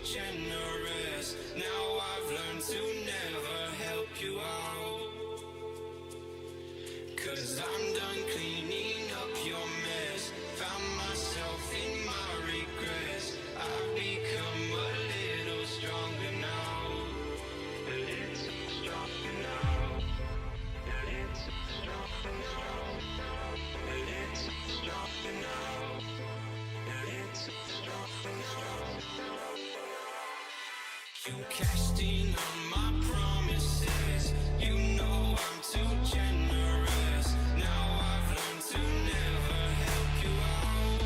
generous. Now I've learned to never help you out. 'Cause I'm done cleaning up your mess. Found myself in my regrets. I've become a little stronger now. A little stronger now. A little stronger now. A little stronger now. A little stronger now. You cashed in on my promises. You know I'm too generous. Now I've learned to never help you out.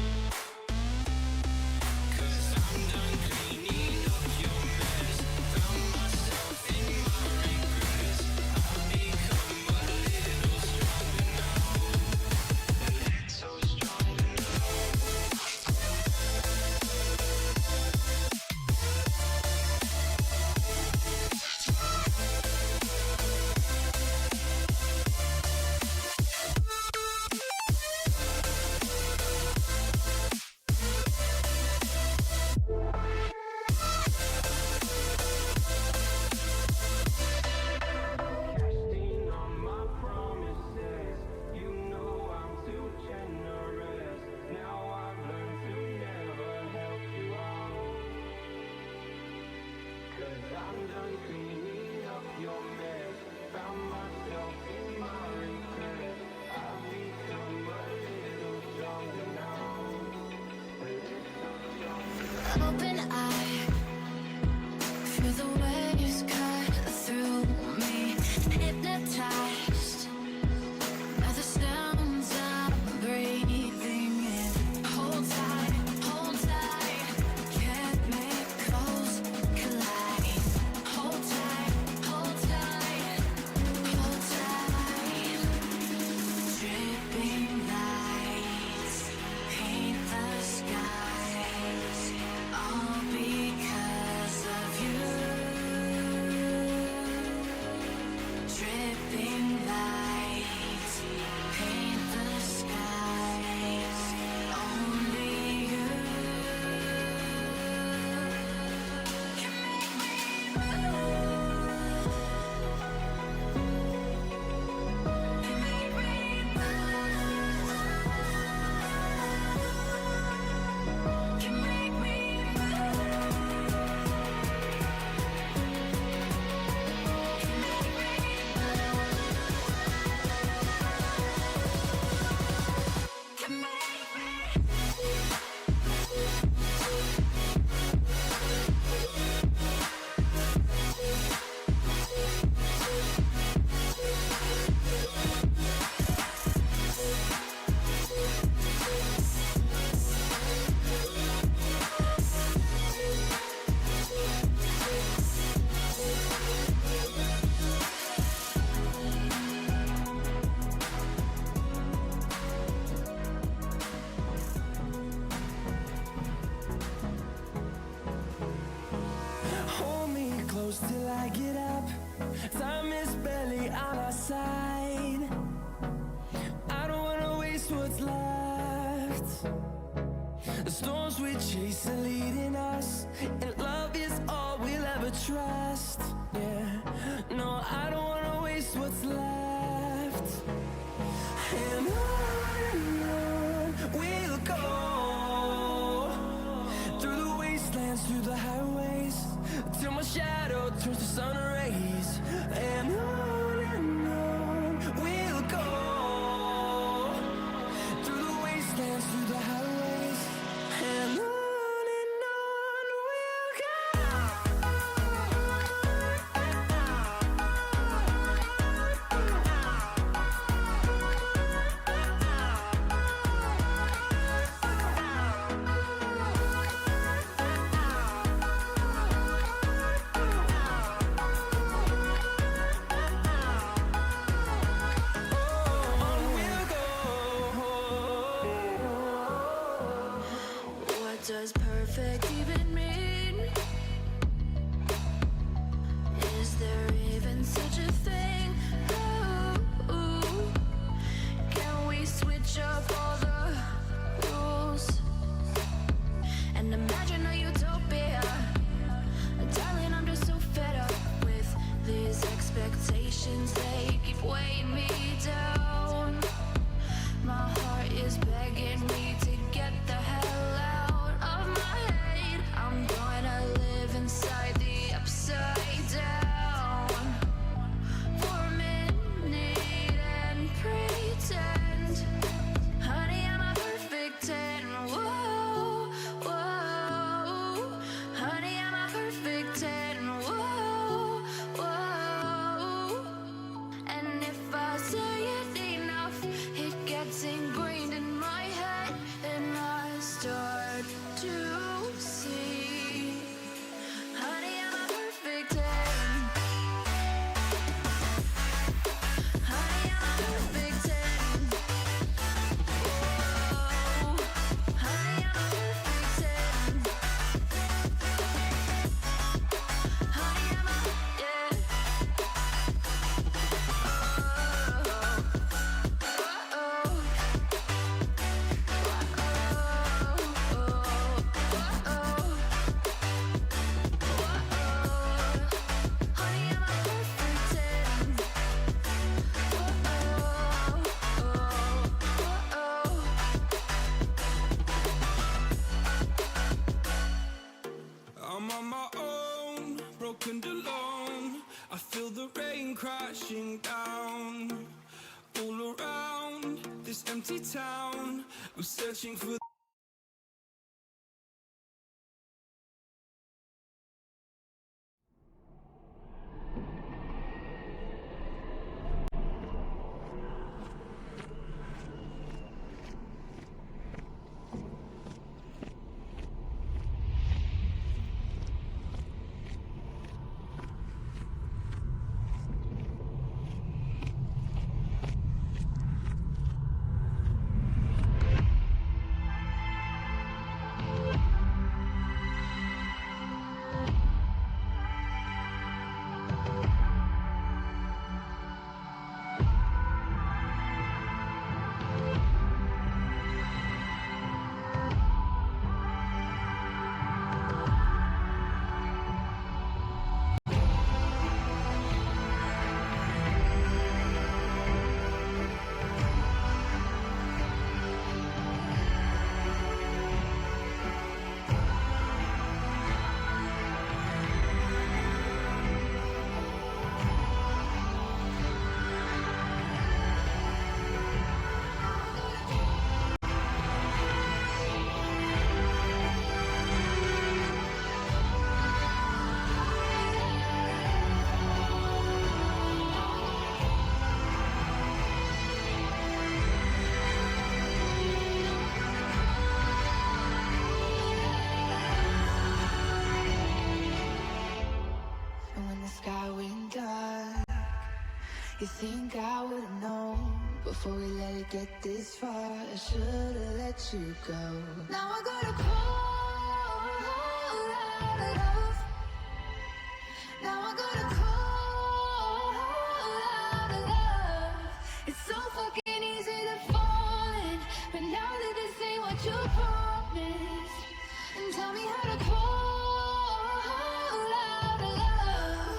'Cause I'm done cleaning up your mess. Found myself in my regrets. I've become a little stronger now. A little stronger now. Casting on my promises. You know I'm too generous. Now I've learned to never help you out. 'Cause I'm done cleaning up your mess. Found myself in my regrets. I've become a little stronger now. A little stronger now. Open eye, feel the waves cut through me. Hypnotized by the sounds I'm breathing in. Hold tight, chemicals collide. Hold tight, hold tight, hold tight. Dripping lights paint the skies, all because of you. Dripping lights paint the skies, only you can make me move. Can make me move. Can make me Hold me close till I get up. Time is barely on our side. I don't wanna waste what's left. The storms we chase are leading us, and love is all we'll ever trust. Yeah, no, I don't wanna waste what's left. And on we'll go, through the wastelands, through the highways, till my shadow turns to sun rays. And on we'll go, through the wastelands, through the highways. And on we'll go. does perfect even mean? Is there even such a thing? Ooh, can we switch up all the rules and imagine a utopia crashing down. All around this empty town, I'm searching for You think I would've known before we let it get this far? I should've let you go. Now I gotta call out of love. Now I gotta call out of love. It's so fucking easy to fall in, but now that this ain't what you promised, and tell me how to call out of love.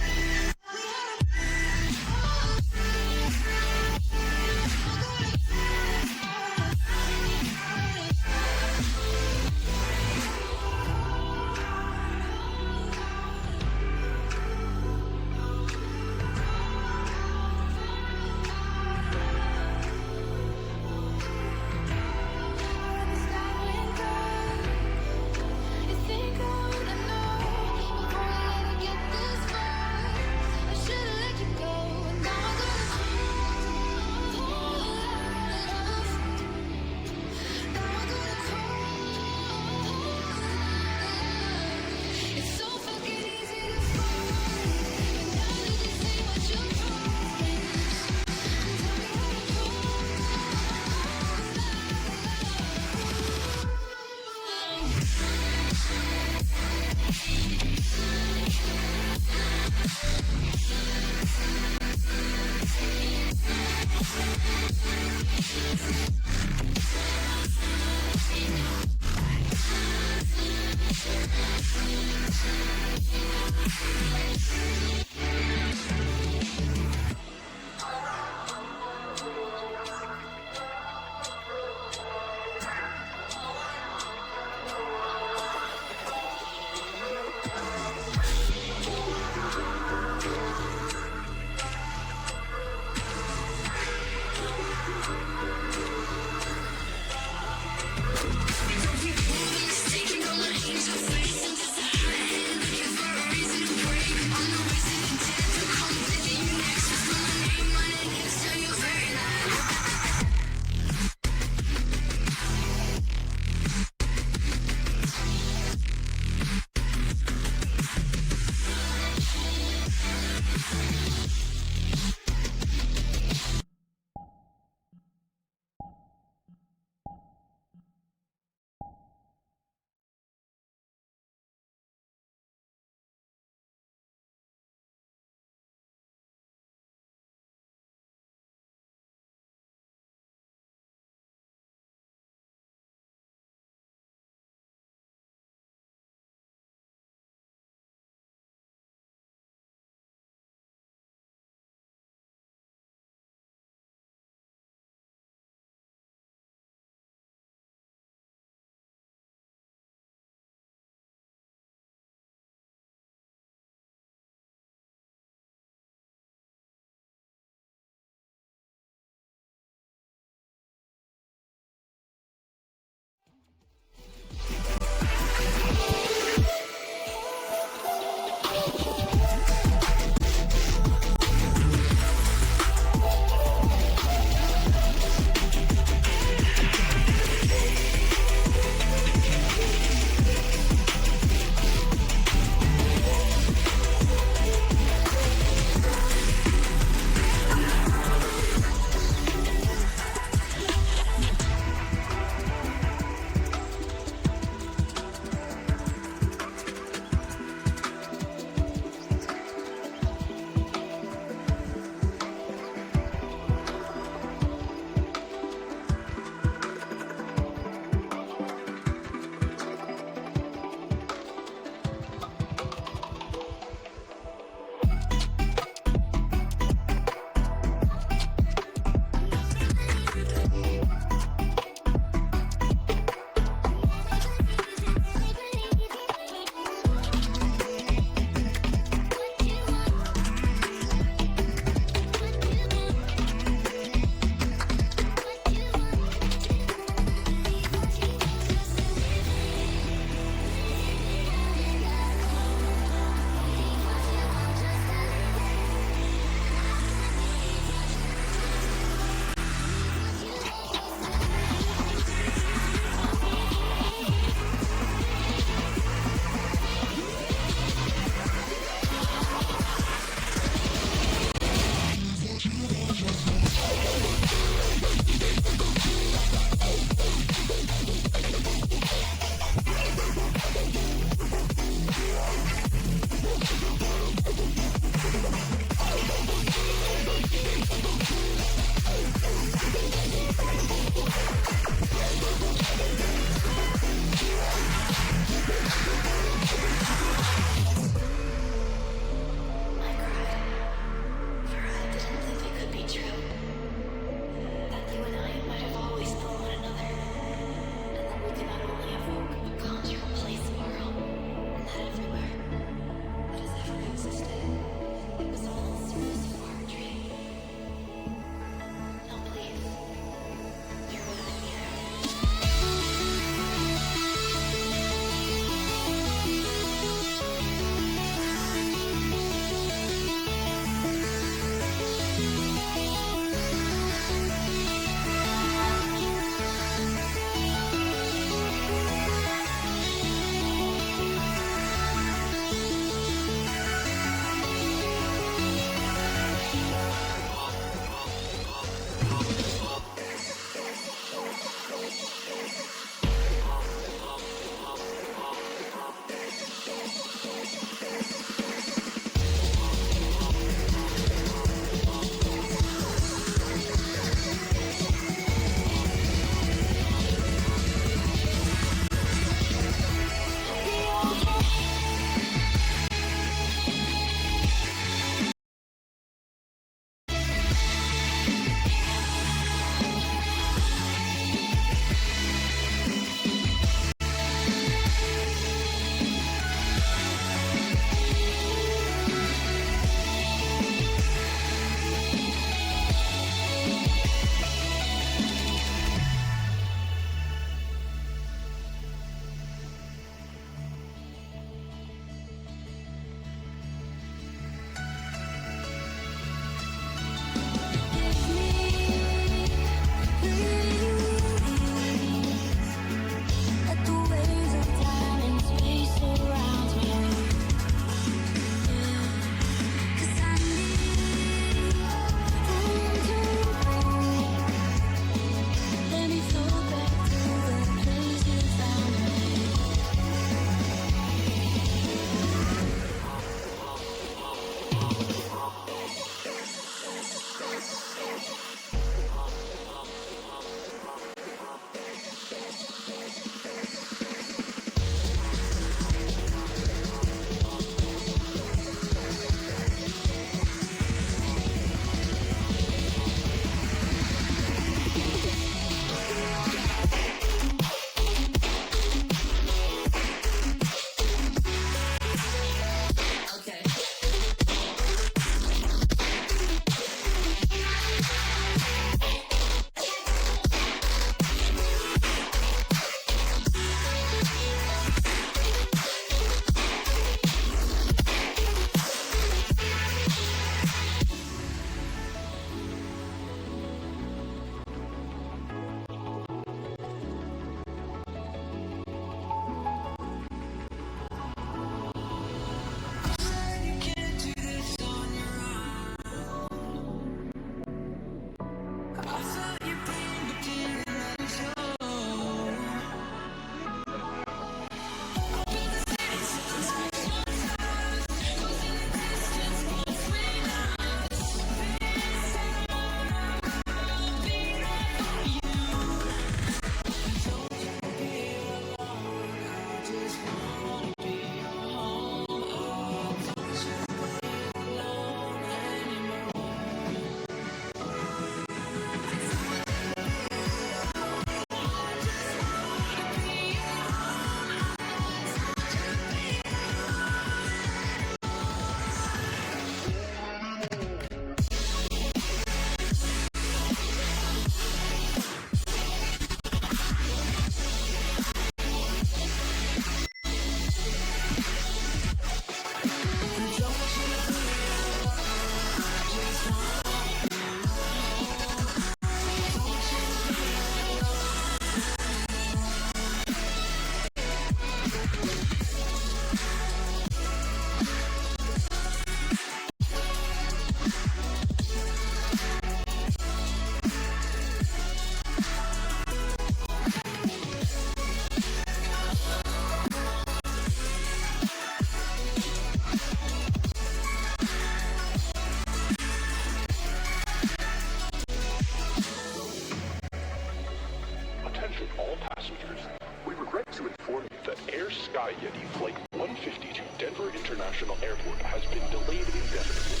Sky Yeti Flight 150 to Denver International Airport has been delayed indefinitely.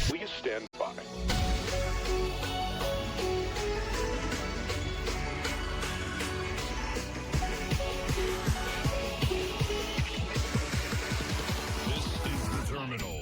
Please stand by. This is the terminal.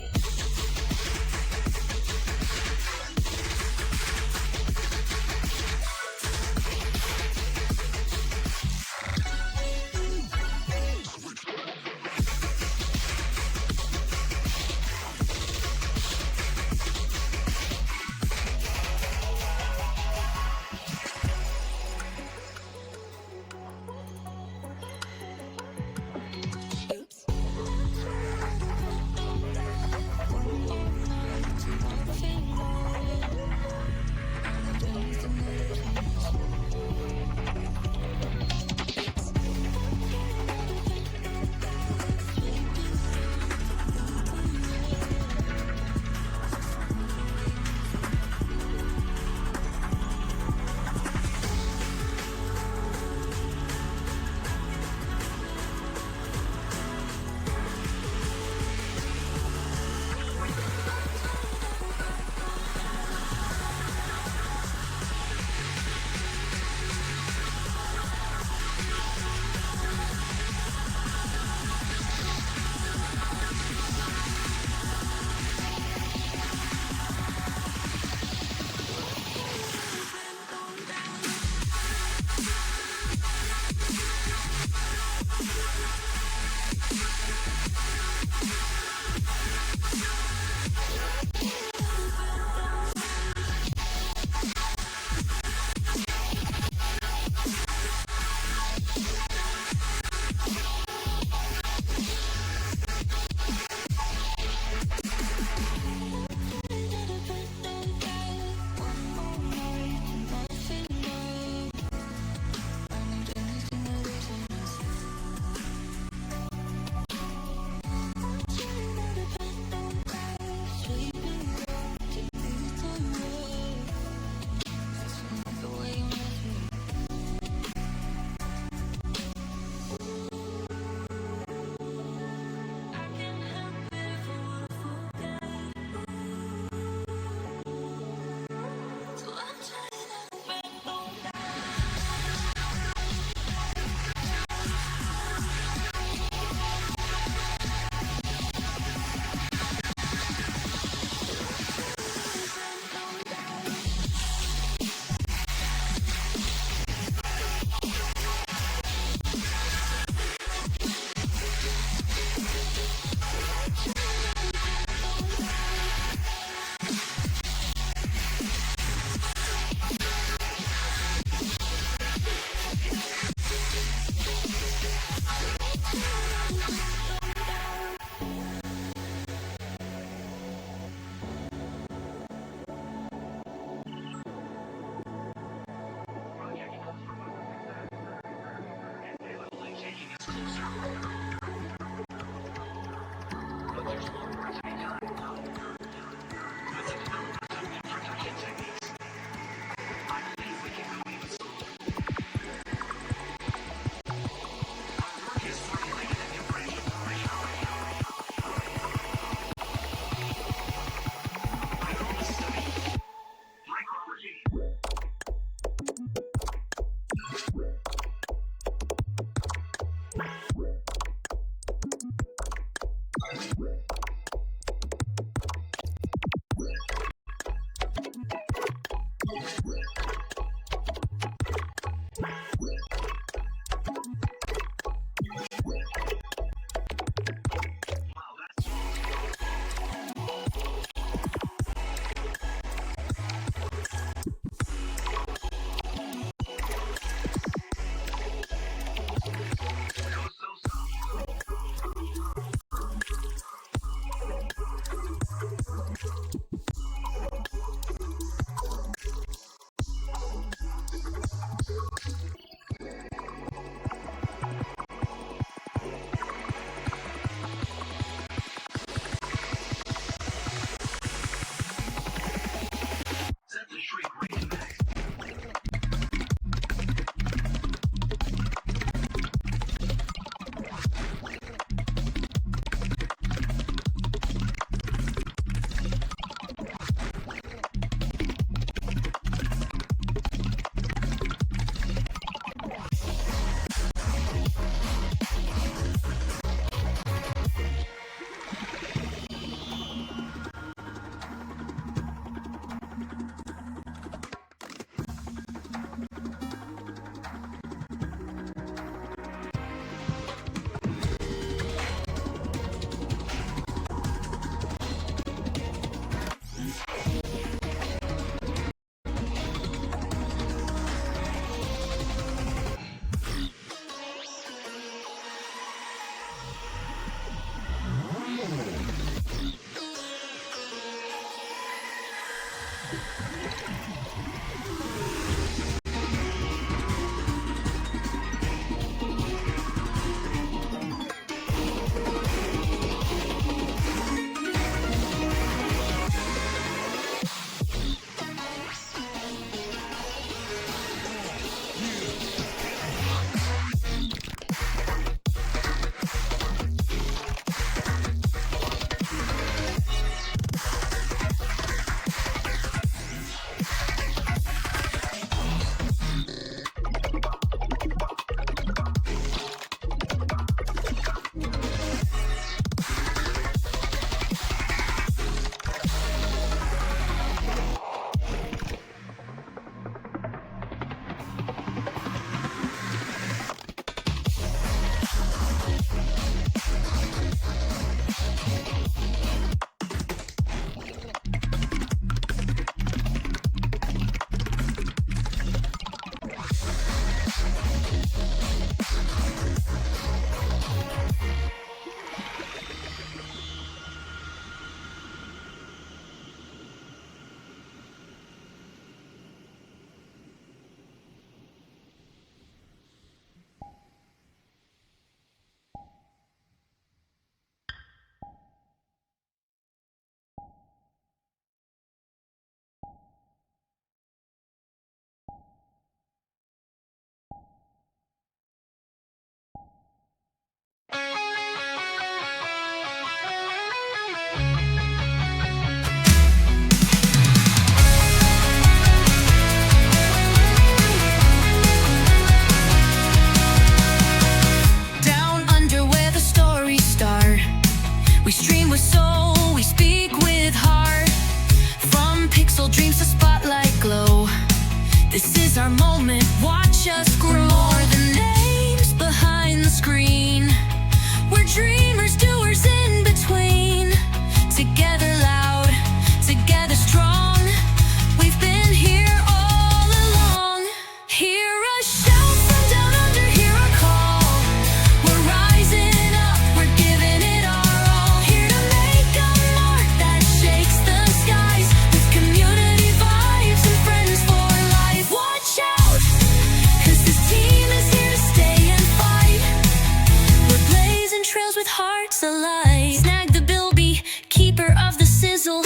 with hearts alight. Snag the bilby, keeper of the sizzle,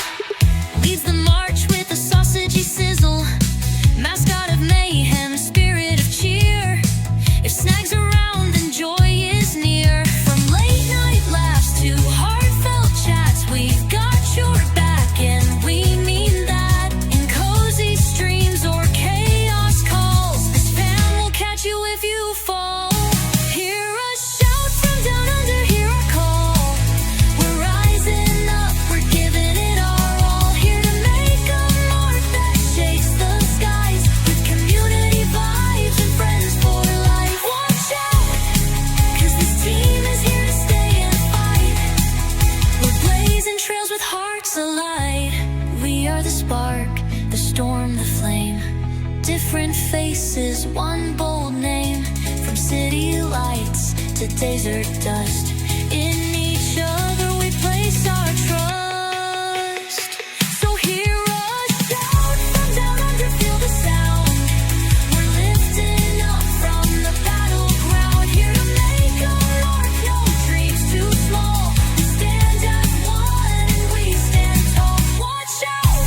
leads the march with a sausagey sizzle. Mascot of mayhem, spirit of cheer. If Snag's around, then joy is near. From late night laughs to heartfelt chats, we've got your back, and we mean that. In cozy streams or chaos calls, this fan will catch you if you fall. Hear a shout from down under, hear a call. We're rising up, we're giving it our all. Here to make a mark that shakes the skies, with community vibes and friends for life. Watch out, 'cause this team is here to stay and fight. We're blazing trails with hearts alight. We are the spark, the storm, the flame. Different faces, one bold name. From city lights to desert dust, in each other we place our trust. So hear us shout from down under, feel the sound. We're lifting up from the battleground, here to make a mark, no dreams too small. We stand as one and we stand tall. Watch out,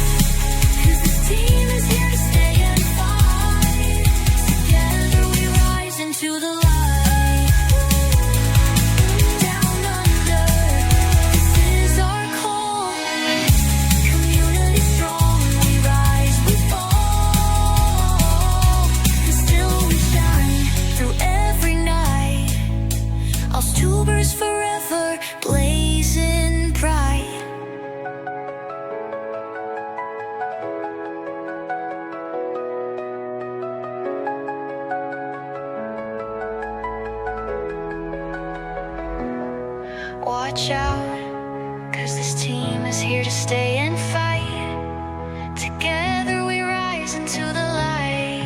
'cause this team is here to stay and fight. Together we rise into the light. Down under, this is our call. Community strong, we rise, we fall, and still we shine through every night. AusTubers forever, blazing bright. Watch out, 'cause this team is here to stay and fight. Together we rise into the light.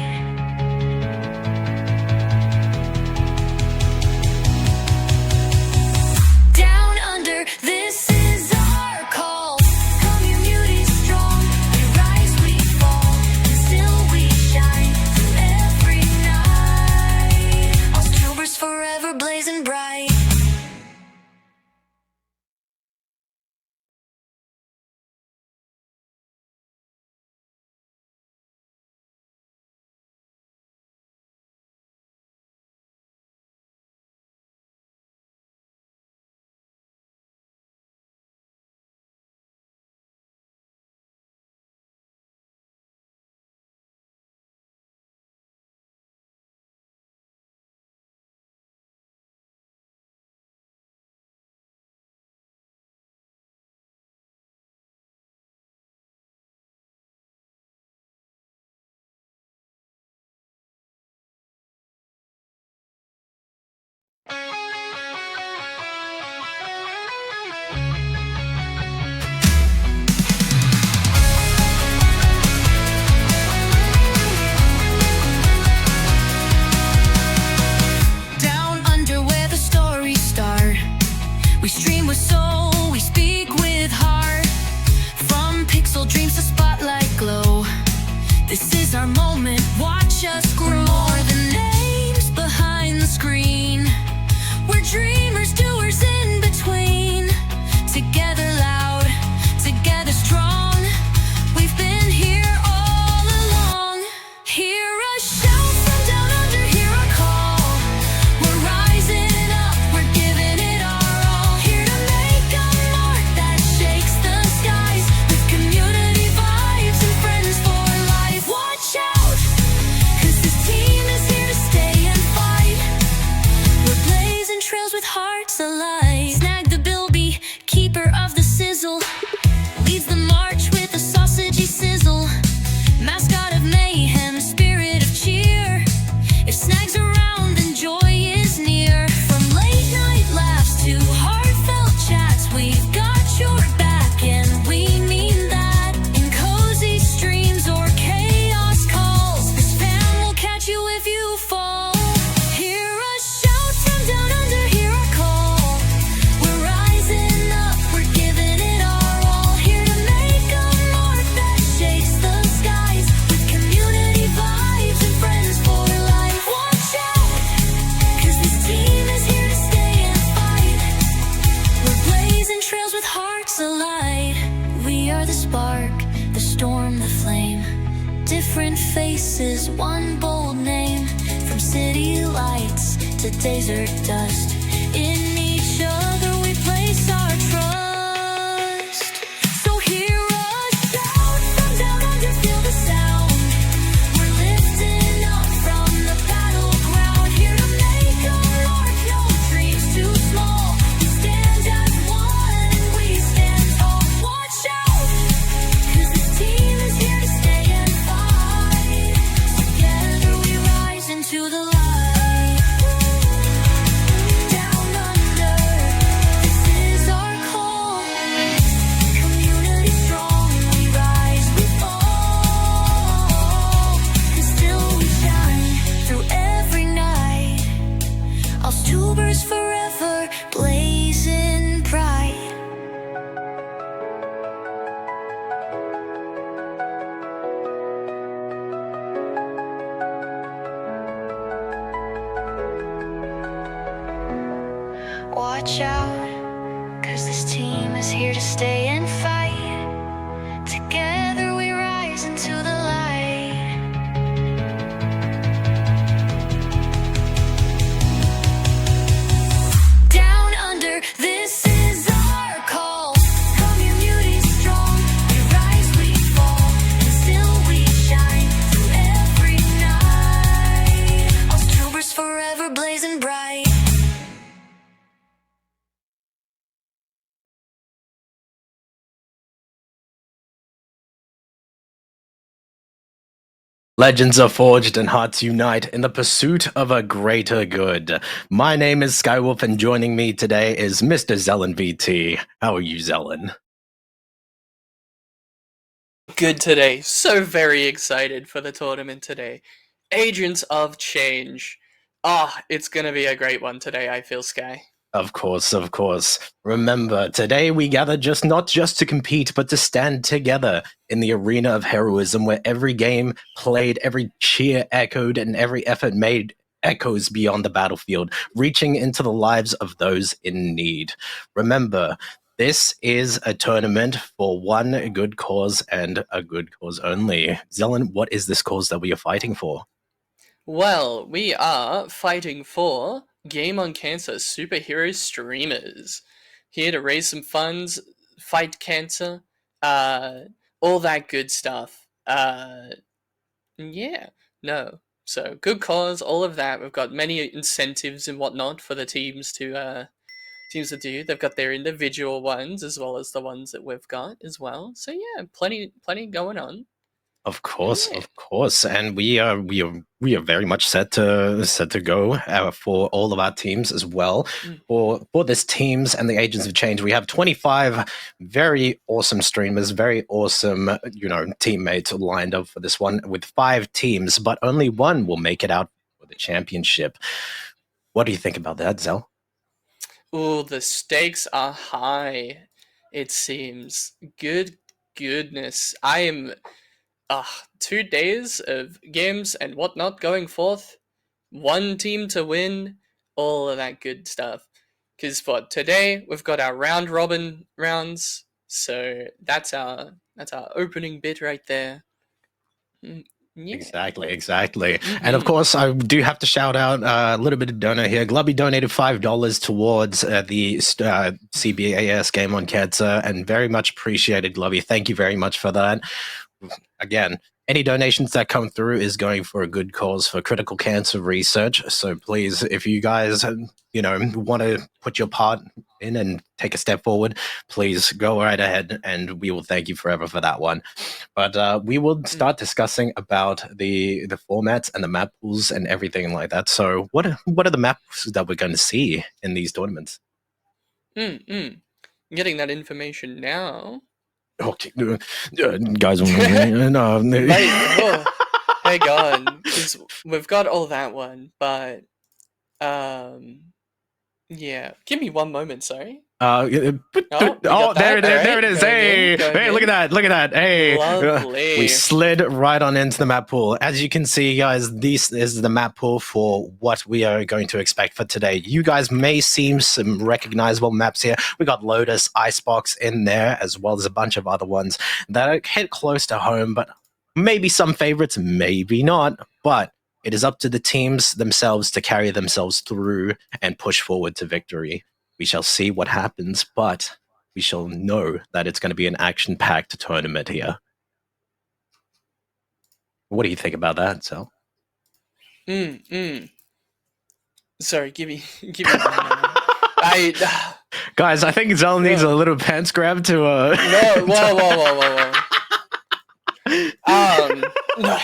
Down under, this is our call. Community strong, we rise, we fall, and still we shine through every night. AusTubers forever, blazing bright. Down under where the stories start, we stream with soul, we speak with heart. From pixel dreams to spotlight glow, this is our moment, watch us grow. More than names behind the screen, we're dreamers, doers in between. Together loud, together strong, we've been here all along. Hear us shout from down under, hear a call. We're rising up, we're giving it our all. Here to make a mark that shakes the skies, with community vibes and friends for life. Watch out, 'cause this team is here to stay and fight. We're blazing trails with hearts alight. Snag the bilby, keeper of the sizzle, leads the march with a sausagey sizzle. Mascot of mayhem, spirit of cheer. If Snag's around, then joy is near. From late night laughs to heartfelt chats, we've got your back, and we mean that. In cozy streams or chaos calls, this fan will catch you if you fall. Hear a shout from down under, hear a call. to desert dust. In each other we place our trust. So hear us shout from down under, feel the sound. We're lifting up from the battleground, here to make our mark, no dreams too small. We stand as one and we stand tall. Watch out, 'cause this team is here to stay and fight. Together we rise into the light. Down under, this is our call. Community strong, we rise, we fall. 'Cause still we shine through every night. AusTubers forever, blazing bright. Watch out, 'cause this team is here to stay and fight. Together we rise into the light. Down under, this is our call. Community strong, we rise, we fall, and still we shine through every night. AusTubers forever, blazing bright. Legends are forged and hearts unite in the pursuit of a greater good. My name is Skywolf, and joining me today is Mr. Zelen VT. How are you, Zelen? Good today. So very excited for the tournament today. Agents of Change. It's gonna be a great one today, I feel, Sky. Of course, of course. Remember, today we gather not just to compete, but to stand together in the arena of heroism, where every game played, every cheer echoed, and every effort made echoes beyond the battlefield, reaching into the lives of those in need. Remember, this is a tournament for one good cause and a good cause only. Zelen, what is this cause that we are fighting for? Well, we are fighting for GameOnCancer superhero streamers. Here to raise some funds, fight cancer, all that good stuff. So good cause, all of that. We've got many incentives and whatnot for the teams to do. They've got their individual ones as well as the ones that we've got as well. So yeah, plenty going on. Of course, and we are very much set to go for all of our teams as well. For this teams and the Agents of Change, we have 25 very awesome streamers, very awesome teammates lined up for this one with 5 teams, but only one will make it out for the championship. What do you think about that, Zel? Ooh, the stakes are high. It seems. Goodness, I am. 2 days of games and whatnot going forth, one team to win, all of that good stuff. Because for today, we've got our round robin rounds, so that's our opening bit right there. Yeah. Exactly. And of course, I do have to shout out a little bit of donor here. Glubby donated $5 towards the CBAS GameOnCancer, and very much appreciated, Glubby. Thank you very much for that. Again, any donations that come through is going for a good cause for critical cancer research. So please, if you guys, want to put your part in and take a step forward, please go right ahead, and we will thank you forever for that one. But we will start discussing about the formats and the map pools and everything like that. So what are the maps that we're going to see in these tournaments? Getting that information now. Okay, guys, no. Hang on, because we've got all that one, but yeah. Give me one moment, sorry. There it is. Hey, look at that. Hey, lovely. We slid right on into the map pool. As you can see, guys, this is the map pool for what we are going to expect for today. You guys may see some recognizable maps here. We got Lotus, Icebox in there, as well as a bunch of other ones that hit close to home, but maybe some favorites, maybe not. But it is up to the teams themselves to carry themselves through and push forward to victory. We shall see what happens, but we shall know that it's going to be an action-packed tournament here. What do you think about that, Sel? Sorry, give me a moment. Guys, I think Zell needs a little pants grab to No, whoa. No.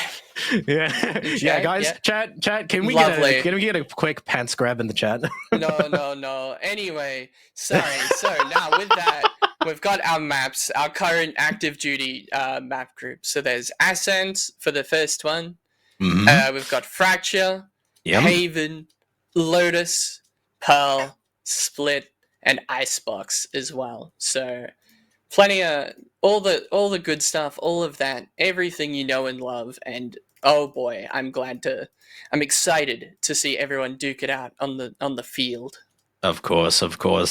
Yeah, guys, yeah. chat. Can we Lovely. get a quick pants grab in the chat? No. Anyway, sorry. So now with that, we've got our maps, our current active duty map group. So there's Ascent for the first one. Mm-hmm. We've got Fracture, Yep. Haven, Lotus, Pearl, Split, and Icebox as well. So plenty of all the good stuff, all of that, everything you know and love. And oh boy, I'm excited to see everyone duke it out on the field. Of course,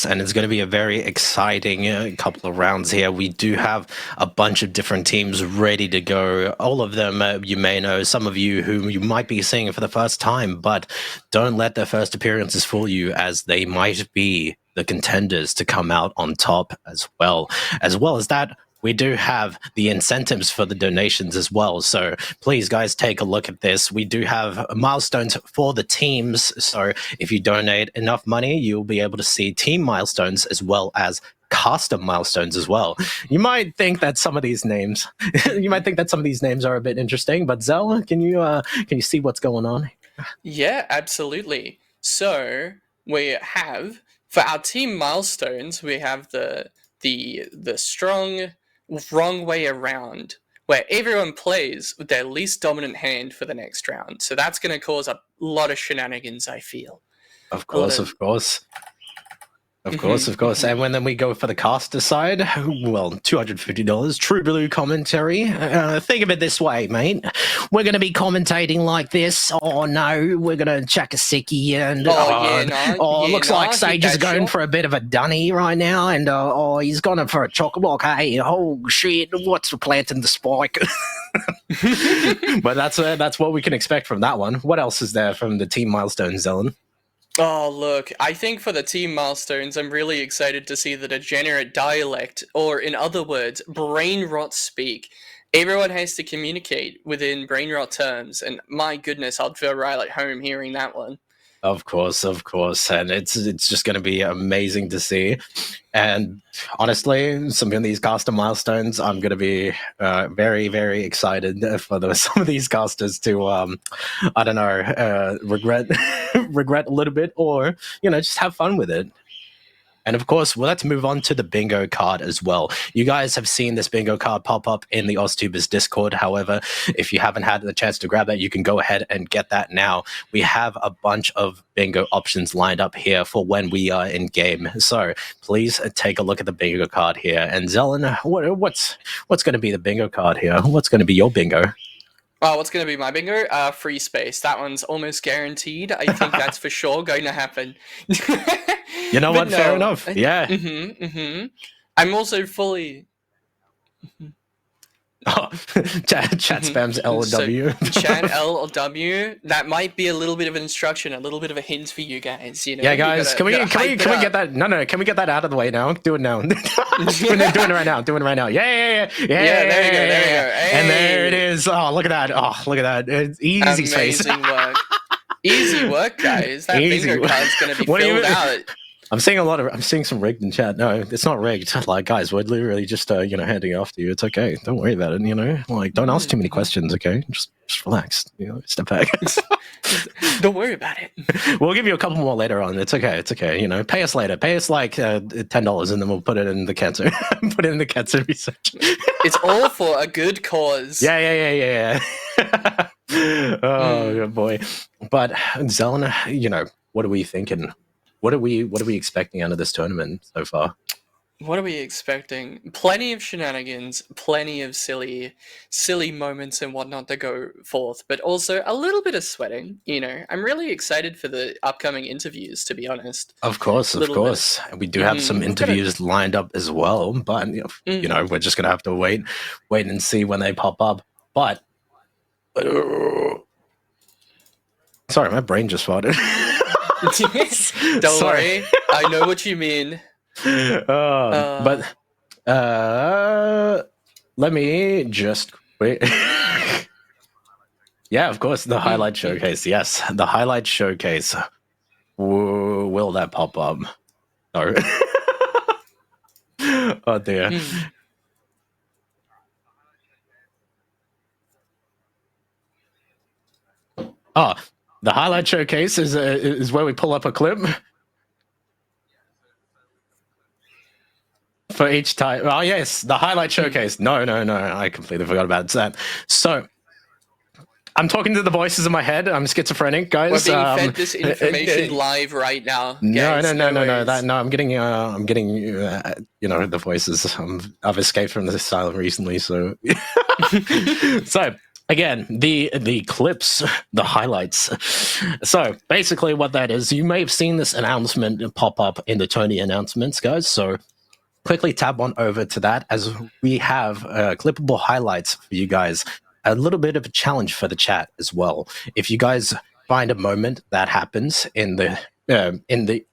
and it's going to be a very exciting couple of rounds here. We do have a bunch of different teams ready to go. All of them you may know, some of you who you might be seeing for the first time, but don't let their first appearances fool you, as they might be the contenders to come out on top as well. As well as that, we do have the incentives for the donations as well. So please, guys, take a look at this. We do have milestones for the teams. So if you donate enough money, you'll be able to see team milestones as well as caster milestones as well. You might think that some of these names, are a bit interesting, but Zell, can you see what's going on? Yeah, absolutely. So we have, for our team milestones, we have the strong wrong way around, where everyone plays with their least dominant hand for the next round. So that's going to cause a lot of shenanigans, I feel. Of course. And when then we go for the caster side, well, $250, True Blue commentary. Think of it this way, mate. We're going to be commentating like this. Oh, no, we're going to chuck a sickie. And looks like Sage is going for a bit of a dunny right now. And he's gone for a chock-a-block. Hey, oh, shit, what's planting the spike? But that's what we can expect from that one. What else is there from the team milestones, Ellen? Oh, look, I think for the team milestones, I'm really excited to see the degenerate dialect, or in other words, brain rot speak. Everyone has to communicate within brain rot terms, and my goodness, I'd feel right at home hearing that one. Of course, and it's just going to be amazing to see. And honestly, some of these caster milestones, I'm going to be very, very excited for some of these casters to, I don't know, regret a little bit, or just have fun with it. And of course, well, let's move on to the bingo card as well. You guys have seen this bingo card pop up in the AusTubers Discord. However, if you haven't had the chance to grab that, you can go ahead and get that now. We have a bunch of bingo options lined up here for when we are in game. So please take a look at the bingo card here. And Zelen, what's going to be the bingo card here? What's going to be your bingo? Oh, what's going to be my bingo? Free space. That one's almost guaranteed. I think that's for sure going to happen. You know what? No. Fair enough. Yeah. I'm also fully... Oh, chat spams L or W. So, chat L or W. That might be a little bit of an instruction, a little bit of a hint for you guys. Yeah, guys. Can we get that? No. Can we get that out of the way now? Do it now. doing it right now. Yeah. There we go. Hey. And there it is. Oh, look at that. It's easy space. Work. Easy work, guys. That bingo card's going to be filled out. I'm seeing some rigged in chat. No, it's not rigged. Like, guys, we're literally just, handing it off to you. It's okay. Don't worry about it, Like, don't ask too many questions, okay? Just relax, step back. Don't worry about it. We'll give you a couple more later on. It's okay. Pay us later. Pay us like $10 and then we'll put it in the cancer. Put it in the cancer research. It's all for a good cause. Yeah. Oh, good boy. But, Zelena, what are we thinking? What are we expecting out of this tournament so far? What are we expecting? Plenty of shenanigans, plenty of silly moments and whatnot to go forth, but also a little bit of sweating. I'm really excited for the upcoming interviews, to be honest. Of course. We do have some interviews lined up as well, but we're just gonna have to wait and see when they pop up. But Sorry, my brain just farted. Don't Sorry. worry, I know what you mean. But let me just wait. Yeah, of course, the highlight showcase. Yes, the highlight showcase. Will that pop up? No. Oh dear. Oh, the highlight showcase is where we pull up a clip for each time. Oh yes, the highlight showcase. No, I completely forgot about that. So I'm talking to the voices in my head. I'm schizophrenic, guys. We're being fed this information live right now. Guys, No. worries. I'm getting, the voices. I've escaped from this asylum recently, so. So again, the clips, the highlights. So basically, what that is, you may have seen this announcement pop up in the Tony announcements, guys. So quickly tab on over to that, as we have clippable highlights for you guys. A little bit of a challenge for the chat as well. If you guys find a moment that happens in the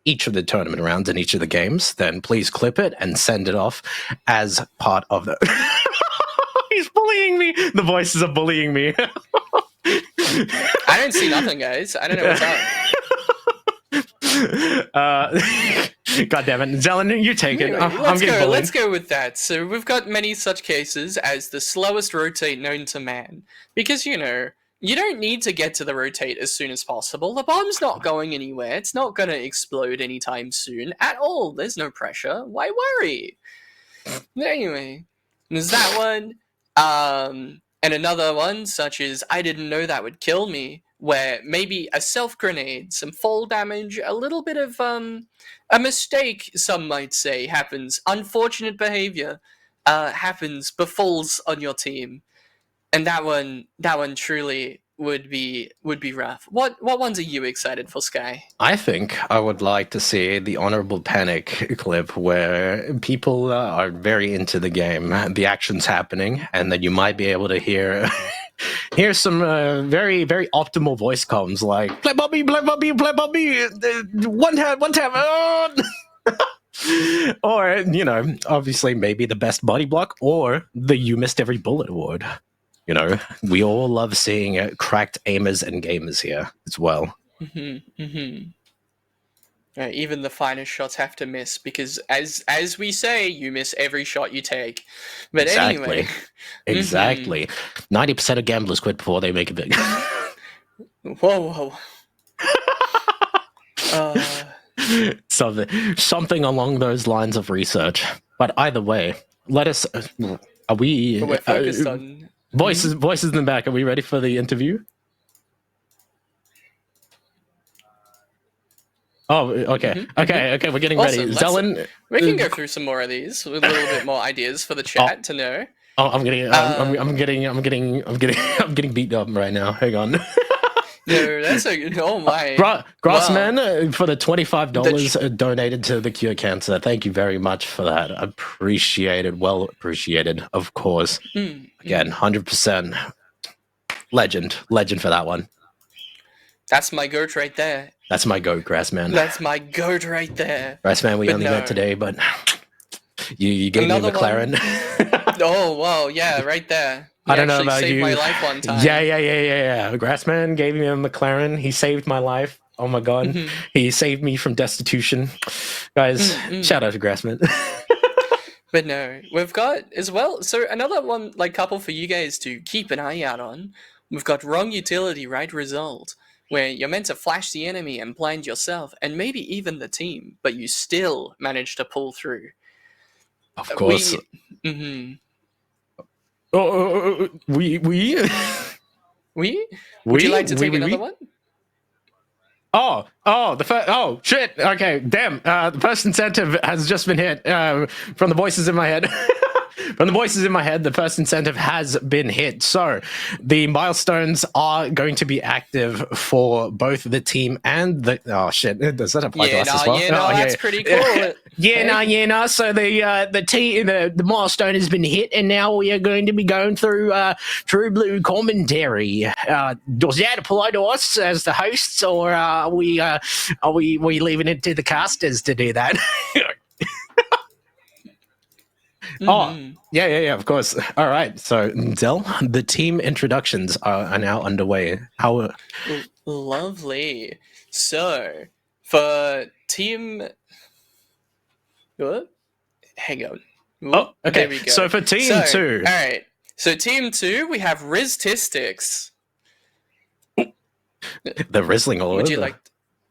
each of the tournament rounds in each of the games, then please clip it and send it off as part of the. He's bullying me. The voices are bullying me. I don't see nothing, guys. I don't know what's up. God damn it, Zelen, you take it. I'm getting bullied. Let's go with that. So we've got many such cases as the slowest rotate known to man, because you don't need to get to the rotate as soon as possible. The bomb's not going anywhere. It's not going to explode anytime soon at all. There's no pressure. Why worry? Anyway, there's that one. And another one, such as I didn't know that would kill me, where maybe a self grenade, some fall damage, a little bit of a mistake, some might say, happens. Unfortunate behavior happens, befalls on your team, and that one truly would be rough. What ones are you excited for, Sky? I think I would like to see the Honorable Panic clip where people are very into the game, the action's happening, and then you might be able to hear some very, very optimal voice comms like play Bobby, one tap, or obviously maybe the best body block or the you missed every bullet award. We all love seeing cracked aimers and gamers here as well. Even the finest shots have to miss, because as we say, you miss every shot you take. But anyway. Exactly. 90% of gamblers quit before they make a big. Whoa. Something along those lines of research. But either way, let us. Are we? We're focused on voices in the back. Are we ready for the interview? Oh, okay. Okay, we're getting ready. Zelen, we can go through some more of these with a little bit more ideas for the chat to know. Oh, I'm getting beat up right now. Hang on. No, that's oh my. Grassman, for the $25 donated to the kiNk-E. Thank you very much for that. Appreciated. Well appreciated, of course. Again, 100% legend for that one. That's my goat right there. That's my goat, Grassman. That's my goat right there. Grassman, we only met today, but you gave Another me a McLaren. Oh, wow, yeah, right there. I don't know about saved you. My life one time. Yeah. Grassman gave me a McLaren. He saved my life. Oh my god. He saved me from destitution. Guys, shout out to Grassman. But no, we've got as well. So another one, couple for you guys to keep an eye out on. We've got wrong utility, right result, where you're meant to flash the enemy and blind yourself, and maybe even the team, but you still manage to pull through. Of course. We Would you like to take another one? The first. Oh shit! Okay, damn. The first incentive has just been hit from the voices in my head. From the voices in my head, the first incentive has been hit. So the milestones are going to be active for both the team and the... Oh, shit. Does that apply to us as well? That's pretty cool. So the milestone has been hit, and now we are going to be going through True Blue commentary. Does that apply to us as the hosts, or are we leaving it to the casters to do that? Oh, yeah, of course. All right, so Del, the team introductions are now underway. How Lovely. So, for team... What? Hang on. Ooh, okay. There we go. So for team 2... All right. So team 2, we have Riztistics. They're rizzling all over. Would you like...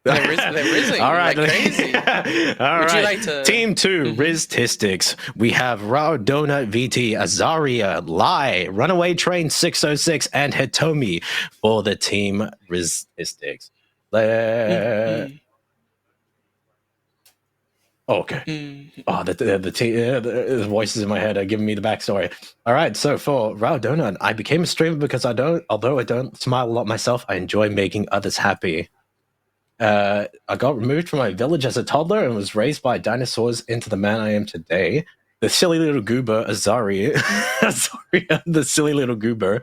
They're rizzling all right. like crazy. All Would right. you like to... Team 2, Riztistics. We have Rao Donut VT, Azaria, Lai, Runaway Train 606, and Hitomi for the team Riztistics. Okay. Oh, the voices in my head are giving me the backstory. All right, so for Rao Donut, I became a streamer because although I don't smile a lot myself, I enjoy making others happy. I got removed from my village as a toddler and was raised by dinosaurs into the man I am today. The silly little goober, Azaria, the silly little goober.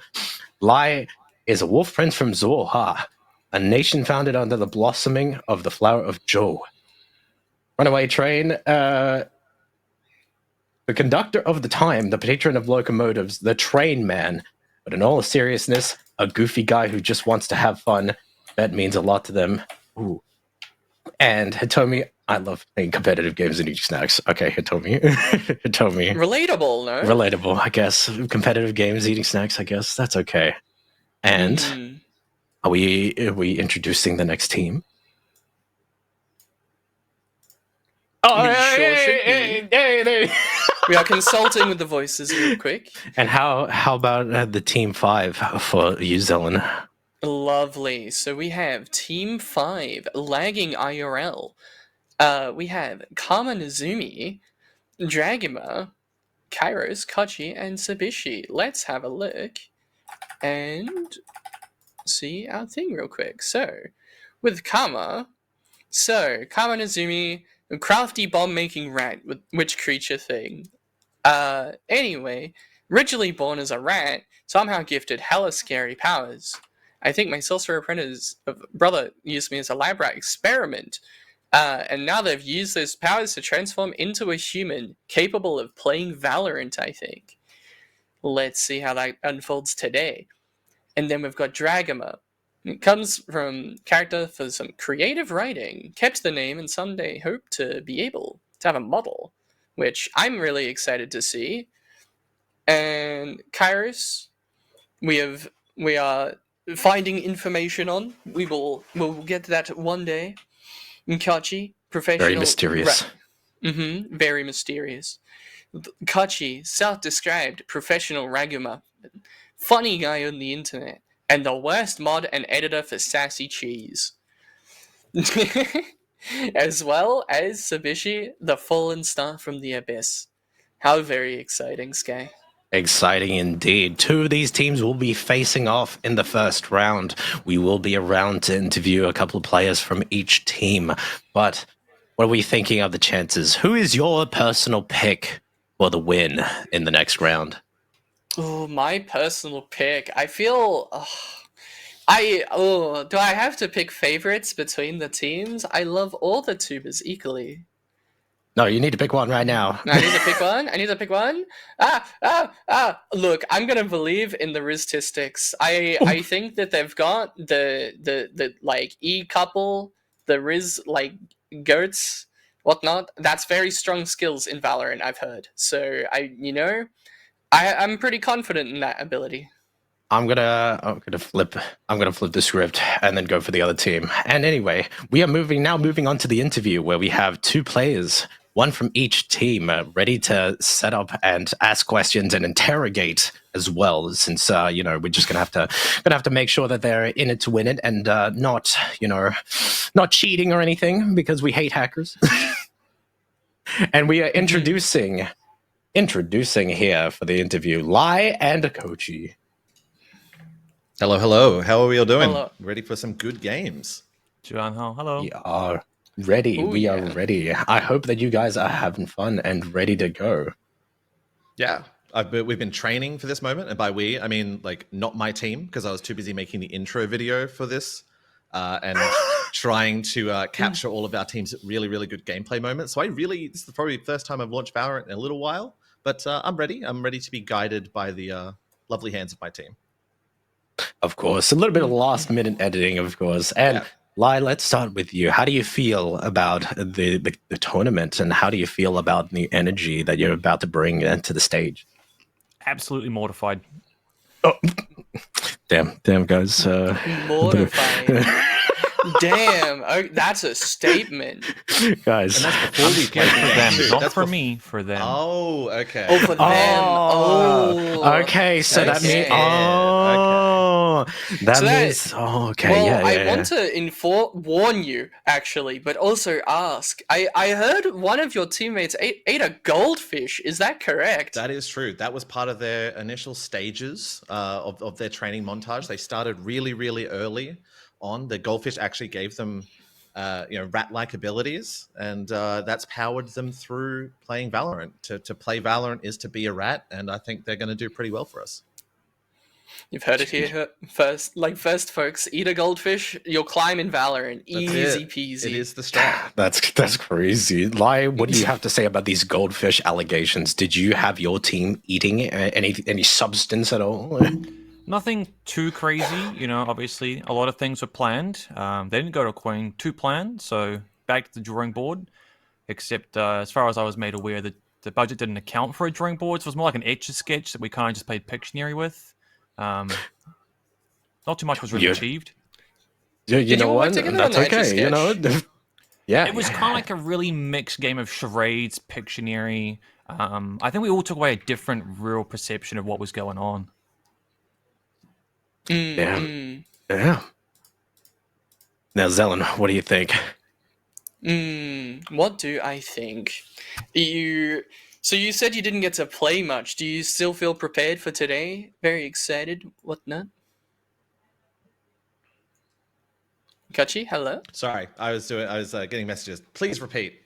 Lai is a wolf prince from Zuoha, a nation founded under the blossoming of the flower of Zhou. Runaway Train, the conductor of the time, the patron of locomotives, the train man. But in all seriousness, a goofy guy who just wants to have fun. That means a lot to them. Ooh. And Hitomi, I love playing competitive games and eating snacks. Okay, Hitomi. Hitomi. Relatable, no? Relatable, I guess. Competitive games, eating snacks, I guess. That's okay. And are we introducing the next team? Oh, we are consulting with the voices real quick. And how about the team 5 for you, Zelen? Lovely. So we have Team 5, Lagging IRL. We have Kama Nezumi, Dragamyr, Kairos, Kochie, and Sabishi. Let's have a look and see our thing real quick. So, with Kama Nezumi, a crafty bomb-making rat with witch creature thing. Anyway, originally born as a rat, somehow gifted hella scary powers. I think my sorcerer apprentice brother used me as a lab rat experiment, and now they've used those powers to transform into a human capable of playing Valorant, I think. Let's see how that unfolds today. And then we've got Dragamyr. It comes from character for some creative writing, kept the name, and someday hope to be able to have a model, which I'm really excited to see. And Kairos, we are finding information on. We'll get to that one day. And Kochie, professional. Very mysterious. Very mysterious. Kochie, self-described professional Raguma, funny guy on the internet, and the worst mod and editor for Sassy Cheese. As well as Sabishi, the fallen star from the abyss. How very exciting, Sky. Exciting indeed. 2 of these teams will be facing off in the first round. We will be around to interview a couple of players from each team. But what are we thinking of the chances? Who is your personal pick for the win in the next round? Oh, my personal pick. I feel... do I have to pick favorites between the teams? I love all the tubers equally. No, you need to pick one right now. I need to pick one? Look, I'm gonna believe in the Riztistics. I think that they've got the like E-couple, the Riz, like, goats, whatnot. That's very strong skills in Valorant, I've heard. So, I'm pretty confident in that ability. I'm gonna flip the script and then go for the other team. And anyway, we are moving on to the interview where we have 2 players, one from each team, ready to set up and ask questions and interrogate as well. Since we're just gonna have to make sure that they're in it to win it and not cheating or anything, because we hate hackers. And we are introducing introducing here for the interview, Lai and Kochie. Hello, hello. How are we all doing? Hello. Ready for some good games? Hello. We are ready. Ooh, we are yeah. ready. I hope that you guys are having fun and ready to go. Yeah. We've been training for this moment. And by we, I mean, like, not my team, because I was too busy making the intro video for this and trying to capture all of our team's really, really good gameplay moments. So this is probably the first time I've launched Valorant in a little while, but I'm ready. I'm ready to be guided by the lovely hands of my team. Of course, a little bit of last minute editing, of course. And Lai, let's start with you. How do you feel about the tournament, and how do you feel about the energy that you're about to bring into the stage? Absolutely mortified. Oh, damn, guys. Mortifying. Damn, that's a statement. Guys, And that's before we play For them, not That's for me, for them. Oh, okay. Oh, for them. Oh. okay. So that means. Okay. That So that- means. Oh, okay. Well, yeah. I want to warn you, actually, but also ask. I heard one of your teammates ate a goldfish. Is that correct? That is true. That was part of their initial stages of their training montage. They started really, really early on. The goldfish actually gave them, rat-like abilities, and that's powered them through playing Valorant. To play Valorant is to be a rat, and I think they're going to do pretty well for us. You've heard it here first. First, folks, eat a goldfish. You'll climb in Valorant. Easy peasy. It is the strat. That's crazy. Lai, what do you have to say about these goldfish allegations? Did you have your team eating any substance at all? Nothing too crazy, obviously a lot of things were planned. They didn't go according to plan, so back to the drawing board, except as far as I was made aware, the budget didn't account for a drawing board, so it was more like an Etch-a-Sketch that we kind of just played Pictionary with. Not too much was really achieved. You know all work what? together That's on the okay. Yeah. It was kind of like a really mixed game of charades, Pictionary. I think we all took away a different real perception of what was going on. Yeah. Now, Zelen, what do you think? What do I think? So you said you didn't get to play much. Do you still feel prepared for today? Very excited, whatnot? Kochie, hello? Sorry, I was getting messages. Please repeat.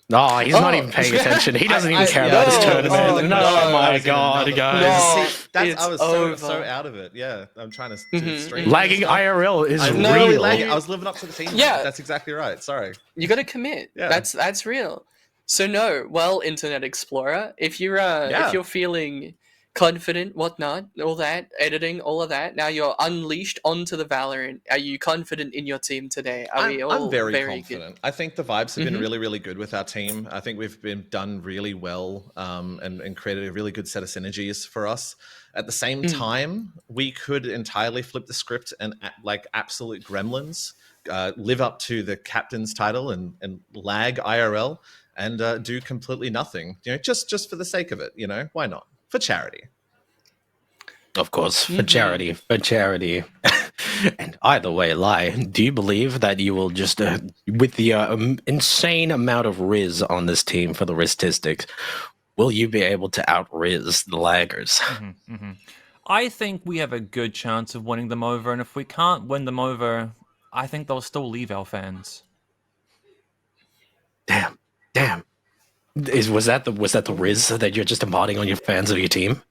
No, he's not even paying attention. He doesn't even care about this tournament. no, my God, guys. I was so out of it. Yeah, I'm trying to straighten Lagging this stuff. IRL is I'm real. really lagging. I was living up to the team. Yeah. That's exactly right. Sorry. You gotta commit. Yeah. That's real. So no, well, Internet Explorer, if you're feeling confident, whatnot, all that, editing, all of that, now you're unleashed onto the Valorant. Are you confident in your team today? I'm very confident. Good? I think the vibes have been really, really good with our team. I think we've been done really well and created a really good set of synergies for us. At the same time, we could entirely flip the script and, like absolute gremlins, live up to the captain's title and lag IRL and do completely nothing. Just for the sake of it. Why not? For charity. Of course, for charity. And either way, Lai, do you believe that you will just, with the insane amount of Riz on this team for the Riz statistics, will you be able to out-Riz the laggers? I think we have a good chance of winning them over, and if we can't win them over, I think they'll still leave our fans. Damn. Was that the Riz that you're just imparting on your fans of your team?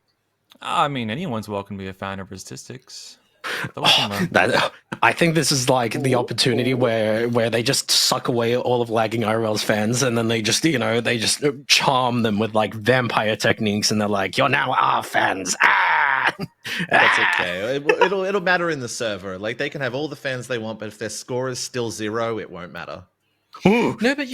I mean, anyone's welcome to be a fan of statistics. I think this is like the opportunity where they just suck away all of lagging IRL's fans, and then they just charm them with like vampire techniques, and they're like, "You're now our fans." That's okay. It'll matter in the server. Like, they can have all the fans they want, but if their score is still 0, it won't matter. No, but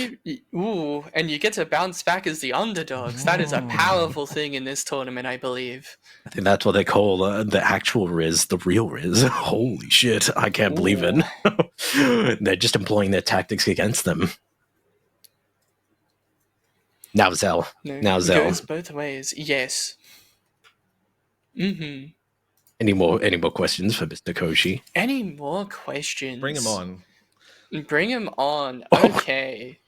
and you get to bounce back as the underdogs. That is a powerful thing in this tournament, I believe. I think that's what they call the actual Riz, the real Riz. Holy shit, I can't believe it. They're just employing their tactics against them. Now Zell. No, Now Zell. It goes both ways, yes. Any more questions for Mr. Kochie? Any more questions? Bring him on. Bring him on. Okay.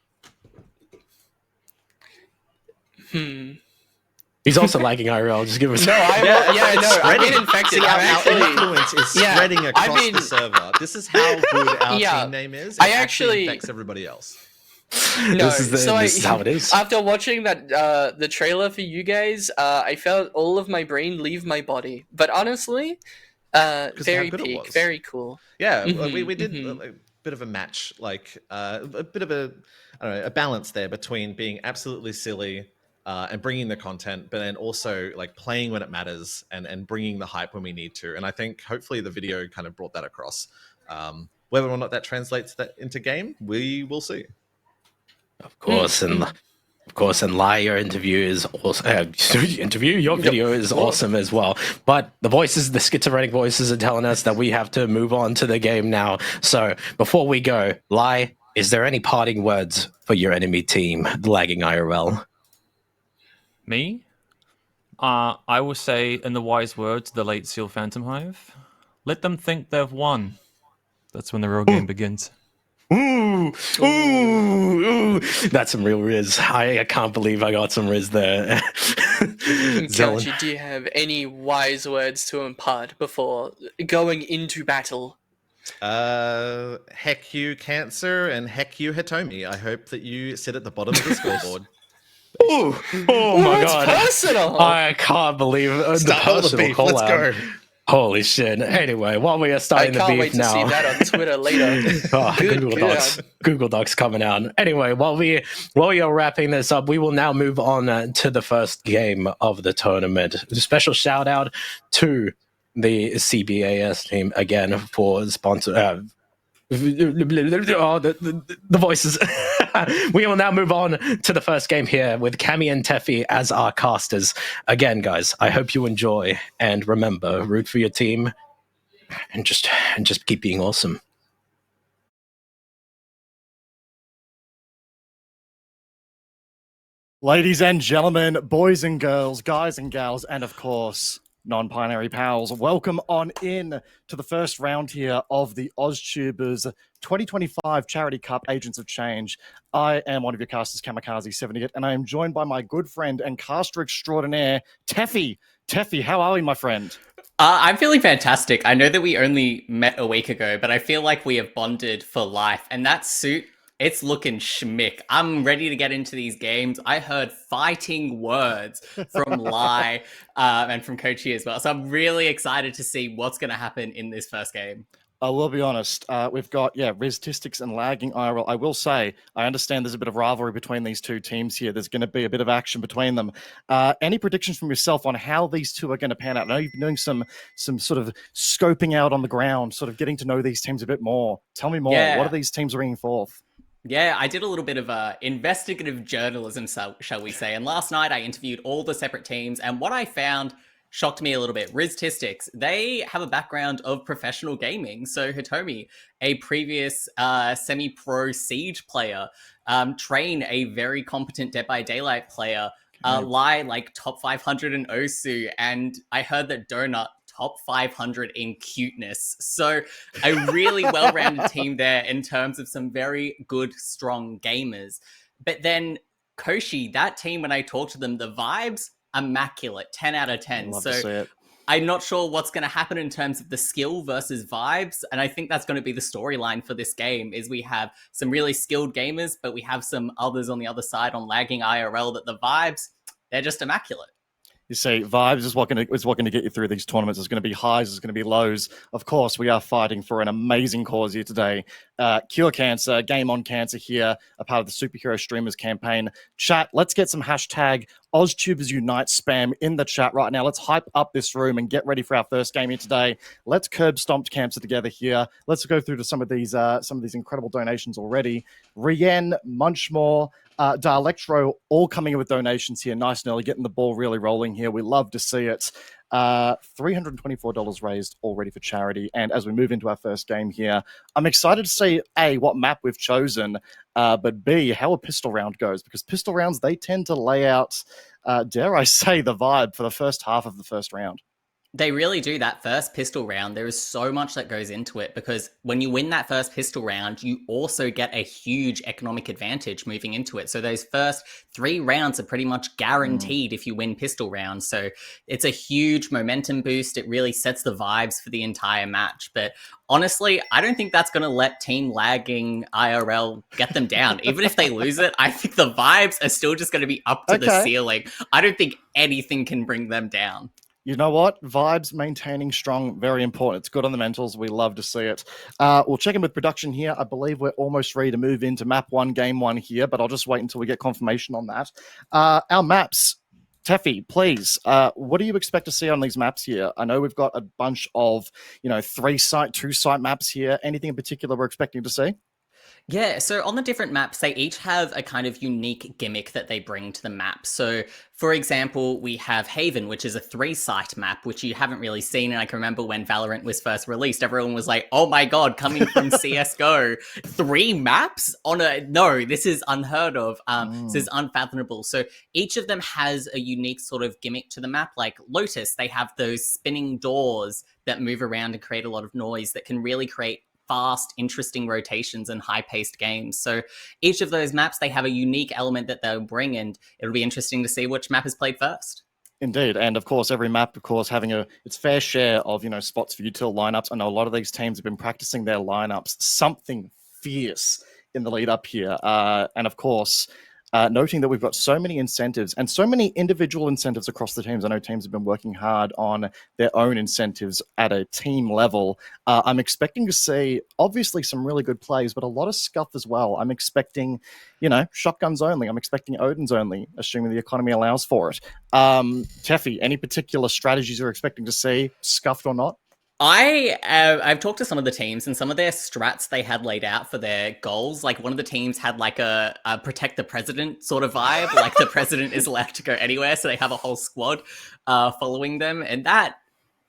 He He's also lagging IRL. Just give us. No, I've been infected. See, I'm our actually influence is spreading across the server. This is how good our team name is. It actually affects everybody else. No, this is how it is. After watching that the trailer for you guys, I felt all of my brain leave my body. But honestly, very peak, very cool. Yeah, we did a bit of a match, like a bit of a balance there between being absolutely silly and bringing the content, but then also like playing when it matters and bringing the hype when we need to. And I think hopefully the video kind of brought that across. Whether or not that translates that into game, we will see. Of course, and Lai, your interview is awesome. Your video is awesome as well. But the schizophrenic voices are telling us that we have to move on to the game now. So before we go, Lai, is there any parting words for your enemy team, the lagging IRL? Me? I will say, in the wise words of the late Seal Phantom Hive, let them think they've won. That's when the real game begins. Ooh, that's some real riz. I can't believe I got some riz there. Kochie, do you have any wise words to impart before going into battle? Heck you, Cancer, and heck you, Hitomi. I hope that you sit at the bottom of the scoreboard. Oh my god! Personal. I can't believe the personal call Let's out. go. Holy shit! Anyway, while we are starting the beef now, I can't wait to see that on Twitter later. Google Docs coming out. Anyway, while we are wrapping this up, we will now move on to the first game of the tournament. A special shout out to the CBAS team again for sponsor. The voices. We will now move on to the first game here with Cammy and Teffy as our casters. Again, guys, I hope you enjoy, and remember, root for your team and just keep being awesome. Ladies and gentlemen, boys and girls, guys and gals, and of course, non-binary pals, welcome on in to the first round here of the AusTubers 2025 Charity Cup Agents of Change. I am one of your casters, Kamikaze78, and I am joined by my good friend and caster extraordinaire, Teffy. Teffy, how are we, my friend? I'm feeling fantastic. I know that we only met a week ago, but I feel like we have bonded for life, and that suit, it's looking schmick. I'm ready to get into these games. I heard fighting words from Lai and from Kochie as well. So I'm really excited to see what's going to happen in this first game. I will be honest. We've got, Rististics and lagging IRL. I will say, I understand there's a bit of rivalry between these two teams here. There's going to be a bit of action between them. Any predictions from yourself on how these two are going to pan out? I know you've been doing some sort of scoping out on the ground, sort of getting to know these teams a bit more. Tell me more. Yeah. What are these teams bringing forth? Yeah, I did a little bit of investigative journalism, shall we say. And last night I interviewed all the separate teams, and what I found shocked me a little bit. Rististics, they have a background of professional gaming. So Hitomi, a previous semi-pro Siege player, Train, a very competent Dead by Daylight player, Lai, like top 500 in Osu, and I heard that Donut, top 500 in cuteness. So a really well-rounded team there in terms of some very good, strong gamers. But then Kochie, that team, when I talked to them, the vibes, immaculate, 10 out of 10. Love to see it. I'm not sure what's going to happen in terms of the skill versus vibes. And I think that's going to be the storyline for this game, is we have some really skilled gamers, but we have some others on the other side on lagging IRL that the vibes, they're just immaculate. You see, vibes is what going to get you through these tournaments. There's going to be highs, there's going to be lows. Of course, we are fighting for an amazing cause here today. Cure Cancer, GameOnCancer here, a part of the Superhero Streamers campaign. Chat, let's get some hashtag AusTubers Unite spam in the chat right now. Let's hype up this room and get ready for our first game here today. Let's curb stomped Cancer together here. Let's go through to some of these incredible donations already. Rien, Munchmore, Dialectro, all coming in with donations here. Nice and early, getting the ball really rolling here. We love to see it. $324 raised already for charity. And as we move into our first game here, I'm excited to see, A, what map we've chosen, but B, how a pistol round goes. Because pistol rounds, they tend to lay out, dare I say, the vibe for the first half of the first round. They really do. That first pistol round, there is so much that goes into it, because when you win that first pistol round, you also get a huge economic advantage moving into it. So those first 3 rounds are pretty much guaranteed if you win pistol rounds. So it's a huge momentum boost. It really sets the vibes for the entire match. But honestly, I don't think that's going to let team lagging IRL get them down. Even if they lose it, I think the vibes are still just going to be up to the ceiling. I don't think anything can bring them down. You know what? Vibes maintaining strong, very important. It's good on the mentals. We love to see it. We'll check in with production here. I believe we're almost ready to move into map 1, game 1 here, but I'll just wait until we get confirmation on that. Our maps, Teffy, please, what do you expect to see on these maps here? I know we've got a bunch of, 3-site, 2-site maps here. Anything in particular we're expecting to see? Yeah, so on the different maps, they each have a kind of unique gimmick that they bring to the map. So, for example, we have Haven, which is a 3-site map, which you haven't really seen. And I can remember when Valorant was first released, everyone was like, oh my god, coming from CSGO, 3 maps on a... No, this is unheard of. This is unfathomable. So each of them has a unique sort of gimmick to the map. Like Lotus, they have those spinning doors that move around and create a lot of noise that can really create fast, interesting rotations and high-paced games. So each of those maps, they have a unique element that they'll bring, and it'll be interesting to see which map is played first. Indeed, and of course, every map, of course, having its fair share of spots for util lineups. I know a lot of these teams have been practicing their lineups, something fierce in the lead up here, and of course, noting that we've got so many incentives and so many individual incentives across the teams. I know teams have been working hard on their own incentives at a team level. I'm expecting to see, obviously, some really good plays, but a lot of scuff as well. I'm expecting, shotguns only. I'm expecting Odins only, assuming the economy allows for it. Teffy, any particular strategies you're expecting to see, scuffed or not? I've talked to some of the teams, and some of their strats they had laid out for their goals. Like one of the teams had like a protect the president sort of vibe, like the president is allowed to go anywhere, so they have a whole squad following them. And that,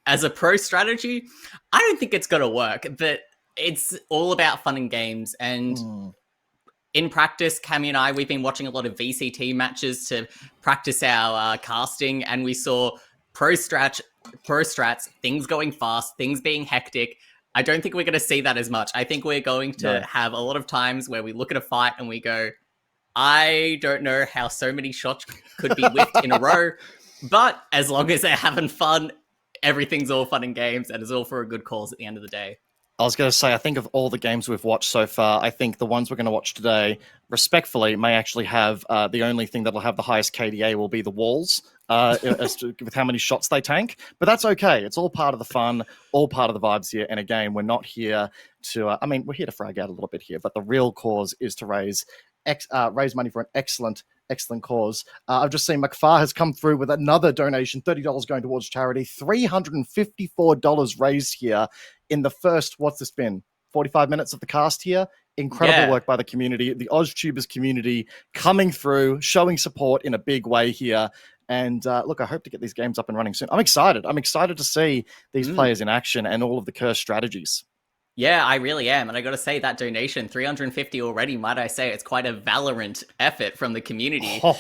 as a pro strategy, I don't think it's gonna work. But it's all about fun and games. And in practice, Cammy and I, we've been watching a lot of VCT matches to practice our casting, and we saw pro strats, things going fast, things being hectic. I don't think we're going to see that as much. I think we're going to have a lot of times where we look at a fight and we go, I don't know how so many shots could be whipped in a row, but as long as they're having fun, everything's all fun and games, and it's all for a good cause at the end of the day. I was going to say, I think of all the games we've watched so far, I think the ones we're going to watch today, respectfully, may actually have the only thing that'll have the highest KDA will be the walls, with how many shots they tank. But that's okay. It's all part of the fun, all part of the vibes here. And again, we're not here to, we're here to frag out a little bit here, but the real cause is to raise money for an excellent cause. I've just seen McFar has come through with another donation, $30 going towards charity, $354 raised here in the first, what's this been, 45 minutes of the cast here. Incredible work by the community, the AusTubers community coming through, showing support in a big way here. And look, I hope to get these games up and running soon. I'm excited. I'm excited to see these players in action and all of the curse strategies. Yeah, I really am. And I got to say, that donation, 350 already, might I say, it's quite a Valorant effort from the community. But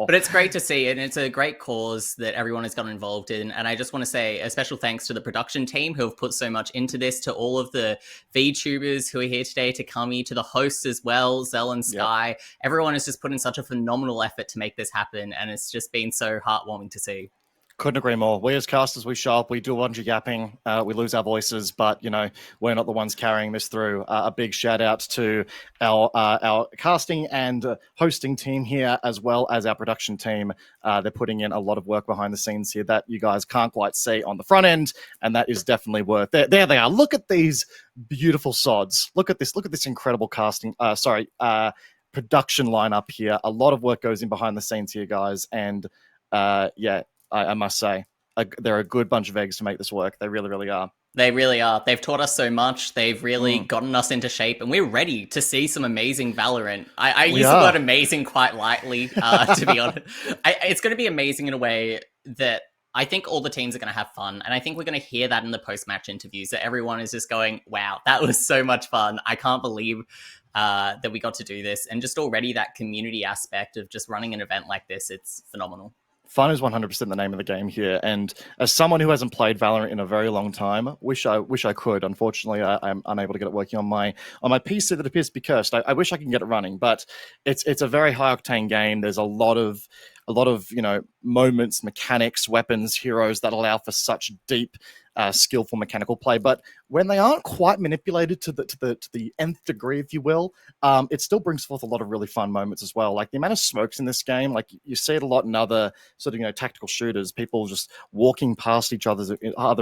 it's great to see, and it's a great cause that everyone has gotten involved in. And I just want to say a special thanks to the production team who have put so much into this, to all of the VTubers who are here today, to Kami, to the hosts as well, Zell and Sky. Yep. Everyone has just put in such a phenomenal effort to make this happen, and it's just been so heartwarming to see. Couldn't agree more. We as casters, we show up, we do a bunch of yapping, we lose our voices, but we're not the ones carrying this through. A big shout out to our casting and hosting team here, as well as our production team. They're putting in a lot of work behind the scenes here that you guys can't quite see on the front end, and that is definitely worth it. There they are. Look at these beautiful sods. Look at this incredible casting. Production lineup here. A lot of work goes in behind the scenes here, guys, and I must say, they're a good bunch of eggs to make this work. They really, really are. They really are. They've taught us so much. They've really gotten us into shape, and we're ready to see some amazing Valorant. I use the word amazing quite lightly, to be honest. It's going to be amazing in a way that I think all the teams are going to have fun, and I think we're going to hear that in the post-match interviews, that everyone is just going, wow, that was so much fun. I can't believe that we got to do this. And just already that community aspect of just running an event like this, it's phenomenal. Fun is 100% the name of the game here. And as someone who hasn't played Valorant in a very long time, wish I could. Unfortunately, I'm unable to get it working on my PC that appears to be cursed. I wish I could get it running, but it's a very high octane game. There's a lot of moments, mechanics, weapons, heroes that allow for such deep, skillful mechanical play. But when they aren't quite manipulated to the nth degree, if you will, it still brings forth a lot of really fun moments as well. Like the amount of smokes in this game, like you see it a lot in other sort of tactical shooters. People just walking past each other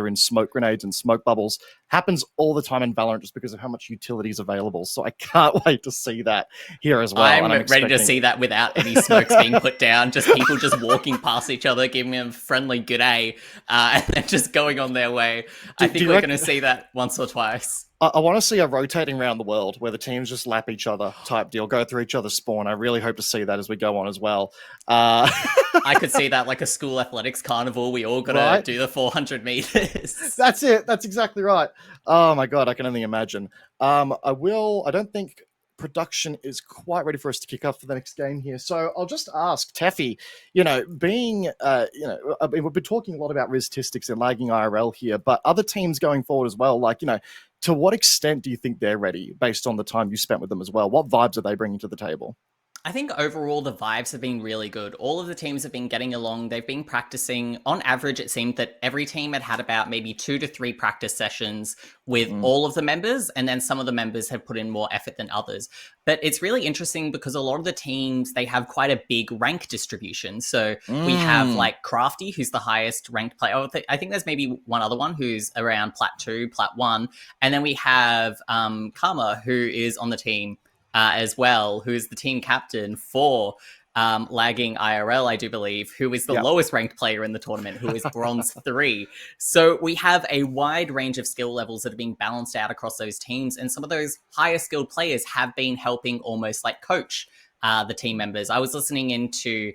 in smoke grenades and smoke bubbles happens all the time in Valorant just because of how much utility is available. So I can't wait to see that here as well. I'm ready to see that without any smokes being put down. Just people just walking past each other, giving them a friendly good day, and then just going on their way. I think we're going to see that once or twice. I want to see a rotating around the world where the teams just lap each other type deal, go through each other's spawn. I really hope to see that as we go on as well. I could see that like a school athletics carnival. We all got to do the 400 meters. That's it. That's exactly right. Oh my God, I can only imagine. I don't think production is quite ready for us to kick off for the next game here. So I'll just ask Teffy, we've been talking a lot about Riztistics and lagging IRL here, but other teams going forward as well, to what extent do you think they're ready based on the time you spent with them as well? What vibes are they bringing to the table? I think overall the vibes have been really good. All of the teams have been getting along. They've been practicing. On average, it seemed that every team had about maybe 2 to 3 practice sessions with all of the members, and then some of the members have put in more effort than others. But it's really interesting because a lot of the teams, they have quite a big rank distribution. So we have like Crafty, who's the highest ranked player. I think there's maybe one other one who's around Plat 2, Plat 1. And then we have Karma, who is on the team as well, who is the team captain for lagging IRL, I do believe, who is the lowest ranked player in the tournament, who is bronze 3. So we have a wide range of skill levels that are being balanced out across those teams. And some of those higher skilled players have been helping almost like coach the team members. I was listening into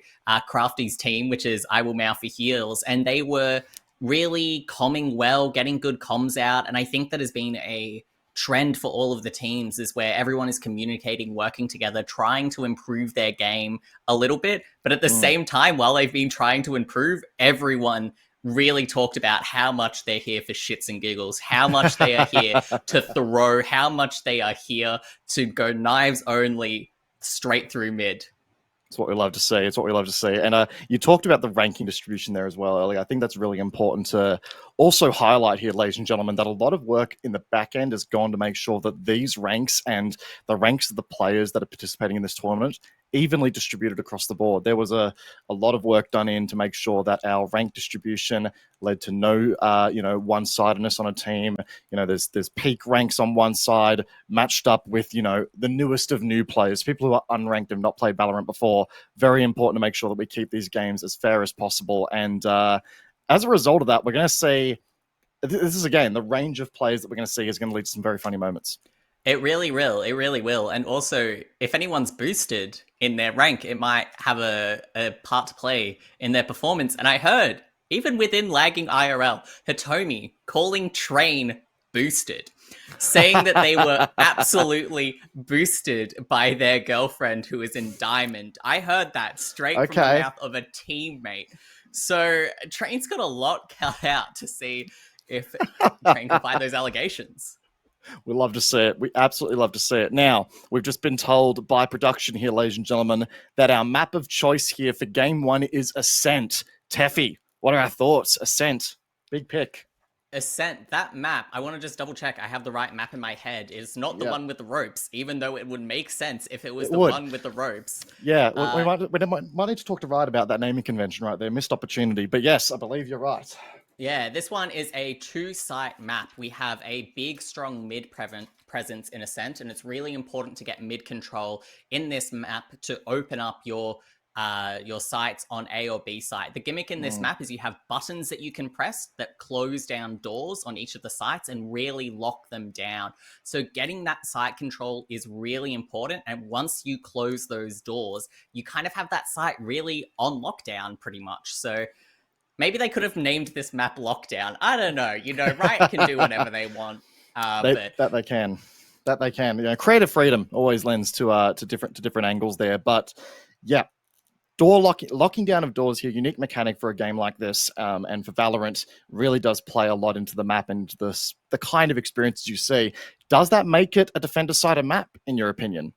Crafty's team, which is I Will Meow for Heals, and they were really comming well, getting good comms out. And I think that has been a trend for all of the teams, is where everyone is communicating, working together, trying to improve their game a little bit. But at the same time, while they've been trying to improve, everyone really talked about how much they're here for shits and giggles, how much they are here to throw, how much they are here to go knives only straight through mid. It's what we love to see. It's what we love to see. And you talked about the ranking distribution there as well earlier. I think that's really important to also highlight here, ladies and gentlemen, that a lot of work in the back end has gone to make sure that these ranks and the ranks of the players that are participating in this tournament evenly distributed across the board. There was a lot of work done in to make sure that our rank distribution led to no one-sidedness on a team. There's peak ranks on one side matched up with the newest of new players, people who are unranked and not played Valorant before. Very important to make sure that we keep these games as fair as possible. And as a result of that, we're going to see, this is again, the range of players that we're going to see is going to lead to some very funny moments. It really will. It really will. And also, if anyone's boosted in their rank, it might have a part to play in their performance. And I heard, even within lagging IRL, Hitomi calling Train boosted, saying that they were absolutely boosted by their girlfriend who is in Diamond. I heard that straight from the mouth of a teammate. So Train's got a lot cut out to see if Train can find those allegations. We love to see it. We absolutely love to see it. Now, we've just been told by production here, ladies and gentlemen, that our map of choice here for game 1 is Ascent. Teffy, what are our thoughts? Ascent, big pick. Ascent, that map, I want to just double check I have the right map in my head. It's not the one with the ropes, even though it would make sense if it was one with the ropes. Yeah, we might need to talk to Riot about that naming convention right there. Missed opportunity. But yes, I believe you're right. Yeah, this one is a 2-site map. We have a big, strong mid presence in Ascent, and it's really important to get mid control in this map to open up your sites on A or B site. The gimmick in this map is you have buttons that you can press that close down doors on each of the sites and really lock them down. So getting that site control is really important. And once you close those doors, you kind of have that site really on lockdown pretty much. So maybe they could have named this map Lockdown. I don't know. Riot can do whatever they want. That they can. That they can. Creative freedom always lends to different angles there. But yeah, locking down of doors here, unique mechanic for a game like this, and for Valorant really does play a lot into the map and the kind of experiences you see. Does that make it a defender-sided map, in your opinion?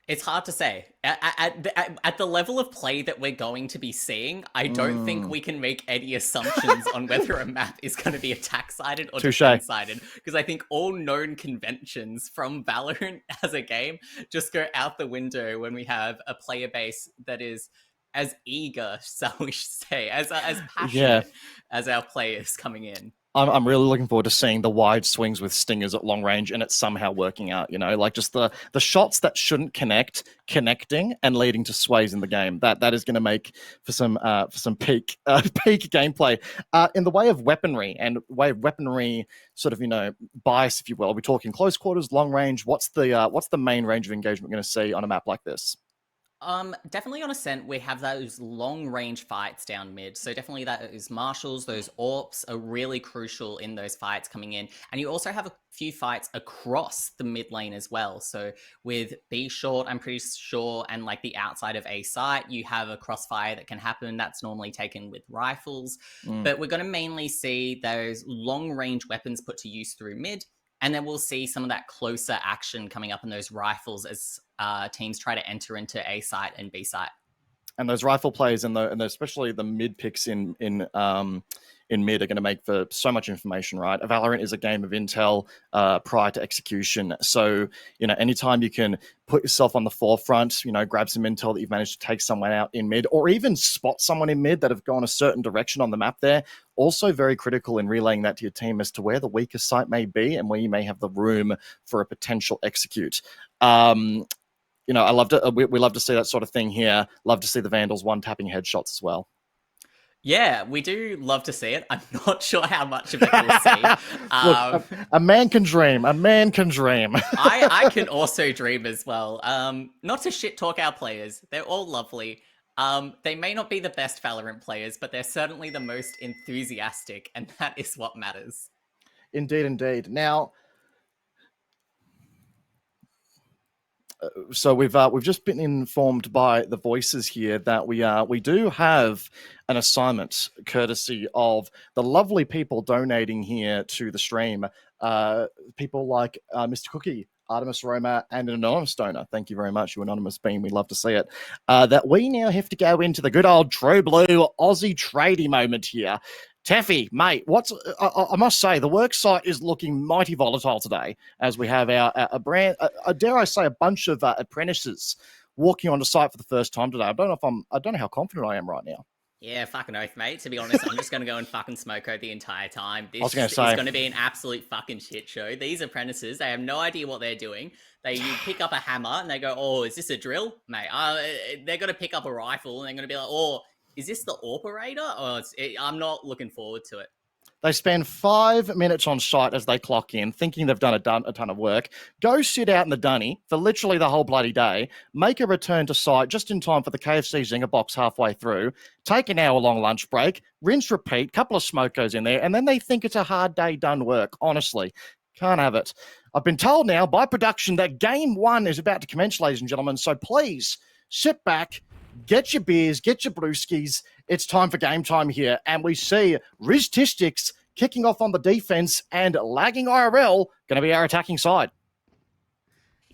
It's hard to say. At the level of play that we're going to be seeing, I don't think we can make any assumptions on whether a map is going to be attack-sided or defense-sided, because I think all known conventions from Valorant as a game just go out the window when we have a player base that is as eager, shall we say, as passionate as our players coming in. I'm really looking forward to seeing the wide swings with stingers at long range, and it's somehow working out. Like just the shots that shouldn't connecting and leading to sways in the game. That is going to make for some peak gameplay in the way of weaponry sort of bias, if you will. Are we talking close quarters, long range? What's the main range of engagement we're going to see on a map like this? Definitely on Ascent, we have those long-range fights down mid. So definitely those marshals, those AWPs are really crucial in those fights coming in. And you also have a few fights across the mid lane as well. So with B short, I'm pretty sure, and like the outside of A site, you have a crossfire that can happen. That's normally taken with rifles. But we're going to mainly see those long-range weapons put to use through mid. And then we'll see some of that closer action coming up in those rifles as teams try to enter into A site and B site. And those rifle plays and especially the mid picks in mid are going to make for so much information, right? Valorant is a game of intel prior to execution. So, anytime you can put yourself on the forefront, grab some intel that you've managed to take someone out in mid, or even spot someone in mid that have gone a certain direction on the map there, also very critical in relaying that to your team as to where the weakest site may be and where you may have the room for a potential execute. I love to we love to see that sort of thing here. Love to see the Vandals one-tapping headshots as well. Yeah, we do love to see it. I'm not sure how much of it we'll see. Look, a man can dream. A man can dream. I can also dream as well. Not to shit talk our players. They're all lovely. They may not be the best Valorant players, but they're certainly the most enthusiastic, and that is what matters. Indeed. Now, so we've just been informed by the voices here that we do have an assignment courtesy of the lovely people donating here to the stream. People like Mr. Kochie, Artemis Roma, and an anonymous donor. Thank you very much, you anonymous being. We love to see it. That we now have to go into the good old true blue Aussie tradie moment here. Teffy, mate, I must say, the work site is looking mighty volatile today as we have a brand, dare I say, a bunch of apprentices walking onto site for the first time today. I don't know how confident I am right now. Yeah, fucking oath, mate. To be honest, I'm just going to go and fucking smoke out the entire time. This is say, going to be an absolute fucking shit show. These apprentices, they have no idea what they're doing. You pick up a hammer and they go, oh, is this a drill? Mate, they're going to pick up a rifle and they're going to be like, oh, is this the operator? Or I'm not looking forward to it. They spend 5 minutes on site as they clock in, thinking they've done a ton of work, go sit out in the dunny for literally the whole bloody day, make a return to site just in time for the KFC Zinger box halfway through, take an hour-long lunch break, rinse, repeat, couple of smokos in there, and then they think it's a hard day done work. Honestly, can't have it. I've been told now by production that Game 1 is about to commence, ladies and gentlemen, so please sit back, get your beers, get your brewskis. It's time for game time here. And we see Riztistics kicking off on the defense and lagging IRL going to be our attacking side.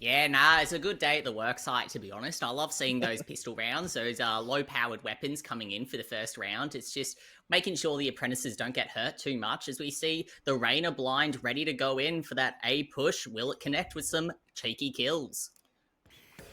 Yeah, it's a good day at the work site, to be honest. I love seeing those pistol rounds, those low-powered weapons coming in for the first round. It's just making sure the apprentices don't get hurt too much as we see the Reyna blind ready to go in for that A push. Will it connect with some cheeky kills?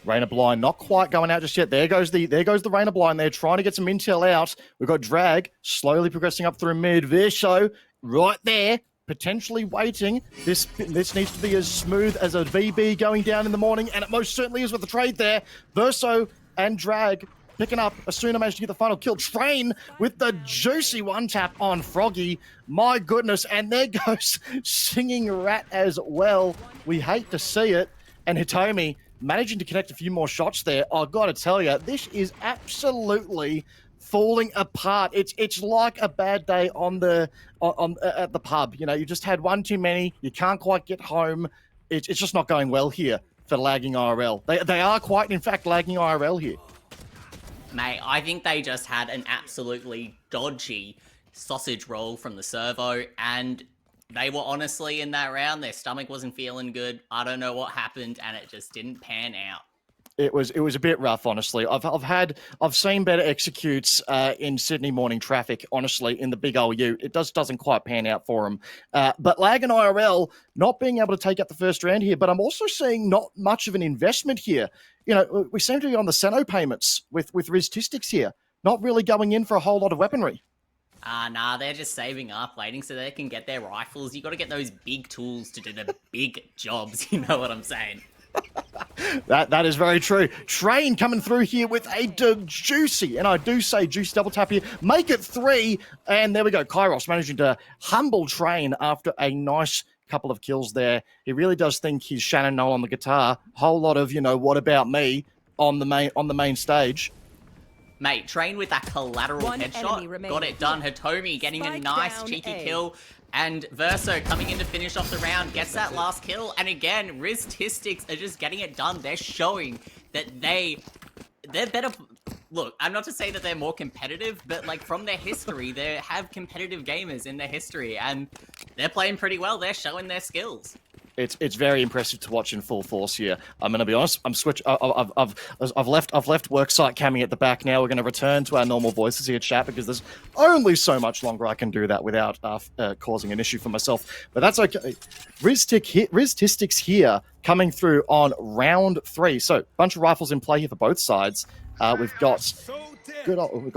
Reyna blind not quite going out just yet. There goes the Reyna blind there, trying to get some intel out. We've got Drag slowly progressing up through mid. Visho right there, potentially waiting. This needs to be as smooth as a VB going down in the morning, and it most certainly is with the trade there. Verso and Drag picking up. Asuna managed to get the final kill. Train with the juicy one tap on Froggy. My goodness, and there goes Singing Rat as well. We hate to see it. And Hitomi managing to connect a few more shots there. I've got to tell you, this is absolutely falling apart. It's like a bad day at the pub. You just had one too many. You can't quite get home. It's just not going well here for lagging IRL. They are quite, in fact, lagging IRL here. Mate, I think they just had an absolutely dodgy sausage roll from the servo, and they were honestly in that round. Their stomach wasn't feeling good. I don't know what happened, and it just didn't pan out. It was a bit rough, honestly. I've seen better executes in Sydney morning traffic. Honestly, in the big old U, it doesn't quite pan out for them. But Lag and IRL not being able to take up the first round here. But I'm also seeing not much of an investment here. You know, we seem to be on the Seno payments with Riztistics here, not really going in for a whole lot of weaponry. Nah, they're just saving up, waiting so they can get their rifles. You got to get those big tools to do the big jobs. You know what I'm saying? That is very true. Train coming through here with a juicy, and I do say juicy double tap here. Make it 3, and there we go. Kairos managing to humble Train after a nice couple of kills there. He really does think he's Shannon Knoll on the guitar. Whole lot of, what about me on the main stage. Mate, Train with that collateral headshot. Got it done. Hitomi getting a nice cheeky kill. And Verso coming in to finish off the round, gets that last kill. And again, Riztistics are just getting it done. They're showing that they're better. Look, I'm not to say that they're more competitive, but like from their history, they have competitive gamers in their history, and they're playing pretty well. They're showing their skills. It's very impressive to watch in full force here. I'm going to be honest. I've left worksite camming at the back now. We're going to return to our normal voices here, chat, because there's only so much longer I can do that without causing an issue for myself. But that's okay. Riztistics here coming through on round 3. So bunch of rifles in play here for both sides. We've got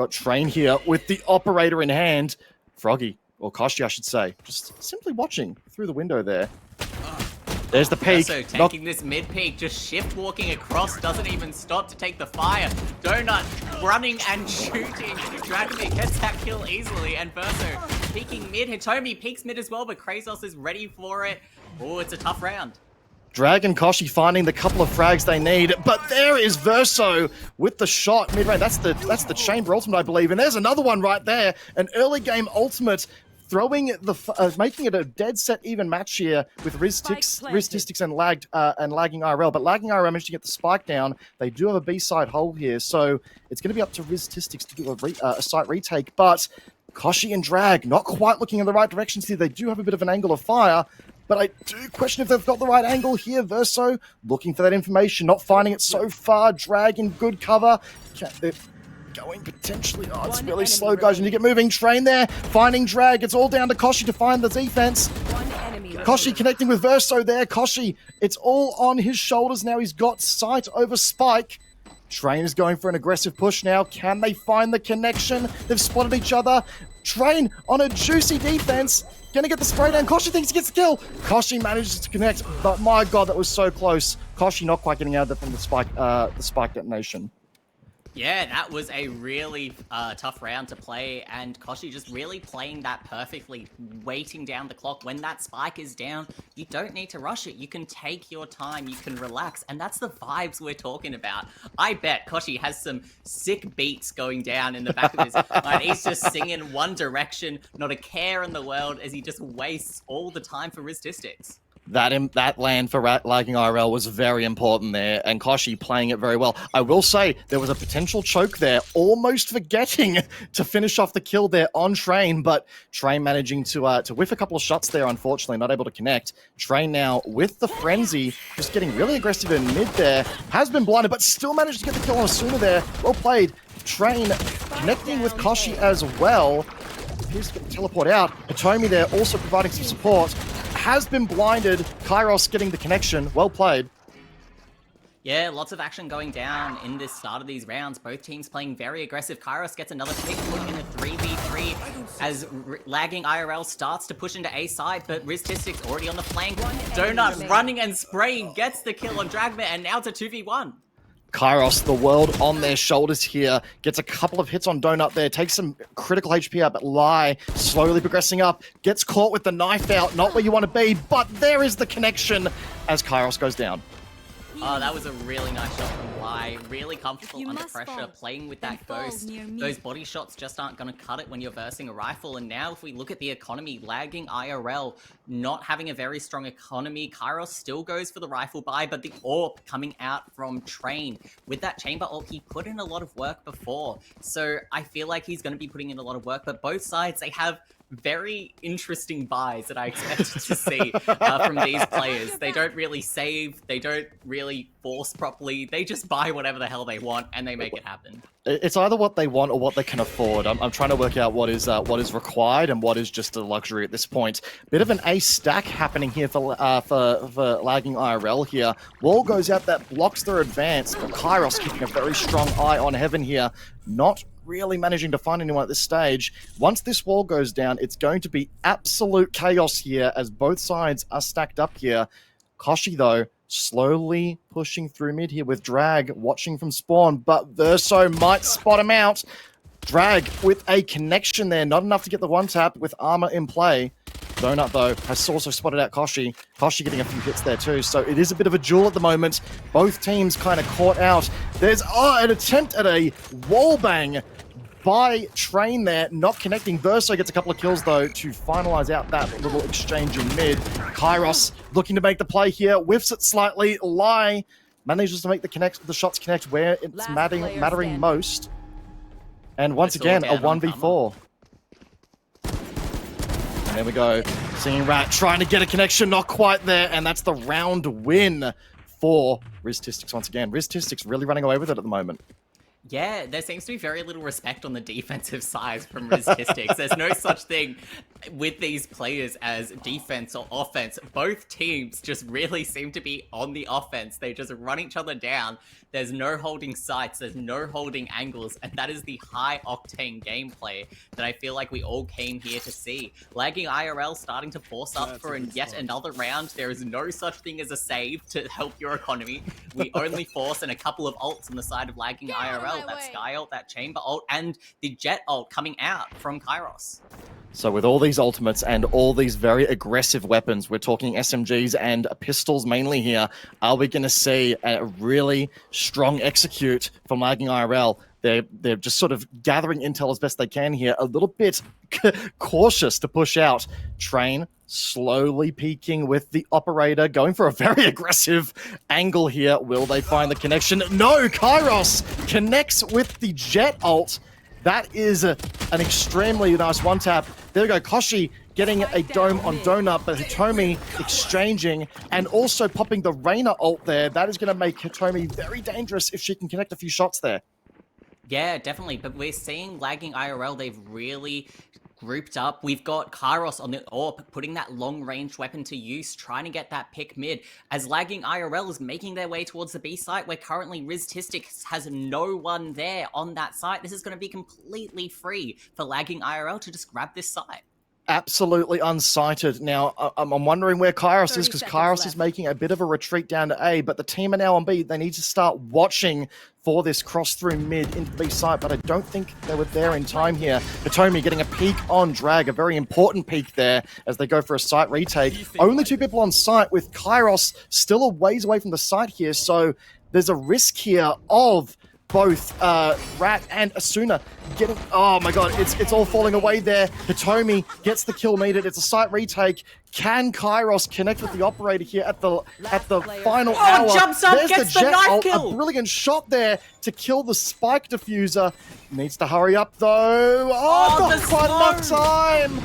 Train here with the operator in hand. Froggy, or Kochie, I should say, just simply watching through the window there. There's the peak. Also taking this mid peak, just shift walking across, doesn't even stop to take the fire. Donut running and shooting. Dragamyr gets that kill easily, and Verso peeking mid. Hitomi peeks mid as well, but Kairos is ready for it. Oh, it's a tough round. Drag and Kochie finding the couple of frags they need, but there is Verso with the shot mid-range. That's the chamber ultimate, I believe, and there's another one right there. An early game ultimate. Throwing making it a dead set even match here with Riztistics and lagging IRL, but lagging IRL managed to get the spike down. They do have a B-side hold here, so it's going to be up to Riztistics to do a site retake. But Kochie and Drag not quite looking in the right directions here. They do have a bit of an angle of fire, but I do question if they've got the right angle here. Verso looking for that information, not finding it so far. Drag in good cover. Going potentially. Oh, it's really slow, guys. You need to get moving. Train there, finding Drag. It's all down to Kochie to find the defense. Kochie connecting with Verso there. Kochie, it's all on his shoulders now. He's got sight over Spike. Train is going for an aggressive push now. Can they find the connection? They've spotted each other. Train on a juicy defense. Gonna get the spray down. Kochie thinks he gets the kill. Kochie manages to connect, but my God, that was so close. Kochie not quite getting out of there from the spike detonation. Yeah, that was a really tough round to play, and Kochie just really playing that perfectly, waiting down the clock. When that spike is down, you don't need to rush it. You can take your time, you can relax, and that's the vibes we're talking about. I bet Kochie has some sick beats going down in the back of his mind. He's just singing One Direction, not a care in the world, as he just wastes all the time for Riztistics. That land for lagging IRL was very important there, and Kochie playing it very well. I will say there was a potential choke there, almost forgetting to finish off the kill there on Train, but Train managing to whiff a couple of shots there, unfortunately, not able to connect. Train now with the frenzy, just getting really aggressive in mid there, has been blinded, but still managed to get the kill on Asuna there. Well played. Train connecting with Kochie as well. He's going to teleport out. Hitomi there also providing some support. Has been blinded. Kairos getting the connection. Well played. Yeah, lots of action going down in this start of these rounds. Both teams playing very aggressive. Kairos gets another pick, put in a 3v3 as lagging IRL starts to push into A side, but Riztistics already on the flank. Donut running and spraying gets the kill on Dragamyr, and now it's a 2v1. Kairos, the world on their shoulders here, gets a couple of hits on Donut there, takes some critical HP out, but Lai slowly progressing up, gets caught with the knife out, not where you want to be, but there is the connection as Kairos goes down. Oh, that was a really nice shot from Lai. Really comfortable under pressure, playing with that ghost. Those body shots just aren't going to cut it when you're versing a rifle. And now if we look at the economy, lagging IRL, not having a very strong economy, Kairos still goes for the rifle buy, but the AWP coming out from Train. With that chamber ult, he put in a lot of work before. So I feel like he's going to be putting in a lot of work, but both sides, they have very interesting buys that I expected to see from these players. They don't really save, they don't really force properly, they just buy whatever the hell they want and they make it happen. It's either what they want or what they can afford. I'm trying to work out what is required and what is just a luxury at this point. Bit of an ace stack happening here for lagging IRL here. Wall goes out that blocks their advance, but Kairos keeping a very strong eye on heaven here. Not really managing to find anyone at this stage. Once this wall goes down, it's going to be absolute chaos here as both sides are stacked up here. Kochie, though, slowly pushing through mid here with Drag, watching from spawn, but Verso might spot him out. Drag with a connection there, not enough to get the one tap with armor in play. Donut, though, has also spotted out Kochie. Kochie getting a few hits there too, so it is a bit of a duel at the moment. Both teams kind of caught out. There's an attempt at a wall bang by Train there, not connecting. Verso gets a couple of kills, though, to finalize out that little exchange in mid. Kairos looking to make the play here, whiffs it slightly. Lai manages to make the shots connect where it's mattering most. And once again, a 1v4. And there we go. Seeing Rat trying to get a connection, not quite there, and that's the round win for Riztistics once again. Riztistics really running away with it at the moment. Yeah, there seems to be very little respect on the defensive side from Riztistics. There's no such thing with these players as defense or offense. Both teams just really seem to be on the offense. They just run each other down. There's no holding sights, there's no holding angles, and that is the high-octane gameplay that I feel like we all came here to see. Lagging IRL starting to force up for yet another round. There is no such thing as a save to help your economy. We only force and a couple of ults on the side of lagging IRL. That Sky ult, that Chamber ult, and the Jet ult coming out from Kairos. So with all these ultimates and all these very aggressive weapons, we're talking SMGs and pistols mainly here, are we going to see a really strong execute from lagging IRL? They're just sort of gathering intel as best they can here, a little bit cautious to push out. Train slowly peeking with the operator, going for a very aggressive angle here. Will they find the connection? No, Kairos connects with the Jet ult. That is an extremely nice one tap. There we go, Kochie getting a dome on Donut, but Hitomi exchanging and also popping the Reyna ult there. That is going to make Hitomi very dangerous if she can connect a few shots there. Yeah, definitely. But we're seeing lagging IRL, they've really grouped up. We've got Kairos on the AWP, putting that long-range weapon to use, trying to get that pick mid. As lagging IRL is making their way towards the B site, where currently Riztistics has no one there on that site. This is going to be completely free for lagging IRL to just grab this site. Absolutely unsighted. Now, I'm wondering where Kairos is, because Kairos is making a bit of a retreat down to A, but the team are now on B. They need to start watching for this cross through mid into the B site, but I don't think they were there in time here. Hitomi getting a peek on Drag, a very important peek there as they go for a site retake. Only two people on site, with Kairos still a ways away from the site here, so there's a risk here of both Rat and Asuna getting... Oh my god, it's all falling away there. Hitomi gets the kill needed. It's a site retake. Can Kairos connect with the operator here at the final hour? Jumps up, There's gets the Jet knife ult, kill. a brilliant shot there to kill the spike diffuser. Needs to hurry up though. Oh, not quite enough time.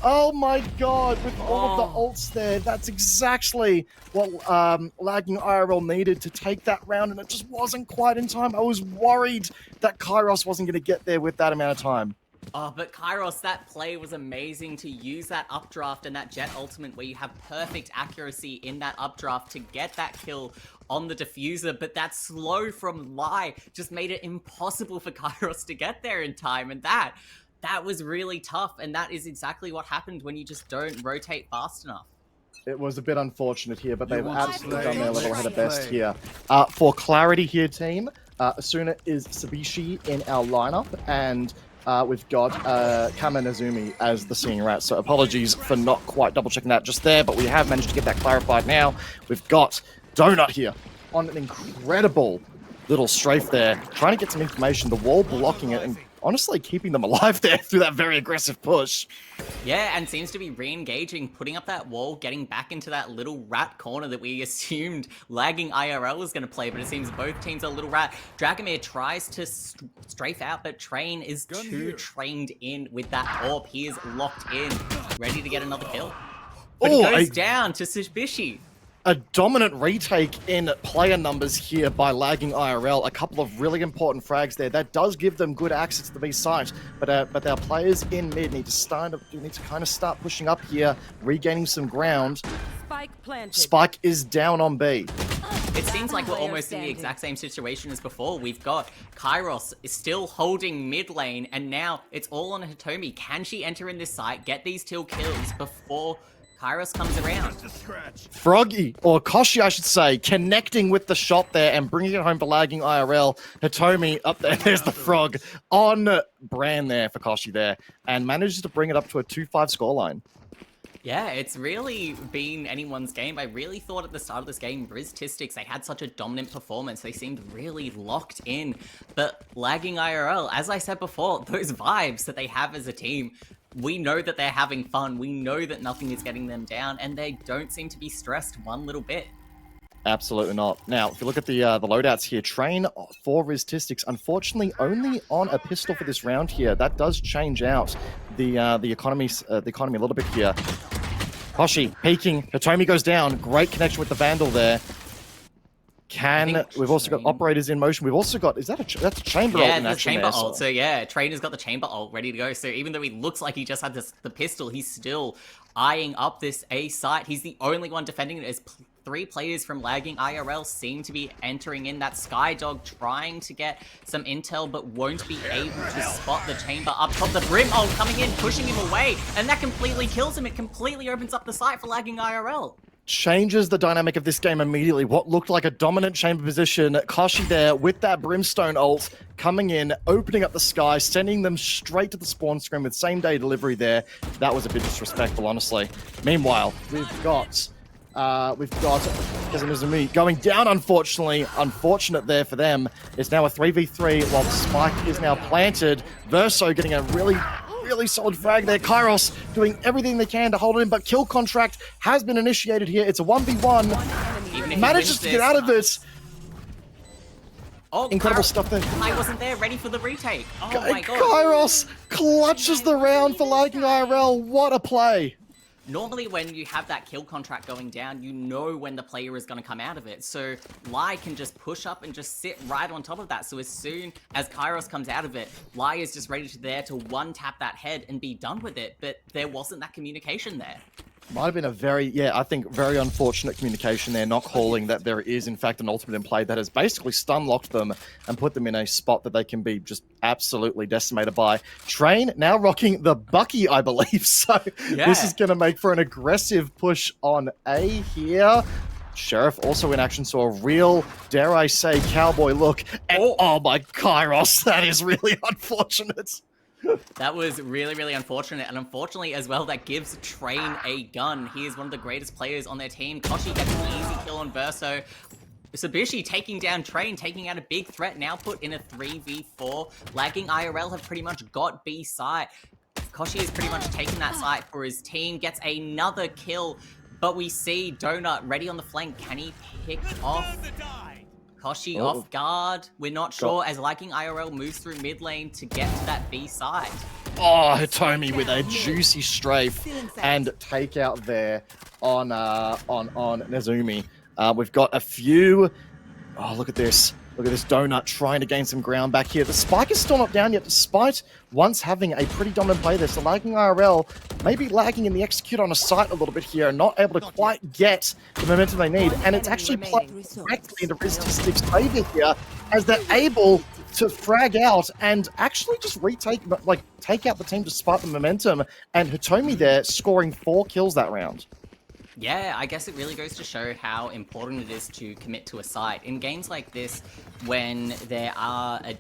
Oh my god, with all of the ults there, that's exactly what lagging IRL needed to take that round, and it just wasn't quite in time. I was worried that Kairos wasn't going to get there with that amount of time. Oh, but Kairos, that play was amazing to use that updraft and that Jet ultimate where you have perfect accuracy in that updraft to get that kill on the diffuser, but that slow from Lai just made it impossible for Kairos to get there in time, and that was really tough, and that is exactly what happened when you just don't rotate fast enough. It was a bit unfortunate here, but they've absolutely done their level ahead of best here. For clarity here, team, Asuna is Sabishi in our lineup, and we've got Kama Nezumi as the Seeing Rat. So apologies for not quite double-checking that just there, but we have managed to get that clarified now. We've got Donut here on an incredible little strafe there, trying to get some information, the wall blocking it, and honestly keeping them alive there through that very aggressive push. Yeah, and seems to be re-engaging, putting up that wall, getting back into that little rat corner that we assumed lagging IRL was going to play, but it seems both teams are a little rat. Dragamyr tries to strafe out, but Train is too trained in with that orb. He is locked in, ready to get another kill. But he goes down to Subishi. A dominant retake in player numbers here by lagging IRL. A couple of really important frags there. That does give them good access to the B site, but our players in mid need to kind of start pushing up here, regaining some ground. Spike planted. Spike is down on B. It seems like we're almost in the exact same situation as before. We've got Kairos is still holding mid lane, and now it's all on Hitomi. Can she enter in this site, get these 2 kills before Kairos comes around? Froggy, or Kochie, I should say, connecting with the shot there and bringing it home for lagging IRL. Hitomi up there, there's the frog on brand there for Kochie there, and manages to bring it up to a 2-5 scoreline. Yeah, it's really been anyone's game. I really thought at the start of this game, Riztistics, they had such a dominant performance. They seemed really locked in, but lagging IRL, as I said before, those vibes that they have as a team, we know that they're having fun. We know that nothing is getting them down, and they don't seem to be stressed one little bit. Absolutely not. Now, if you look at the loadouts here, Train for Riztistics, unfortunately only on a pistol for this round here. That does change out the economy a little bit here. Kochie peeking. Hitomi goes down. Great connection with the Vandal there. We've also got operators in motion. We've also got, that's a chamber ult in action chamber there, ult. So yeah, Trainer's got the chamber ult ready to go. So even though he looks like he just had the pistol, he's still eyeing up this A site. He's the only one defending it as 3 players from lagging IRL seem to be entering in. That Skydog trying to get some intel, but won't be able to spot the chamber up top. The Brim ult coming in, pushing him away, and that completely kills him. It completely opens up the site for lagging IRL. Changes the dynamic of this game immediately. What looked like a dominant chamber position, Kochie there with that Brimstone ult coming in, opening up the sky, sending them straight to the spawn screen with same-day delivery there. That was a bit disrespectful, honestly. Meanwhile, we've got Nezumi going down, unfortunately. Unfortunate there for them. It's now a 3v3 while the spike is now planted. Verso getting a really solid frag there. Kairos doing everything they can to hold it in, but kill contract has been initiated here. It's a 1v1. Manages to get out of it. Oh, incredible stuff there. I wasn't there, ready for the retake. Oh my god. Kairos clutches the round for lagging IRL. What a play. Normally when you have that kill contract going down, you know when the player is going to come out of it. So Lai can just push up and just sit right on top of that. So as soon as Kairos comes out of it, Lai is just ready to one-tap that head and be done with it. But there wasn't that communication there. Might have been a very unfortunate communication there, not calling that there is, in fact, an ultimate in play that has basically stun-locked them and put them in a spot that they can be just absolutely decimated by. Train now rocking the Bucky, I believe, so This is going to make for an aggressive push on A here. Sheriff also in action, so a real, dare I say, cowboy look. And, oh my Kairos, that is really unfortunate. That was really, really unfortunate, and unfortunately as well, that gives Train a gun. He is one of the greatest players on their team. Kochie gets an easy kill on Verso. Subishi taking down Train, taking out a big threat, now put in a 3v4. Lagging IRL have pretty much got B site. Kochie is pretty much taking that site for his team, gets another kill, but we see Donut ready on the flank. Can he pick off Kochie off guard? We're not sure as lagging IRL moves through mid lane to get to that B side. Oh, Hitomi with a juicy strafe and takeout there on Nezumi. We've got a few. Oh, look at this. Look at this Donut trying to gain some ground back here. The spike is still not down yet, despite once having a pretty dominant play there. So lagging IRL, maybe lagging in the execute on a site a little bit here and not able to quite get the momentum they need. And it's actually playing directly into Riztistics' favor here as they're able to frag out and actually just take out the team despite the momentum. And Hitomi there scoring 4 kills that round. Yeah, I guess it really goes to show how important it is to commit to a site. In games like this, when there are a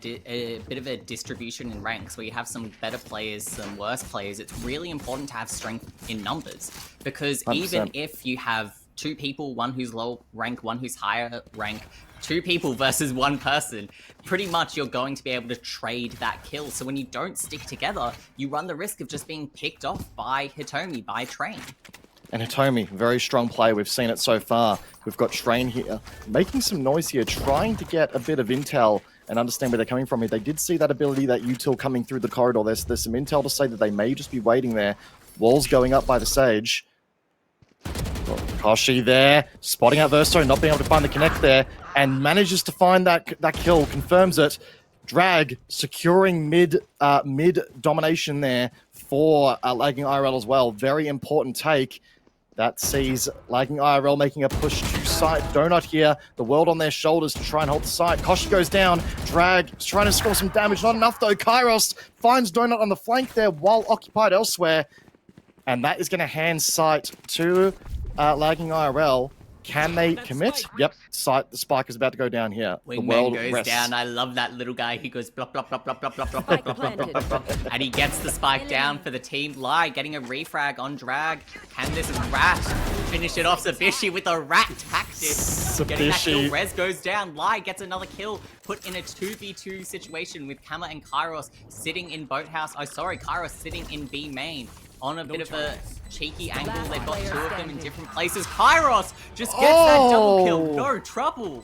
bit of a distribution in ranks, where you have some better players, some worse players, it's really important to have strength in numbers. Because 100%. Even if you have two people, one who's low rank, one who's higher rank, two people versus one person, pretty much you're going to be able to trade that kill. So when you don't stick together, you run the risk of just being picked off by Hitomi, by Train. And Hitomi, very strong play. We've seen it so far. We've got Train here, making some noise here, trying to get a bit of intel and understand where they're coming from here. They did see that ability, that util coming through the corridor. There's some intel to say that they may just be waiting there. Walls going up by the Sage. Kochie there, spotting out Verso, not being able to find the connect there, and manages to find that kill, confirms it. Drag securing mid domination there for Lagging IRL as well. Very important take. That sees Lagging IRL making a push to site. Donut here, the world on their shoulders to try and hold the site. Kochie goes down. Drag is trying to score some damage. Not enough though. Kairos finds Donut on the flank there while occupied elsewhere. And that is going to hand site to Lagging IRL. Can they commit? Yep, site, the spike is about to go down here. Wingman goes down. I love that little guy. He goes blop, blop, blop, blop, blop, blop, blop, blop, blop, blop, blop. And he gets the spike down for the team. Lai getting a refrag on Drag. Can this rat finish it off? Zabishi with a rat tactic. Getting that kill. Rez goes down. Lai gets another kill. Put in a 2v2 situation with Kama and Kairos sitting in Boathouse. Oh, sorry, Kairos sitting in B main. On a bit of a cheeky angle. They've got two of them in different places. Kairos just gets that double kill. No trouble.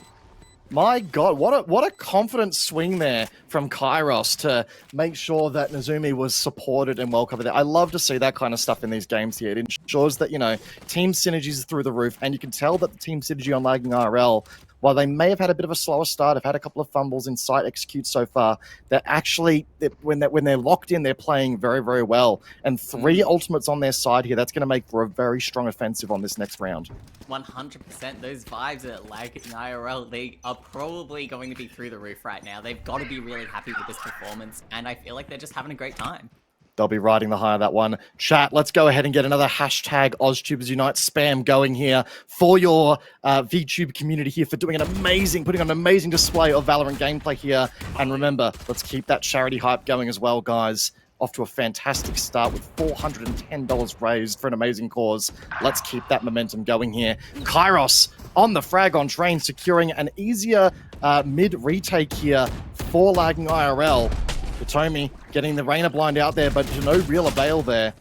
My God, what a confident swing there from Kairos to make sure that Nezumi was supported and well covered there. I love to see that kind of stuff in these games here. It ensures that, you know, team synergies are through the roof, and you can tell that the team synergy on Lagging IRL, while they may have had a bit of a slower start, have had a couple of fumbles in site execute so far, they're actually, when they're locked in, they're playing very, very well. And 3 ultimates on their side here, that's going to make for a very strong offensive on this next round. 100%. Those vibes at Lagging IRL, they are probably going to be through the roof right now. They've got to be really happy with this performance, and I feel like they're just having a great time. They'll be riding the high of that one. Chat, let's go ahead and get another hashtag AusTubers Unite spam going here for your VTube community here for doing putting on an amazing display of Valorant gameplay here. And remember, let's keep that charity hype going as well, guys. Off to a fantastic start with $410 raised for an amazing cause. Let's keep that momentum going here. Kairos on the frag on Train, securing an easier mid retake here for Lagging IRL. Hitomi getting the Rainer blind out there, but to no real avail there.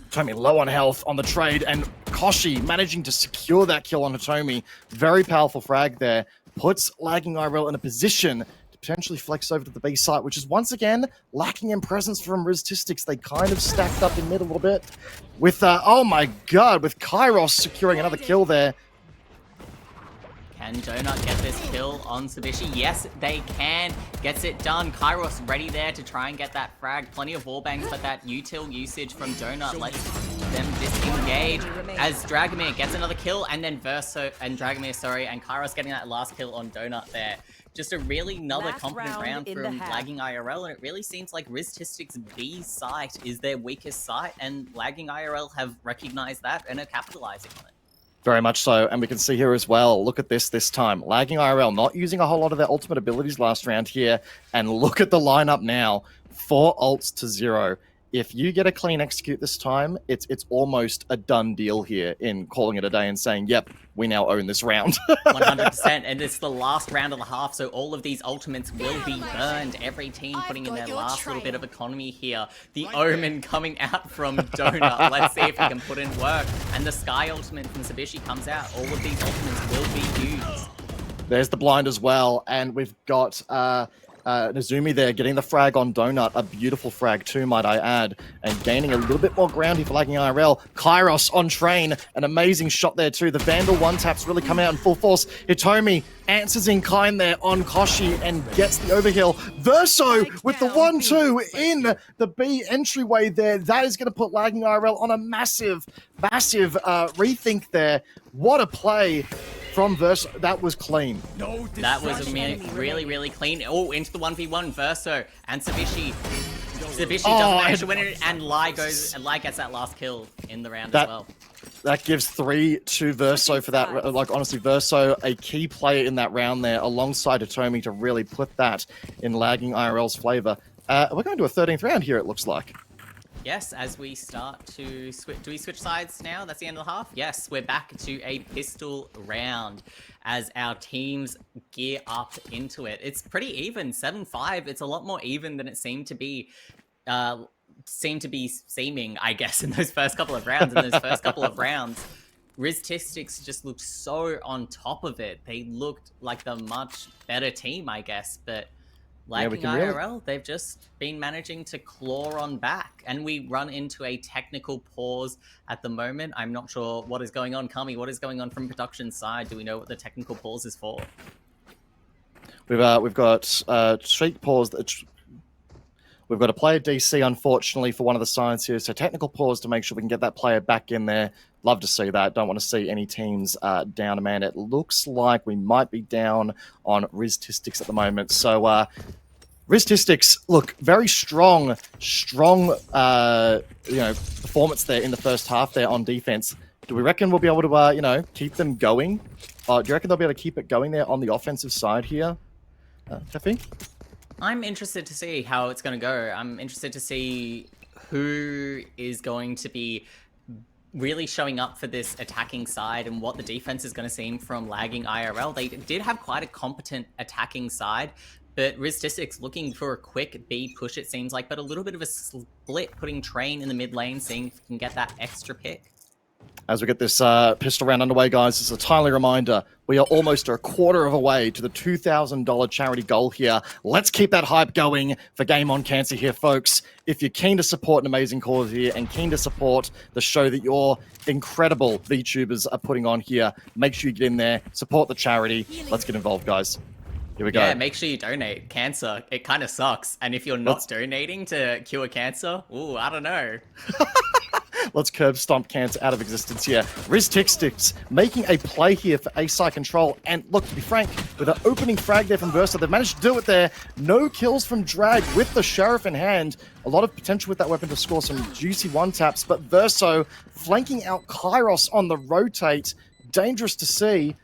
Hitomi low on health on the trade, and Kochie managing to secure that kill on Hitomi. Very powerful frag there. Puts Lagging IRL in a position to potentially flex over to the B site, which is once again lacking in presence from Riztistics. They kind of stacked up in mid a little bit. With, oh my God, with Kairos securing another kill there. Can Donut get this kill on Tsubishi? Yes, they can. Gets it done. Kairos ready there to try and get that frag. Plenty of wallbangs, but that util usage from Donut lets them disengage. As Dragamyr gets another kill, and then Verso and Dragamyr, sorry, and Kairos getting that last kill on Donut there. Just another confident round from Lagging IRL, and it really seems like Riztistics' B site is their weakest site, and Lagging IRL have recognized that and are capitalizing on it. Very much so, and we can see here as well, look at this time. Lagging IRL not using a whole lot of their ultimate abilities last round here, and look at the lineup now. 4 ults to 0. If you get a clean execute this time, it's almost a done deal here in calling it a day and saying, yep, we now own this round. 100%, and it's the last round of the half, so all of these ultimates will be burned. Every team putting in their last little bit of economy here. The Omen coming out from Donut. Let's see if he can put in work. And the Sky ultimate from Tsubishi comes out. All of these ultimates will be used. There's the blind as well, and we've got Nezumi there getting the frag on Donut. A beautiful frag too, might I add. And gaining a little bit more ground here for Lagging IRL. Kairos on Train. An amazing shot there too. The Vandal one-taps really come out in full force. Hitomi answers in kind there on Kochie and gets the overkill. Verso with the 1-2 in the B entryway there. That is going to put Lagging IRL on a massive rethink there. What a play from Verso. That was clean. That was really, really clean. Oh, into the 1v1, Verso and Tsubishi. Tsubishi doesn't manage to win it, and Lai gets that last kill in the round as well. That gives 3 to Verso for that. Like, honestly, Verso, a key player in that round there, alongside Hitomi to really put that in Lagging IRL's flavor. We're going to a 13th round here, it looks like. Yes, as we start to switch, do we switch sides now? That's the end of the half? Yes, we're back to a pistol round as our teams gear up into it. It's pretty even, 7-5. It's a lot more even than it seemed to be, seeming, I guess, in those first couple of rounds. In those first couple of rounds, Riztistics just looked so on top of it. They looked like the much better team, I guess, but like IRL, they've just been managing to claw on back, and we run into a technical pause at the moment. I'm not sure what is going on. Kami, what is going on from production side? Do we know what the technical pause is for? We've got streak pause. We've got a player DC, unfortunately, for one of the sides here. So technical pause to make sure we can get that player back in there. Love to see that. Don't want to see any teams down a man. It looks like we might be down on Riztistics at the moment. So Riztistics, look, very strong, performance there in the first half there on defense. Do we reckon we'll be able to, keep them going? Do you reckon they'll be able to keep it going there on the offensive side here? Teffy? I'm interested to see how it's going to go. I'm interested to see who is going to be really showing up for this attacking side and what the defense is going to seem from lagging IRL. They did have quite a competent attacking side, but Riztistics looking for a quick B push, it seems like, but a little bit of a split, putting Train in the mid lane, seeing if we can get that extra pick. As we get this pistol round underway, guys, it's a timely reminder. We are almost a quarter of a way to the $2,000 charity goal here. Let's keep that hype going for GameOnCancer here, folks. If you're keen to support an amazing cause here and keen to support the show that your incredible VTubers are putting on here, make sure you get in there, support the charity. Let's get involved, guys. Here we go. Yeah, make sure you donate. Cancer, it kind of sucks. And if you're not donating to cure cancer, ooh, I don't know. Let's curb stomp cancer out of existence here. Riztistics making a play here for A-side control. And look, to be frank, with an opening frag there from Verso, they've managed to do it there. No kills from Drag with the Sheriff in hand. A lot of potential with that weapon to score some juicy one-taps. But Verso flanking out Kairos on the rotate. Dangerous to see.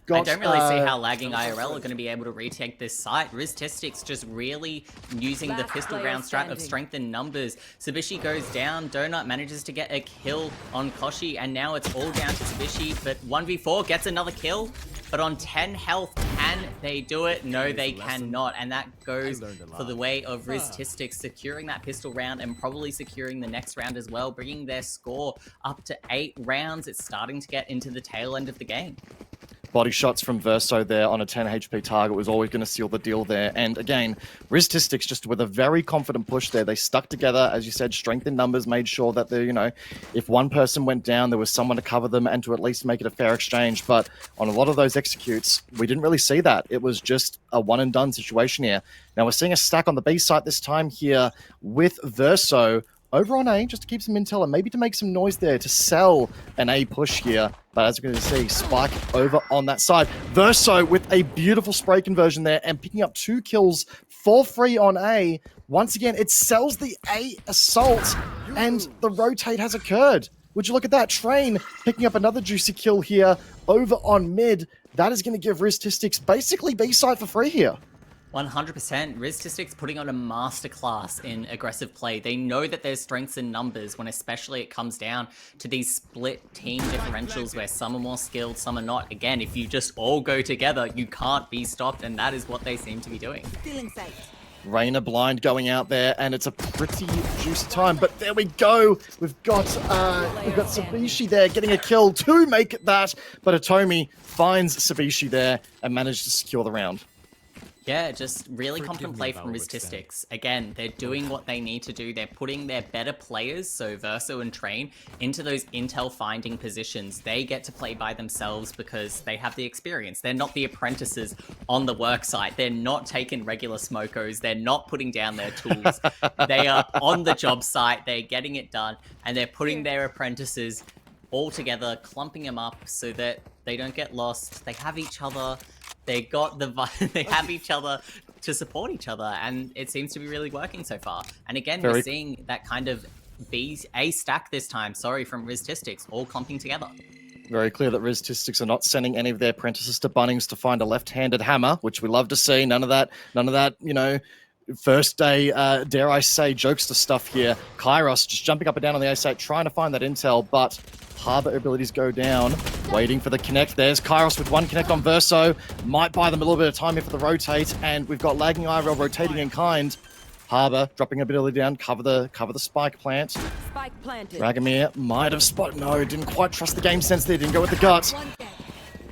I don't really see how lagging IRL are going to be able to retake this site. Riztistics just really using the pistol round strat of strength in numbers. Sabishi goes down, Donut manages to get a kill on Kochie, and now it's all down to Sabishi, but 1v4 gets another kill. But on 10 health, can they do it? No, they cannot, and that goes for the way of Riztistics securing that pistol round and probably securing the next round as well, bringing their score up to 8 rounds. It's starting to get into the tail end of the game. Body shots from Verso there on a 10 HP target was always going to seal the deal there. And again, Riztistics just with a very confident push there. They stuck together, as you said, strength in numbers, made sure that they, if one person went down, there was someone to cover them and to at least make it a fair exchange. But on a lot of those executes, we didn't really see that. It was just a one and done situation here. Now we're seeing a stack on the B site this time here with Verso over on A, just to keep some intel and maybe to make some noise there to sell an A push here. But as we're going to see, Spike over on that side. Verso with a beautiful spray conversion there and picking up 2 kills for free on A. Once again, it sells the A assault and the rotate has occurred. Would you look at that? Train picking up another juicy kill here over on mid. That is going to give Riztistics basically B-side for free here. 100%. Riztistics putting on a masterclass in aggressive play. They know that there's strengths in numbers when especially it comes down to these split team differentials where some are more skilled, some are not. Again, if you just all go together, you can't be stopped, and that is what they seem to be doing. Feeling safe. Rainer blind going out there, and it's a pretty juicy time. But there we go. We've got Sabishi there getting a kill to make it that. But Atomi finds Sabishi there and managed to secure the round. Yeah, just really competent play from Riztistics. Again, they're doing what they need to do. They're putting their better players, so Verso and Train, into those intel finding positions. They get to play by themselves because they have the experience. They're not the apprentices on the work site. They're not taking regular smokos. They're not putting down their tools. They are on the job site. They're getting it done, and they're putting their apprentices all together, clumping them up so that they don't get lost. They have each other. They have each other to support each other, and it seems to be really working so far. And again, we're seeing that kind of A stack this time, from Riztistics, all clumping together. Very clear that Riztistics are not sending any of their apprentices to Bunnings to find a left-handed hammer, which we love to see. None of that, First day, dare I say, jokester stuff here. Kairos just jumping up and down on the A site, trying to find that intel, but Harbor abilities go down. Waiting for the connect. There's Kairos with one connect on Verso. Might buy them a little bit of time here for the rotate, and we've got lagging IRL rotating in kind. Harbor dropping ability down, cover the spike plant. Spike planted. Dragamyr might have spotted. No, didn't quite trust the game sense there. Didn't go with the gut.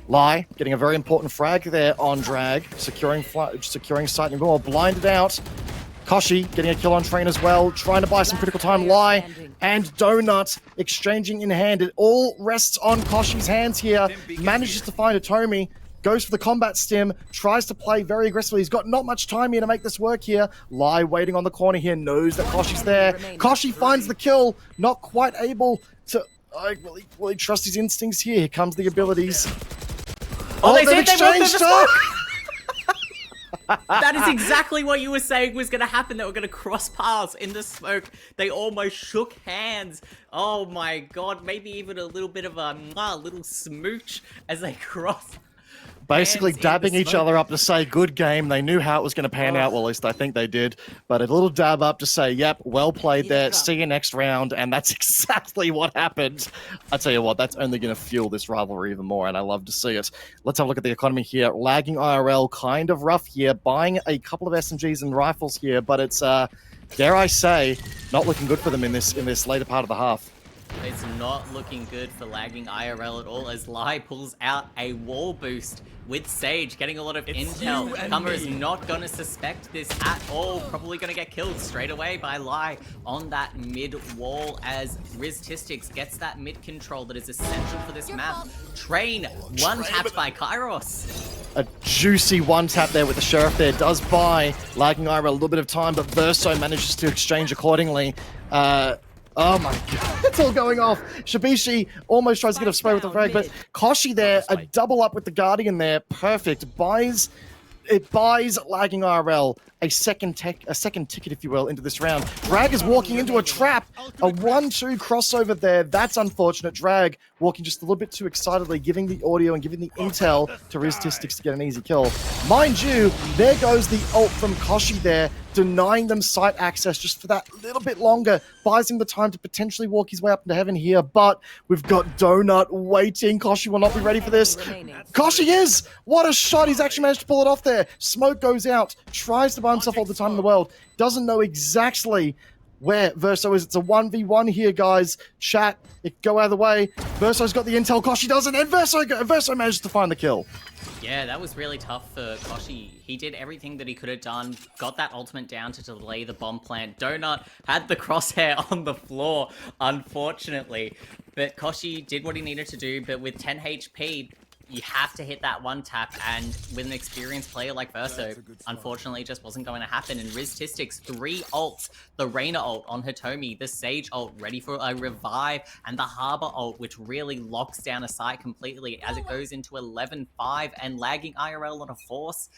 Lai getting a very important frag there on Drag, securing sight and more. Blinded out. Kochie getting a kill on Train as well, trying to buy some critical time. Lai and Donut exchanging in hand. It all rests on Kochie's hands here. Manages to find a Tomi. Goes for the combat stim, tries to play very aggressively. He's got not much time here to make this work here. Lai waiting on the corner here, knows that Kochie's there. Kochie finds the kill, not quite able to... will he trust his instincts here? Here comes the abilities. Oh, they've exchanged That is exactly what you were saying was going to happen. They were going to cross paths in the smoke. They almost shook hands. Oh my god, maybe even a little bit of a little smooch as they cross. Basically dabbing each other up to say, good game. They knew how it was going to pan out. Well, at least I think they did. But a little dab up to say, yep, well played there. See you next round. And that's exactly what happened. I tell you what, that's only going to fuel this rivalry even more. And I love to see it. Let's have a look at the economy here. Lagging IRL, kind of rough here. Buying a couple of SMGs and rifles here. But it's, dare I say, not looking good for them in this later part of the half. It's not looking good for lagging IRL at all as Lai pulls out a wall boost with Sage, getting a lot of intel. Kama is not going to suspect this at all. Probably going to get killed straight away by Lai on that mid wall as Riztistics gets that mid control that is essential for this map. Train one-tapped by Kairos. A juicy one-tap there with the Sheriff there. Does buy lagging IRL a little bit of time, but Verso manages to exchange accordingly. Oh my god, it's all going off. Shibishi almost tries to get a spray with the frag, but Kochie there, a double up with the Guardian there. Perfect. It buys lagging IRL a second ticket, if you will, into this round. Drag is walking into a trap. A 1-2 crossover there. That's unfortunate. Drag walking just a little bit too excitedly, giving the audio and giving the intel to Riztistics to get an easy kill. Mind you, there goes the ult from Kochie there, denying them sight access just for that little bit longer, buys him the time to potentially walk his way up into heaven here, but we've got Donut waiting. Kochie will not be ready for this. Kochie is! What a shot! He's actually managed to pull it off there. Smoke goes out, tries to buy himself all the time in the world, doesn't know exactly where Verso is. It's a 1v1 here, guys. Chat, go out of the way. Verso's got the intel, Kochie doesn't, and Verso manages to find the kill. Yeah, that was really tough for Kochie. He did everything that he could have done, got that ultimate down to delay the bomb plant. Donut had the crosshair on the floor, unfortunately. But Kochie did what he needed to do, but with 10 HP, you have to hit that one tap, and with an experienced player like Verso, unfortunately it just wasn't going to happen. And Riztistics, 3 ults, the Reyna ult on Hitomi, the Sage ult ready for a revive, and the Harbor ult, which really locks down a site completely as it goes into 11-5, and lagging IRL on a force.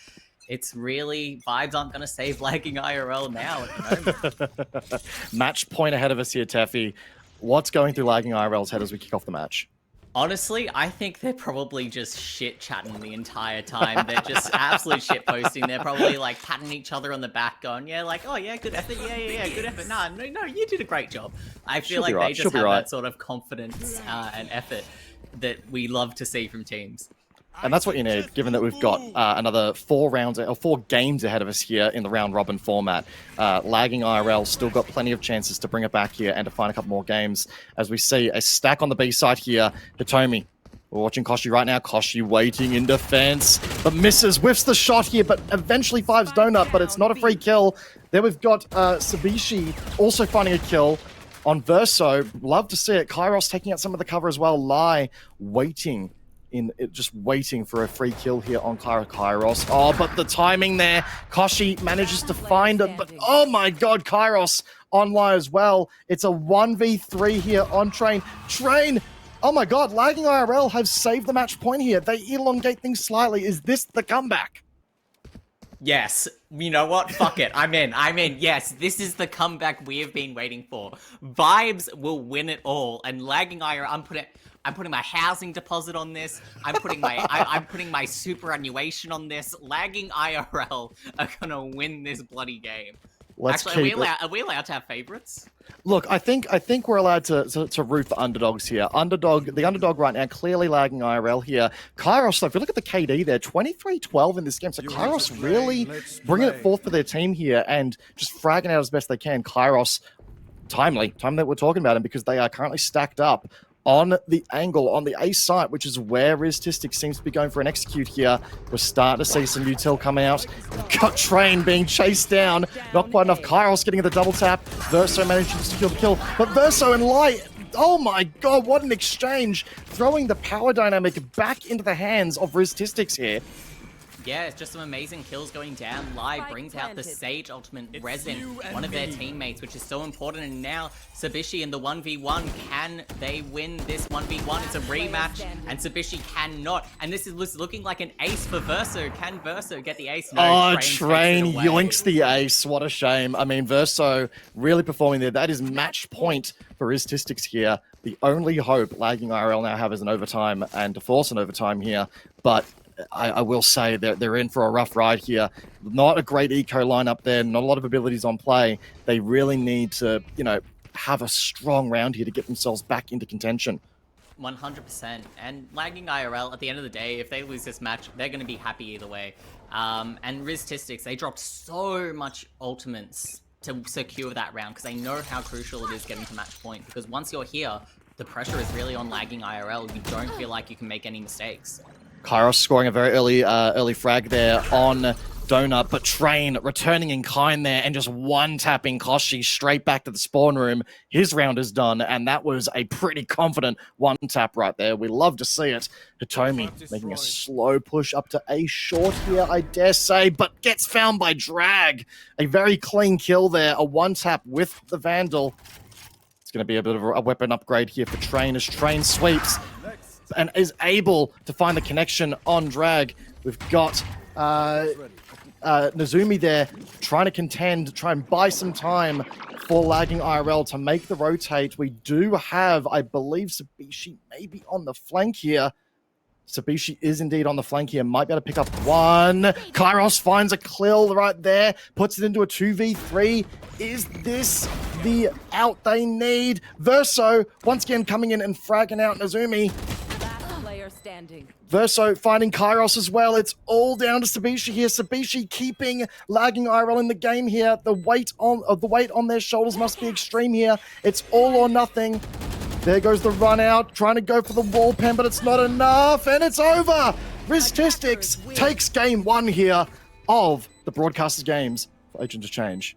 It's really, vibes aren't going to save lagging IRL now at the moment. Match point ahead of us here, Taffy. What's going through lagging IRL's head as we kick off the match? Honestly, I think they're probably just shit-chatting the entire time. They're just absolute shit-posting. They're probably, like, patting each other on the back, going, yeah, like, oh, yeah, good effort, yeah, good effort. No, you did a great job. I feel like they just have that sort of confidence and effort that we love to see from teams. And that's what you need, given that we've got another 4 games ahead of us here in the round robin format. Lagging IRL still got plenty of chances to bring it back here and to find a couple more games. As we see a stack on the B side here, Hitomi. We're watching Kochie right now. Kochie waiting in defense, but misses, whiffs the shot here, but eventually finds Donut, but it's not a free kill. There we've got Sabishi also finding a kill on Verso. Love to see it. Kairos taking out some of the cover as well. Lai waiting for a free kill here on Kairos. Oh, but the timing there. Kochie manages to find it, but oh my god, Kairos online as well. It's a 1v3 here on Train. Train, oh my god, lagging IRL have saved the match point here. They elongate things slightly. Is this the comeback? Yes. You know what? Fuck it. I'm in. Yes, this is the comeback we have been waiting for. Vibes will win it all, and lagging IRL, I'm putting my housing deposit on this. I'm putting my superannuation on this. Lagging IRL are gonna win this bloody game. Actually, are we allowed to have favorites? Look, I think we're allowed to root for underdogs here. The underdog right now, clearly lagging IRL here. Kairos, though, if you look at the KD there, 23-12 in this game. So Kairos really bringing it forth for their team here and just fragging out as best they can. Kairos, time that we're talking about him because they are currently stacked up on the angle, on the A site, which is where Riztistics seems to be going for an execute here. We're starting to see some util coming out. We've got Train being chased down. Not quite enough. Kairos getting the double tap. Verso managing to secure the kill. But Verso and Light, oh my god, what an exchange. Throwing the power dynamic back into the hands of Riztistics here. Yeah, it's just some amazing kills going down. Lai brings out the Sage ultimate resin, one of their teammates, which is so important. And now Sabishi in the 1v1, can they win this 1v1? It's a rematch, and Sabishi cannot. And this is looking like an ace for Verso. Can Verso get the ace? No, Train yoinks the ace. What a shame. I mean, Verso really performing there. That is match point for Riztistics here. The only hope lagging IRL now have is an overtime and to force an overtime here. But I will say that they're in for a rough ride here. Not a great eco lineup there. Not a lot of abilities on play. They really need to, have a strong round here to get themselves back into contention. 100%. And lagging IRL, at the end of the day, if they lose this match, they're going to be happy either way. And Riztistics, they dropped so much ultimates to secure that round because they know how crucial it is getting to match point. Because once you're here, the pressure is really on lagging IRL. You don't feel like you can make any mistakes. Kairos scoring a very early frag there on Donut, but Train returning in kind there and just one-tapping Kochie straight back to the spawn room. His round is done, and that was a pretty confident one-tap right there. We love to see it. Hitomi making a slow push up to a short here, I dare say, but gets found by Drag. A very clean kill there, a one-tap with the Vandal. It's going to be a bit of a weapon upgrade here for Train as Train sweeps and is able to find the connection on Drag. We've got Nezumi there trying to contend, try and buy some time for lagging IRL to make the rotate. We do have, I believe, Sabishi maybe on the flank here. Sabishi is indeed on the flank here. Might be able to pick up one. Kairos finds a kill right there. Puts it into a 2v3. Is this the out they need? Verso, once again, coming in and fragging out Nezumi. Verso finding Kairos as well. It's all down to Sabishi here. Sabishi keeping lagging IRL in the game here. The weight on their shoulders must be extreme here. It's all or nothing. There goes the run out, trying to go for the wall pen, but it's not enough, and it's over. Riztistics takes game one here of the Broadcasters Games for Agent of Change.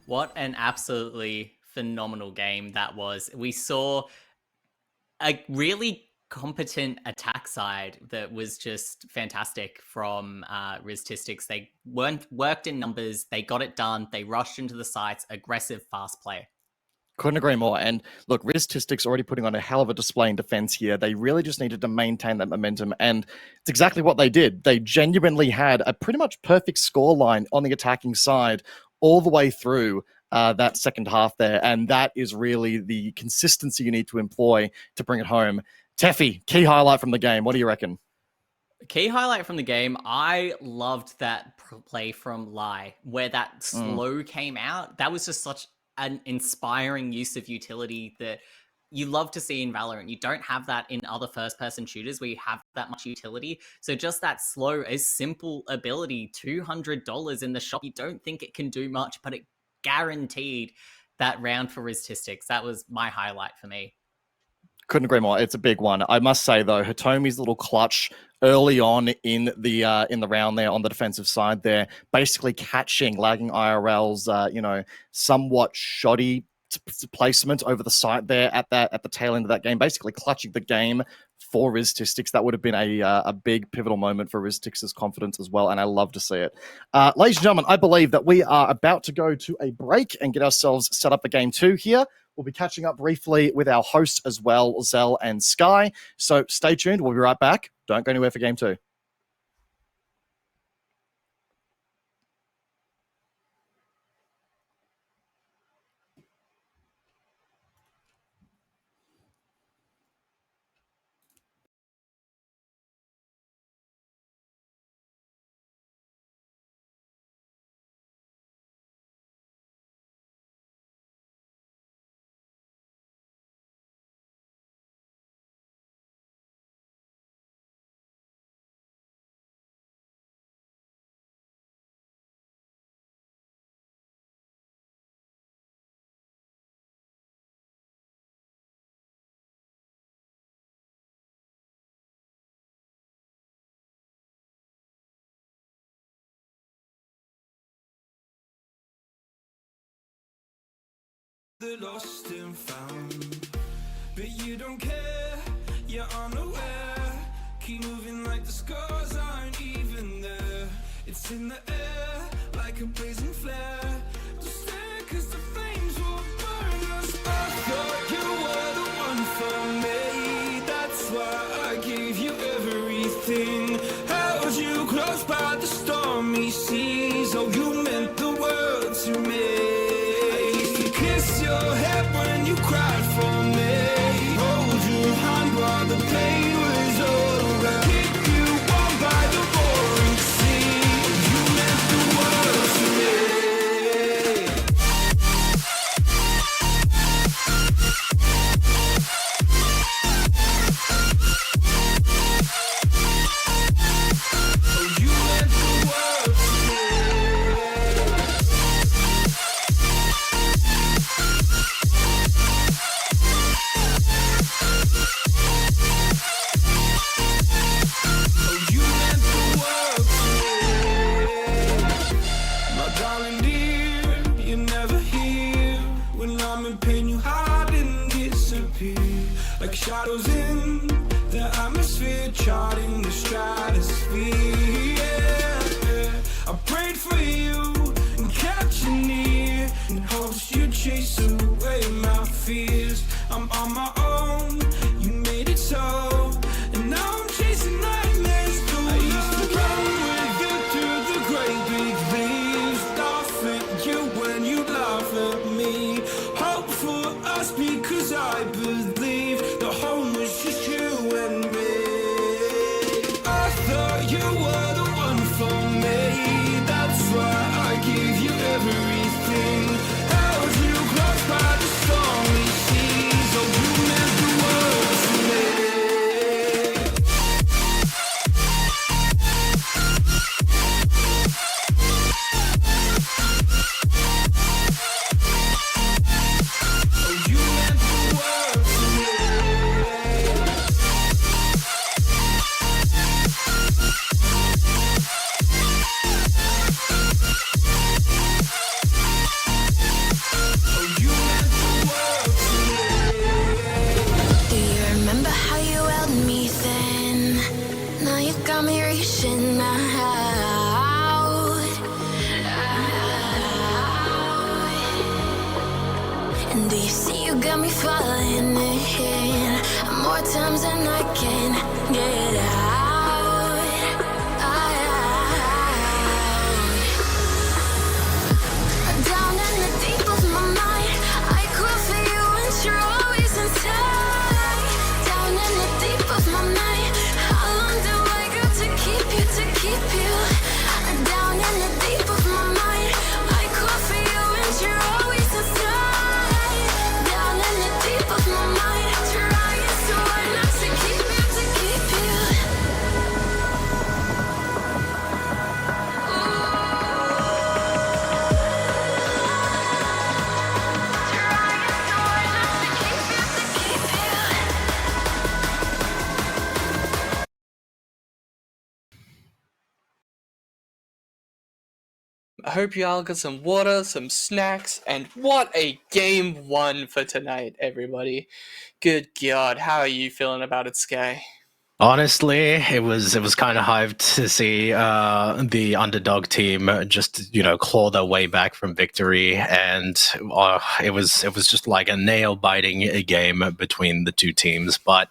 What an absolutely phenomenal game that was. We saw a really competent attack side that was just fantastic from Riztistics. They worked in numbers, they got it done, they rushed into the sites, aggressive, fast play. Couldn't agree more. And look, Riztistics already putting on a hell of a display in defense here. They really just needed to maintain that momentum, and it's exactly what they did. They genuinely had a pretty much perfect scoreline on the attacking side all the way through that second half there, and that is really the consistency you need to employ to bring it home. Teffy, key highlight from the game. What do you reckon? Key highlight from the game, I loved that play from Lai, where that slow came out. That was just such an inspiring use of utility that you love to see in Valorant. You don't have that in other first-person shooters where you have that much utility. So just that slow, a simple ability, $200 in the shop. You don't think it can do much, but it guaranteed that round for Riztistics. That was my highlight for me. Couldn't agree more. It's a big one. I must say, though, Hitomi's little clutch early on in the round there on the defensive side there, basically catching lagging IRL's, somewhat shoddy placement over the site there at the tail end of that game, basically clutching the game for Riztistics. That would have been a big pivotal moment for Riztistics' confidence as well, and I love to see it. Ladies and gentlemen, I believe that we are about to go to a break and get ourselves set up for game two here. We'll be catching up briefly with our hosts as well, Zell and Sky. So stay tuned. We'll be right back. Don't go anywhere for game two. The lost and found, but you don't care, you're unaware. Keep moving like the scars aren't even there. It's in the air, like a blazing flare. Just stare, cause the flames will burn us. I thought you were the one for me, that's why I gave you everything. Held you close by the stormy seas. Oh, you meant the world to me. Kiss your head when you cried for me. Hold your hand while the pain was over. Keep you warm by the roaring sea. You meant the world to me. Oh, you meant the world to me. Oh, you meant the world to me. My darling dear, you're never here. When I'm in pain, you hide and disappear. Like shadows in the atmosphere, charting the stratosphere. Yeah. I prayed for you and kept you near, in hopes you'd chase away my fears. I'm on my own, you made it so, and now I'm chasing nightmares too. I used to run with you through the great big leaves, laugh at you when you laugh at me. Hope for us because I believe the home was just you and me. I thought you were the one for me, that's why I gave you everything. Held you close by the stormy seas. Oh, you meant the world to me. Oh, you meant the world to me. Oh, you meant the world to me. Do you remember how you held me then? Now you got me reaching out. And do you see you got me falling in more times than I can get out? Down in the deep of my mind, I cry for you and you're always inside. Down in the deep of my mind, how long do I got to keep you, to keep you? Down in the deep of my mind, I cry for you and you're always inside. Down in the deep of my mind, trying so hard not to keep you, to keep you. I hope you all got some water, some snacks, and what a game one for tonight, everybody. Good God, how are you feeling about it, Sky? Honestly, it was kind of hyped to see the underdog team just claw their way back from victory, and it was just like a nail biting game between the two teams. But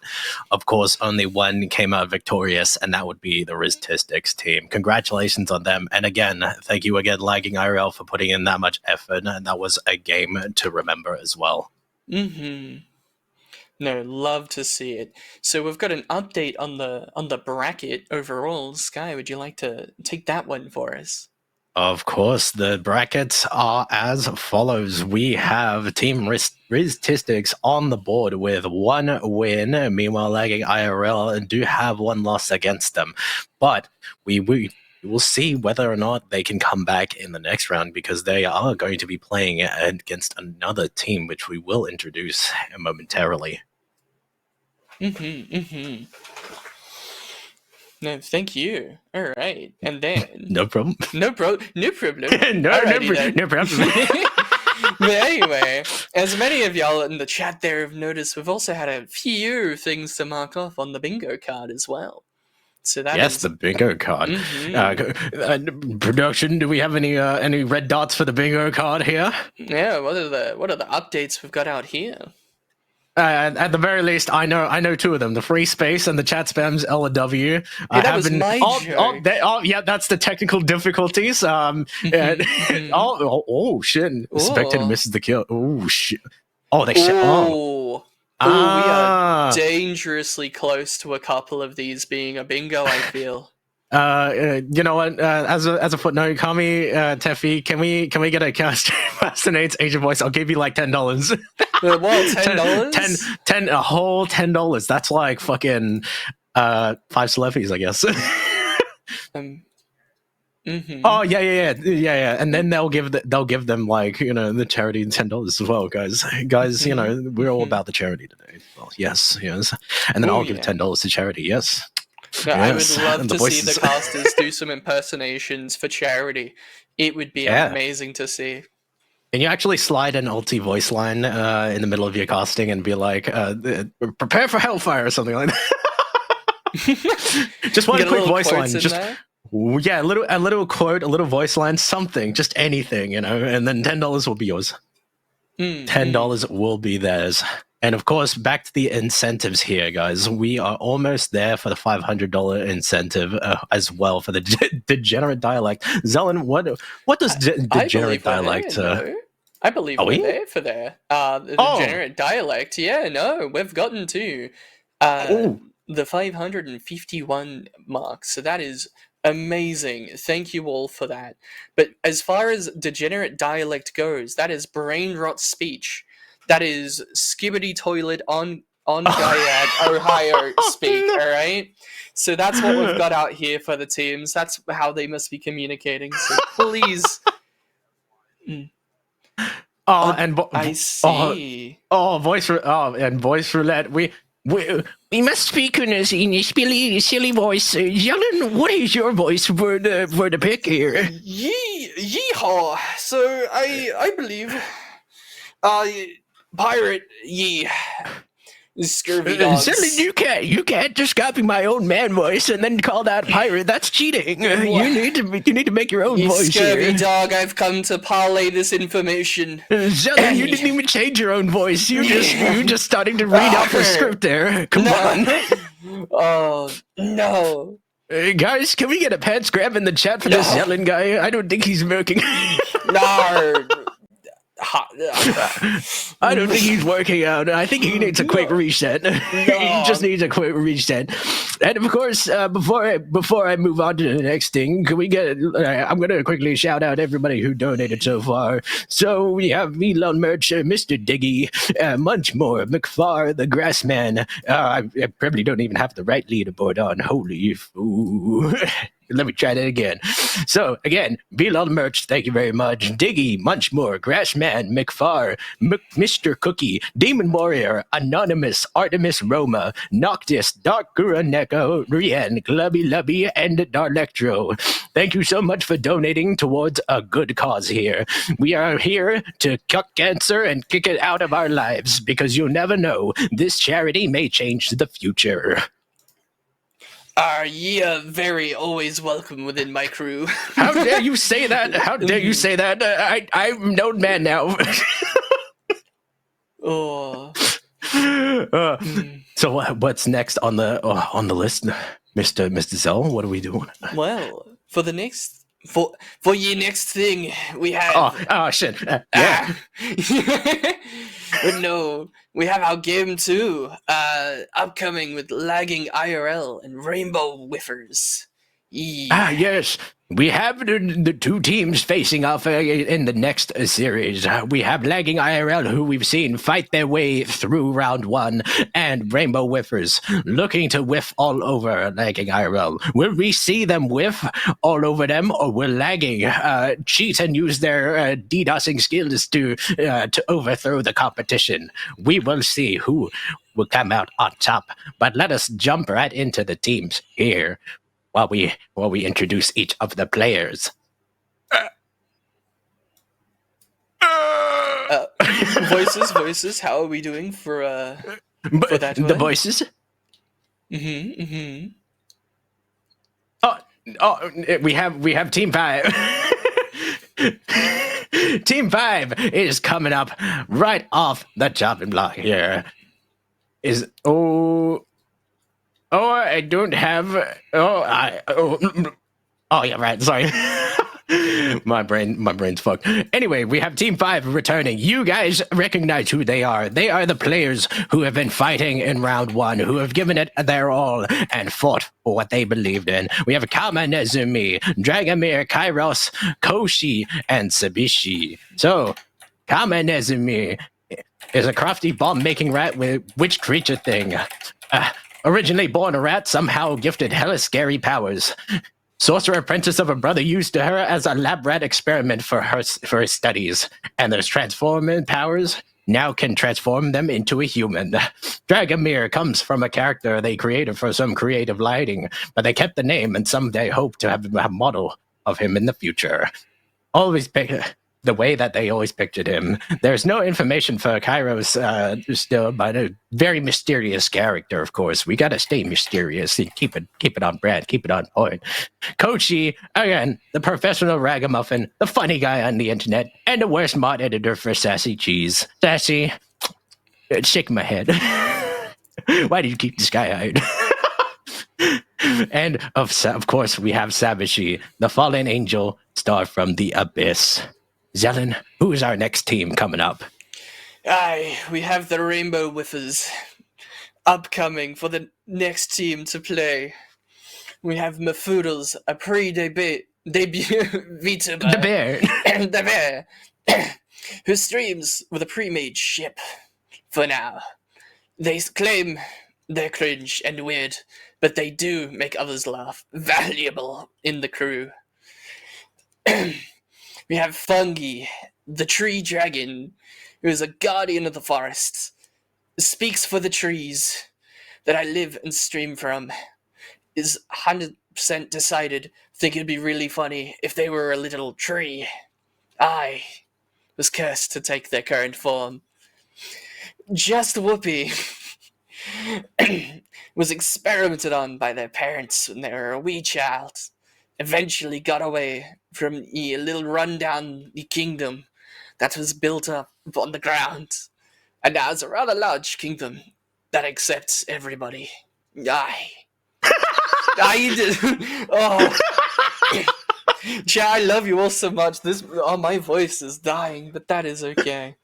of course, only one came out victorious, and that would be the Riztistics team. Congratulations on them, and again, thank you again, Lagging Ariel, for putting in that much effort, and that was a game to remember as well. No, love to see it. So we've got an update on the bracket overall. Sky, would you like to take that one for us? Of course, the brackets are as follows. We have Team Riztistics on the board with 1 win. Meanwhile, Lagging IRL do have 1 loss against them. But we will see whether or not they can come back in the next round, because they are going to be playing against another team, which we will introduce momentarily. No, thank you. All right, and then No problem. no problem. No problem. But anyway, as many of y'all in the chat there have noticed, we've also had a few things to mark off on the bingo card as well. So that yes, is... the bingo card. Production, do we have any red dots for the bingo card here? Yeah, what are the updates we've got out here? At the very least, I know two of them: the free space and the chat spams LW. That was my joke. Yeah, that's the technical difficulties. Shit! Spectator misses the kill. Oh shit! Oh, they shit. Oh. We are dangerously close to a couple of these being a bingo, I feel. You know what? As a footnote, call me Teffy. Can we get a cast fascinates Asian voice? I'll give you like $10. What, $10? A whole $10. That's like fucking 5 Celeffies, I guess. Oh yeah. And then they'll give them like the charity $10 as well, guys. You know we're all about the charity today. Well, yes. And then I'll give $10 to charity. Yes. No, yes. I would love to see the casters do some impersonations for charity. It would be amazing to see. Can you actually slide an ulti voice line in the middle of your casting and be like, prepare for hellfire or something like that? Just one quick voice line. Just a little quote, a little voice line, something, just anything, and then $10 will be yours. $10 will be theirs. And of course, back to the incentives here, guys. We are almost there for the $500 incentive as well for the degenerate dialect. Zelen, what does degenerate dialect? I believe we're there for there. The degenerate dialect. Yeah, no, we've gotten to the 551 mark. So that is amazing. Thank you all for that. But as far as degenerate dialect goes, that is brain rot speech. That is skibbity toilet on Gaiad, Ohio speak, alright? So that's what we've got out here for the teams. That's how they must be communicating. So please. I see. Voice roulette. We must speak in a silly voice. Yellen, what is your voice for the pick here? Yeehaw. So I believe pirate scurvy dogs. Certainly you can't just copy my own man voice and then call that pirate. That's cheating. You need to make your own voice. Scurvy here. dog, I've come to parlay this information. Certainly, you didn't even change your own voice. You're just starting to read out the script there. Come on. Oh no. Guys, can we get a pants grab in the chat for this yelling guy? I don't think he's working. No. I don't think he's working out. I think he needs a quick reset. He just needs a quick reset. And of course, before I move on to the next thing, can we get? I'm going to quickly shout out everybody who donated so far. So we have Elon Merch, Mr. Diggy, Munchmore, McFar, the Grassman. I probably don't even have the right leaderboard on. Holy fool. Let me try that again. So, again, Elon Merch, thank you very much. Diggy, Munchmore, Grassman, McFar, Mr. Cookie, Demon Warrior, Anonymous, Artemis Roma, Noctis, Dark Gura Neko, Rian, Glubby Lubby, and Darlectro. Thank you so much for donating towards a good cause here. We are here to cut cancer and kick it out of our lives because you'll never know. This charity may change the future. Ye are very always welcome within my crew. How dare you say that? How dare you say that? I'm an old man now. So what's next on the list, Mr. Zell? What are we doing? Well, for the next for your next thing, we have. Oh shit! Yeah. But no, we have our game 2 upcoming with lagging IRL and rainbow whiffers. Yes. We have the two teams facing off in the next series. We have Lagging IRL, who we've seen fight their way through round 1, and Rainbow Whiffers, looking to whiff all over Lagging IRL. Will we see them whiff all over them, or will Lagging cheat and use their DDoSing skills to overthrow the competition? We will see who will come out on top. But let us jump right into the teams here. While we introduce each of the players. Voices. How are we doing for that the one? voices. Oh, we have Team 5. Team 5 is coming up right off the chopping block here. I don't have. Oh yeah, right. Sorry. my brain's fucked. Anyway, we have Team 5 returning. You guys recognize who they are. They are the players who have been fighting in round 1, who have given it their all and fought for what they believed in. We have Kama Nezumi, Dragamyr, Kairos, Kochie, and Sabishi. So, Kama Nezumi is a crafty bomb-making rat with witch creature thing. Originally born a rat, somehow gifted hella scary powers. Sorcerer apprentice of a brother used her as a lab rat experiment for her studies, and those transforming powers now can transform them into a human. Dragamyr comes from a character they created for some creative lighting, but they kept the name and someday hope to have a model of him in the future. Always pick the way that they always pictured him. There's no information for Kairos still, but a very mysterious character, of course. We gotta stay mysterious and keep it on brand, keep it on point. Kochie, again, the professional ragamuffin, the funny guy on the internet, and the worst mod editor for Sassy Cheese. Sassy, shake my head. Why did you keep this guy out? And of course, we have Sabishi, the fallen angel, star from the abyss. Zelen, who is our next team coming up? We have the Rainbow Whiffers upcoming for the next team to play. We have Mafoodles, a pre-debut VTuber, the bear, who streams with a pre-made ship. For now, they claim they're cringe and weird, but they do make others laugh. Valuable in the crew. We have Fungi, the tree dragon, who is a guardian of the forest, speaks for the trees that I live and stream from, is 100% decided, think it'd be really funny if they were a little tree. I was cursed to take their current form. Just Whoopi was experimented on by their parents when they were a wee child. Eventually got away from a little rundown kingdom that was built up on the ground. And now it's a rather large kingdom that accepts everybody. Aye. I did. Oh. Jay, I love you all so much. My voice is dying, but that is okay.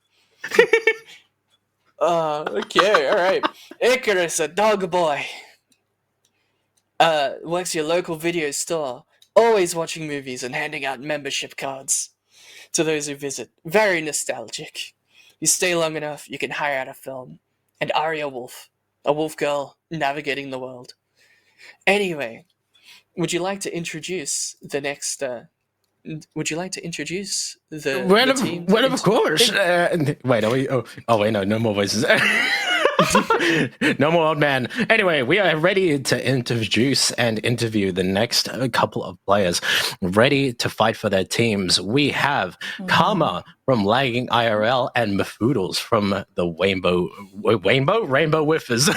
Okay, alright. Icarus, a dog boy. Works your local video store. Always watching movies and handing out membership cards to those who visit. Very nostalgic. You stay long enough, you can hire out a film. And Aria Wolff, a wolf girl navigating the world. Anyway, would you like to introduce the next? Would you like to introduce the team? Well, of course. Wait, are we? Oh, wait, no more voices. No more old man. Anyway, we are ready to introduce and interview the next couple of players ready to fight for their teams. We have Kama from Lagging IRL and Mafoodles from the Rainbow Whiffers.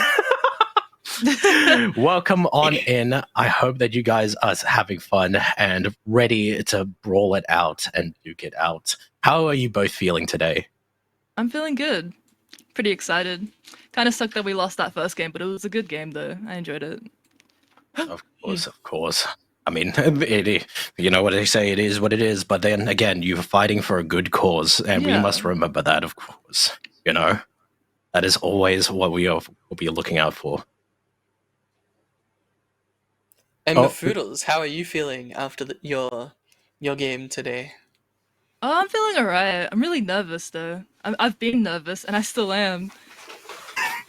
Welcome on in. I hope that you guys are having fun and ready to brawl it out and duke it out. How are you both feeling today? I'm feeling good. Pretty excited. Kind of sucked that we lost that first game, but it was a good game though. I enjoyed it. Of course. I mean, you know what they say, it is what it is. But then again, you're fighting for a good cause, and we must remember that, of course. You know, that is always what we'll be looking out for. And Mafoodles, how are you feeling after your game today? Oh, I'm feeling alright. I'm really nervous though. I've been nervous, and I still am.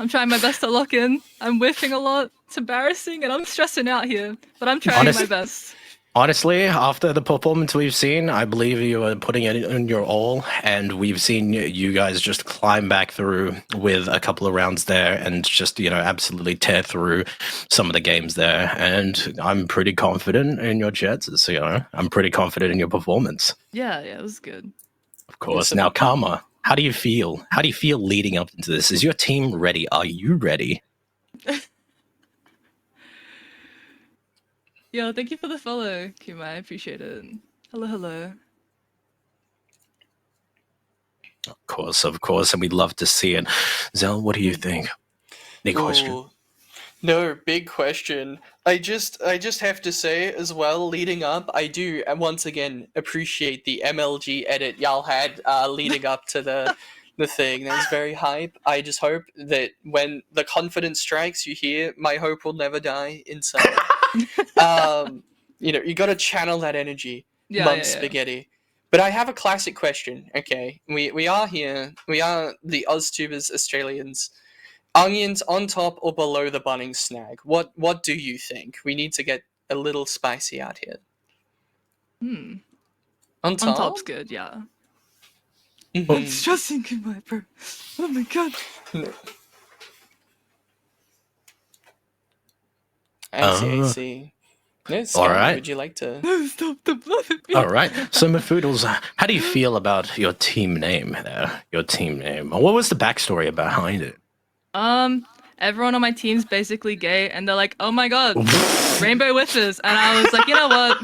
I'm trying my best to lock in. I'm whiffing a lot. It's embarrassing, and I'm stressing out here, but I'm trying my best. Honestly, after the performance we've seen, I believe you are putting it in your all, and we've seen you guys just climb back through with a couple of rounds there and just, absolutely tear through some of the games there. And I'm pretty confident in your chances, I'm pretty confident in your performance. Yeah, it was good. Of course. Now, Kama, How do you feel? How do you feel leading up into this? Is your team ready? Are you ready? Yo, thank you for the follow, Kuma. I appreciate it. Hello, hello. Of course, and we'd love to see it. Zell, what do you think? Big question. Ooh. No, big question. I just have to say as well, leading up, I do once again appreciate the MLG edit y'all had leading up to the thing. That was very hype. I just hope that when the confidence strikes, you hear "My hope will never die" inside. You got to channel that energy. Yeah. Spaghetti. But I have a classic question. Okay, we are here. We are the AusTubers Australians. Onions on top or below the Bunnings snag? What do you think? We need to get a little spicy out here. On top? On top's good, yeah. Mm-hmm. I'm stressing, Kuma, bro. Oh my god. I see. No, Sky, All right. would you like to? No, stop the blood at me. All right. So, Mafoodles, how do you feel about your team name there? Your team name. What was the backstory behind it? Everyone on my team's basically gay, and they're like, "Oh my god, rainbow witches," and I was like, "You know what?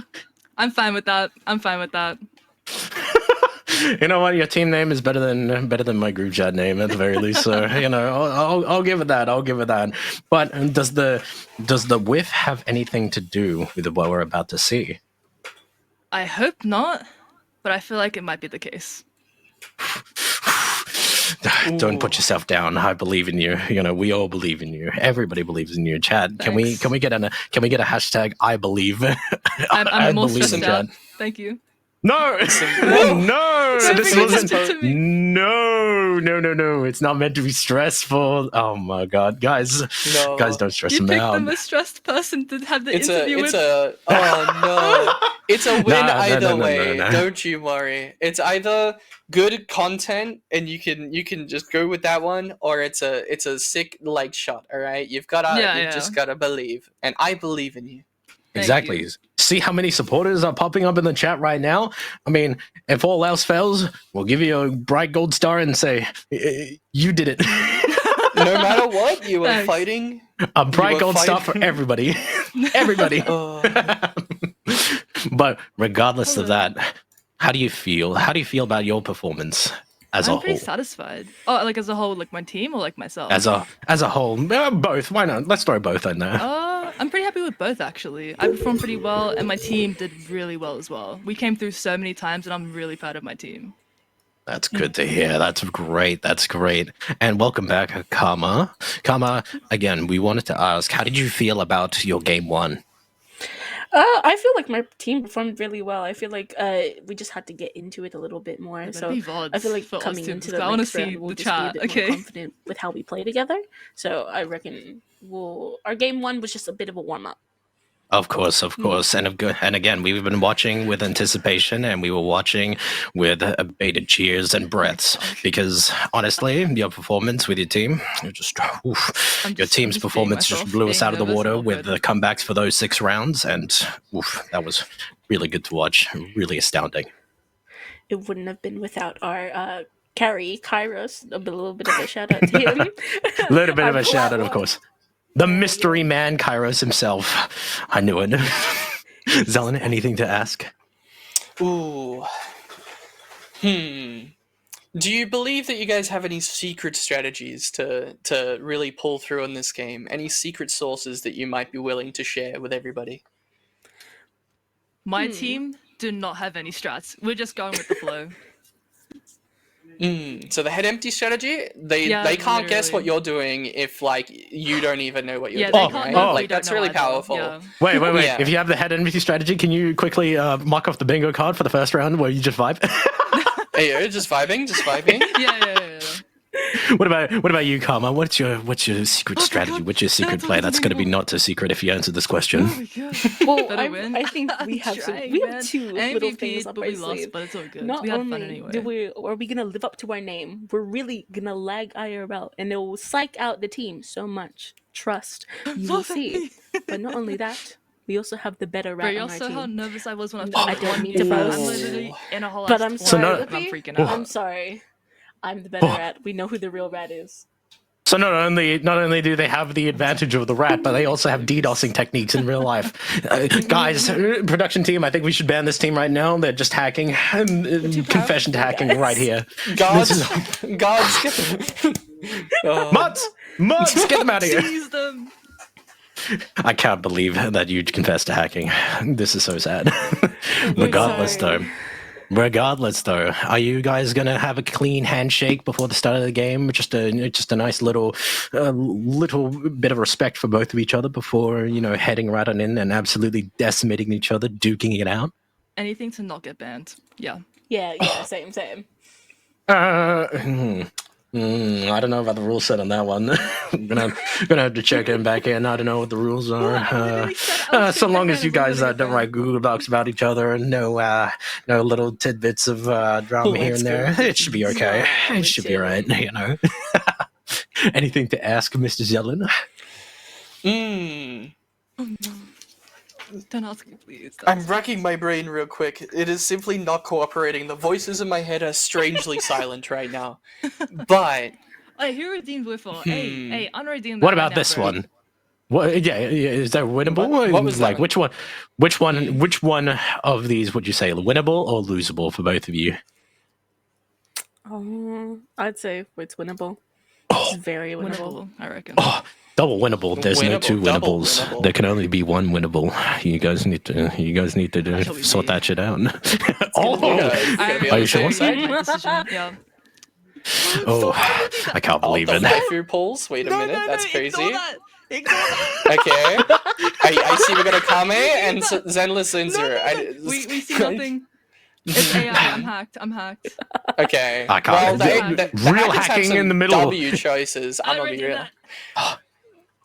I'm fine with that. You know what? Your team name is better than my group chat name at the very least. So I'll give it that. But does the whiff have anything to do with what we're about to see? I hope not, but I feel like it might be the case. Don't put yourself down. I believe in you. We all believe in you. Everybody believes in you. Chad, can we get a hashtag I believe? I'm more stressed out. Thank you. No, no, this wasn't. No. It's not meant to be stressful. Oh my god, guys, don't stress You him picked out. the most stressed person to have the interview with. It's a win either way. No. Don't you worry. It's either good content and you can just go with that one, or it's a sick leg shot. All right, you've just gotta believe, and I believe in you. Exactly. You. See how many supporters are popping up in the chat right now? I mean, if all else fails, we'll give you a bright gold star and say, you did it. No matter what, you were fighting. A bright gold star for everybody. Everybody. But regardless of that, how do you feel? How do you feel about your performance as a whole? I'm pretty satisfied. Oh, like as a whole, like my team or like myself? As a whole. Both. Why not? Let's throw both in there. I'm pretty happy with both, actually. I performed pretty well, and my team did really well as well. We came through so many times, and I'm really proud of my team. That's good to hear. That's great. And welcome back, Karma. Karma, again, we wanted to ask, how did you feel about your game one? I feel like my team performed really well. I feel like we just had to get into it a little bit more. So I feel like coming into the next round, we'll just be a bit more confident with how we play together. So I reckon our game one was just a bit of a warm up. Of course. And again, we've been watching with anticipation, and we were watching with bated cheers and breaths, because honestly, your performance with your team, your team's performance just blew us out of the water with the comebacks for those 6 rounds, and that was really good to watch, really astounding. It wouldn't have been without our carry, Kairos. A little bit of a shout out to him. A little bit of a shout out, of course. The mystery man, Kairos himself. I knew it. Zelen, anything to ask? Ooh. Do you believe that you guys have any secret strategies to really pull through in this game? Any secret sources that you might be willing to share with everybody? My team do not have any strats. We're just going with the flow. So the head empty strategy, they can't guess what you're doing if you don't even know what you're doing. Right? That's really powerful. Yeah. Wait. Yeah. If you have the head empty strategy, can you quickly mark off the bingo card for the first round where you just vibe? Hey, just vibing. Yeah. What about you, Karma? What's your secret strategy? What's your secret play? That's going to be not so secret if you answer this question. Oh my god. Well, I think we have two little things up our sleeve. Lost, but it's all good. Not we had only fun anyway. are we gonna live up to our name, we're really gonna lag IRL, and it will psych out the team so much. Trust, you will see. But not only that, we also have the better rat on our team. Bro, how nervous I was when I I don't mean to boast. I'm literally in a whole But I'm sorry, I'm freaking out. I'm sorry. I'm the better rat. We know who the real rat is. So not only do they have the advantage of the rat, but they also have DDoSing techniques in real life. Guys, production team, I think we should ban this team right now. They're just hacking. Confession to hacking right here. Gods, Mutts, get them out of here. Tease them. I can't believe that you confessed to hacking. This is so sad. Regardless, though, are you guys gonna have a clean handshake before the start of the game? Just a nice little bit of respect for both of each other before heading right on in and absolutely decimating each other, duking it out. Anything to not get banned. Yeah. Yeah, same. I don't know about the rule set on that one. I'm gonna have to check in back in. I don't know what the rules are. So long as you guys don't write Google Docs about each other and no little tidbits of drama here and there, it should be okay. It should be right, Anything to ask, Mr. Zellin? Don't ask me, please. I'm racking my brain real quick. It is simply not cooperating. The voices in my head are strangely silent right now. But who redeemed Whiffle? Hey, unredeemed. What about this one? What? Yeah, is that winnable? What was like that? Which one of these would you say winnable or losable for both of you? I'd say it's winnable. It's very winnable. I reckon. Double winnable. There's no two double winnables. winnable. There can only be one winnable. You guys need to sort that shit out. Are you sure? Yeah. Oh, I can't believe it. Through polls? Wait a minute, that's crazy. Ignore that. Okay. I see we got a Kame and Zenless Zinzer. We see nothing. It's AI. I'm hacked. Okay. I can't. Real hacking in the middle. W choices. I'm gonna be real.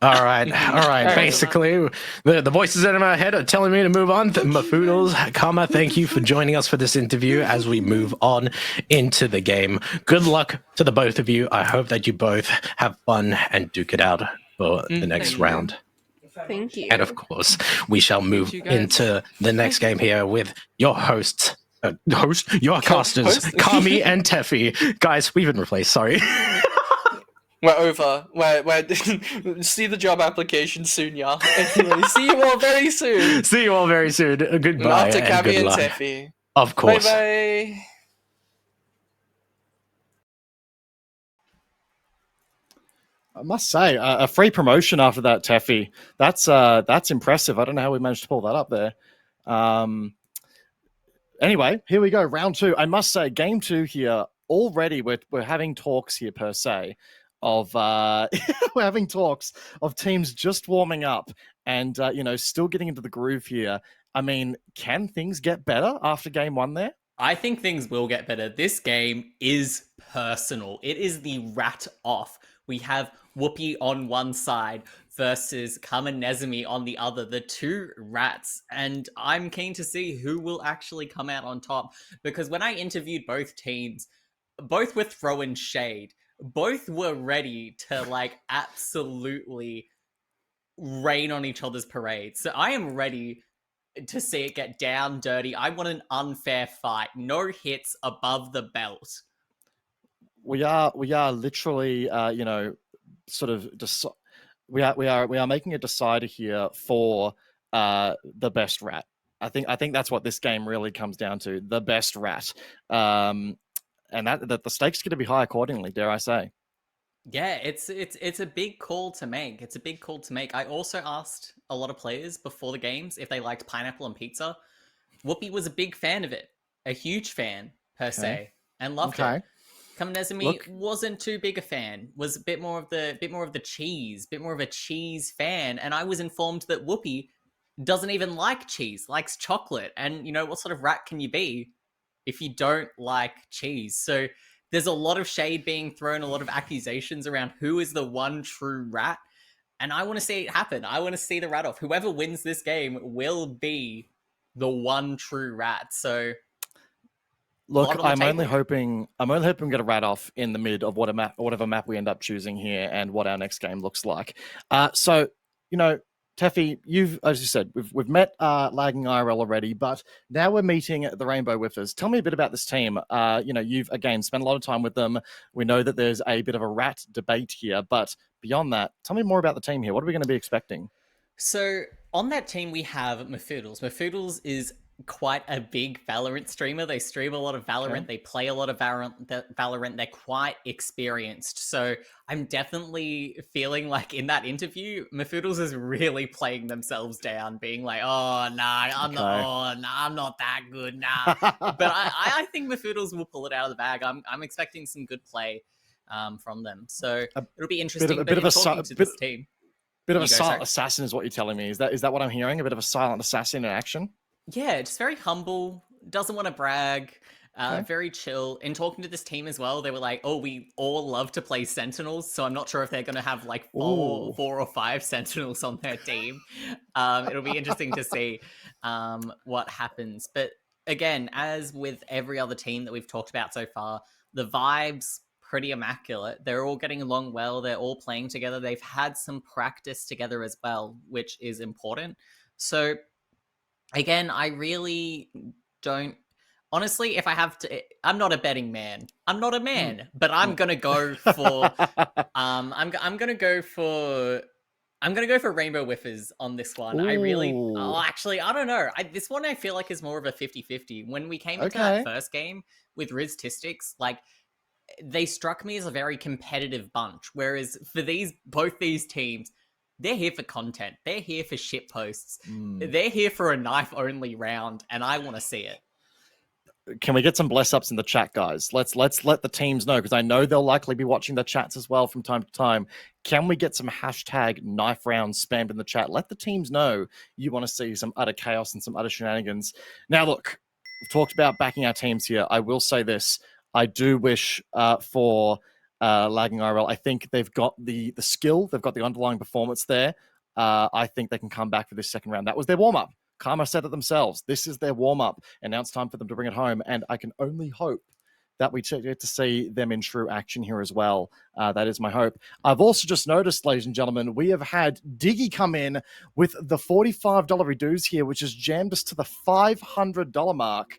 All right. Basically, the voices in my head are telling me to move on. Mafoodles, Kama, thank you for joining us for this interview as we move on into the game. Good luck to the both of you. I hope that you both have fun and duke it out for the next round. Thank you. And of course, we shall move into the next game here with your hosts. Your casters, Kami and Teffy. Guys, we've been replaced, sorry. We're over. We're see the job application soon, y'all. Anyway, see you all very soon. See you all very soon. Goodbye. After and Kami good and luck. Teffy. Of course. Bye-bye. I must say, a free promotion after that, Teffy. That's impressive. I don't know how we managed to pull that up there. Anyway, here we go. Round 2. I must say, game 2 here. Already, we're having talks here per se of we're having talks of teams just warming up and still getting into the groove here. I mean, can things get better after game 1 there? I think things will get better. This game is personal. It is the rat off. We have Whoopi on one side versus Kama Nezumi on the other, the two rats. And I'm keen to see who will actually come out on top. Because when I interviewed both teams, both were throwing shade. Both were ready to absolutely rain on each other's parade. So I am ready to see it get down dirty. I want an unfair fight. No hits above the belt. We are literally, we are making a decider here for the best rat. I think that's what this game really comes down to, the best rat. And that the stakes are going to be high accordingly, dare I say. Yeah, it's a big call to make. It's a big call to make. I also asked a lot of players before the games if they liked pineapple on pizza. Whoopi was a big fan of it, a huge fan per se, and loved it. Kama Nezumi wasn't too big a fan. Was a bit more of the cheese, bit more of a cheese fan. And I was informed that Whoopi doesn't even like cheese, likes chocolate. And what sort of rat can you be if you don't like cheese? So there's a lot of shade being thrown, a lot of accusations around who is the one true rat. And I want to see it happen. I want to see the rat off. Whoever wins this game will be the one true rat. So look, I'm only hoping we get a rat off in the mid of whatever map we end up choosing here and what our next game looks like. So, Teffy, you've, as you said, we've met Lagging IRL already, but now we're meeting the Rainbow Whiffers. Tell me a bit about this team. You've, again, spent a lot of time with them. We know that there's a bit of a rat debate here, but beyond that, tell me more about the team here. What are we going to be expecting? So on that team, we have Mafoodles. Mafoodles is quite a big Valorant streamer. They stream a lot of Valorant. They play a lot of Valorant. They're quite experienced. So I'm definitely feeling like in that interview, Mafoodles is really playing themselves down, being like, "Oh no, I'm not that good, nah." But I think Mafoodles will pull it out of the bag. I'm expecting some good play from them. So it'll be interesting. A bit of a this team. Bit of a silent assassin is what you're telling me. Is that what I'm hearing? A bit of a silent assassin in action? Yeah, just very humble, doesn't want to brag, very chill. In talking to this team as well, they were like, "Oh, we all love to play Sentinels," so I'm not sure if they're going to have like four or five Sentinels on their team. It'll be interesting to see what happens. But again, as with every other team that we've talked about so far, the vibes pretty immaculate. They're all getting along well. They're all playing together. They've had some practice together as well, which is important. So again, I really don't... Honestly, if I have to... I'm not a betting man. I'm not a man, but I'm going to go for... I'm going to go for... I'm going to go for Rainbow Whiffers on this one. I really... Oh, actually, I don't know. This one I feel like is more of a 50-50. When we came into that first game with Riztistics, like, they struck me as a very competitive bunch. Whereas for both these teams, they're here for content. They're here for shit posts. They're here for a knife-only round, and I want to see it. Can we get some bless-ups in the chat, guys? Let's let the teams know, because I know they'll likely be watching the chats as well from time to time. Can we get some hashtag knife rounds spammed in the chat? Let the teams know you want to see some utter chaos and some utter shenanigans. Now, look, we've talked about backing our teams here. I will say this. I do wish for Lagging IRL. I think they've got the skill. They've got the underlying performance there. I think they can come back for this second round. That was their warm-up. Karma said it themselves. This is their warm-up, and now it's time for them to bring it home, and I can only hope that we get to see them in true action here as well. That is my hope. I've also just noticed, ladies and gentlemen, we have had Diggy come in with the $45 reduce here, which has jammed us to the $500 mark.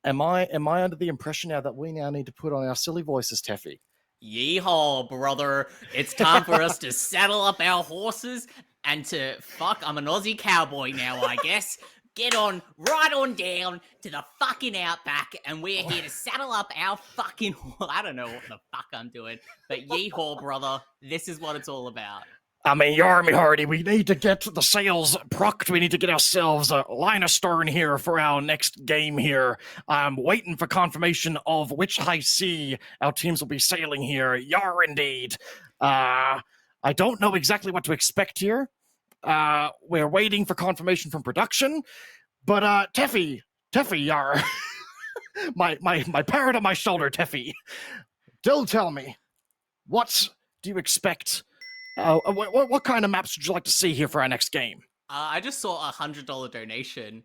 Am I under the impression now that we now need to put on our silly voices, Teffy? Yeehaw, brother. It's time for us to saddle up our horses and to... Fuck, I'm an Aussie cowboy now, I guess. Get on, right on down to the fucking outback, and we're here to saddle up our fucking... I don't know what the fuck I'm doing, but yeehaw, brother. This is what it's all about. I mean, Yarmy Hardy, we need to get the sails procked. We need to get ourselves a line astern here for our next game here. I'm waiting for confirmation of which high sea our teams will be sailing here. Yar, indeed. I don't know exactly what to expect here. We're waiting for confirmation from production. But, Teffy, yar. my parrot on my shoulder, Teffy. Do tell me, what do you expect... what kind of maps would you like to see here for our next game? I just saw a $100 donation.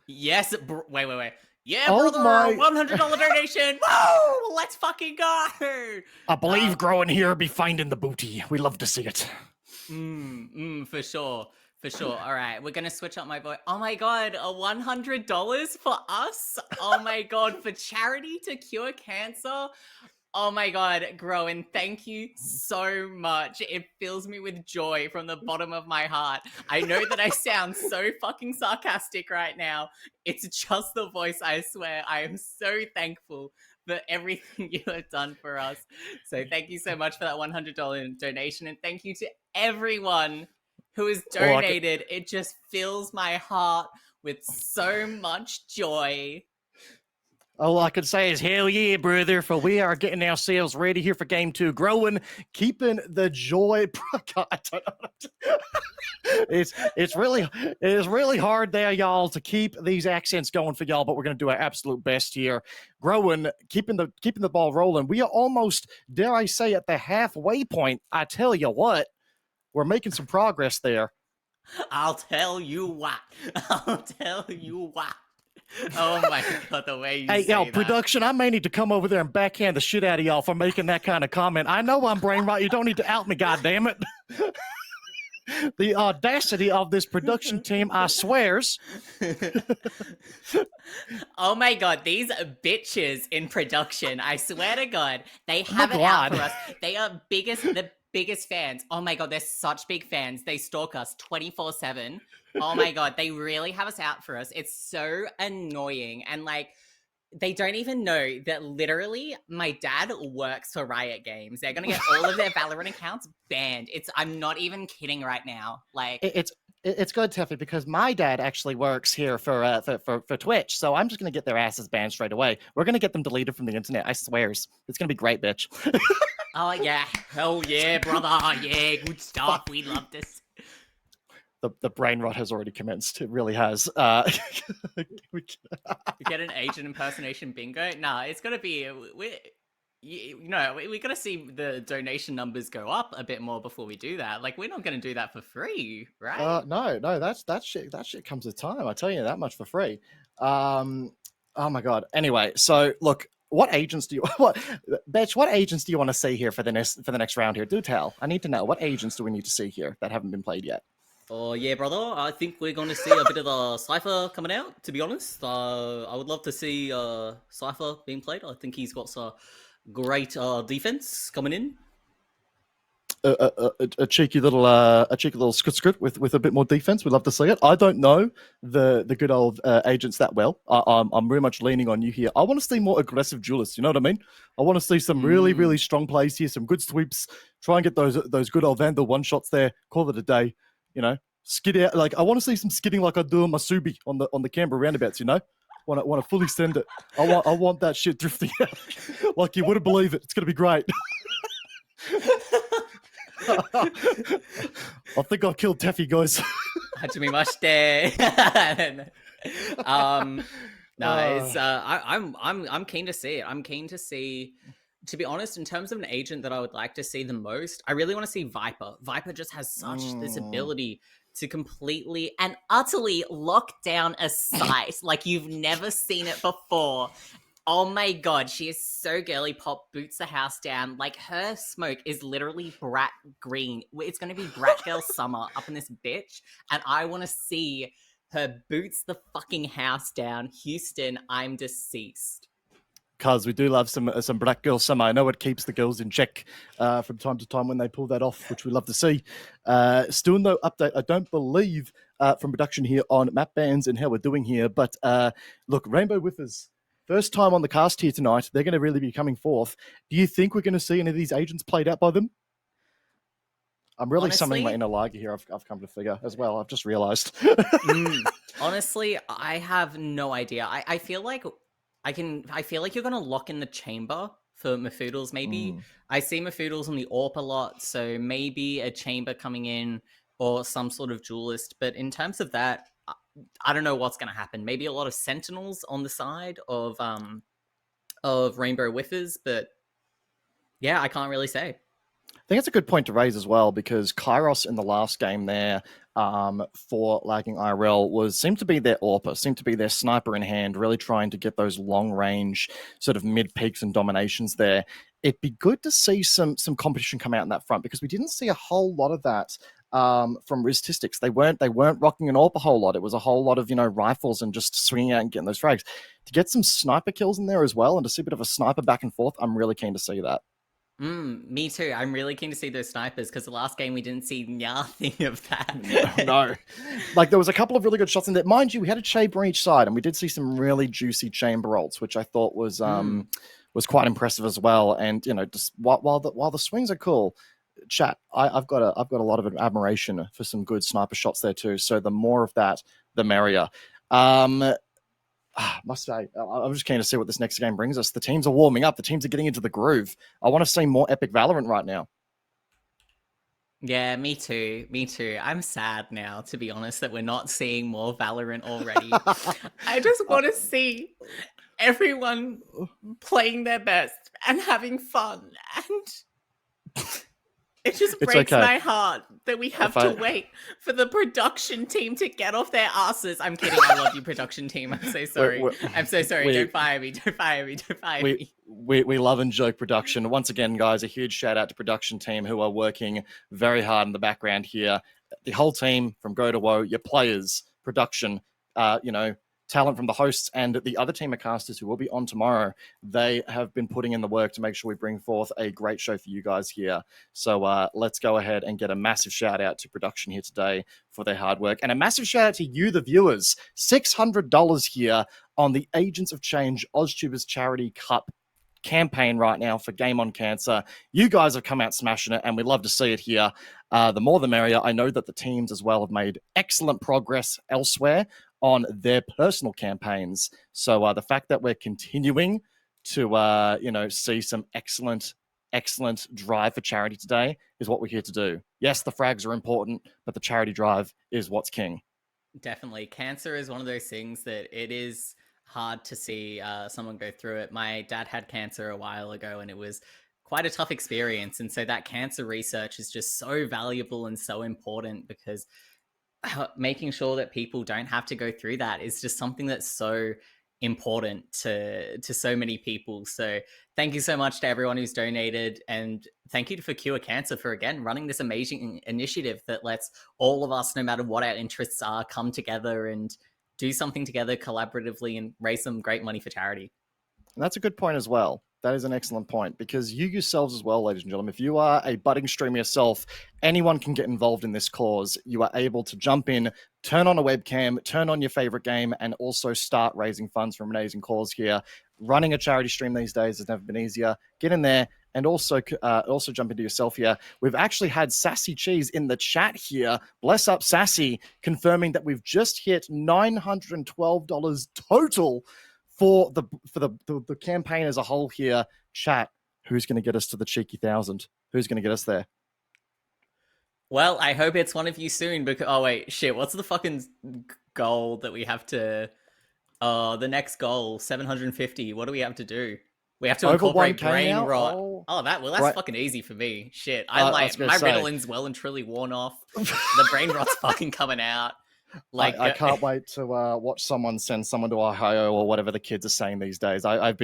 Yes, wait. Yeah, Oh brother, my- $100 donation. Woo! Let's fucking go. I believe growing here be finding the booty. We love to see it. For sure. All right, we're gonna switch up my voice. Oh my god, $100 for us? Oh my god, for charity to cure cancer? Oh my god, Groen, thank you so much. It fills me with joy from the bottom of my heart. I know that I sound so fucking sarcastic right now. It's just the voice, I swear. I am so thankful for everything you have done for us. So thank you so much for that $100 donation, and thank you to everyone who has donated. It just fills my heart with so much joy. All I can say is, hell yeah, brother, for we are getting ourselves ready here for game 2. Growing, keeping the joy. God, I don't know. It is really hard there, y'all, to keep these accents going for y'all, but we're going to do our absolute best here. Growing, keeping the ball rolling. We are almost, dare I say, at the halfway point. I tell you what, we're making some progress there. I'll tell you what. Oh my god, the way you say yo, that. production, I may need to come over there and backhand the shit out of y'all for making that kind of comment. I know I'm brain rot. You don't need to out me, goddammit. The audacity of this production team, I swears. Oh my god, these bitches in production, I swear to god, they have it out for us. They are the biggest fans. Oh my god, they're such big fans. They stalk us 24/7. Oh my god, they really have us out for us. It's so annoying. And like, they don't even know that literally my dad works for Riot Games. They're gonna get all of their Valorant accounts banned. I'm not even kidding right now. Like, it's good, Tiffy, because my dad actually works here for Twitch, so I'm just gonna get their asses banned straight away. We're gonna get them deleted from the internet. I swears, it's gonna be great, bitch. oh yeah, hell yeah, brother, yeah, good stuff. We love this. The brain rot has already commenced. It really has. We get an agent impersonation bingo. Nah, it's gonna be we gotta see the donation numbers go up a bit more before we do that. Like, we're not gonna do that for free, right? No, that shit comes with time. I tell you that much for free. Oh my god. Anyway, so look, what agents do you what agents do you want to see here for the next round here? Do tell. I need to know, what agents do we need to see here that haven't been played yet? Oh yeah, brother. I think we're going to see a bit of the Cypher coming out, to be honest. I would love to see Cypher being played. I think he's got some great defense coming in. A cheeky little script with a bit more defense. We'd love to see it. I don't know the good old agents that well. I'm very much leaning on you here. I want to see more aggressive duelists. You know what I mean? I want to see some really strong plays here, some good sweeps. Try and get those good old Vandal one shots there. Call it a day. You know, skid out. Like, I want to see some skidding like I do on my Subi on the Canberra roundabouts. You know, want to fully send it. I want that shit drifting out like you wouldn't believe it. It's gonna be great. I think I killed Taffy, guys. Hajime No, it's I'm keen to see it. I'm keen to see. To be honest, in terms of an agent that I would like to see the most, I really want to see Viper. Viper just has such this ability to completely and utterly lock down a site like you've never seen it before. Oh my god, she is so girly pop, boots the house down. Like, her smoke is literally brat green. It's going to be brat girl summer up in this bitch. And I want to see her boots the fucking house down. Houston, I'm deceased. Because we do love some Black Girl Summer. I know it keeps the girls in check from time to time when they pull that off, which we love to see. Still no update, I don't believe, from production here on map bans and how we're doing here. But look, Rainbow Whiffers, first time on the cast here tonight. They're going to really be coming forth. Do you think we're going to see any of these agents played out by them? I'm really summoning my inner Liger here. I've come to figure as well. I've just realized. Honestly, I have no idea. I feel like you're gonna lock in the chamber for Mafoodles, maybe. I see Mafoodles on the AWP a lot, so maybe a chamber coming in or some sort of duelist. But in terms of that, I don't know what's gonna happen. Maybe a lot of sentinels on the side of Rainbow Whiffers, but yeah, I can't really say. I think it's a good point to raise as well, because Kairos in the last game there for Lagging IRL seemed to be their AWPer, seemed to be their sniper in hand, really trying to get those long range sort of mid peaks and dominations there. It'd be good to see some competition come out in that front, because we didn't see a whole lot of that from Riztistics. They weren't rocking an AWP a whole lot. It was a whole lot of, rifles and just swinging out and getting those frags. To get some sniper kills in there as well, and to see a bit of a sniper back and forth, I'm really keen to see that. Me too. I'm really keen to see those snipers, because the last game we didn't see nothing of that. No. Like, there was a couple of really good shots in there. Mind you, we had a chamber on each side, and we did see some really juicy chamber ults, which I thought was quite impressive as well. And just while the swings are cool, chat, I've got a lot of admiration for some good sniper shots there too. So the more of that, the merrier. Must say, I'm just keen to see what this next game brings us. The teams are warming up. The teams are getting into the groove. I want to see more epic Valorant right now. Yeah, me too. Me too. I'm sad now, to be honest, that we're not seeing more Valorant already. I just want to see everyone playing their best and having fun. And it just breaks my heart that we have to wait for the production team to get off their asses. I'm kidding. I love you, production team. I'm so sorry. I'm so sorry. Don't fire me. Don't fire me. Don't fire me. We love and joke production. Once again, guys, a huge shout out to production team who are working very hard in the background here. the whole team from Go to Woe, your players, production, talent from the hosts and the other team of casters who will be on tomorrow. They have been putting in the work to make sure we bring forth a great show for you guys here. So let's go ahead and get a massive shout out to production here today for their hard work. And a massive shout out to you, the viewers. $600 here on the Agents of Change AusTubers Charity Cup campaign right now for GameOnCancer. You guys have come out smashing it, and we love to see it here. The more the merrier. I know that the teams as well have made excellent progress elsewhere on their personal campaigns. So the fact that we're continuing to see some excellent drive for charity today is what we're here to do. Yes, the frags are important, but the charity drive is what's king. Definitely. Cancer is one of those things that it is hard to see someone go through it. My dad had cancer a while ago, and it was quite a tough experience. And so that cancer research is just so valuable and so important, because making sure that people don't have to go through that is just something that's so important to so many people. So thank you so much to everyone who's donated, and thank you for kiNk-E for again running this amazing initiative that lets all of us, no matter what our interests are, come together and do something together collaboratively and raise some great money for charity. And that's a good point as well. That is an excellent point, because you yourselves as well, ladies and gentlemen, if you are a budding streamer yourself, anyone can get involved in this cause. You are able to jump in, turn on a webcam, turn on your favorite game, and also start raising funds for an amazing cause here. Running a charity stream these days has never been easier. Get in there and also jump into yourself here. We've actually had Sassy Cheese in the chat here. Bless up, Sassy, confirming that we've just hit $912 total for the campaign as a whole here. Chat, who's going to get us to the cheeky 1,000? Who's going to get us there? Well, I hope it's one of you soon, because oh wait, shit, what's the fucking goal that we have to the next goal, 750. What do we have to do? We have to incorporate brain rot. That's right. Fucking easy for me. Shit. My Ritalин's well and truly worn off. The brain rot's fucking coming out. Like I can't wait to watch someone send someone to Ohio or whatever the kids are saying these days. I have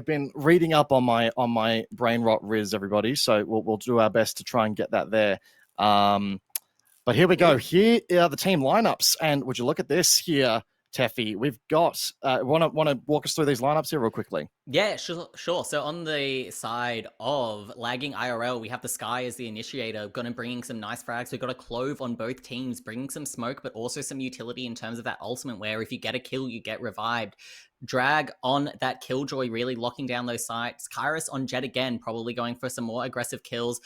been reading up on my brain rot riz, everybody. So we'll do our best to try and get that there. But here we go. Here are the team lineups, and would you look at this here, Teffy? We've got. Want to walk us through these lineups here real quickly? Yeah, sure. So on the side of lagging IRL, we have the Sky as the initiator, going to bringing some nice frags. We've got a Clove on both teams, bringing some smoke, but also some utility in terms of that ultimate, where if you get a kill, you get revived. Drag on that Killjoy, really locking down those sites. Kairos on Jet again, probably going for some more aggressive kills.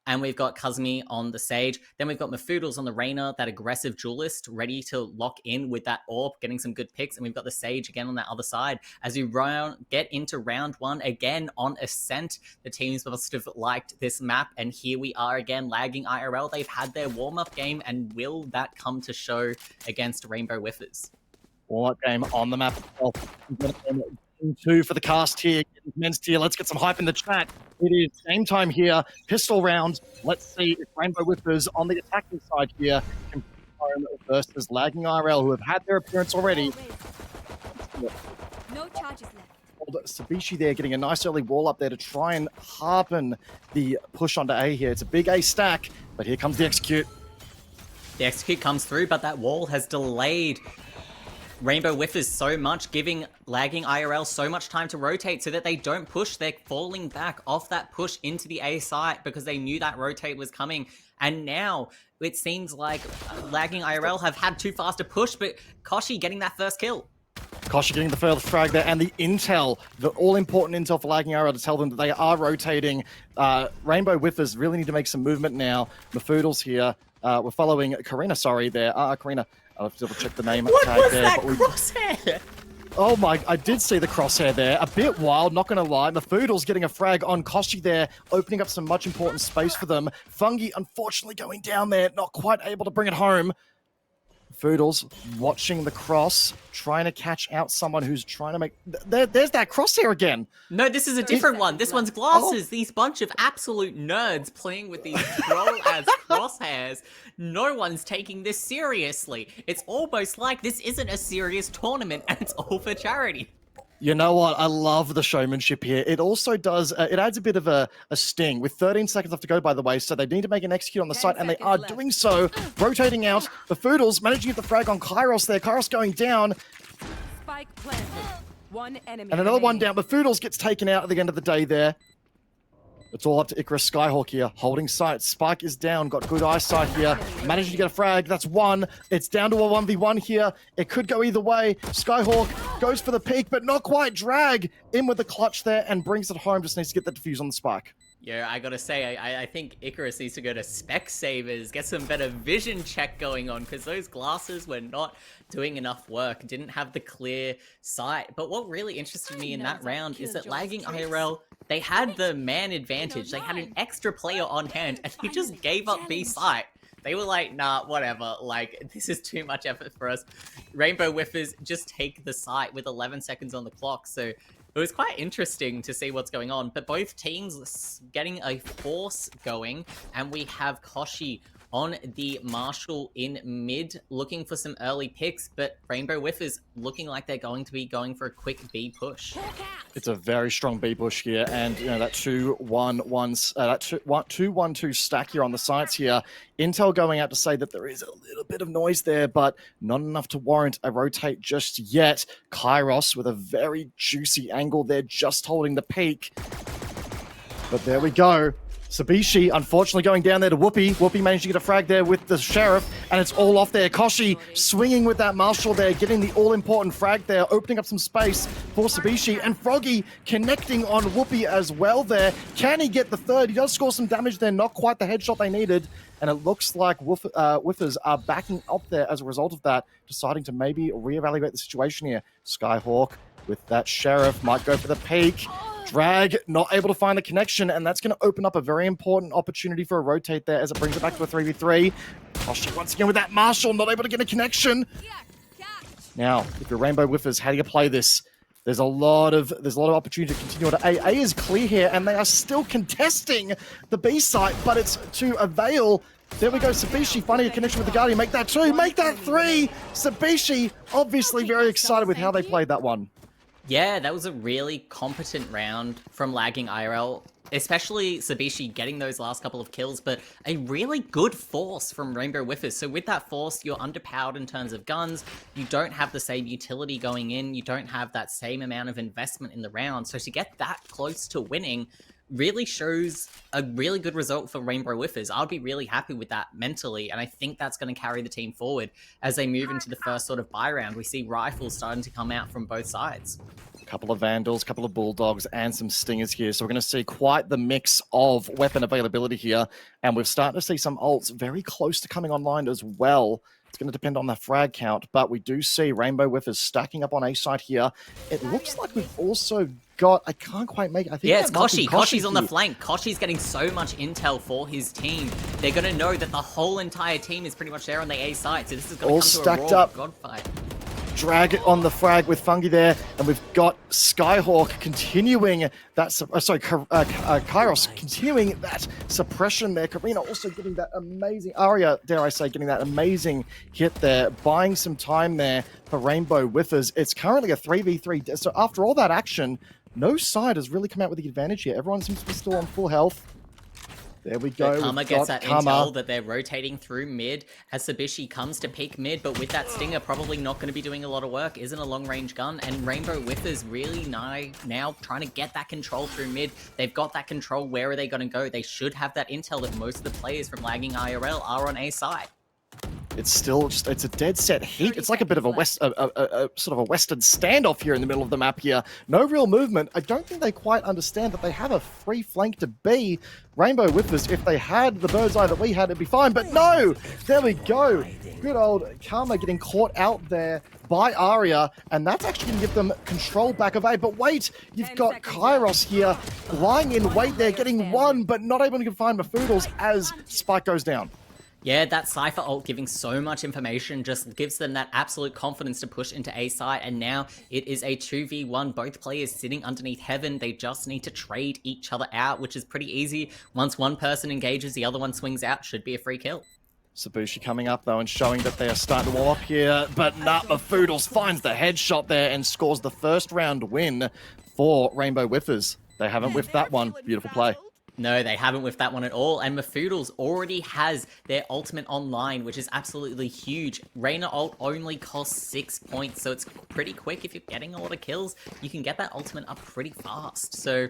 And we've got Kazumi on the Sage. Then we've got Mafoodles on the Reyna, that aggressive duelist, ready to lock in with that AWP, getting some good picks. And we've got the Sage again on that other side. As we get into round one, again on Ascent, the teams must have liked this map. And here we are again, lagging IRL. They've had their warm-up game, and will that come to show against Rainbow Whiffers? Warm-up game on the map. 2 for the cast here, men's tier. Let's get some hype in the chat. It is game time here. Pistol round. Let's see if Rainbow Whippers on the attacking side here can versus lagging IRL, who have had their appearance already. No charges left. Sabishi there getting a nice early wall up there to try and harpen the push onto A here. It's a big A stack, but here comes the execute. The execute comes through, but that wall has delayed Rainbow Whiffers so much, giving lagging IRL so much time to rotate so that they don't push. They're falling back off that push into the A site because they knew that rotate was coming. And now it seems like lagging IRL have had too fast a push, but Kochie getting that first kill. Kochie getting the first frag there, and the intel, the all-important intel for lagging IRL to tell them that they are rotating. Rainbow Whiffers really need to make some movement now. Mafoodles here. We're following Karina, there. Karina. I'll have to double check the name tag was there. That crosshair? Oh my, I did see the crosshair there. A bit wild, not going to lie. Mafoodles getting a frag on Kochie there, opening up some much important space for them. Fungi, unfortunately, going down there, not quite able to bring it home. Foodles watching the cross, trying to catch out someone who's trying to make... There's that crosshair again. No, this is a different one. This one's glasses. These bunch of absolute nerds playing with these troll-ass crosshairs. No one's taking this seriously. It's almost like this isn't a serious tournament and it's all for charity. You know what? I love the showmanship here. It also does, it adds a bit of a sting. With 13 seconds left to go, by the way, so they need to make an execute on the site, and they are doing so. Rotating out. The Foodles managing to get the frag on Kairos there. Kairos going down. Spike planted. One enemy. And another one down. But Foodles gets taken out at the end of the day there. It's all up to Icarus Skyhawk here, holding sight. Spike is down, got good eyesight here. Managing to get a frag, that's one. It's down to a 1v1 here. It could go either way. Skyhawk goes for the peak, but not quite. Drag in with the clutch there and brings it home. Just needs to get the defuse on the Spike. Yeah, I gotta say, I think Icarus needs to go to Specsavers, get some better vision check going on, because those glasses were not doing enough work, didn't have the clear sight. But what really interested me in that round is that lagging IRL, they had the man advantage. They had an extra player on hand, and he just gave up B site. They were like, nah, whatever, like, this is too much effort for us. Rainbow Whiffers just take the site with 11 seconds on the clock, so it was quite interesting to see what's going on, but both teams getting a force going, and we have Kochie on the Marshall in mid, looking for some early picks, but Rainbow Whiffers looking like they're going to be going for a quick B push. It's a very strong B push here, and you know that 2-1-2 stack here on the sites here. Intel going out to say that there is a little bit of noise there, but not enough to warrant a rotate just yet. Kairos with a very juicy angle there, just holding the peak. But there we go. Sabishi, unfortunately, going down there to Whoopi. Whoopi managed to get a frag there with the Sheriff, and it's all off there. Kochie swinging with that Marshall there, getting the all-important frag there, opening up some space for Sabishi, and Froggy connecting on Whoopi as well there. Can he get the third? He does score some damage there, not quite the headshot they needed, and it looks like Whiffers are backing up there as a result of that, deciding to maybe reevaluate the situation here. Skyhawk with that Sheriff might go for the peak. Drag, not able to find the connection, and that's going to open up a very important opportunity for a rotate there as it brings it back to a 3v3. Kochie once again with that Marshall, not able to get a connection. Now, if you're Rainbow Whiffers, how do you play this? There's a lot of opportunity to continue on to A. A is clear here, and they are still contesting the B site, but it's to Avail. There we go, Sabishi finding a connection with the Guardian. Make that 2, make that 3. Sabishi obviously very excited with how they played that one. Yeah, that was a really competent round from lagging IRL, especially Sabishi getting those last couple of kills, but a really good force from Rainbow Whiffers. So with that force, you're underpowered in terms of guns, you don't have the same utility going in, you don't have that same amount of investment in the round. So to get that close to winning really shows a really good result for Rainbow Whiffers. I'll be really happy with that mentally, and I think that's going to carry the team forward as they move into the first sort of buy round. We see rifles starting to come out from both sides. A couple of Vandals, a couple of Bulldogs, and some Stingers here. So we're going to see quite the mix of weapon availability here, and we're starting to see some ults very close to coming online as well. It's going to depend on the frag count, but we do see Rainbow Whiffers stacking up on A side here. It looks like we've also got, I can't quite make it. I think yeah, it's Kochie. Kochie's on the flank. Kochie's getting so much intel for his team. They're going to know that the whole entire team is pretty much there on the A side, so this is going to come to a raw god fight. Drag on the frag with Fungi there, and we've got Skyhawk continuing that, Kairos continuing that suppression there. Karina also getting that amazing, Aria, dare I say, getting that amazing hit there, buying some time there for Rainbow Whiffers. It's currently a 3v3, so after all that action, no side has really come out with the advantage here. Everyone seems to be still on full health. There we go. Karma gets that intel that they're rotating through mid as Sabishi comes to peek mid, but with that Stinger probably not going to be doing a lot of work, isn't a long-range gun, and Rainbow Whiffers really now trying to get that control through mid. They've got that control. Where are they going to go? They should have that intel that most of the players from lagging IRL are on A side. It's still just, it's a dead set heat. It's like a bit of a sort of a western standoff here in the middle of the map here. No real movement. I don't think they quite understand that they have a free flank to be. Rainbow Whiffers, if they had the bird's eye that we had, it'd be fine. But no! There we go. Good old Karma getting caught out there by Aria, and that's actually going to give them control back of A. But wait, you've got Kairos here lying in wait there, getting one, but not able to find Mafoodles as Spike goes down. Yeah, that Cypher ult giving so much information just gives them that absolute confidence to push into A site, and now it is a 2v1, both players sitting underneath Heaven. They just need to trade each other out, which is pretty easy. Once one person engages, the other one swings out, should be a free kill. Sabushi coming up though and showing that they are starting to warm up here, but Mafoodles finds the headshot there and scores the first round win for Rainbow Whiffers. They haven't whiffed that one. Beautiful play. No, they haven't with that one at all. And Mafoodles already has their ultimate online, which is absolutely huge. Reyna ult only costs 6 points, so it's pretty quick. If you're getting a lot of kills, you can get that ultimate up pretty fast. So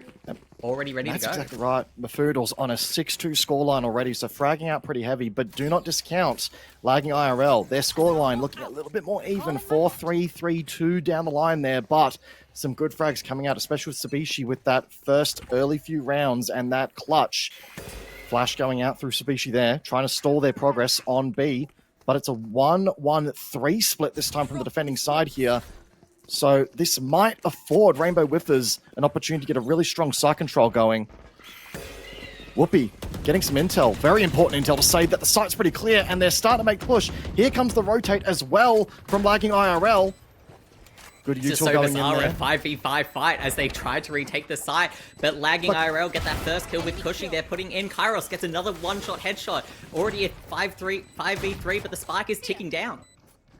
already ready to go. That's exactly right. Mafoodles on a 6-2 scoreline already, so fragging out pretty heavy, but do not discount Lagging IRL. Their scoreline looking a little bit more even, 4-3, 3-2 down the line there, but some good frags coming out, especially with Sabishi with that first early few rounds and that clutch. Flash going out through Sabishi there, trying to stall their progress on B, but it's a 1-1-3 split this time from the defending side here. So this might afford Rainbow Whiffers an opportunity to get a really strong side control going. Whoopi getting some intel, very important intel to say that the site's pretty clear and they're starting to make the push. Here comes the rotate as well from Lagging IRL. Good util going in there. 5v5 fight as they try to retake the site, but Lagging IRL get that first kill with Kochie. They're putting in Kairos, gets another one-shot headshot. Already a 5v3, but the spike is ticking down.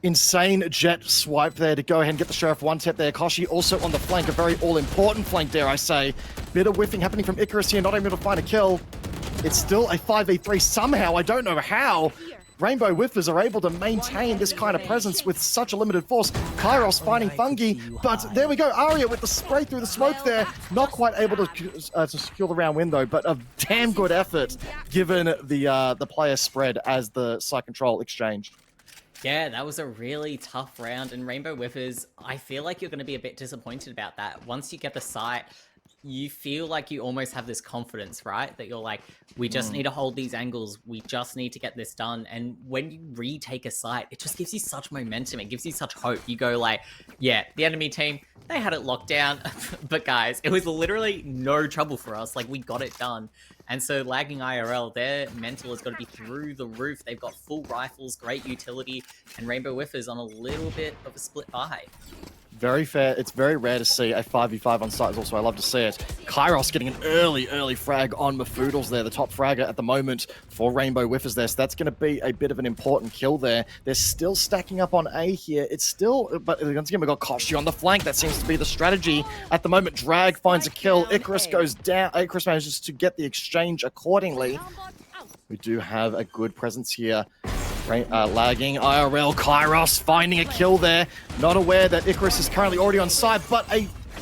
Insane jet swipe there to go ahead and get the Sheriff one tap there. Kochie also on the flank, a very all-important flank, dare I say. Bit of whiffing happening from Icarus here, not able to find a kill. It's still a 5v3 somehow, I don't know how. Rainbow Whiffers are able to maintain this kind of presence with such a limited force. Kairos finding Fungi, but there we go. Aria with the spray through the smoke there. Not quite able to secure the round win though, but a damn good effort given the player spread as the side control exchanged. Yeah, that was a really tough round, and Rainbow Whiffers, I feel like you're going to be a bit disappointed about that. Once you get the site, you feel like you almost have this confidence, right? That you're like, we just need to hold these angles. We just need to get this done. And when you retake a site, it just gives you such momentum. It gives you such hope. You go like, yeah, the enemy team, they had it locked down. But guys, it was literally no trouble for us. Like, we got it done. And so Lagging IRL, their mental has got to be through the roof. They've got full rifles, great utility, and Rainbow Whiffers on a little bit of a split buy. Very fair. It's very rare to see a 5v5 on site also. I love to see it. Kairos getting an early frag on Mafoodles there, the top fragger at the moment for Rainbow Whiffers there. So that's going to be a bit of an important kill there. They're still stacking up on A here. It's still, but once again, we've got Kochie on the flank. That seems to be the strategy at the moment. Drag finds a kill. Icarus goes down. Icarus manages to get the exchange accordingly. We do have a good presence here. Lagging IRL, Kairos finding a kill there. Not aware that Icarus is currently already on side, but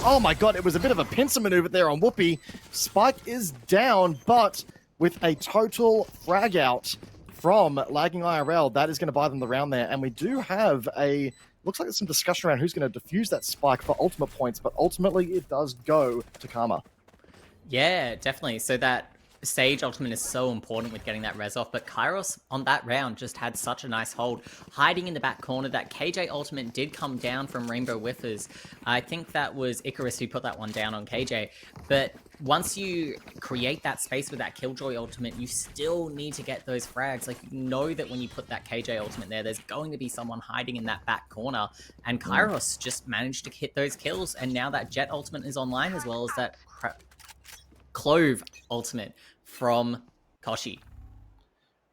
oh my god, it was a bit of a pincer maneuver there on Whoopi. Spike is down, but with a total frag out from Lagging IRL, that is going to buy them the round there. And we do have looks like there's some discussion around who's going to defuse that spike for ultimate points, but ultimately it does go to Karma. Yeah, definitely. So that Sage ultimate is so important with getting that res off, but Kairos on that round just had such a nice hold, hiding in the back corner. That KJ ultimate did come down from Rainbow Whiffers. I think that was Icarus who put that one down on KJ, but once you create that space with that Killjoy ultimate, you still need to get those frags. Like, you know that when you put that KJ ultimate there, there's going to be someone hiding in that back corner, and Kairos just managed to hit those kills, and now that Jet ultimate is online, as well as that Clove ultimate from Kochie.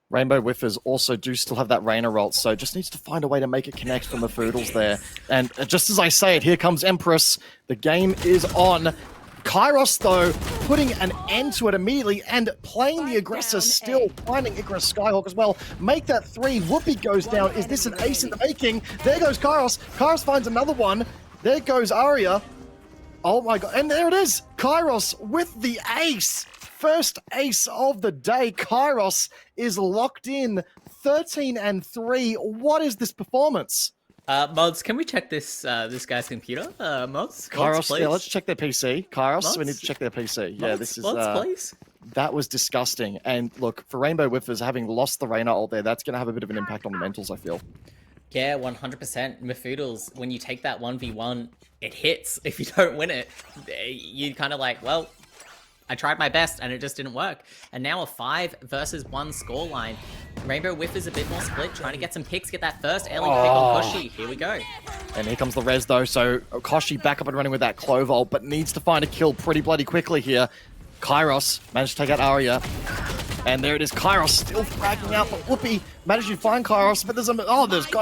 Rainbow Whiffers also do still have that Reyna ult, so just needs to find a way to make it connect from the Foodles there. And just as I say it, here comes Empress. The game is on. Kairos, though, putting an end to it immediately and playing the aggressor, still finding Icarus Skyhawk as well. Make that 3. Whoopi goes down. Is this an ace in the making? There goes Kairos. Kairos finds another one. There goes Aria. Oh my god. And there it is. Kairos with the ace. First ace of the day. Kairos is locked in 13-3. What is this performance? Mods, can we check this guy's computer? Mods? Kairos, Mods, yeah, let's check their PC. Kairos, Mods? We need to check their PC. Mods, yeah, this is Mods, please. That was disgusting. And look, for Rainbow Whiffers, having lost the Reyna ult there, that's going to have a bit of an impact on the mentals, I feel. Yeah, 100%. Mafoodles, when you take that 1v1, it hits. If you don't win it, you kind of like, well, I tried my best and it just didn't work. And now a 5 versus 1 scoreline. Rainbow Whiffers a bit more split, trying to get some picks, get that first early pick on Kochie. Here we go. And here comes the res though, so Kochie back up and running with that Clove ult, but needs to find a kill pretty bloody quickly here. Kairos managed to take out Aria. And there it is, Kairos still fragging out, but Whoopi managed to find Kairos, but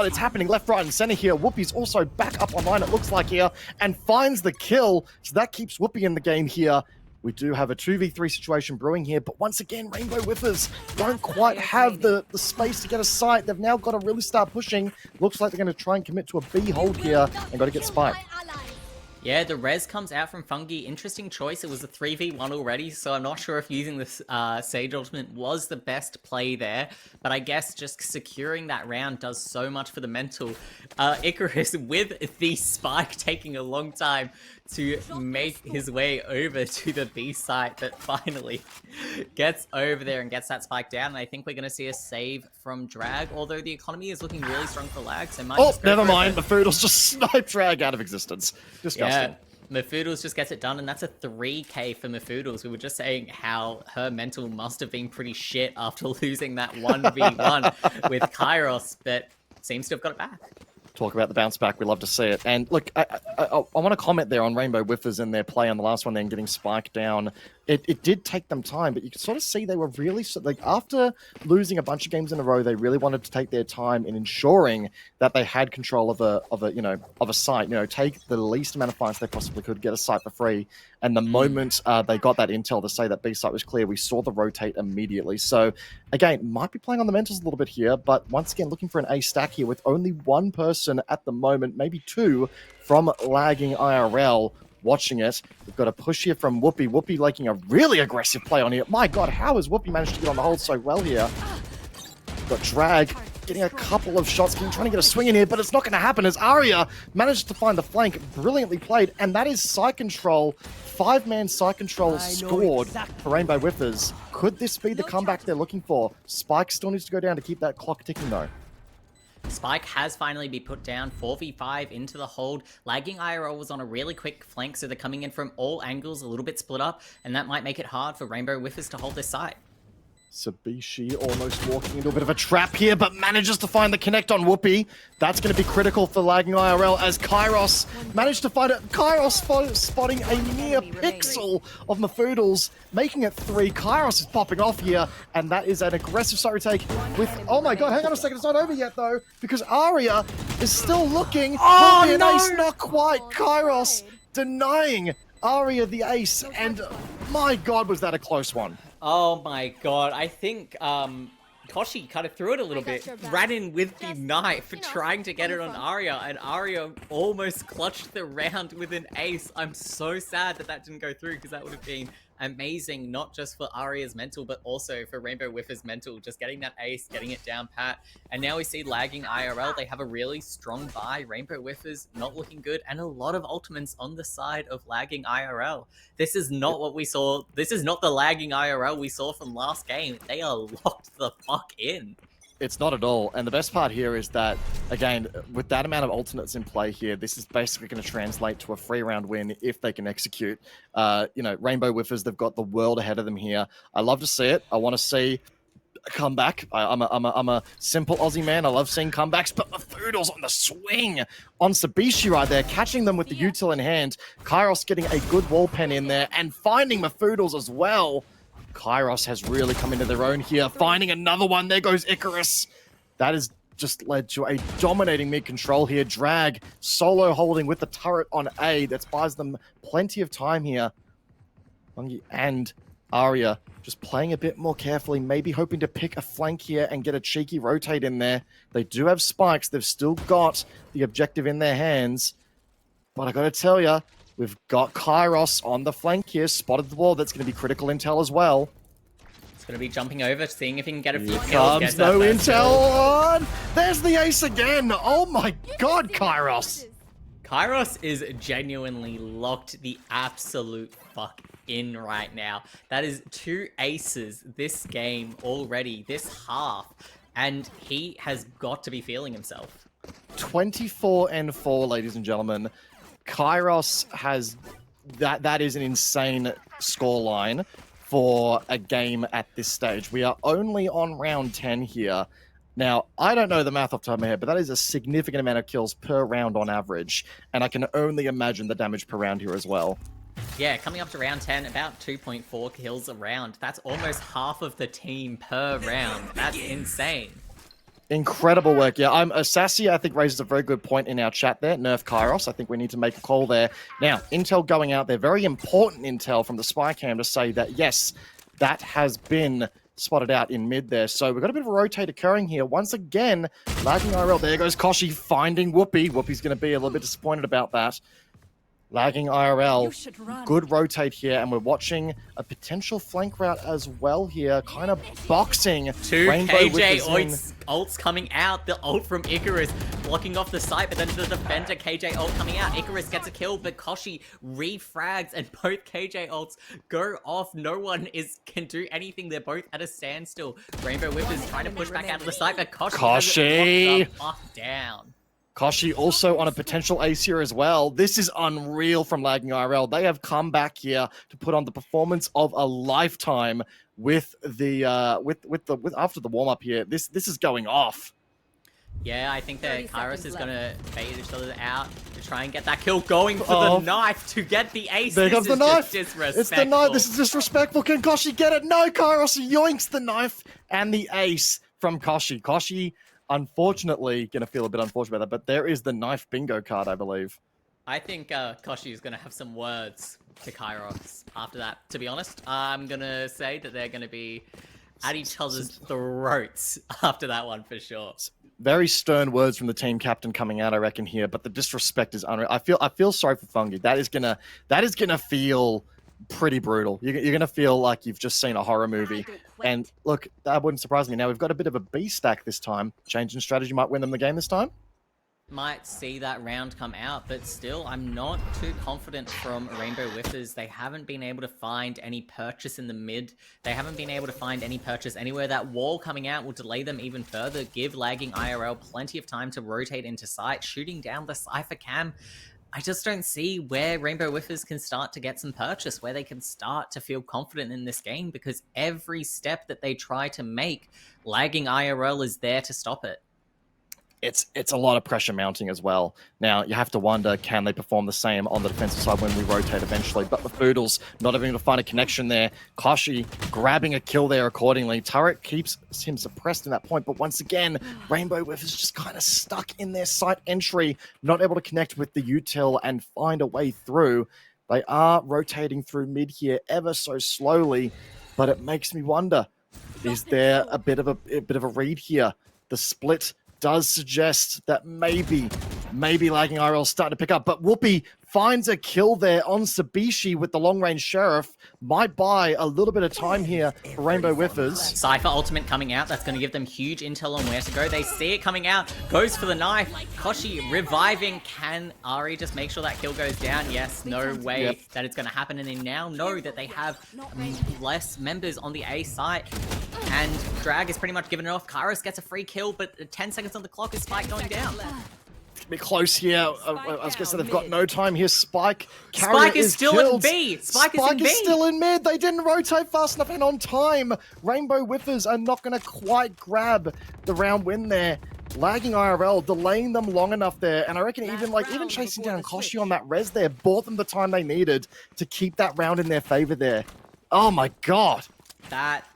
it's happening left, right, and center here. Whoopi's also back up online, it looks like here, and finds the kill, so that keeps Whoopi in the game here. We do have a 2v3 situation brewing here, but once again, Rainbow Whiffers don't quite have the space to get a sight. They've now got to really start pushing. Looks like they're going to try and commit to a B hold here and got to get spiked. Yeah, the res comes out from Fungi. Interesting choice. It was a 3v1 already, so I'm not sure if using this Sage Ultimate was the best play there. But I guess just securing that round does so much for the mental. Icarus with the spike taking a long time to make his way over to the B site, but finally gets over there and gets that spike down. And I think we're going to see a save from Drag, although the economy is looking really strong for lag. So never mind. Mafoodles just snipe Drag out of existence. Disgusting. Yeah, Mafoodles just gets it done, and that's a 3k for Mafoodles. We were just saying how her mental must have been pretty shit after losing that 1v1 with Kairos, but seems to have got it back. Talk about the bounce back. We love to see it. And look, I want to comment there on Rainbow Whiffers and their play on the last one, then getting spiked down. It did take them time, but you could sort of see they were really after losing a bunch of games in a row, they really wanted to take their time in ensuring that they had control of a site. Take the least amount of fights they possibly could, get a site for free. And the moment they got that intel to say that B site was clear, we saw the rotate immediately. So again, might be playing on the mentals a little bit here, but once again, looking for an A stack here with only one person at the moment, maybe two from lagging IRL watching it. We've got a push here from Whoopi. Whoopi making a really aggressive play on here. My God, how has Whoopi managed to get on the hold so well here? Got Drag getting a couple of shots, trying to get a swing in here, but it's not going to happen as Aria managed to find the flank. Brilliantly played, and that is side control. 5-man side control scored for Rainbow Whiffers. Could this be the comeback they're looking for? Spike still needs to go down to keep that clock ticking though. Spike has finally been put down, 4v5 into the hold. Lagging IRL was on a really quick flank, so they're coming in from all angles, a little bit split up, and that might make it hard for Rainbow Whiffers to hold this site. Sabishi almost walking into a bit of a trap here, but manages to find the connect on Whoopi. That's going to be critical for lagging IRL as Kairos managed to find it. Kairos spotting a mere pixel of Mafoodles, making it 3. Kairos is popping off here, and that is an aggressive side retake with... Oh my God, hang on a second, it's not over yet though, because Aria is still looking. Oh, Will be an no! ace, not quite. Kairos denying Aria the ace, and my God, was that a close one. Oh my God, I think Kochie kind of threw it a little bit, ran in with the knife trying to get it on Aria, and Aria almost clutched the round with an ace. I'm so sad that that didn't go through, because that would have been amazing, not just for Aria's mental, but also for Rainbow Whiffers' mental, just getting that ace, getting it down pat. And now we see lagging IRL. They have a really strong buy. Rainbow Whiffers not looking good, and a lot of ultimates on the side of lagging IRL. This is not what we saw. This is not the lagging IRL we saw from last game. They are locked the fuck in. It's not at all. And the best part here is that, again, with that amount of alternates in play here, this is basically going to translate to a free round win if they can execute. Rainbow Whiffers, they've got the world ahead of them here. I love to see it. I want to see a comeback. I'm a simple Aussie man. I love seeing comebacks, but Mafoodles on the swing on Sabishi right there, catching them with the util in hand. Kairos getting a good wall pen in there and finding Mafoodles as well. Kairos has really come into their own here, finding another one. There goes Icarus. That has just led to a dominating mid-control here. Drag solo holding with the turret on A. That buys them plenty of time here. Fungi and Aria just playing a bit more carefully, maybe hoping to pick a flank here and get a cheeky rotate in there. They do have spikes. They've still got the objective in their hands. But I got to tell you, we've got Kairos on the flank here, spotted the wall. That's going to be critical intel as well. It's going to be jumping over, seeing if he can get a few kills. Comes no intel on. There's the ace again. Oh my God, Kairos. Kairos is genuinely locked the absolute fuck in right now. That is 2 aces this game already, this half. And he has got to be feeling himself. 24-4, ladies and gentlemen. Kairos has that is an insane scoreline for a game at this stage. We are only on round 10 here. Now, I don't know the math off the top of my head, but that is a significant amount of kills per round on average, and I can only imagine the damage per round here as well. Yeah, coming up to round 10, about 2.4 kills a round. That's almost half of the team per round. That's insane. Incredible work. Yeah, I'm Sassy, I think, raises a very good point in our chat there. Nerf Kairos. I think we need to make a call there. Now, intel going out there, very important intel from the spy cam to say that, yes, that has been spotted out in mid there. So we've got a bit of a rotate occurring here. Once again, lagging IRL. There goes Kochie finding Whoopi. Whoopi's going to be a little bit disappointed about that. Lagging IRL, good rotate here, and we're watching a potential flank route as well here, kind of boxing. Two Rainbow KJ ults coming out, the ult from Icarus blocking off the site, but then the defender KJ ult coming out. Icarus gets a kill, but Kochie refrags, and both KJ ults go off. No one can do anything, they're both at a standstill. Rainbow Whip is trying to push back out of the site, but Kochie has locked down. Kochie also on a potential ace here as well. This is unreal from Lagging IRL. They have come back here to put on the performance of a lifetime with the after the warm up here. This is going off. Yeah, I think that Kairos is gonna bait each other out to try and get that kill, going for the knife to get the ace. There comes the knife. It's the knife. This is disrespectful. Can Kochie get it? No, Kairos yoinks the knife and the ace from Kochie. Kochie, unfortunately, going to feel a bit unfortunate about that, but there is the knife bingo card, I believe. I think Kochie is going to have some words to Kairos after that, to be honest. I'm going to say that they're going to be at each other's throats after that one, for sure. Very stern words from the team captain coming out, I reckon, here, but the disrespect is unreal. I feel sorry for Fungi. That is gonna feel pretty brutal. You're gonna feel like you've just seen a horror movie. And look, that wouldn't surprise me. Now we've got a bit of a B stack this time. Changing strategy might win them the game this time. Might see that round come out, but still, I'm not too confident from Rainbow Whiffers. They haven't been able to find any purchase in the mid. They haven't been able to find any purchase anywhere. That wall coming out will delay them even further, give Lagging IRL plenty of time to rotate into sight, shooting down the Cypher cam. I just don't see where Rainbow Whiffers can start to get some purchase, where they can start to feel confident in this game, because every step that they try to make, Lagging IRL is there to stop it. It's a lot of pressure mounting as well. Now, you have to wonder, can they perform the same on the defensive side when we rotate eventually? But the Foodles not even able to find a connection there. Kochie grabbing a kill there accordingly. Turret keeps him suppressed in that point, but once again, Rainbow Whiff is just kind of stuck in their site entry, not able to connect with the util and find a way through. They are rotating through mid here ever so slowly, but it makes me wonder, is there a bit of a read here? The split does suggest that maybe Lagging IRL starting to pick up, but Whoopi finds a kill there on Sabishi with the long-range sheriff. Might buy a little bit of time here for Rainbow Whiffers. Cypher ultimate coming out. That's going to give them huge intel on where to go. They see it coming out. Goes for the knife. Kochie reviving. Can Ari just make sure that kill goes down? Yes, no way that it's going to happen. And they now know that they have less members on the A site. And Drag is pretty much given it off. Kairos gets a free kill, but 10 seconds on the clock is Spike going down. Be close here. I was gonna say they've got no time here. Spike is still killed. in B. Spike is still in mid. They didn't rotate fast enough and on time. Rainbow Whiffers are not gonna quite grab the round win there. Lagging IRL, delaying them long enough there, and I reckon even chasing down Kochie on that res there bought them the time they needed to keep that round in their favor there. Oh my god. That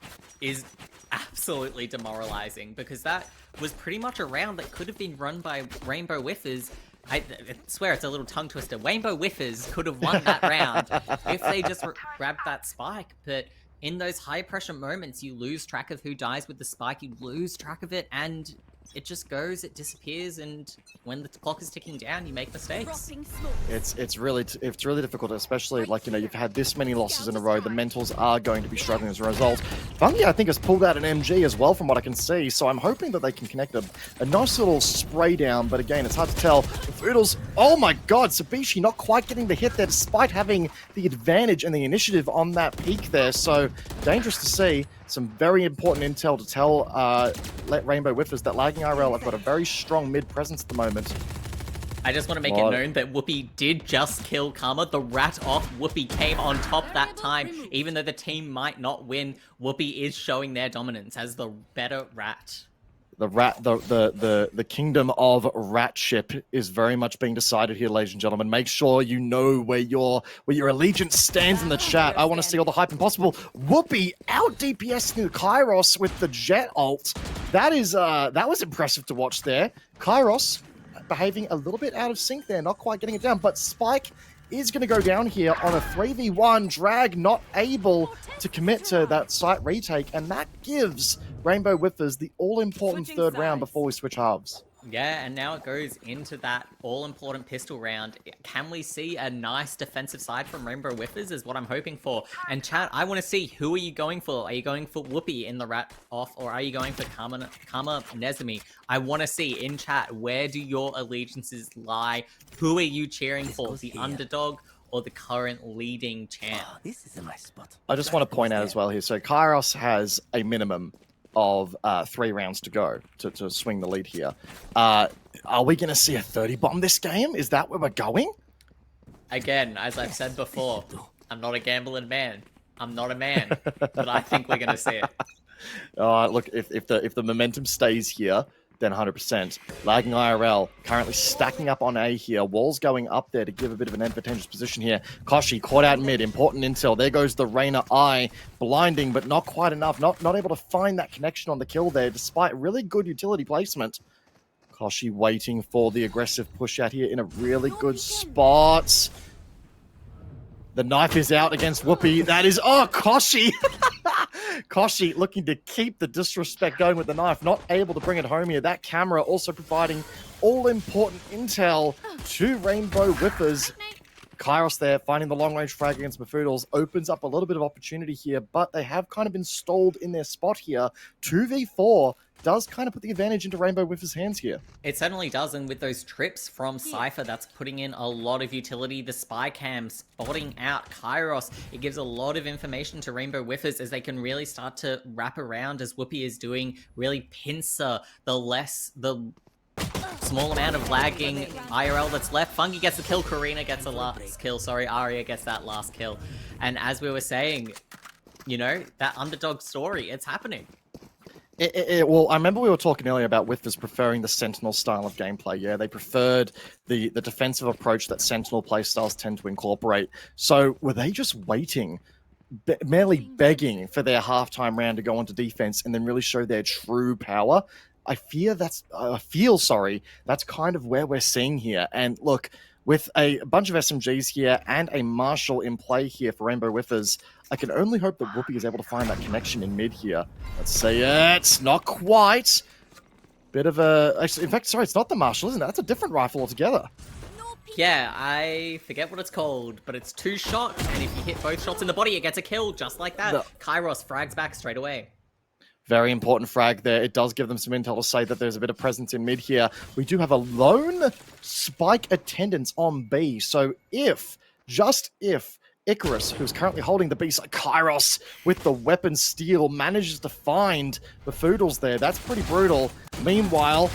is absolutely demoralizing, because that was pretty much a round that could have been run by Rainbow Whiffers. I swear it's a little tongue twister. Rainbow Whiffers could have won that round if they just grabbed that spike. But in those high pressure moments, you lose track of who dies with the spike. You lose track of it, and it just goes, it disappears, and when the clock is ticking down, you make mistakes. It's really difficult, especially you've had this many losses in a row. The mentals are going to be struggling as a result. Fungi, I think, has pulled out an MG as well from what I can see, so I'm hoping that they can connect a nice little spray down, but again, it's hard to tell. The Foodles, oh my god, Sabishi not quite getting the hit there despite having the advantage and the initiative on that peak there, so dangerous to see. Some very important intel to tell Rainbow Whiffers that Lagging IRL have got a very strong mid presence at the moment. I just want to make it known that Whoopi did just kill Karma. The rat off Whoopi came on top that time. Even though the team might not win, Whoopi is showing their dominance as the better rat. The kingdom of Ratship is very much being decided here, ladies and gentlemen. Make sure you know where your allegiance stands in the chat. I want to see all the hype possible. Whoopi out DPSing Kairos with the Jet ult. That was impressive to watch there. Kairos behaving a little bit out of sync there, not quite getting it down, but Spike is going to go down here on a 3v1. Drag not able to commit to that site retake, and that gives Rainbow Whiffers the all-important third round before we switch halves. Yeah, and now it goes into that all-important pistol round. Can we see a nice defensive side from Rainbow Whiffers is what I'm hoping for. And chat, I want to see, who are you going for? Are you going for Whoopi in the rat off, or are you going for Kama Nezumi? I want to see in chat, where do your allegiances lie? Who are you cheering for? The underdog or the current leading champ? This is a nice spot. I just want to point out as well here, so Kairos has a minimum of 3 rounds to go to swing the lead here. Are we going to see a 30 bomb this game? Is that where we're going? Again, as I've said before, I'm not a gambling man. I'm not a man, but I think we're going to see it. Look, if the momentum stays here, then 100%. Lagging IRL, currently stacking up on A here. Walls going up there to give a bit of an advantageous position here. Kochie caught out mid, important intel. There goes the Reyna eye, blinding, but not quite enough. Not able to find that connection on the kill there, despite really good utility placement. Kochie waiting for the aggressive push out here in a really good spot. The knife is out against Whoopi. That is, Kochie! Kochie looking to keep the disrespect going with the knife, not able to bring it home here. That camera also providing all-important intel to Rainbow Whiffers. Kairos there, finding the long-range frag against Mafoodles, opens up a little bit of opportunity here, but they have kind of been stalled in their spot here. 2v4 does kind of put the advantage into Rainbow Whiffers' hands here. It certainly does, and with those trips from Cypher, that's putting in a lot of utility. The spy cam spotting out Kairos, it gives a lot of information to Rainbow Whiffers as they can really start to wrap around, as Whoopi is doing, really pincer the small amount of lagging IRL that's left. Fungi gets the kill, Karina gets the last kill, Aria gets that last kill. And as we were saying, you know, that underdog story, it's happening. Well, I remember we were talking earlier about Whiffers preferring the Sentinel style of gameplay. Yeah, they preferred the defensive approach that Sentinel playstyles tend to incorporate. So were they just waiting, merely begging for their halftime round to go onto defense and then really show their true power? I feel that's kind of where we're seeing here. And look, with a bunch of SMGs here and a Marshall in play here for Rainbow Whiffers, I can only hope that Whoopi is able to find that connection in mid here. Let's see it. Not quite. Bit of a... Actually, in fact, sorry, it's not the Marshall, isn't it? That's a different rifle altogether. Yeah, I forget what it's called, but it's 2 shots, and if you hit both shots in the body, it gets a kill, just like that. Kairos frags back straight away. Very important frag there. It does give them some intel to say that there's a bit of presence in mid here. We do have a lone spike attendance on B. So just if, Icarus, who's currently holding the B side, Kairos with the weapon steal, manages to find the Foodles there. That's pretty brutal. Meanwhile,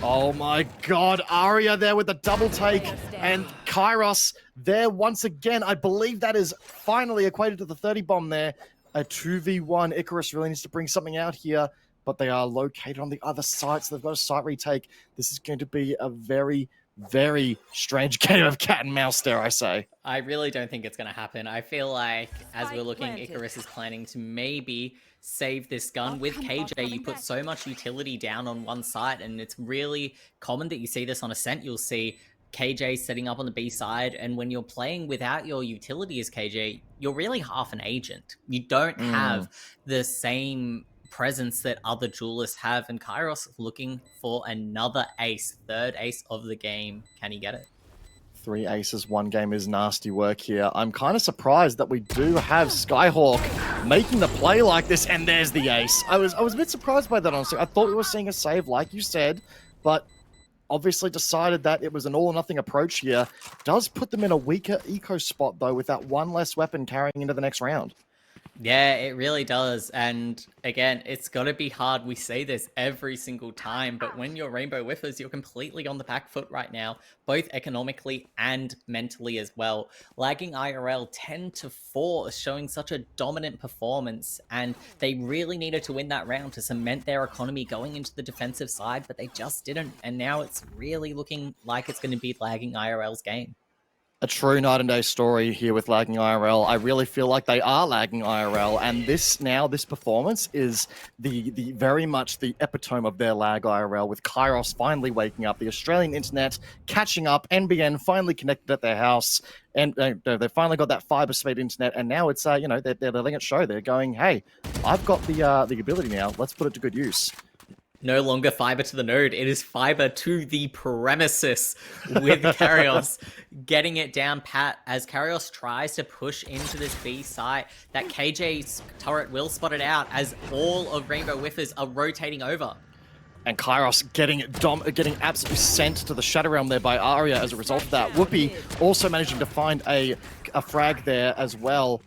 oh my god, Aria there with the double take, and Kairos there once again. I believe that is finally equated to the 30 bomb there. A 2v1. Icarus really needs to bring something out here, but they are located on the other side, so they've got a site retake. This is going to be a very, very strange game of cat and mouse, dare I say. I really don't think it's going to happen. I feel like, as we're looking, Icarus is planning to maybe save this gun. With KJ, you put so much utility down on one side, and it's really common that you see this on Ascent. You'll see KJ setting up on the B side, and when you're playing without your utility as KJ, you're really half an agent. You don't have the same presence that other duelists have, and Kairos looking for another ace, third ace of the game. Can he get it? 3 aces, 1 game is nasty work here. I'm kind of surprised that we do have Skyhawk making the play like this, and there's the ace. I was a bit surprised by that, honestly. I thought we were seeing a save, like you said, but obviously decided that it was an all-or-nothing approach here. Does put them in a weaker eco spot, though, with that 1 less weapon carrying into the next round. Yeah, it really does. And again, it's got to be hard. We say this every single time, but when you're Rainbow Whiffers, you're completely on the back foot right now, both economically and mentally as well. Lagging IRL 10-4 is showing such a dominant performance, and they really needed to win that round to cement their economy going into the defensive side, but they just didn't. And now it's really looking like it's going to be Lagging IRL's game. A true night and day story here with Lagging IRL. I really feel like they are lagging IRL, and this performance is the very much the epitome of their lag IRL, with Kairos finally waking up, the Australian internet catching up, NBN finally connected at their house, and they finally got that fiber speed internet, and now it's they're letting it show. They're going, hey, I've got the ability now. Let's put it to good use. No longer fiber to the node, it is fiber to the premises with Kairos getting it down pat as Kairos tries to push into this B site. That KJ's turret will spot it out as all of Rainbow Whiffers are rotating over. And Kairos getting absolutely sent to the Shadow Realm there by Aria as a result of that. Whoopi also managing to find a frag there as well.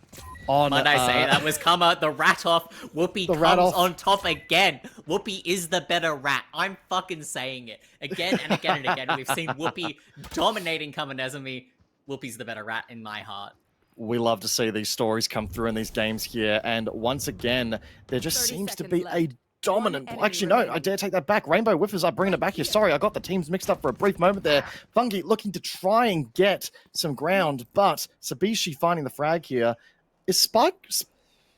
Might I say, that was Kama, the rat off. Whoopi comes on top again. Whoopi is the better rat. I'm fucking saying it. Again and again and again. We've seen Whoopi dominating Kama Nezumi. Whoopi's the better rat in my heart. We love to see these stories come through in these games here. And once again, there just seems to be a dominant... Actually, no, I dare take that back. Rainbow Whiffers are bringing it back here. Sorry, I got the teams mixed up for a brief moment there. Fungi looking to try and get some ground, but Sabishi finding the frag here. Is Spike...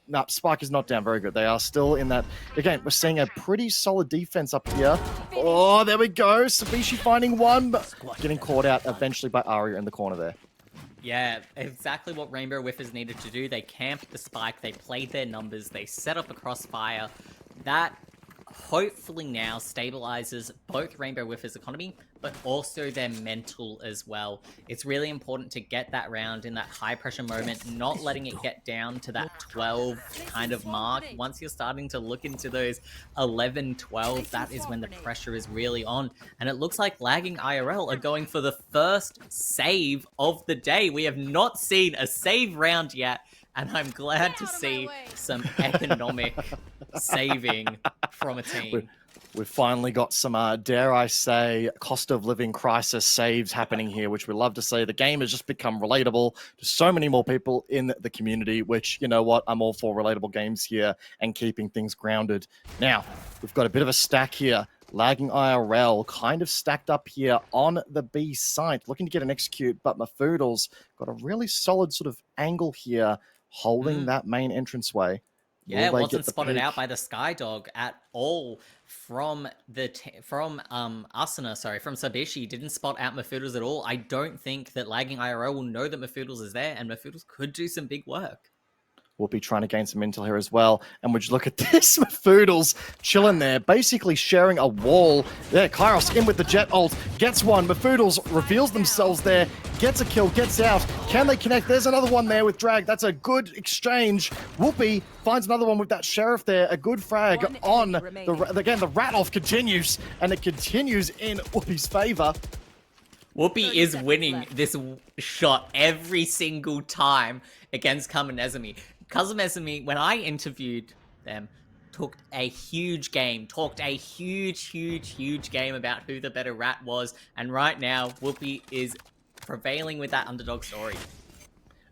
No, Spike is not down very good. They are still in that... Again, we're seeing a pretty solid defense up here. Oh, there we go. Sabishi finding one, but getting caught out eventually by Aria in the corner there. Yeah, exactly what Rainbow Whiffers needed to do. They camped the Spike, they played their numbers, they set up a crossfire. That hopefully now stabilizes both Rainbow Whiffers' economy, but also their mental as well. It's really important to get that round in that high pressure moment, not letting it get down to that 12 kind of mark. Once you're starting to look into those 11, 12, that is when the pressure is really on. And it looks like Lagging IRL are going for the first save of the day. We have not seen a save round yet, and I'm glad to see some economic saving from a team. We've finally got some, dare I say, cost of living crisis saves happening here, which we love to see. The game has just become relatable to so many more people in the community, which, you know what, I'm all for relatable games here and keeping things grounded. Now, we've got a bit of a stack here. Lagging IRL kind of stacked up here on the B site, looking to get an execute, but Mafoodle's got a really solid sort of angle here, holding that main entranceway. Yeah, it wasn't spotted out by the Skydog at all from Asuna, from Sabishi. Didn't spot out Mafoodles at all. I don't think that Lagging IRL will know that Mafoodles is there, and Mafoodles could do some big work. We'll be trying to gain some intel here as well. And would you look at this? Mafoodles chilling there, basically sharing a wall. There, Kairos in with the jet ult, gets one. Mafoodles reveals themselves there, gets a kill, gets out. Can they connect? There's another one there with Drag. That's a good exchange. Whoopi finds another one with that Sheriff there. A good frag on the rat off continues, and it continues in Whoopi's favor. Whoopi is winning this shot every single time against Kama Nezumi. Kama Nezumi, when I interviewed them, talked a huge game about who the better rat was, and right now Whoopi is prevailing with that underdog story.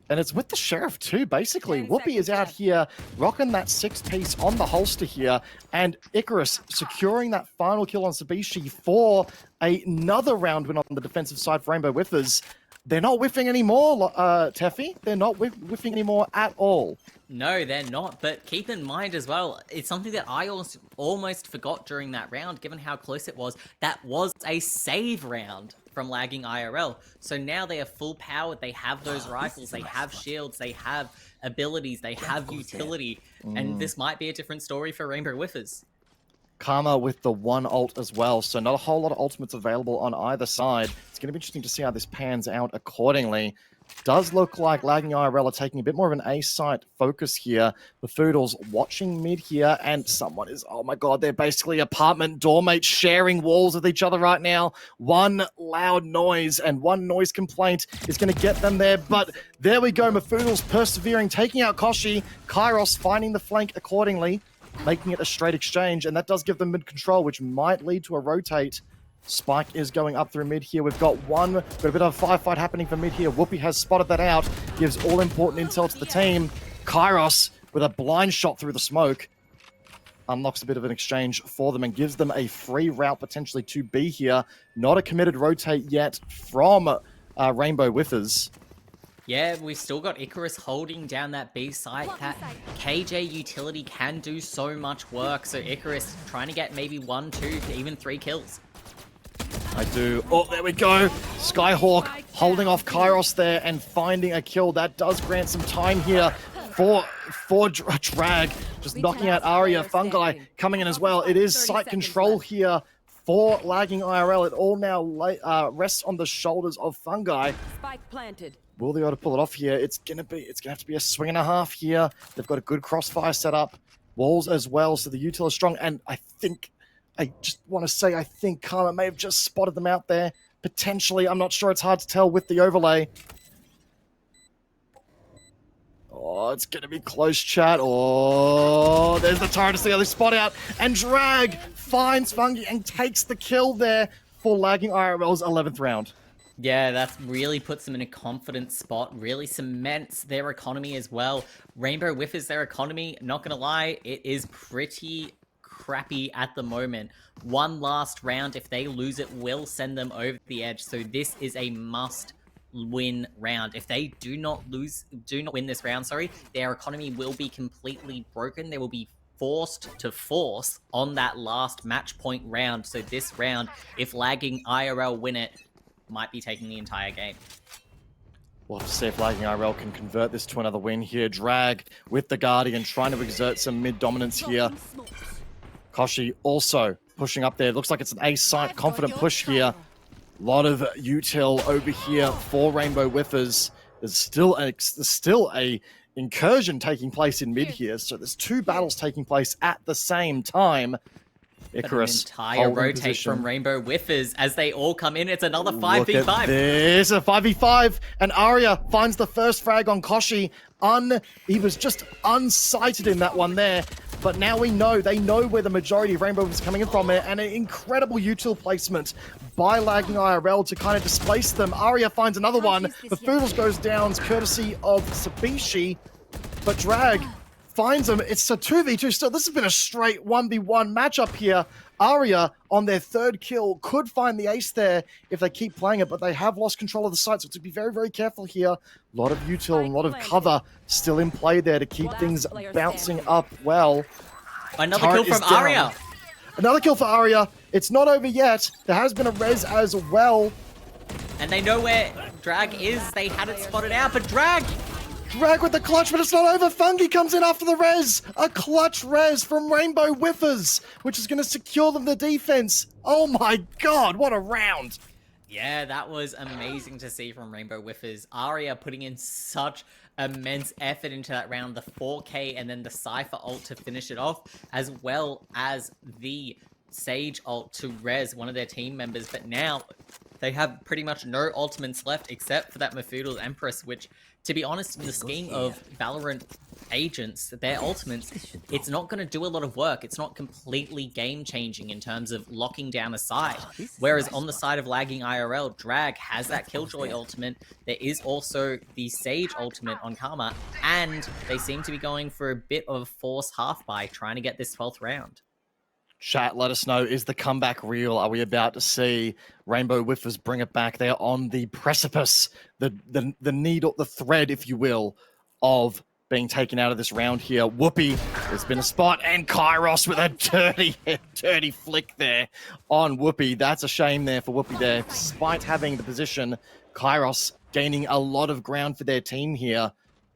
And it's with the Sheriff too, basically. Whoopi is out here rocking that 6-piece on the holster here, and Icarus securing that final kill on Sabishi for another round win on the defensive side for Rainbow Whiffers. They're not whiffing anymore, Teffy. They're not whiffing anymore at all. No, they're not. But keep in mind as well, it's something that I almost forgot during that round, given how close it was. That was a save round from Lagging IRL. So now they are full powered. They have those rifles. They have shields. They have abilities. They have utility. And this might be a different story for Rainbow Whiffers. Karma with the one ult as well. So not a whole lot of ultimates available on either side. It's going to be interesting to see how this pans out accordingly. Does look like Lagging IRL are taking a bit more of an A-site focus here. The Foodles watching mid here, and someone is, oh my god, they're basically apartment doormates sharing walls with each other right now. One loud noise and one noise complaint is going to get them there, but there we go. Mafoodles persevering, taking out Kochie. Kairos finding the flank accordingly, making it a straight exchange, and that does give them mid control, which might lead to a rotate. Spike is going up through mid here. We've got a bit of a firefight happening for mid here. Whoopi has spotted that out, gives all important intel to the team. Kairos with a blind shot through the smoke unlocks a bit of an exchange for them and gives them a free route potentially to B here. Not a committed rotate yet from Rainbow Whiffers. Yeah, we've still got Icarus holding down that B site. That KJ utility can do so much work. So Icarus trying to get maybe 1, 2, even 3 kills. I do. Oh, there we go. Skyhawk holding off Kairos there and finding a kill. That does grant some time here for Drag. Just knocking out Aria. Fungi coming in as well. It is site control here for Lagging IRL. It all now rests on the shoulders of Fungi. Spike planted. Will they be able to pull it off here? It's gonna have to be a swing and a half here. They've got a good crossfire set up. Walls as well, so the util is strong. And I just want to say, I think Karma may have just spotted them out there. Potentially, I'm not sure. It's hard to tell with the overlay. Oh, it's going to be close, chat. Oh, there's the turret to see how they spot out. And Drag finds Fungi and takes the kill there for Lagging IRL's 11th round. Yeah, that really puts them in a confident spot, really cements their economy as well. Rainbow Whiffers their economy, not going to lie, it is pretty crappy at the moment. One last round, if they lose it, will send them over the edge. So this is a must-win round. If they do not win this round, their economy will be completely broken. They will be forced to force on that last match point round. So this round, if Lagging IRL win it, might be taking the entire game. We'll have to see if Lagging IRL can convert this to another win here. Drag with the Guardian, trying to exert some mid dominance here. Kochie also pushing up there. Looks like it's an A-site confident push here. A lot of util over here for Rainbow Whiffers. There's still a incursion taking place in mid here, so there's 2 battles taking place at the same time. Icarus, an entire rotate from Rainbow Whiffers as they all come in. It's another 5v5. Look at this, a 5v5, and Aria finds the first frag on Kochie. He was just unsighted in that one there, but now they know where the majority of Rainbow is coming in from, and an incredible util placement by Lagging IRL to kind of displace them. Aria finds another one. The Foodles goes down courtesy of Sabishi, but Drag finds him. It's a 2v2 still. This has been a straight 1v1 matchup here. Aria, on their 3rd kill, could find the ace there if they keep playing it, but they have lost control of the site, so to be very, very careful here. A lot of util and a lot of cover still in play there to keep things bouncing up well. Another kill from Aria. Another kill for Aria. It's not over yet. There has been a res as well. And they know where Drag is. They had it spotted out, but Drag with the clutch, but it's not over. Fungi comes in after the res. A clutch res from Rainbow Whiffers, which is going to secure them the defense. Oh my god, what a round. Yeah, that was amazing to see from Rainbow Whiffers. Aria putting in such immense effort into that round. The 4K and then the Cypher ult to finish it off, as well as the Sage ult to res one of their team members. But now they have pretty much no ultimates left except for that Mafoodle's Empress, which, to be honest, in the scheme of Valorant agents, their ultimates, it's not going to do a lot of work. It's not completely game-changing in terms of locking down a side. Whereas on the side of Lagging IRL, Drag has that Killjoy ultimate. There is also the Sage ultimate on Karma, and they seem to be going for a bit of force half-buy, trying to get this 12th round. Chat, let us know, is the comeback real? Are we about to see Rainbow Whiffers bring it back? They are on the precipice, the needle, the thread, if you will, of being taken out of this round here. Whoopi, there's been a spot, and Kairos with a dirty flick there on Whoopi. That's a shame there for Whoopi there. Despite having the position, Kairos gaining a lot of ground for their team here.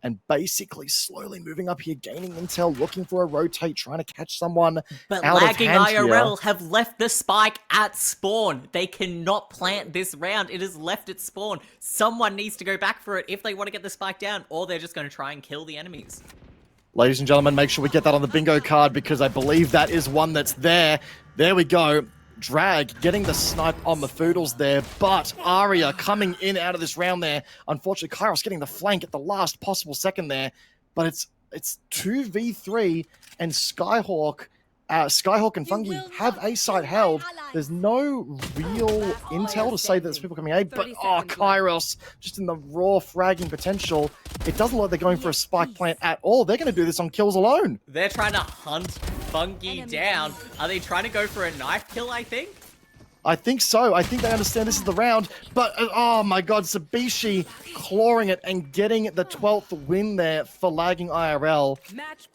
and basically slowly moving up here, gaining intel, looking for a rotate, trying to catch someone But out lagging of hand IRL here. have left the spike at spawn. They cannot plant this round. It is left at spawn. Someone needs to go back for it if they want to get the spike down, or they're just going to try and kill the enemies. Ladies and gentlemen, make sure we get that on the bingo card because I believe that is one that's there. There we go. Drag getting the snipe on the Foodles there, but Aria coming in out of this round there. Unfortunately, Kairos getting the flank at the last possible second there, but it's 2v3 and Skyhawk and Fungi have A site held. There's no real intel to say that there's people coming A, but Kairos just in the raw fragging potential. It doesn't look like they're going for a spike plant at all. They're going to do this on kills alone. They're trying to hunt Fungi down. Are they trying to go for a knife kill, I think? I think so. I think they understand this is the round, but oh my god, Sabishi clawing it and getting the 12th win there for lagging IRL.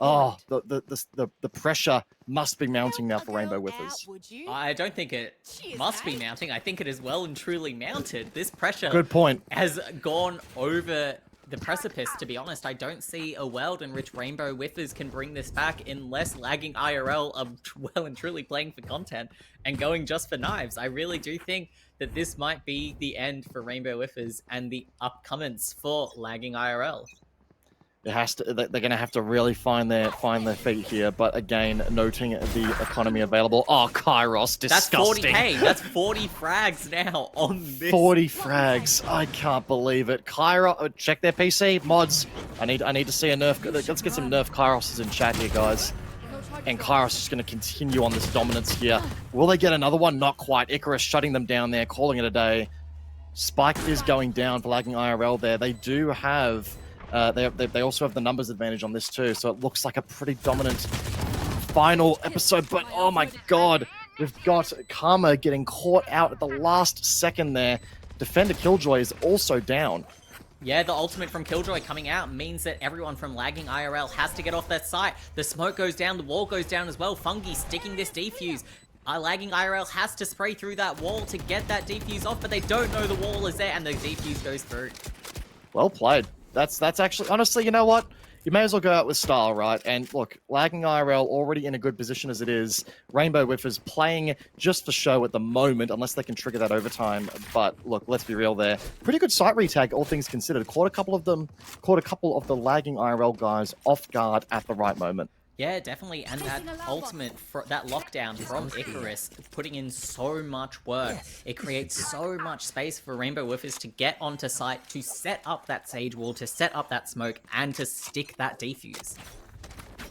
Oh, the pressure must be mounting now for Rainbow Whiffers. I don't think it must be mounting. I think it is well and truly mounted. This pressure Good point. has gone over the precipice, to be honest. I don't see a world in which Rainbow Whiffers can bring this back unless lagging IRL are well and truly playing for content and going just for knives. I really do think that this might be the end for Rainbow Whiffers and the upcomings for lagging IRL. It has to. They're going to have to really find their feet here. But again, noting the economy available. Oh, Kairos, disgusting. That's 40k. That's 40 frags now on this. 40 frags. I can't believe it. Kairos, check their PC mods. I need to see a nerf. Let's get some nerf Kairoses in chat here, guys. And Kairos is going to continue on this dominance here. Will they get another one? Not quite. Icarus shutting them down there, calling it a day. Spike is going down for lagging IRL there. They do have. They also have the numbers advantage on this too, so it looks like a pretty dominant final episode. But oh my god, we've got Karma getting caught out at the last second there. Defender Killjoy is also down. Yeah, the ultimate from Killjoy coming out means that everyone from lagging IRL has to get off that site. The smoke goes down, the wall goes down as well. Fungi sticking this defuse. Lagging IRL has to spray through that wall to get that defuse off, but they don't know the wall is there, and the defuse goes through. Well played. That's actually, honestly, you know what? You may as well go out with style, right? And look, lagging IRL already in a good position as it is. Rainbow Whiffers playing just for show at the moment, unless they can trigger that overtime. But look, let's be real there. Pretty good site retag, all things considered. Caught a couple of the lagging IRL guys off guard at the right moment. Yeah, definitely, and that ultimate, that lockdown from Icarus, putting in so much work. It creates so much space for Rainbow Whiffers to get onto site, to set up that Sage Wall, to set up that smoke, and to stick that defuse.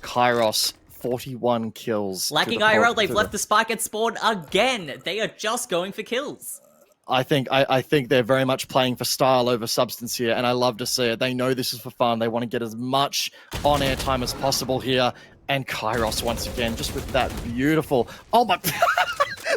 Kairos, 41 kills. Lagging IRL, they've left the spike at spawn again. They are just going for kills. I think they're very much playing for style over substance here, and I love to see it. They know this is for fun. They want to get as much on-air time as possible here. And Kairos once again, just with that beautiful... Oh my...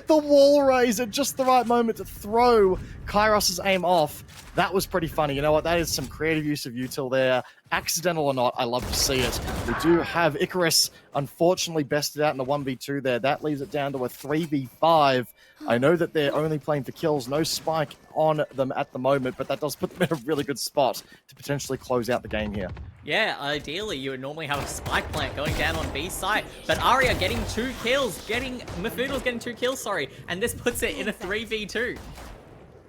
the wall raise at just the right moment to throw Kairos' aim off. That was pretty funny. You know what? That is some creative use of util there. Accidental or not, I love to see it. We do have Icarus, unfortunately, bested out in the 1v2 there. That leaves it down to a 3v5. I know that they're only playing for kills. No spike on them at the moment, but that does put them in a really good spot to potentially close out the game here. Yeah, ideally, you would normally have a spike plant going down on B site, but Aria getting 2 kills, Mafudo's getting 2 kills, sorry, and this puts it in a 3v2.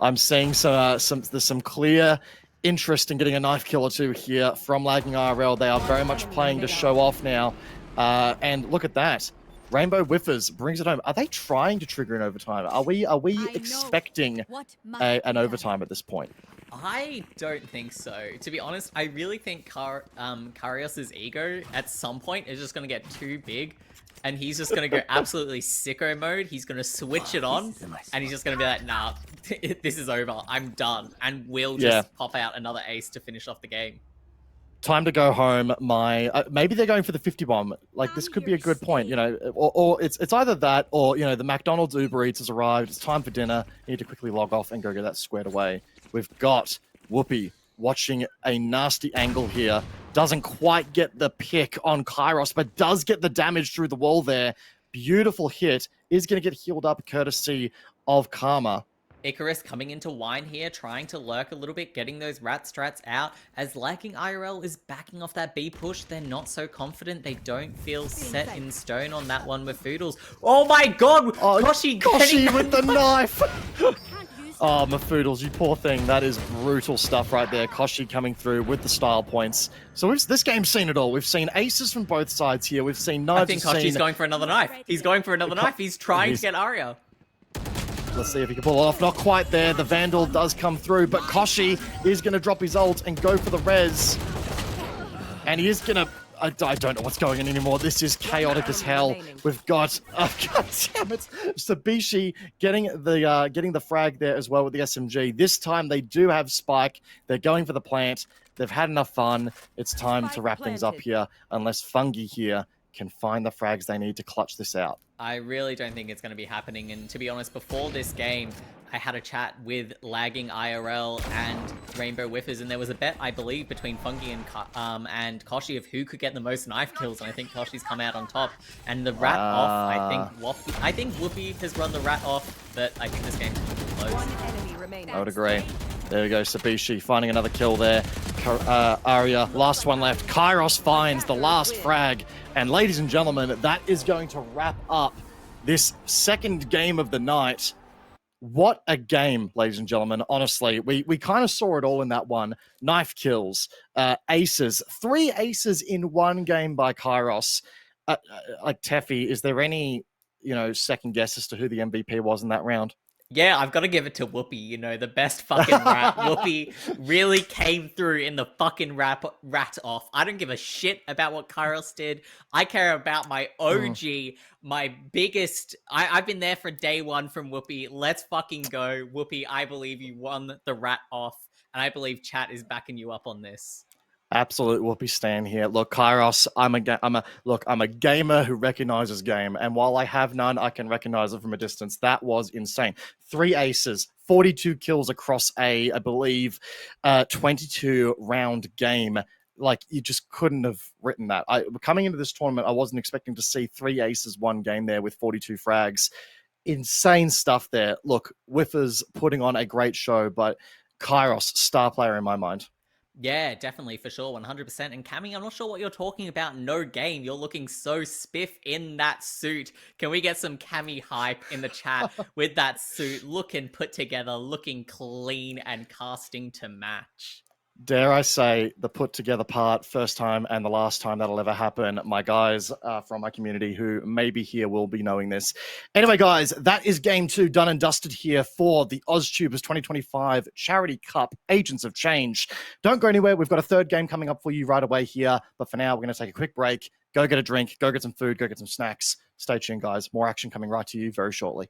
I'm seeing some clear interest in getting a knife kill or two here from lagging IRL. They are very much playing to show off now, and look at that. Rainbow Whiffers brings it home. Are they trying to trigger an overtime? Are we expecting an overtime at this point? I don't think so. To be honest, I really think Kairos' ego at some point is just going to get too big, and he's just going to go absolutely sicko mode. He's going to switch it on, and he's just going to be like, nah, this is over. I'm done. And we'll just pop out another ace to finish off the game. Time to go home. Maybe they're going for the 50 bomb. Like, this could be a good point, you know, or it's either that or, you know, the McDonald's Uber Eats has arrived. It's time for dinner. You need to quickly log off and go get that squared away. We've got Whoopi watching a nasty angle here. Doesn't quite get the pick on Kairos, but does get the damage through the wall there. Beautiful hit. Is going to get healed up courtesy of Karma. Icarus coming into wine here, trying to lurk a little bit, getting those rat strats out. As Lagging IRL is backing off that B push, they're not so confident. They don't feel set in stone on that one with Foodles. Oh my god! Kochie with the knife! Oh, Mafoodles, you poor thing. That is brutal stuff right there. Kochie coming through with the style points. So this game's seen it all. We've seen aces from both sides here. We've seen knives. I think Kochie's going for another knife. He's going for another knife. He's trying to get Aria. Let's see if he can pull it off. Not quite there. The Vandal does come through, but Kochie is going to drop his ult and go for the res. And he is going to... I don't know what's going on anymore. This is chaotic as hell. We've got... God damn it. Sabishi getting the frag there as well with the SMG. This time they do have Spike. They're going for the plant. They've had enough fun. It's time to wrap things up here, unless Fungi here can find the frags they need to clutch this out. I really don't think it's going to be happening. And to be honest, before this game, I had a chat with Lagging IRL and Rainbow Whiffers, and there was a bet, I believe, between Fungi and Kochie of who could get the most knife kills. And I think Kochie's come out on top. And the rat off, I think Whoopi has run the rat off, but I think this game's close. I would agree. There we go, Sabishi finding another kill there. Aria, last one left. Kairos finds the last frag. And ladies and gentlemen, that is going to wrap up this second game of the night. What a game, ladies and gentlemen. Honestly, we kind of saw it all in that one. Knife kills, aces, 3 aces in one game by Kairos. Like Teffy, is there any, second guess as to who the MVP was in that round? Yeah, I've got to give it to Whoopi, the best fucking rat. Whoopi really came through in the fucking rat off. I don't give a shit about what Kairos did. I care about my OG, my biggest... I've been there for day one from Whoopi. Let's fucking go. Whoopi, I believe you won the rat off, and I believe chat is backing you up on this. Absolute Whoopi stan here. Look, Kairos, I'm a gamer who recognizes game, and while I have none, I can recognize it from a distance. That was insane. 3 aces, 42 kills across I believe, 22 round game. Like, you just couldn't have written that. Coming into this tournament, I wasn't expecting to see 3 aces, 1 game there with 42 frags. Insane stuff there. Look, Whiffers putting on a great show, but Kairos, star player in my mind. Yeah, definitely, for sure, 100%. And Cammy, I'm not sure what you're talking about. No game. You're looking so spiff in that suit. Can we get some Cammy hype in the chat with that suit? Looking put together, looking clean, and casting to match. Dare I say the put together part, first time and the last time that'll ever happen. My guys from my community who may be here will be knowing this. Anyway, guys, that is game 2 done and dusted here for the AusTubers 2025 Charity Cup Agents of Change. Don't go anywhere. We've got a third game coming up for you right away here. But for now, we're going to take a quick break. Go get a drink. Go get some food. Go get some snacks. Stay tuned, guys. More action coming right to you very shortly.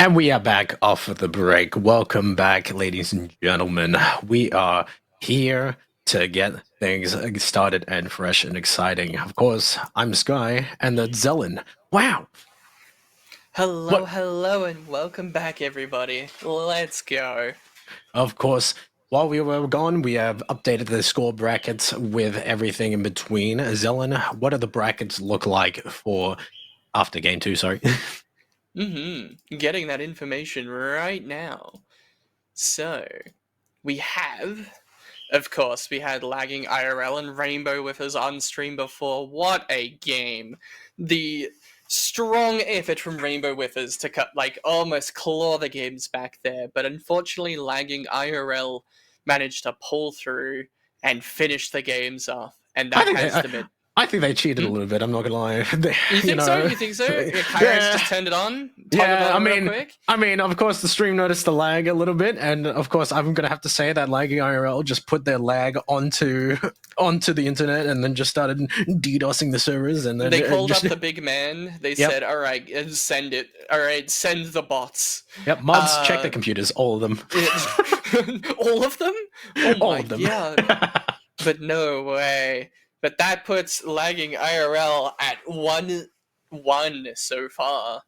And we are back off of the break. Welcome back, ladies and gentlemen. We are here to get things started and fresh and exciting. Of course, I'm Sky, and that's Zelen. Wow! Hello, and welcome back, everybody. Let's go. Of course, while we were gone, we have updated the score brackets with everything in between. Zelen, what do the brackets look like for after Game 2, sorry? Getting that information right now. So, we have, of course, we had lagging IRL and Rainbow with us on stream before. What a game. The strong effort from Rainbow with us to almost claw the games back there, but unfortunately lagging IRL managed to pull through and finish the games off, and that has to be... I think they cheated a little bit, I'm not gonna lie. You think so? You think so? Kairos just turned it on? I mean, of course, the stream noticed the lag a little bit, and of course, I'm gonna have to say that lagging IRL just put their lag onto the internet, and then just started DDoSing the servers, and then they called up the big man. They said, "All right, send it. All right, send the bots." Yep, mods check the computers, all of them. All of them? Oh all my of them. god! But no way. But that puts lagging IRL at 1-1 so far.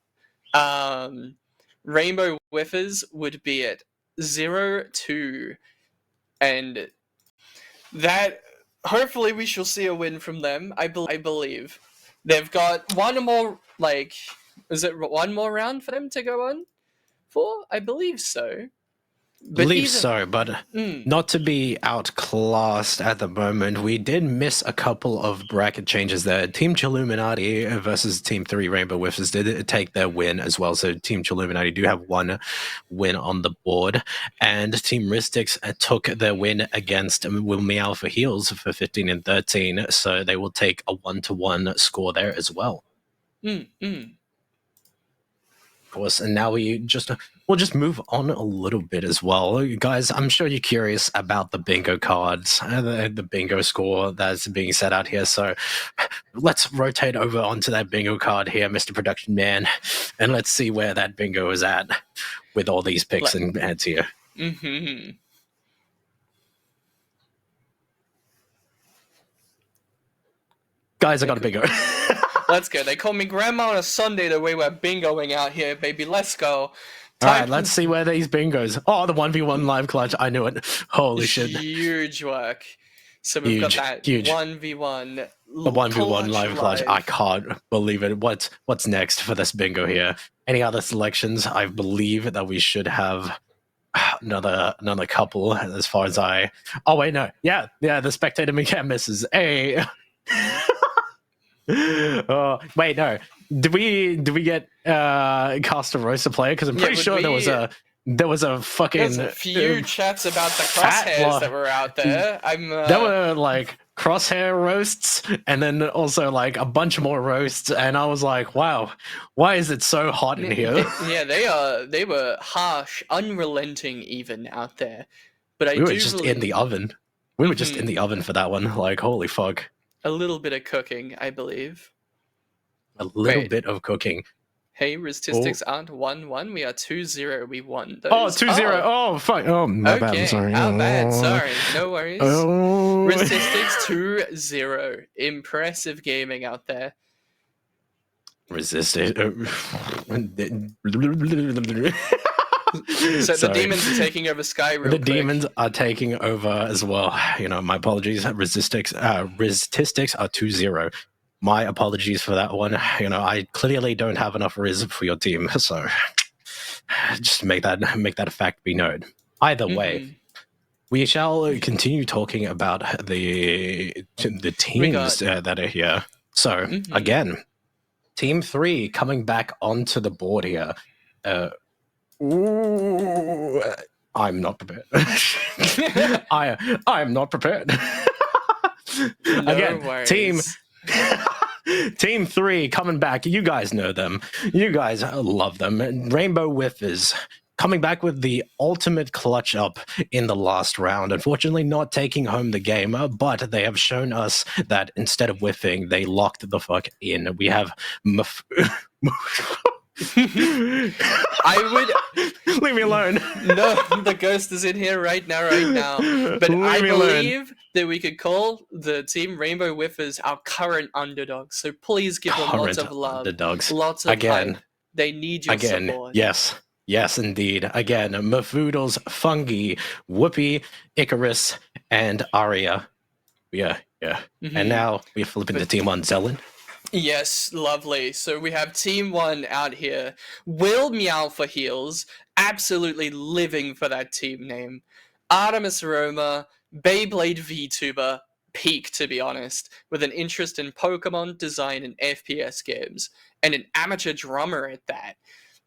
Rainbow Whiffers would be at 0-2. And that, hopefully we shall see a win from them, I believe. They've got one more, is it one more round for them to go on for? I believe so. But not to be outclassed at the moment, we did miss a couple of bracket changes there. Team Chilluminati versus Team 3 Rainbow Whiffers did take their win as well, so Team Chilluminati do have one win on the board, and Team Ristix took their win against Will Meow for Heals for 15 and 13, so they will take a 1-1 score there as well. Of course, and now we'll just move on a little bit as well. Guys, I'm sure you're curious about the bingo cards, the bingo score that's being set out here. So let's rotate over onto that bingo card here, Mr. Production Man, and let's see where that bingo is at with all these picks and ads here. Guys, I got a bingo. Let's go. They call me Grandma on a Sunday the way we're bingoing out here, baby. Let's go. All right, let's see where these bingos. Oh, the 1v1 live clutch. I knew it. Holy shit. Huge work. So we've got that 1v1. The 1v1 live clutch. I can't believe it. What's next for this bingo here? Any other selections? I believe that we should have another couple as far as I... Oh, wait, no. Yeah, the spectator mechanic misses. Hey. Wait, no. Did we get Castarosa player? Because I'm pretty sure there was a fucking... There's a few chats about the crosshairs that were out there. There were crosshair roasts, and then also a bunch more roasts, and I was like, wow, why is it so hot in here? Yeah, they were harsh, unrelenting even out there. But we were just in the oven. We were just in the oven for that one. Holy fuck. A little bit of cooking, I believe. A little Wait. bit of cooking. Hey, statistics aren't 1-1. We are 2-0. We won those. Oh, 2-0. Oh, fuck. Oh, my bad. I'm Okay, sorry. our bad. Oh. Sorry. No worries. Oh. Statistics 2-0. Impressive gaming out there. Resisted. So the demons are taking over Sky real quick. The demons are taking over as well. You know, my apologies. Resistics are 2-0. My apologies for that one. You know, I clearly don't have enough Riz for your team, so just make that a fact be known. Either way, we shall continue talking about the teams that are here. So again, Team 3 coming back onto the board here. I'm not prepared. I am not prepared. Again, worries. Team 3 coming back. You guys know them. You guys love them. Rainbow Whiffers coming back with the ultimate clutch up in the last round. Unfortunately, not taking home the game, but they have shown us that instead of whiffing, they locked the fuck in. We have I would leave me alone. No, the ghost is in here right now. But I believe that we could call the team Rainbow Whiffers our current underdogs. So please give them lots of love, underdogs. Lots of hype. They need your support. Yes, indeed. Again, Mafoodles, Fungi, Whoopi, Icarus, and Aria. Yeah. And now we're flipping the team on Zelen. Yes, lovely. So we have Team 1 out here. Will Meow for heals. Absolutely living for that team name. Artemis Roma, Beyblade VTuber, peak to be honest, with an interest in Pokemon design and FPS games, and an amateur drummer at that.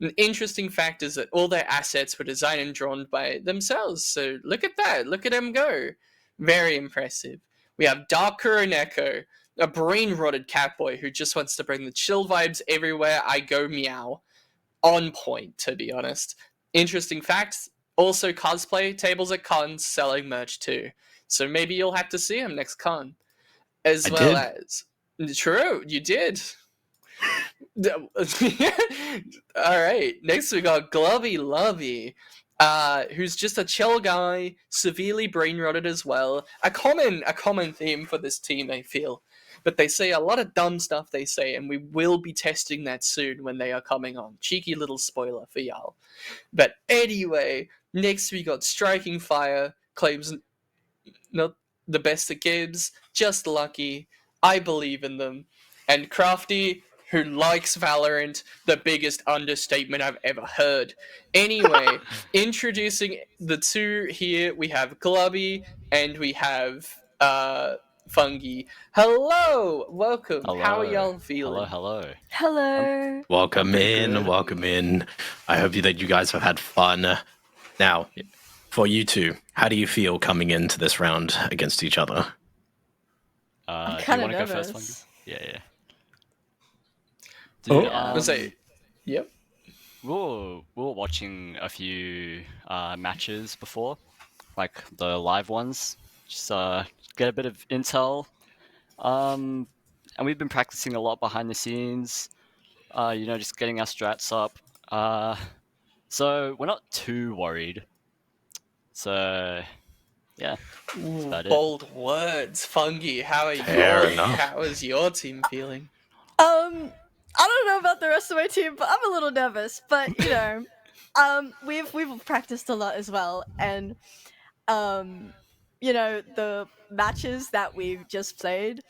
An interesting fact is that all their assets were designed and drawn by themselves, so look at that, look at them go. Very impressive. We have Dark Kuroneko, a brain-rotted catboy who just wants to bring the chill vibes everywhere I go meow. On point, to be honest. Interesting facts, also cosplay tables at cons selling merch too. So maybe you'll have to see him next con. As well as... True, you did. Alright, next we got Glovey Lovey, who's just a chill guy, severely brain-rotted as well. A common theme for this team, I feel. But they say a lot of dumb stuff they say, and we will be testing that soon when they are coming on. Cheeky little spoiler for y'all. But anyway, next we got Striking Fire, claims not the best at games, just lucky, I believe in them. And Crafty, who likes Valorant, the biggest understatement I've ever heard. Anyway, introducing the two here, we have Glubby and we have Fungi. Hello! Welcome. Hello. How are y'all feeling? Hello. Welcome in. I hope that you guys have had fun. Now, for you two, how do you feel coming into this round against each other? I'm do you kind of want to go nervous. first, Fungi? Yeah. Dude, yep. We were watching a few matches before, like the live ones, just get a bit of intel. And we've been practicing a lot behind the scenes, just getting our strats up. So we're not too worried. So, yeah. Ooh, about it. bold words. Fungi, how is your team feeling? I don't know about the rest of my team, but I'm a little nervous. But we've practiced a lot as well, and the matches that we've just played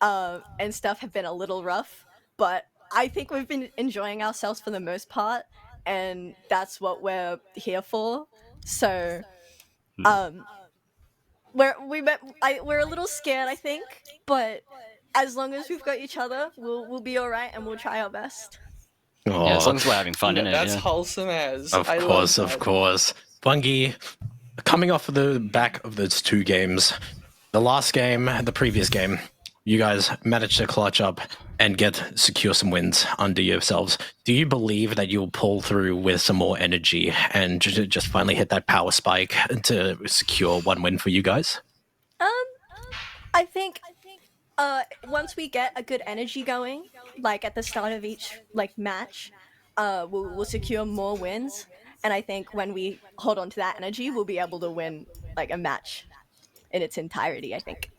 and stuff have been a little rough. But I think we've been enjoying ourselves for the most part, and that's what we're here for. So, we're a little scared, I think, but as long as we've got each other, we'll be all right, and we'll try our best. Yeah, as long as we're having fun, innit? That's wholesome as. Of course. Fungi, coming off of the back of those two games, the previous game, you guys managed to clutch up and secure some wins under yourselves. Do you believe that you'll pull through with some more energy and just finally hit that power spike to secure one win for you guys? I think Once we get a good energy going, like at the start of each like match, we'll secure more wins, and I think when we hold on to that energy, we'll be able to win like a match in its entirety. I think.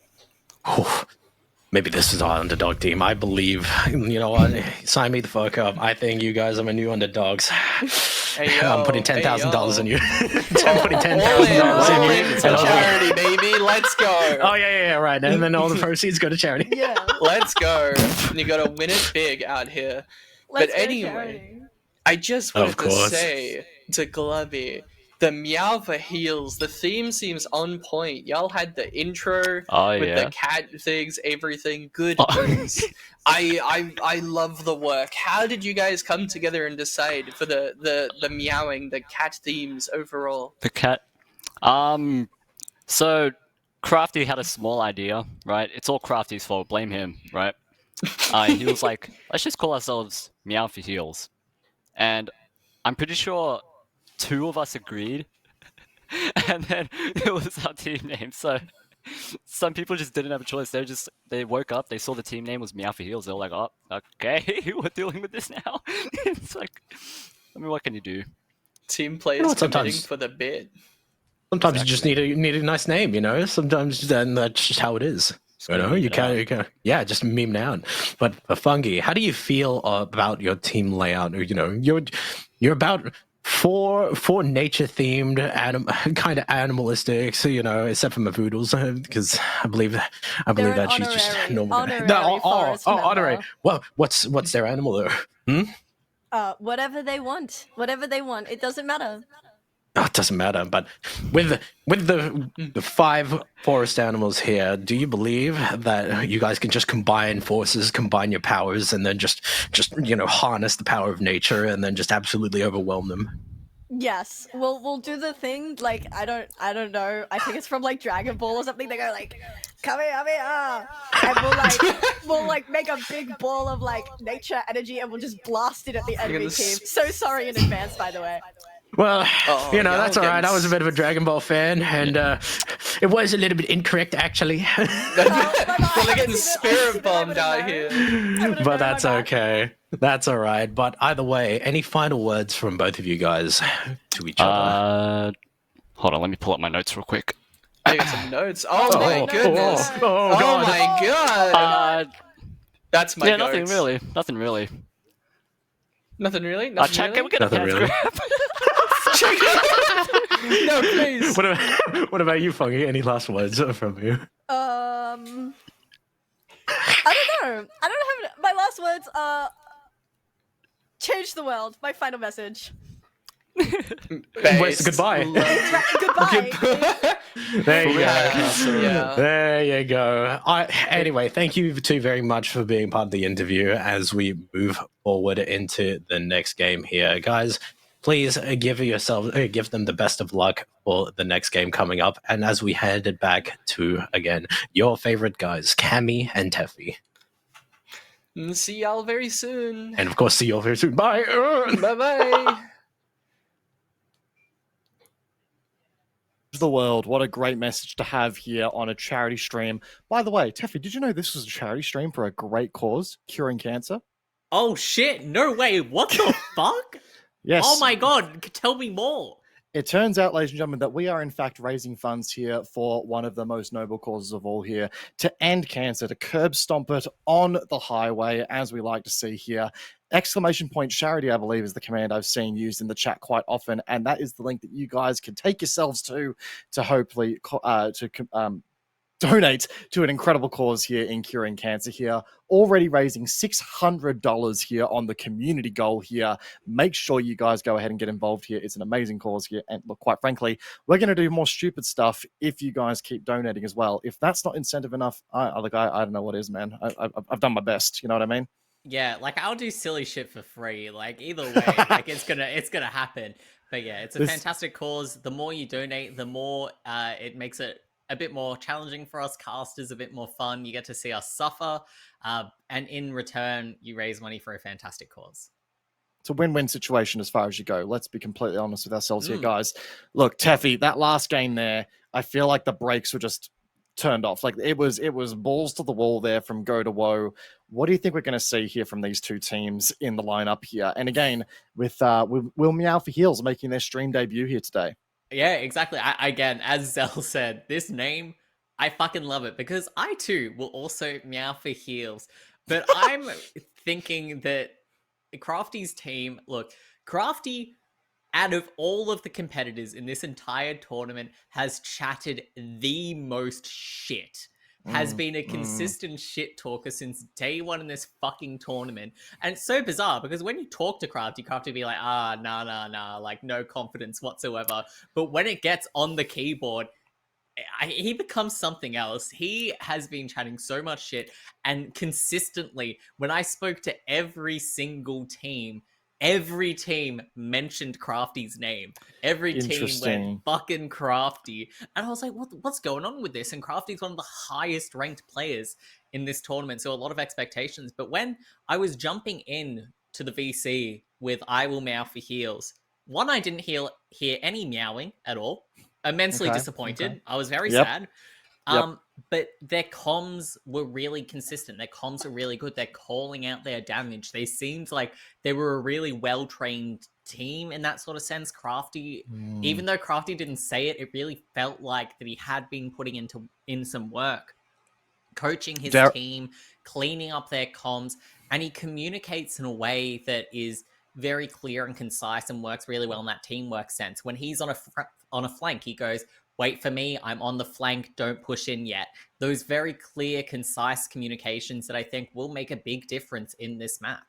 Maybe this is our underdog team. I believe. You know what? Sign me the fuck up. I think you guys are my new underdogs. Hey, yo, I'm putting $10,000 in you. I'm putting $10,000 in you. To charity, baby. Let's go. Oh yeah, right. And then all the proceeds go to charity. Yeah. Let's go. You gotta win it big out here. Let's but go anyway, charity. I just wanted Of to course. say to Glovey, the meow for heals, the theme seems on point. Y'all had the intro with the cat things, everything. Good news. I love the work. How did you guys come together and decide for the meowing, the cat themes overall? The cat. So Crafty had a small idea, right? It's all Crafty's fault. Blame him, right? He was like, let's just call ourselves Meow for Heals. And I'm pretty sure 2 of us agreed. And then it was our team name. So some people just didn't have a choice. They woke up, they saw the team name was Meow for Heals. They were like, oh, okay, we're dealing with this now. It's like, I mean, what can you do? Team players committing for the bit. Sometimes you just need a nice name, you know. Sometimes then that's just how it is. You know, you can't, just meme down. But Fungi, how do you feel about your team layout? Or, you know, you're about four nature themed, kind of animalistic. So, you know, except for my voodles, because I believe that she's just normal. Honorary. Well, what's their animal though? Whatever they want. It doesn't matter. Oh, it doesn't matter, but with the 5 forest animals here, do you believe that you guys can just combine forces, combine your powers, and then just harness the power of nature and then just absolutely overwhelm them? Yes, we'll do the thing like I don't know. I think it's from like Dragon Ball or something. They go like, Kamehameha, and we'll make a big ball of like nature energy, and we'll just blast it at the enemy team. So sorry in advance, by the way. Well, that's all right. I was a bit of a Dragon Ball fan, and it was a little bit incorrect, actually. We're getting spirit bombed out here. But that's okay. That's all right. But either way, any final words from both of you guys to each other? Hold on, let me pull up my notes real quick. I got some notes. Oh my goodness. Oh my god. That's my notes. Nothing really. Nothing really? Check, can we get a Nothing really. No, please. What about you, Fungi? Any last words from you? I don't know. I don't have my last words. Change the world. My final message. Wait, goodbye. Goodbye. There you go. Yeah. There you go. Anyway, thank you two very much for being part of the interview as we move forward into the next game here, guys. Please give them the best of luck for the next game coming up. And as we headed back to, again, your favorite guys, Cammy and Teffy. See y'all very soon. And of course, see you all very soon. Bye. Bye-bye. The world. What a great message to have here on a charity stream. By the way, Teffy, did you know this was a charity stream for a great cause, curing cancer? Oh shit, no way, what the fuck? Yes. Oh my god, tell me more. It turns out, ladies and gentlemen, that we are in fact raising funds here for one of the most noble causes of all here, to end cancer, to curb stomp it on the highway, as we like to see here. Exclamation point charity, I believe, is the command I've seen used in the chat quite often, and that is the link that you guys can take yourselves to hopefully donate to an incredible cause here in curing cancer here. Already raising $600 here on the community goal here. Make sure you guys go ahead and get involved here. It's an amazing cause here. And look, quite frankly, we're going to do more stupid stuff if you guys keep donating as well. If that's not incentive enough, I don't know what is, man. I've done my best. You know what I mean? Yeah, like I'll do silly shit for free. Like either way, like it's gonna happen. But yeah, it's a fantastic cause. The more you donate, the more it makes it a bit more challenging for us casters, a bit more fun. You get to see us suffer, and in return, you raise money for a fantastic cause. It's a win-win situation as far as you go. Let's be completely honest with ourselves here, guys. Look, Teffy, that last game there, I feel like the brakes were just turned off. Like it was balls to the wall there from go to woe. What do you think we're going to see here from these two teams in the lineup here? And again, with Will Meow for Heels making their stream debut here today. Yeah, exactly. Again, as Zell said, this name, I fucking love it because I too will also meow for heels. But I'm thinking that Crafty's team, look, Crafty, out of all of the competitors in this entire tournament, has chatted the most shit. Has been a consistent shit talker since day one in this fucking tournament. And it's so bizarre because when you talk to Crafty will be like, nah, like no confidence whatsoever. But when it gets on the keyboard, he becomes something else. He has been chatting so much shit, and consistently, when I spoke to every single team, every team mentioned Crafty's name. Every team went fucking Crafty. And I was like, what's going on with this? And Crafty's one of the highest ranked players in this tournament, so a lot of expectations. But when I was jumping in to the VC with I Will Meow for Heels, one, I didn't hear any meowing at all. Immensely disappointed. I was very sad. But their comms were really consistent. Their comms are really good. They're calling out their damage. They seemed like they were a really well-trained team in that sort of sense. Crafty, even though Crafty didn't say it, it really felt like that he had been putting in some work, coaching his team, cleaning up their comms, and he communicates in a way that is very clear and concise and works really well in that teamwork sense. When he's on a flank, he goes, wait for me, I'm on the flank, don't push in yet. Those very clear, concise communications that I think will make a big difference in this map.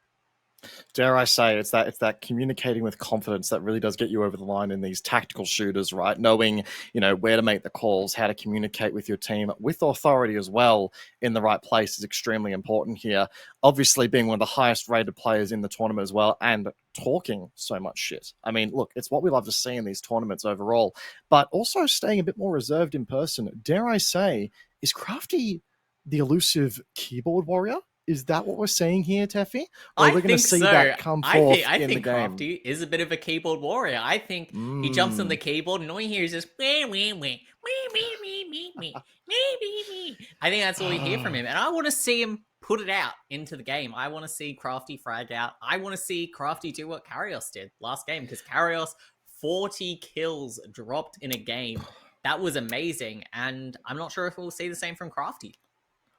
Dare I say, it's that communicating with confidence that really does get you over the line in these tactical shooters, right? Knowing, where to make the calls, how to communicate with your team with authority as well in the right place is extremely important here. Obviously, being one of the highest rated players in the tournament as well, and talking so much shit. I mean, look, it's what we love to see in these tournaments overall, but also staying a bit more reserved in person. Dare I say, is Crafty the elusive keyboard warrior? Is that what we're seeing here, Teffy? Or are we going to see that come forth I in the think game? Crafty is a bit of a keyboard warrior. I think he jumps on the keyboard and all you hear is just wee, wee, wee, wee, wee, wee, wee, wee, wee, wee, wee. I think that's all you hear from him. And I want to see him put it out into the game. I want to see Crafty frag out. I want to see Crafty do what Kairos did last game, because Kairos, 40 kills dropped in a game. That was amazing. And I'm not sure if we'll see the same from Crafty.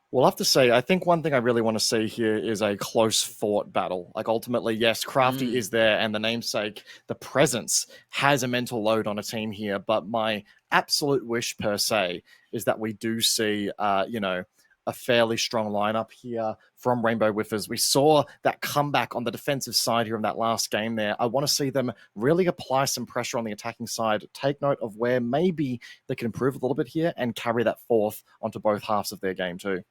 We'll have to say, I think one thing I really want to see here is a close fought battle. Like, ultimately, yes, Crafty is there, and the namesake, the presence, has a mental load on a team here. But my absolute wish, per se, is that we do see, a fairly strong lineup here from Rainbow Whiffers. We saw that comeback on the defensive side here in that last game there. I want to see them really apply some pressure on the attacking side, take note of where maybe they can improve a little bit here, and carry that forth onto both halves of their game too.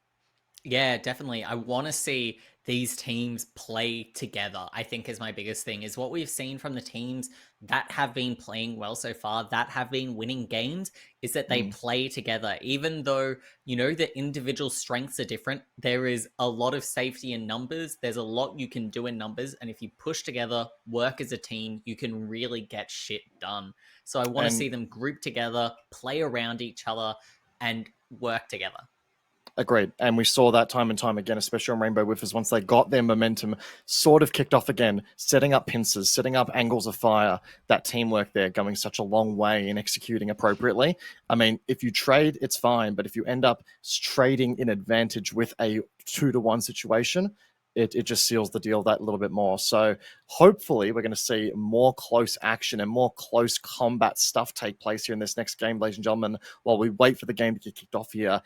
Yeah, definitely. I want to see these teams play together, I think is my biggest thing, is what we've seen from the teams that have been playing well so far, that have been winning games, is that they play together. Even though, the individual strengths are different, there is a lot of safety in numbers. There's a lot you can do in numbers. And if you push together, work as a team, you can really get shit done. So I want to see them group together, play around each other, and work together. Agreed. And we saw that time and time again, especially on Rainbow Whiffers, once they got their momentum sort of kicked off again, setting up pincers, setting up angles of fire, that teamwork there going such a long way in executing appropriately. I mean, if you trade, it's fine. But if you end up trading in advantage with a 2-to-1 situation, it just seals the deal that little bit more. So hopefully we're going to see more close action and more close combat stuff take place here in this next game, ladies and gentlemen, while we wait for the game to get kicked off here.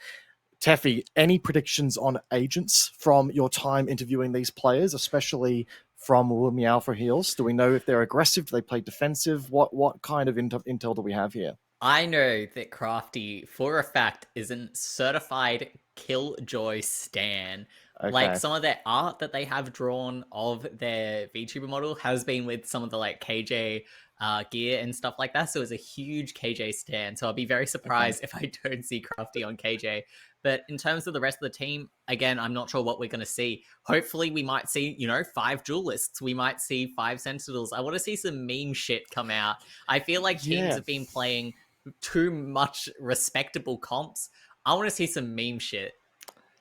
Teffy, any predictions on agents from your time interviewing these players, especially from Will Meow for Heels? Do we know if they're aggressive? Do they play defensive? What kind of intel do we have here? I know that Crafty, for a fact, is a certified Killjoy stan. Okay. Like, some of their art that they have drawn of their VTuber model has been with some of the KJ gear and stuff like that. So it's a huge KJ stan. So I'll be very surprised if I don't see Crafty on KJ. But in terms of the rest of the team, again, I'm not sure what we're going to see. Hopefully we might see, 5 duelists. We might see 5 sentinels. I want to see some meme shit come out. I feel like teams have been playing too much respectable comps. I want to see some meme shit.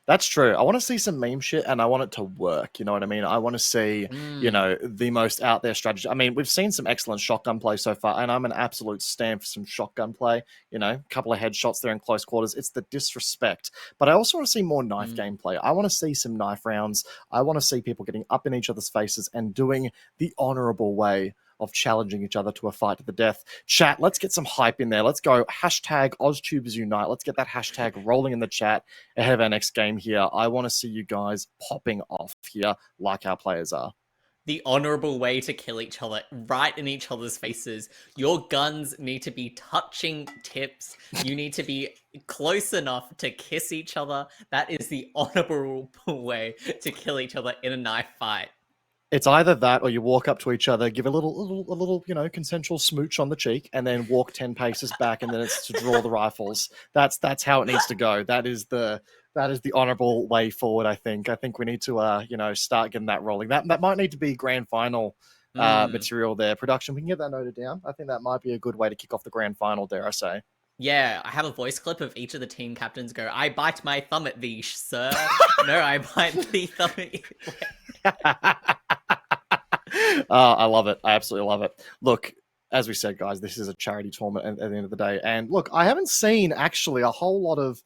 That's true. I want to see some meme shit and I want it to work. You know what I mean? I want to see, you know, the most out there strategy. I mean, we've seen some excellent shotgun play so far, and I'm an absolute stan for some shotgun play. You know, a couple of headshots there in close quarters. It's the disrespect. But I also want to see more knife gameplay. I want to see some knife rounds. I want to see people getting up in each other's faces and doing the honorable way of challenging each other to a fight to the death. Chat, let's get some hype in there. Let's go hashtag AusTubers Unite. Let's get that hashtag rolling in the chat ahead of our next game here. I want to see you guys popping off here like our players are. The honorable way to kill each other, right in each other's faces. Your guns need to be touching tips. You need to be close enough to kiss each other. That is the honorable way to kill each other in a knife fight. It's either that or you walk up to each other, give a little, you know, consensual smooch on the cheek, and then walk 10 paces back, and then it's to draw the rifles. That's how it needs to go. That is the honorable way forward, I think. I think we need to, you know, start getting that rolling. That might need to be grand final material there. Production, we can get that noted down. I think that might be a good way to kick off the grand final, dare I say. Yeah, I have a voice clip of each of the team captains go, I bite my thumb at thee, sir. No, I bite the thumb at you. I love it. I absolutely love it. Look, as we said, guys, this is a charity tournament at the end of the day. And look, I haven't seen actually a whole lot of...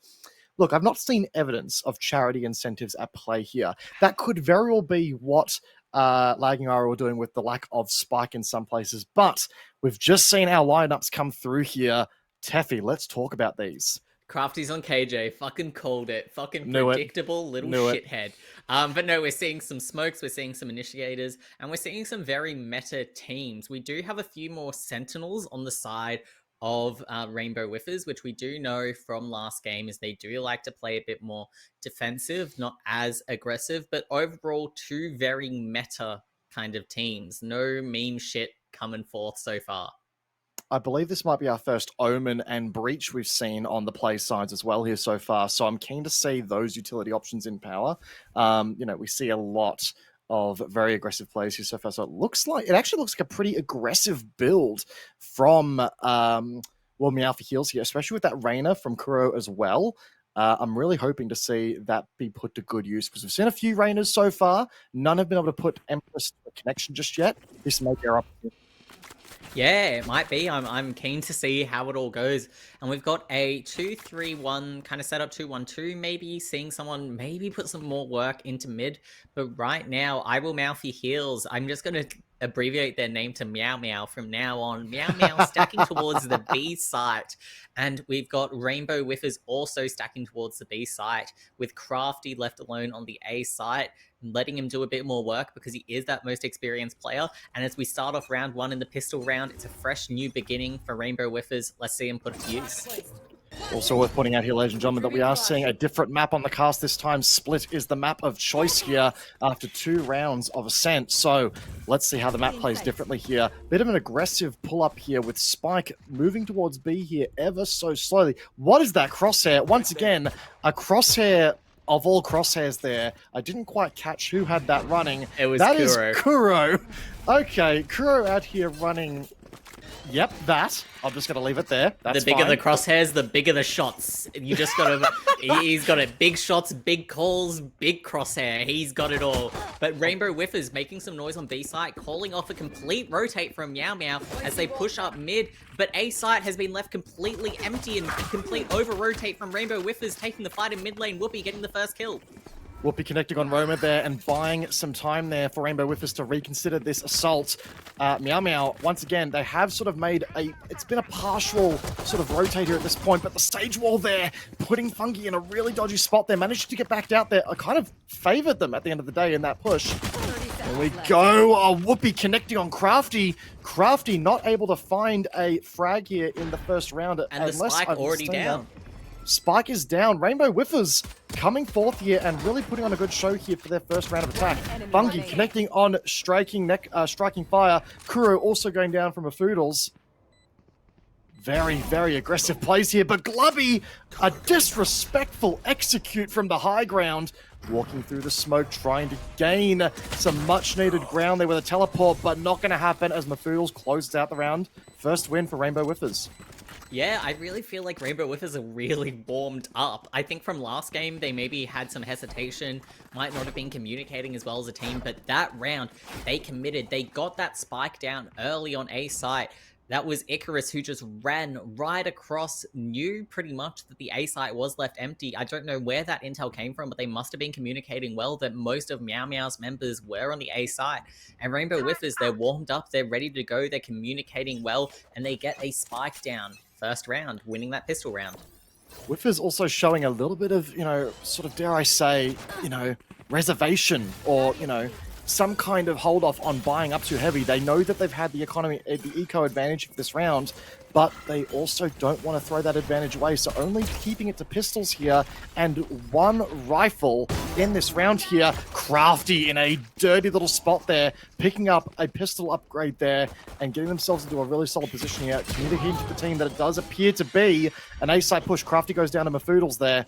Look, I've not seen evidence of charity incentives at play here. That could very well be what Lagging Aria were doing with the lack of spike in some places. But we've just seen our lineups come through here. Teffy, let's talk about these. Crafty's on KJ, fucking called it. Fucking predictable little shithead. But no, we're seeing some smokes, we're seeing some initiators, and we're seeing some very meta teams. We do have a few more sentinels on the side of Rainbow Whiffers, which we do know from last game is they do like to play a bit more defensive, not as aggressive, but overall two very meta kind of teams. No meme shit coming forth so far. I believe this might be our first Omen and Breach we've seen on the play sides as well here so far. So I'm keen to see those utility options in power. You know, we see a lot of very aggressive plays here so far. So it actually looks like a pretty aggressive build from Meow for heals here, especially with that Reyna from Kuro as well. I'm really hoping to see that be put to good use because we've seen a few Reynas so far. None have been able to put Empress to a connection just yet. This may be our opportunity. Yeah, it might be. I'm keen to see how it all goes. And we've got a 2-3-1 kind of setup, 2-1-2, maybe seeing someone maybe put some more work into mid. But right now, I will Meow for heals. I'm just going to abbreviate their name to Meow Meow from now on. Meow Meow stacking towards the B site. And we've got Rainbow Whiffers also stacking towards the B site with Crafty left alone on the A site, letting him do a bit more work because he is that most experienced player. And as we start off round one in the pistol round, it's a fresh new beginning for Rainbow Whiffers. Let's see him put it to use. Also worth pointing out here, ladies and gentlemen, that we are seeing a different map on the cast this time. Split is the map of choice here after 2 rounds of Ascent. So let's see how the map plays differently here. Bit of an aggressive pull-up here with Spike moving towards B here ever so slowly. What is that crosshair? Once again, a crosshair of all crosshairs there. I didn't quite catch who had that running. It was That Kuro. is Kuro. Okay, Kuro out here running... Yep, that. I'm just going to leave it there. That's the bigger fine. the crosshairs, the bigger the shots. You just got to... He's got it. Big shots, big calls, big crosshair. He's got it all. But Rainbow Whiffers making some noise on B site, calling off a complete rotate from Meow Meow as they push up mid. But A site has been left completely empty and complete over-rotate from Rainbow Whiffers, taking the fight in mid lane. Whoopi getting the first kill. Whoopi connecting on Roma there and buying some time there for Rainbow Whiffers to reconsider this assault. Meow Meow, once again, they have sort of made it's been a partial sort of rotate here at this point, but the stage wall there, putting Fungi in a really dodgy spot there, managed to get back out there. I kind of favored them at the end of the day in that push. There we go. Whoopi connecting on Crafty. Crafty not able to find a frag here in the first round. And the Spike already down. Spike is down. Rainbow Whiffers coming forth here and really putting on a good show here for their first round of attack. Fungi connecting on striking fire. Kuro also going down from a Foodles. Very, very aggressive plays here, but Glubby, a disrespectful execute from the high ground. Walking through the smoke, trying to gain some much-needed ground there with a teleport, but not going to happen as Mafoodles closes out the round. First win for Rainbow Whiffers. Yeah, I really feel like Rainbow Whiffers are really warmed up. I think from last game, they maybe had some hesitation, might not have been communicating as well as a team, but that round, they committed. They got that spike down early on A site. That was Icarus who just ran right across, knew pretty much that the A site was left empty. I don't know where that intel came from, but they must have been communicating well that most of Meow Meow's members were on the A site. And Rainbow Whiffers, they're warmed up, they're ready to go, they're communicating well, and they get a spike down first round, winning that pistol round. Whiffers also showing a little bit of, sort of, dare I say, reservation or, some kind of hold off on buying up too heavy. They know that they've had the eco advantage for this round, but they also don't want to throw that advantage away. So only keeping it to pistols here and one rifle in this round here. Crafty in a dirty little spot there, picking up a pistol upgrade there and getting themselves into a really solid position here. Communicating to the team that it does appear to be an A-side push. Crafty goes down to Mafoodles there.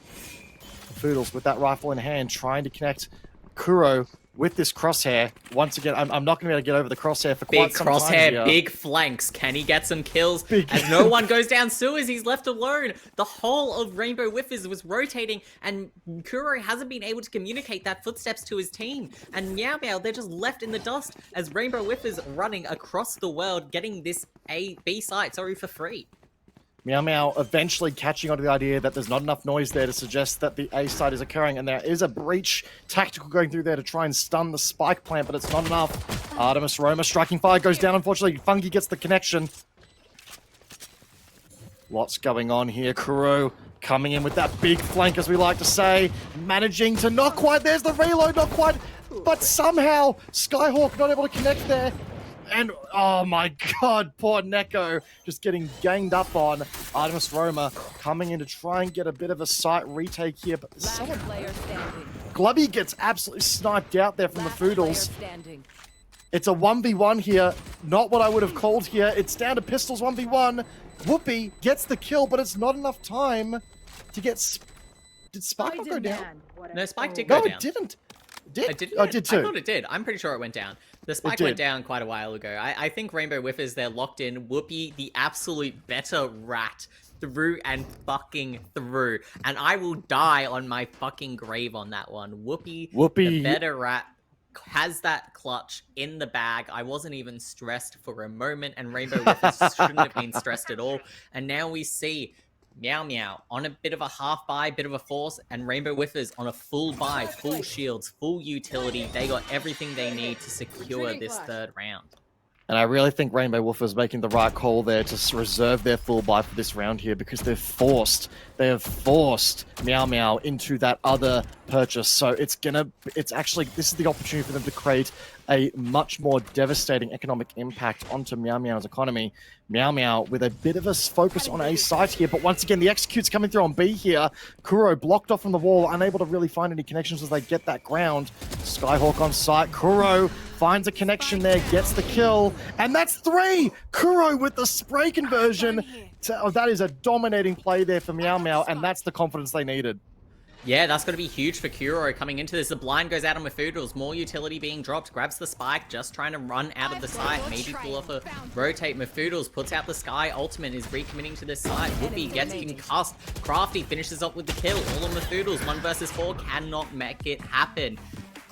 Mafoodles with that rifle in hand, trying to connect Kuro with this crosshair. Once again, I'm not going to be able to get over the crosshair for quite some time here. Big crosshair, big flanks. Can he get some kills? As no one goes down sewers, he's left alone. The whole of Rainbow Whiffers was rotating, and Kuro hasn't been able to communicate that footsteps to his team. And Meow Meow, they're just left in the dust as Rainbow Whiffers running across the world, getting this B site, for free. Meow Meow eventually catching on to the idea that there's not enough noise there to suggest that the A side is occurring, and there is a breach tactical going through there to try and stun the spike plant, but it's not enough. Artemis Roma striking fire goes down, unfortunately. Fungi gets the connection. Lots going on here. Kuro coming in with that big flank, as we like to say, managing to not quite, there's the reload, not quite, but somehow Skyhawk not able to connect there. And, oh my god, poor Neko just getting ganged up on. Artemis Roma coming in to try and get a bit of a site retake here, but someone... Glubby gets absolutely sniped out there from the Foodles. It's a 1v1 here, not what I would have called here. It's down to pistols 1v1. Whoopi gets the kill, but it's not enough time to get... Did Spike not go down? No, Spike did go down. No, it didn't. It did? Oh, it did too. I thought it did. I'm pretty sure it went down. The spike went down quite a while ago. I think Rainbow Whiffers, they're locked in. Whoopi, the absolute better rat, through and fucking through. And I will die on my fucking grave on that one. Whoopi, the better rat, has that clutch in the bag. I wasn't even stressed for a moment, and Rainbow Whiffers shouldn't have been stressed at all. And now we see Meow Meow on a bit of a half buy, bit of a force, and Rainbow Whiffers on a full buy, full shields, full utility. They got everything they need to secure this third round. And I really think Rainbow Wolff is making the right call there to reserve their full buy for this round here, because they have forced Meow Meow into that other purchase. So this is the opportunity for them to create a much more devastating economic impact onto Meow Meow's economy. Meow Meow with a bit of a focus on A site here, but once again, the execute's coming through on B here. Kuro blocked off from the wall, unable to really find any connections as they get that ground. Skyhawk on site. Kuro finds a connection there, gets the kill, and that's 3! Kuro with the spray conversion. That is a dominating play there for Meow Meow, and that's the confidence they needed. Yeah, that's going to be huge for Kuro coming into this. The blind goes out on Mafoodles. More utility being dropped. Grabs the spike. Just trying to run out of the site. Maybe pull off a rotate. Mafoodles puts out the Sky. Ultimate is recommitting to this side. Whoopi gets concussed. Crafty finishes up with the kill. All on Mafoodles. 1 versus 4 cannot make it happen.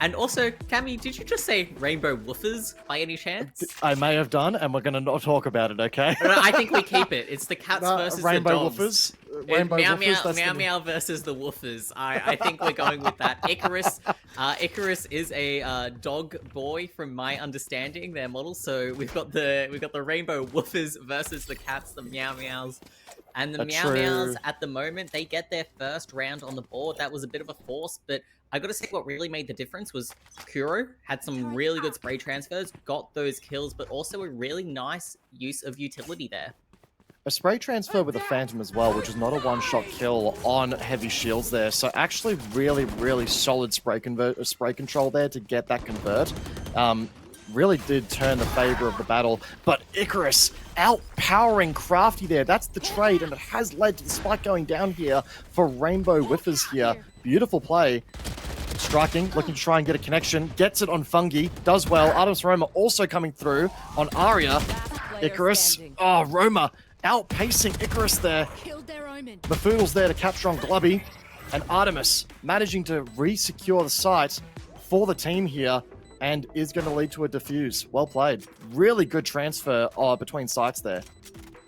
And also, Cammy, did you just say Rainbow Woofers by any chance? I may have done, and we're going to not talk about it, okay? No, I think we keep it. It's the cats versus Rainbow the dogs. Woofers. Rainbow Meow Woofers, Meow Meow versus the Woofers. I think we're going with that. Icarus. Icarus is a dog boy, from my understanding, their model. So we've got the Rainbow Woofers versus the cats, the Meow Meows. And the Meow Meows, at the moment, they get their first round on the board. That was a bit of a force, but I gotta say what really made the difference was Kuro had some really good spray transfers, got those kills, but also a really nice use of utility there. A spray transfer with a Phantom as well, which is not a one-shot kill on heavy shields there. So actually really, really solid spray control there to get that convert. Really did turn the favor of the battle. But Icarus outpowering Crafty there. That's the trade, and it has led to the spike going down here for Rainbow Whiffers here. Beautiful play. Striking, looking to try and get a connection. Gets it on Fungi. Does well. Artemis Roma also coming through on Aria. Icarus. Oh, Roma outpacing Icarus there. Mafoodle's there to capture on Glubby. And Artemis managing to re-secure the site for the team here and is going to lead to a defuse. Well played. Really good transfer between sites there.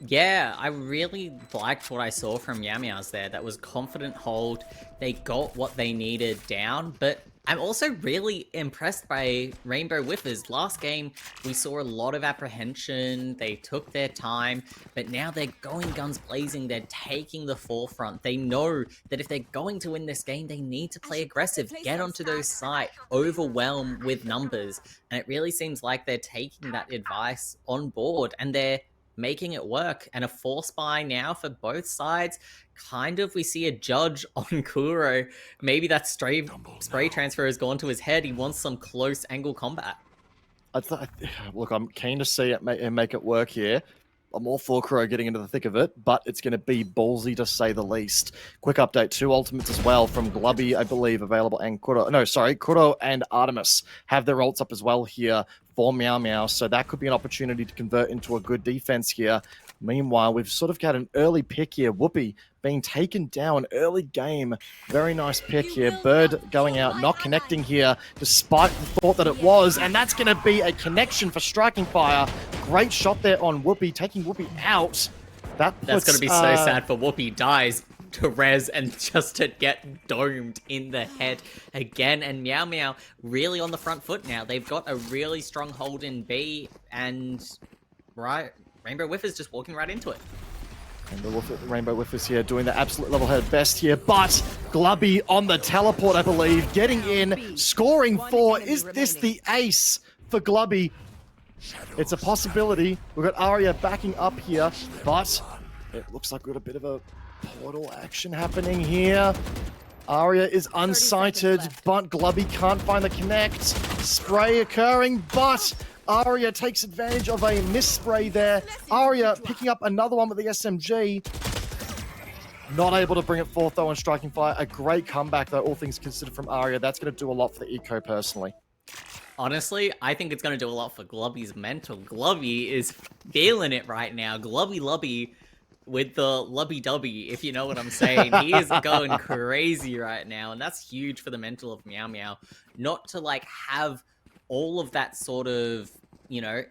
Yeah, I really liked what I saw from Meow Meows there. That was confident hold. They got what they needed down, but I'm also really impressed by Rainbow Whiffers. Last game, we saw a lot of apprehension. They took their time, but now they're going guns blazing. They're taking the forefront. They know that if they're going to win this game, they need to play aggressive, get onto those sites, overwhelm with numbers. And it really seems like they're taking that advice on board, and they're making it work. And a force buy now for both sides. Kind of, we see a judge on Kuro. Maybe that spray transfer has gone to his head. He wants some close angle combat. Look, I'm keen to see it make it work here. I'm all for Kuro getting into the thick of it, but it's going to be ballsy to say the least. Quick update, 2 ultimates as well from Glubby, I believe, available, and Kuro. No, sorry, Kuro and Artemis have their ults up as well here for Meow Meow, so that could be an opportunity to convert into a good defense here. Meanwhile, we've sort of got an early pick here. Whoopi being taken down early game. Very nice pick here. Bird going out, not connecting here, despite the thought that it was. And that's going to be a connection for Striking Fire. Great shot there on Whoopi, taking Whoopi out. That's going to be so sad for Whoopi. Dies to res and just to get domed in the head again. And Meow Meow really on the front foot now. They've got a really strong hold in B, and Rainbow Whiffers just walking right into it. Rainbow Whiffers here doing the absolute level head best here, but Glubby on the teleport, I believe, getting in, scoring 4. Is this the ace for Glubby? It's a possibility. We've got Aria backing up here, but it looks like we've got a bit of a portal action happening here. Aria is unsighted, but Glubby can't find the connect. Spray occurring, but Aria takes advantage of a misspray there. Aria picking up another one with the SMG. Not able to bring it forth though on Striking Fire. A great comeback though, all things considered from Aria. That's going to do a lot for the eco personally. Honestly, I think it's going to do a lot for Glubby's mental. Glubby is feeling it right now. Glubby Lubby with the Lubby Dubby, if you know what I'm saying. He is going crazy right now, and that's huge for the mental of Meow Meow. Not to have all of that sort of,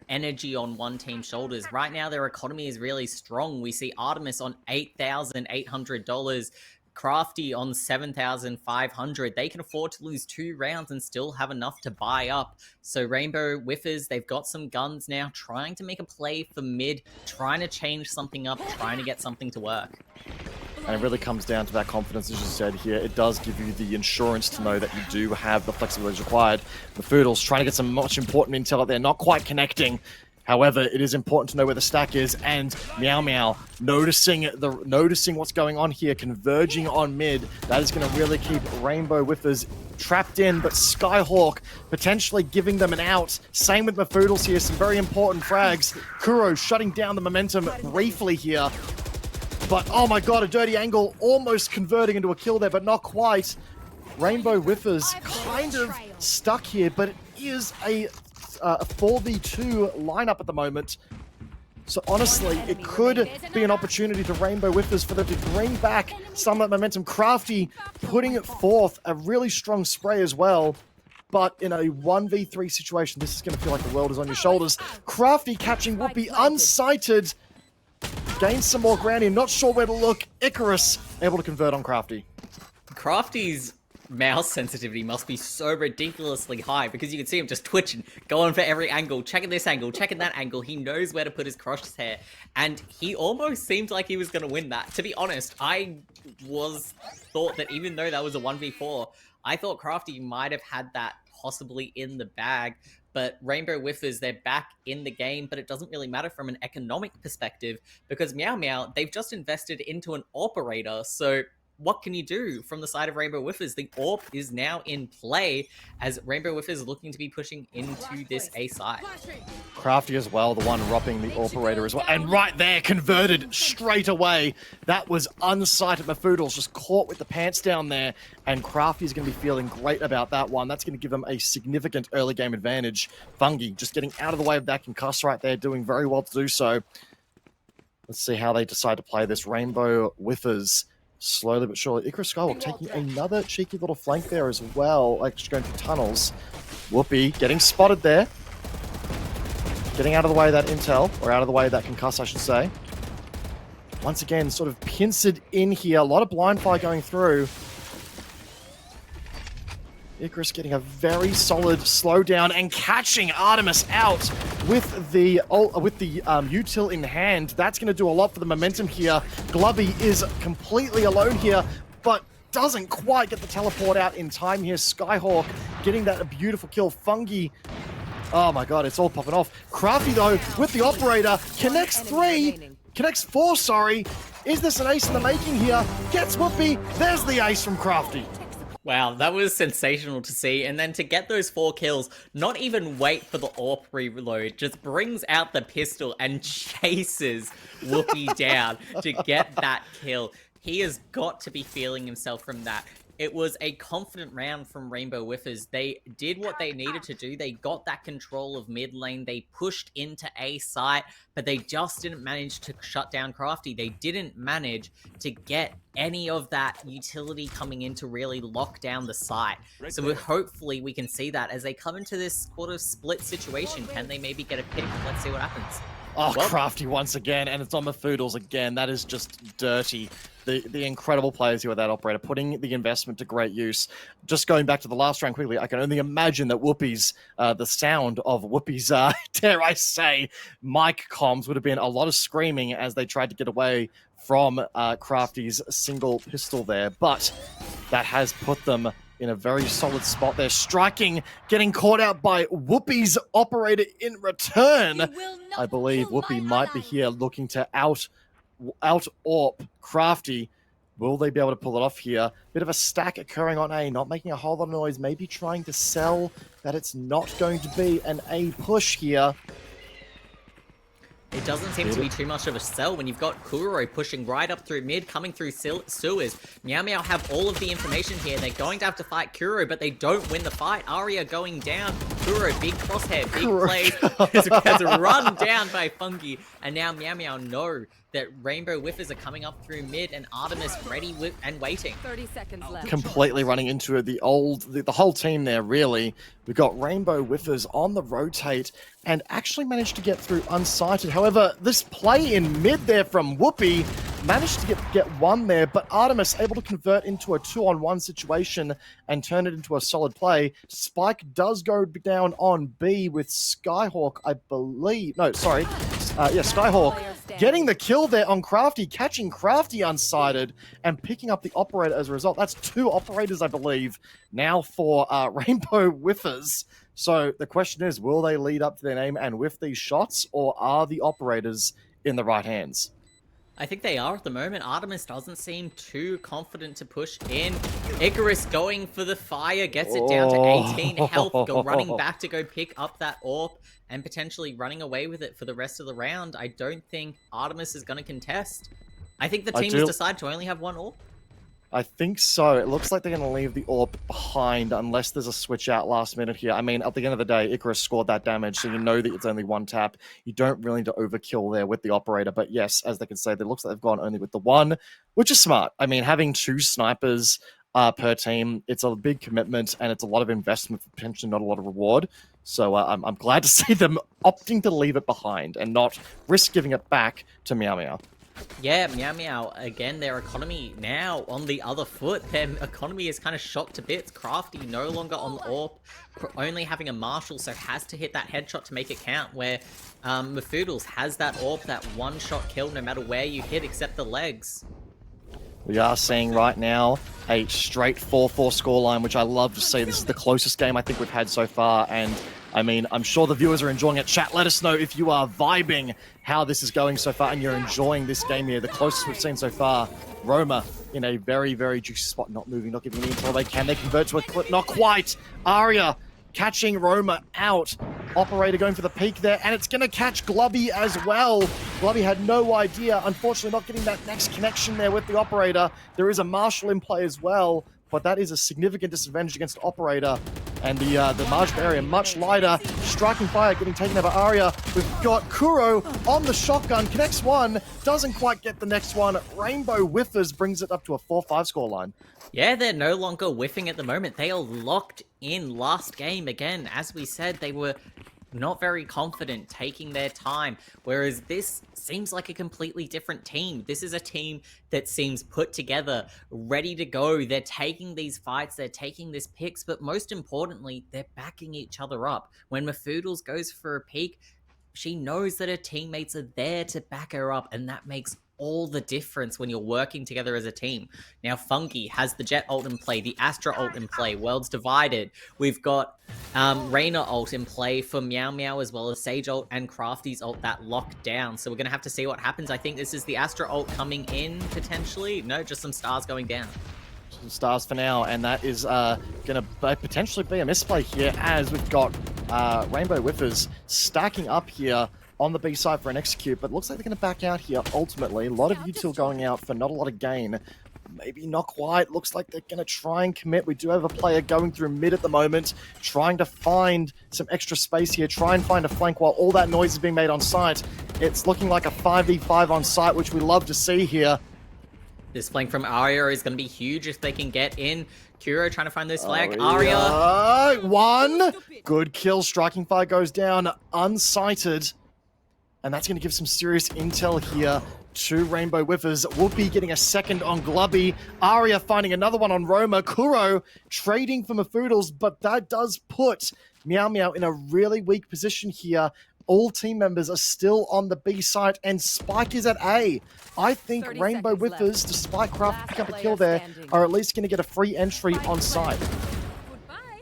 energy on one team's shoulders. Right now, their economy is really strong. We see Artemis on $8,800, Crafty on $7,500. They can afford to lose 2 rounds and still have enough to buy up. So Rainbow Whiffers, they've got some guns now, trying to make a play for mid, trying to change something up, trying to get something to work. And it really comes down to that confidence, as you said here. It does give you the insurance to know that you do have the flexibility required. The Foodles trying to get some much important intel out there, not quite connecting. However, it is important to know where the stack is, and Meow Meow noticing what's going on here, converging on mid. That is going to really keep Rainbow Whiffers trapped in, but Skyhawk potentially giving them an out. Same with Mafoodles here, some very important frags. Kuro shutting down the momentum briefly here. But, oh my god, a dirty angle, almost converting into a kill there, but not quite. Rainbow Whiffers kind of stuck here, but it is a 4v2 lineup at the moment. So honestly, it could be an opportunity to Rainbow Whiffers for them to bring back some of that momentum. Crafty putting it forth, a really strong spray as well. But in a 1v3 situation, this is going to feel like the world is on your shoulders. Crafty catching Whoopi unsighted. Gains some more ground here, not sure where to look. Icarus able to convert on Crafty. Crafty's mouse sensitivity must be so ridiculously high, because you can see him just twitching, going for every angle, checking this angle, checking that angle. He knows where to put his crosshair, and he almost seemed like he was going to win that. To be honest, I thought that even though that was a 1v4, I thought Crafty might have had that possibly in the bag. But Rainbow Whiffers, they're back in the game, but it doesn't really matter from an economic perspective, because Meow Meow, they've just invested into an operator. So what can you do from the side of Rainbow Whiffers? The AWP is now in play, as Rainbow Whiffers is looking to be pushing into this A side. Crafty as well, the one ropping the operator as well. And right there, converted straight away. That was unsighted. Mafoodles just caught with the pants down there. And Crafty's going to be feeling great about that one. That's going to give them a significant early game advantage. Fungi just getting out of the way of that concuss right there, doing very well to do so. Let's see how they decide to play this. Rainbow Whiffers slowly but surely. Icarus Skyhawk taking another cheeky little flank there as well, like just going through tunnels. Whoopi getting spotted there. Getting out of the way of that intel, or out of the way of that concuss, I should say. Once again, sort of pincered in here. A lot of blind fire going through. Icarus getting a very solid slowdown and catching Artemis out with the util in hand. That's going to do a lot for the momentum here. Glubby is completely alone here, but doesn't quite get the teleport out in time here. Skyhawk getting that beautiful kill. Fungi. Oh my god, it's all popping off. Crafty, though, with the operator, connects 4, sorry. Is this an ace in the making here? Gets Whoopi. There's the ace from Crafty. Wow, that was sensational to see. And then to get those 4 kills, not even wait for the AWP reload, just brings out the pistol and chases Whoopi down to get that kill. He has got to be feeling himself from that. It was a confident round from Rainbow Whiffers. They did what they needed to do. They got that control of mid lane. They pushed into A site, but they just didn't manage to shut down Crafty. They didn't manage to get any of that utility coming in to really lock down the site. So hopefully we can see that as they come into this sort of split situation. Can they maybe get a pick? Let's see what happens. Oh, well, Crafty once again, and it's on the Foodles again. That is just dirty. The incredible players here with that operator, putting the investment to great use. Just going back to the last round quickly, I can only imagine that Whoopi's, the sound of Whoopi's, dare I say, mic comms would have been a lot of screaming as they tried to get away from Crafty's single pistol there. But that has put them in a very solid spot. They're striking, getting caught out by Whoopi's operator in return. I believe Whoopi might be here looking to out-AWP Crafty. Will they be able to pull it off here? Bit of a stack occurring on A, not making a whole lot of noise, maybe trying to sell that it's not going to be an A push here. It doesn't seem to be too much of a sell when you've got Kuro pushing right up through mid, coming through sewers. Meow Meow have all of the information here. They're going to have to fight Kuro, but they don't win the fight. Aria going down. Kuro, big crosshair, big play. Has run down by Fungi. And now Meow Meow know that Rainbow Whiffers are coming up through mid and Artemis ready and waiting. 30 seconds left. Completely running into the whole team there, really. We've got Rainbow Whiffers on the rotate and actually managed to get through unsighted. However, this play in mid there from Whoopi managed to get one there, but Artemis able to convert into a 2-on-1 situation and turn it into a solid play. Spike does go down on B with Skyhawk, I believe. No, sorry. Skyhawk getting the kill there on Crafty, catching Crafty unsighted and picking up the operator as a result. That's 2 operators, I believe, now for Rainbow Whiffers. So the question is, will they lead up to their name and whiff these shots, or are the operators in the right hands? I think they are at the moment. Artemis doesn't seem too confident to push in. Icarus going for the fire, gets it down to 18 health, running back to go pick up that AWP and potentially running away with it for the rest of the round. I don't think Artemis is going to contest. I think the team has decided to only have 1 AWP. I think so. It looks like they're going to leave the AWP behind unless there's a switch out last minute here. I mean, at the end of the day, Icarus scored that damage, so you know that it's only 1 tap. You don't really need to overkill there with the operator. But yes, as they can say, it looks like they've gone only with the 1, which is smart. I mean, having 2 snipers per team, it's a big commitment and it's a lot of investment for potentially not a lot of reward. So I'm glad to see them opting to leave it behind and not risk giving it back to Meow Meow. Yeah, Meow Meow, again, their economy now on the other foot. Their economy is kind of shot to bits. Crafty no longer on the AWP, only having a Marshal, so has to hit that headshot to make it count, where Mafoodles has that AWP, that 1-shot kill no matter where you hit except the legs. We are seeing right now a straight 4-4 scoreline, which I love to see. This is the closest game I think we've had so far, and I mean, I'm sure the viewers are enjoying it. Chat, let us know if you are vibing how this is going so far and you're enjoying this game here. The closest we've seen so far. Roma in a very, very juicy spot, not moving, not giving any until they can. They convert to a clip, not quite. Aria catching Roma out. Operator going for the peak there, and it's going to catch Glubby as well. Glubby had no idea. Unfortunately, not getting that next connection there with the operator. There is a Marshal in play as well, but that is a significant disadvantage against Operator. And the margin area much lighter. Striking Fire getting taken over Aria. We've got Kuro on the shotgun. Connects one, doesn't quite get the next one. Rainbow Whiffers brings it up to a 4-5 score line. Yeah, they're no longer whiffing at the moment. They are locked in last game. Again, as we said, they were not very confident, taking their time, whereas this seems like a completely different team. This is a team that seems put together, ready to go. They're taking these fights, they're taking these picks, but most importantly, they're backing each other up. When Mafoodles goes for a peek, she knows that her teammates are there to back her up, and that makes all the difference when you're working together as a team. Now, Fungi has the Jet ult in play, the Astra ult in play, Worlds Divided. We've got Reyna ult in play for Meow Meow, as well as Sage ult and Crafty's ult that lock down. So we're going to have to see what happens. I think this is the Astra ult coming in, potentially. No, just some stars going down. Some stars for now, and that is going to potentially be a misplay here, as we've got Rainbow Whiffers stacking up here on the B side for an execute, but looks like they're going to back out here ultimately. A lot of util going out for not a lot of gain. Maybe not quite. Looks like they're going to try and commit. We do have a player going through mid at the moment, trying to find some extra space here, try and find a flank while all that noise is being made on site. It's looking like a 5v5 on site, which we love to see here. This flank from Aria is going to be huge if they can get in. Kuro trying to find this flag. Aria. One. Good kill. Striking Fire goes down unsighted. And that's going to give some serious intel here to Rainbow Whiffers. Whoopi getting a second on Glubby. Aria finding another one on Roma. Kuro trading for Mafoodles, but that does put Meow Meow in a really weak position here. All team members are still on the B site, and Spike is at A. I think Rainbow Whiffers, despite Craft picking up a kill there, are at least going to get a free entry on site.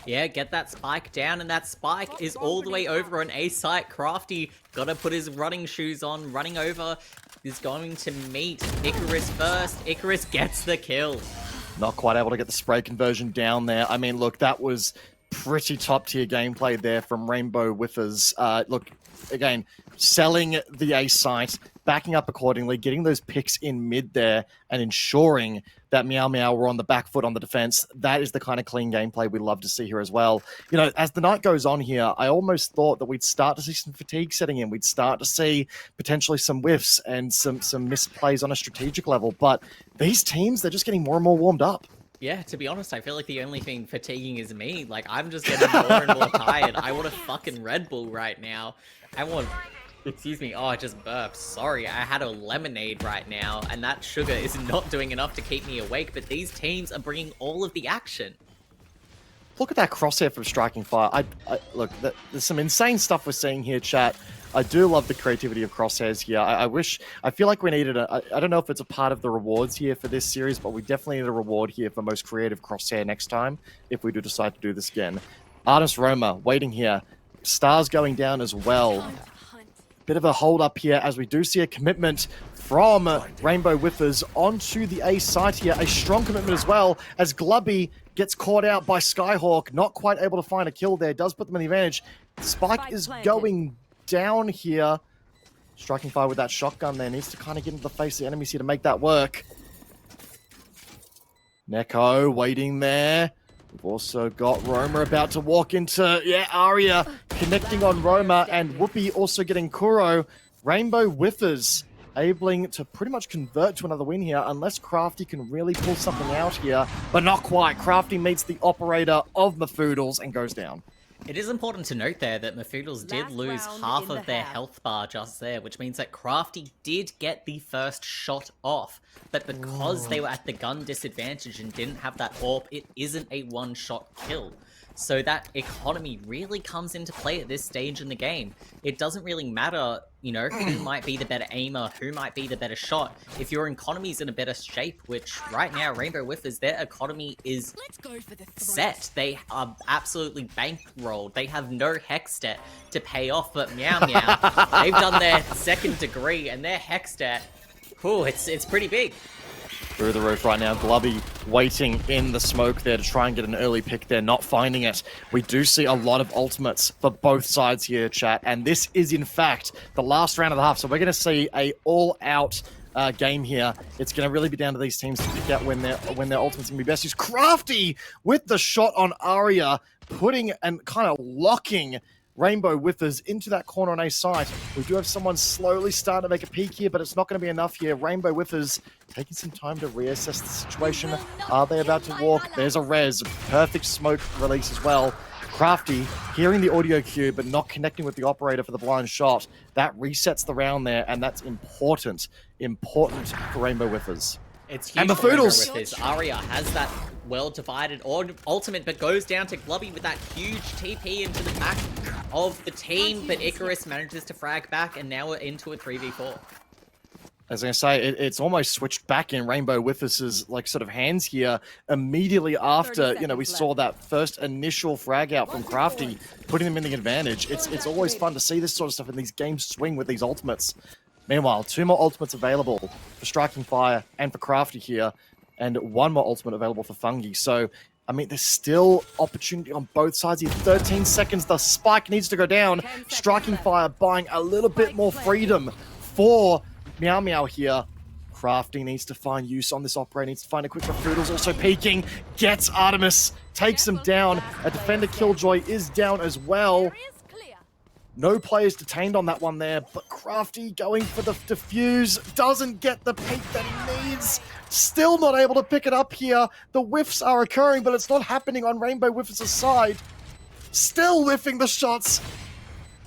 Yeah, get that Spike down, and that Spike is all the way over on A site. Crafty gotta put his running shoes on, running over, is going to meet Icarus first. Icarus gets the kill. Not quite able to get the spray conversion down there. I mean, look, that was pretty top-tier gameplay there from Rainbow Whiffers. Look, again, selling the A site, backing up accordingly, getting those picks in mid there, and ensuring that Meow Meow were on the back foot on the defense. That is the kind of clean gameplay we love to see here as well. You know, as the night goes on here, I almost thought that we'd start to see some fatigue setting in. We'd start to see potentially some whiffs and some misplays on a strategic level. But these teams, they're just getting more and more warmed up. Yeah, to be honest, I feel like the only thing fatiguing is me. Like, I'm just getting more and more tired. I want a fucking Red Bull right now. I want... Excuse me, oh, I just burped. Sorry, I had a lemonade right now, and that sugar is not doing enough to keep me awake, but these teams are bringing all of the action. Look at that crosshair from Striking Fire. Look, there's some insane stuff we're seeing here, chat. I do love the creativity of crosshairs here. I feel like we needed I don't know if it's a part of the rewards here for this series, but we definitely need a reward here for most creative crosshair next time, if we do decide to do this again. Artist Roma waiting here. Stars going down as well. Bit of a hold up here as we do see a commitment from Rainbow Whiffers onto the A site here. A strong commitment as well, as Glubby gets caught out by Skyhawk. Not quite able to find a kill there. Does put them in the advantage. Spike is going down here. Striking Fire with that shotgun there. Needs to kind of get into the face of the enemies here to make that work. Neko waiting there. We've also got Roma about to walk into, Aria connecting on Roma, and Whoopi also getting Kuro. Rainbow Whiffers able to pretty much convert to another win here, unless Crafty can really pull something out here, but not quite. Crafty meets the operator of Mafoodles and goes down. It is important to note there that Mafoodles did lose half of their health bar just there, which means that Crafty did get the first shot off. But because they were at the gun disadvantage and didn't have that AWP, it isn't a one-shot kill. So that economy really comes into play at this stage in the game. It doesn't really matter, you know, who might be the better aimer, who might be the better shot. If your economy's in a better shape, which right now Rainbow Whiffers, their economy is set. They are absolutely bankrolled. They have no hex stat to pay off, but Meow Meow, they've done their second degree, and their hex stat, cool, it's pretty big. Through the roof right now. Glubby waiting in the smoke there to try and get an early pick there, not finding it. We do see a lot of ultimates for both sides here, chat, and this is in fact the last round of the half, so we're going to see a all-out game here. It's going to really be down to these teams to pick out when their ultimate's going to be best used. Crafty with the shot on Aria, putting and kind of locking Rainbow Whiffers into that corner on A side. We do have someone slowly starting to make a peek here, but it's not going to be enough here. Rainbow Whiffers taking some time to reassess the situation. Are they about to walk? There's a res. Perfect smoke release as well. Crafty hearing the audio cue, but not connecting with the operator for the blind shot. That resets the round there, and that's important for Rainbow Whiffers. It's huge. And the Foodles. With this. Aria has that well-divided ultimate, but goes down to Glubby with that huge TP into the back of the team, but Icarus manages to frag back, and now we're into a 3v4. As I say, it's almost switched back in Rainbow Whiffers' like sort of hands here immediately after, you know, we saw that first initial frag out from Crafty, putting them in the advantage. It's always fun to see this sort of stuff in these games swing with these ultimates. Meanwhile, 2 more ultimates available for Striking Fire and for Crafty here, and 1 more ultimate available for Fungi. So, I mean, there's still opportunity on both sides here. 13 seconds, the spike needs to go down. Striking Fire buying a little bit more freedom for Meow Meow here. Crafty needs to find use on this operator, needs to find a quick Foodles also peeking, gets Artemis, takes him down. A defender Killjoy is down as well. No players detained on that one there, but Crafty going for the defuse, doesn't get the peek that he needs. Still not able to pick it up here. The whiffs are occurring, but it's not happening on Rainbow Whiffers' side. Still whiffing the shots.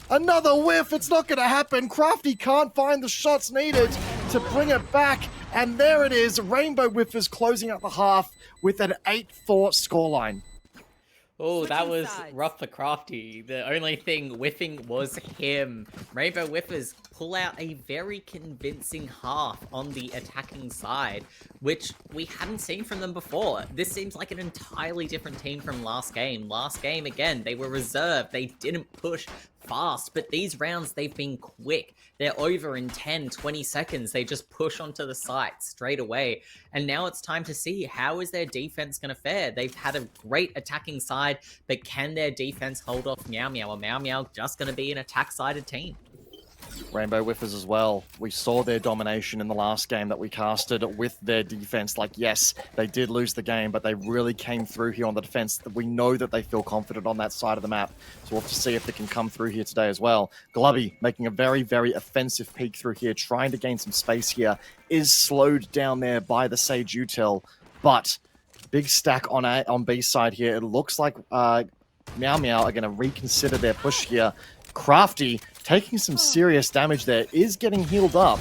Another whiff, it's not going to happen. Crafty can't find the shots needed to bring it back. And there it is, Rainbow Whiffers closing out the half with an 8-4 scoreline. Oh, that was rough for Crafty. The only thing whiffing was him. Rainbow Whiffers pull out a very convincing half on the attacking side, which we hadn't seen from them before. This seems like an entirely different team from last game. Last game, again, they were reserved. They didn't push fast, but these rounds, they've been quick. They're over in 10, 20 seconds. They just push onto the site straight away. And now it's time to see, how is their defense going to fare? They've had a great attacking side, but can their defense hold off Meow Meow? Or Meow Meow just going to be an attack-sided team? Rainbow Whiffers as well. We saw their domination in the last game that we casted with their defense. Like, yes, they did lose the game, but they really came through here on the defense. We know that they feel confident on that side of the map. So we'll have to see if they can come through here today as well. Glubby making a very, very offensive peek through here, trying to gain some space here. Is slowed down there by the Sage Util, but big stack on B side here. It looks like Meow Meow are going to reconsider their push here. Crafty taking some serious damage there, is getting healed up,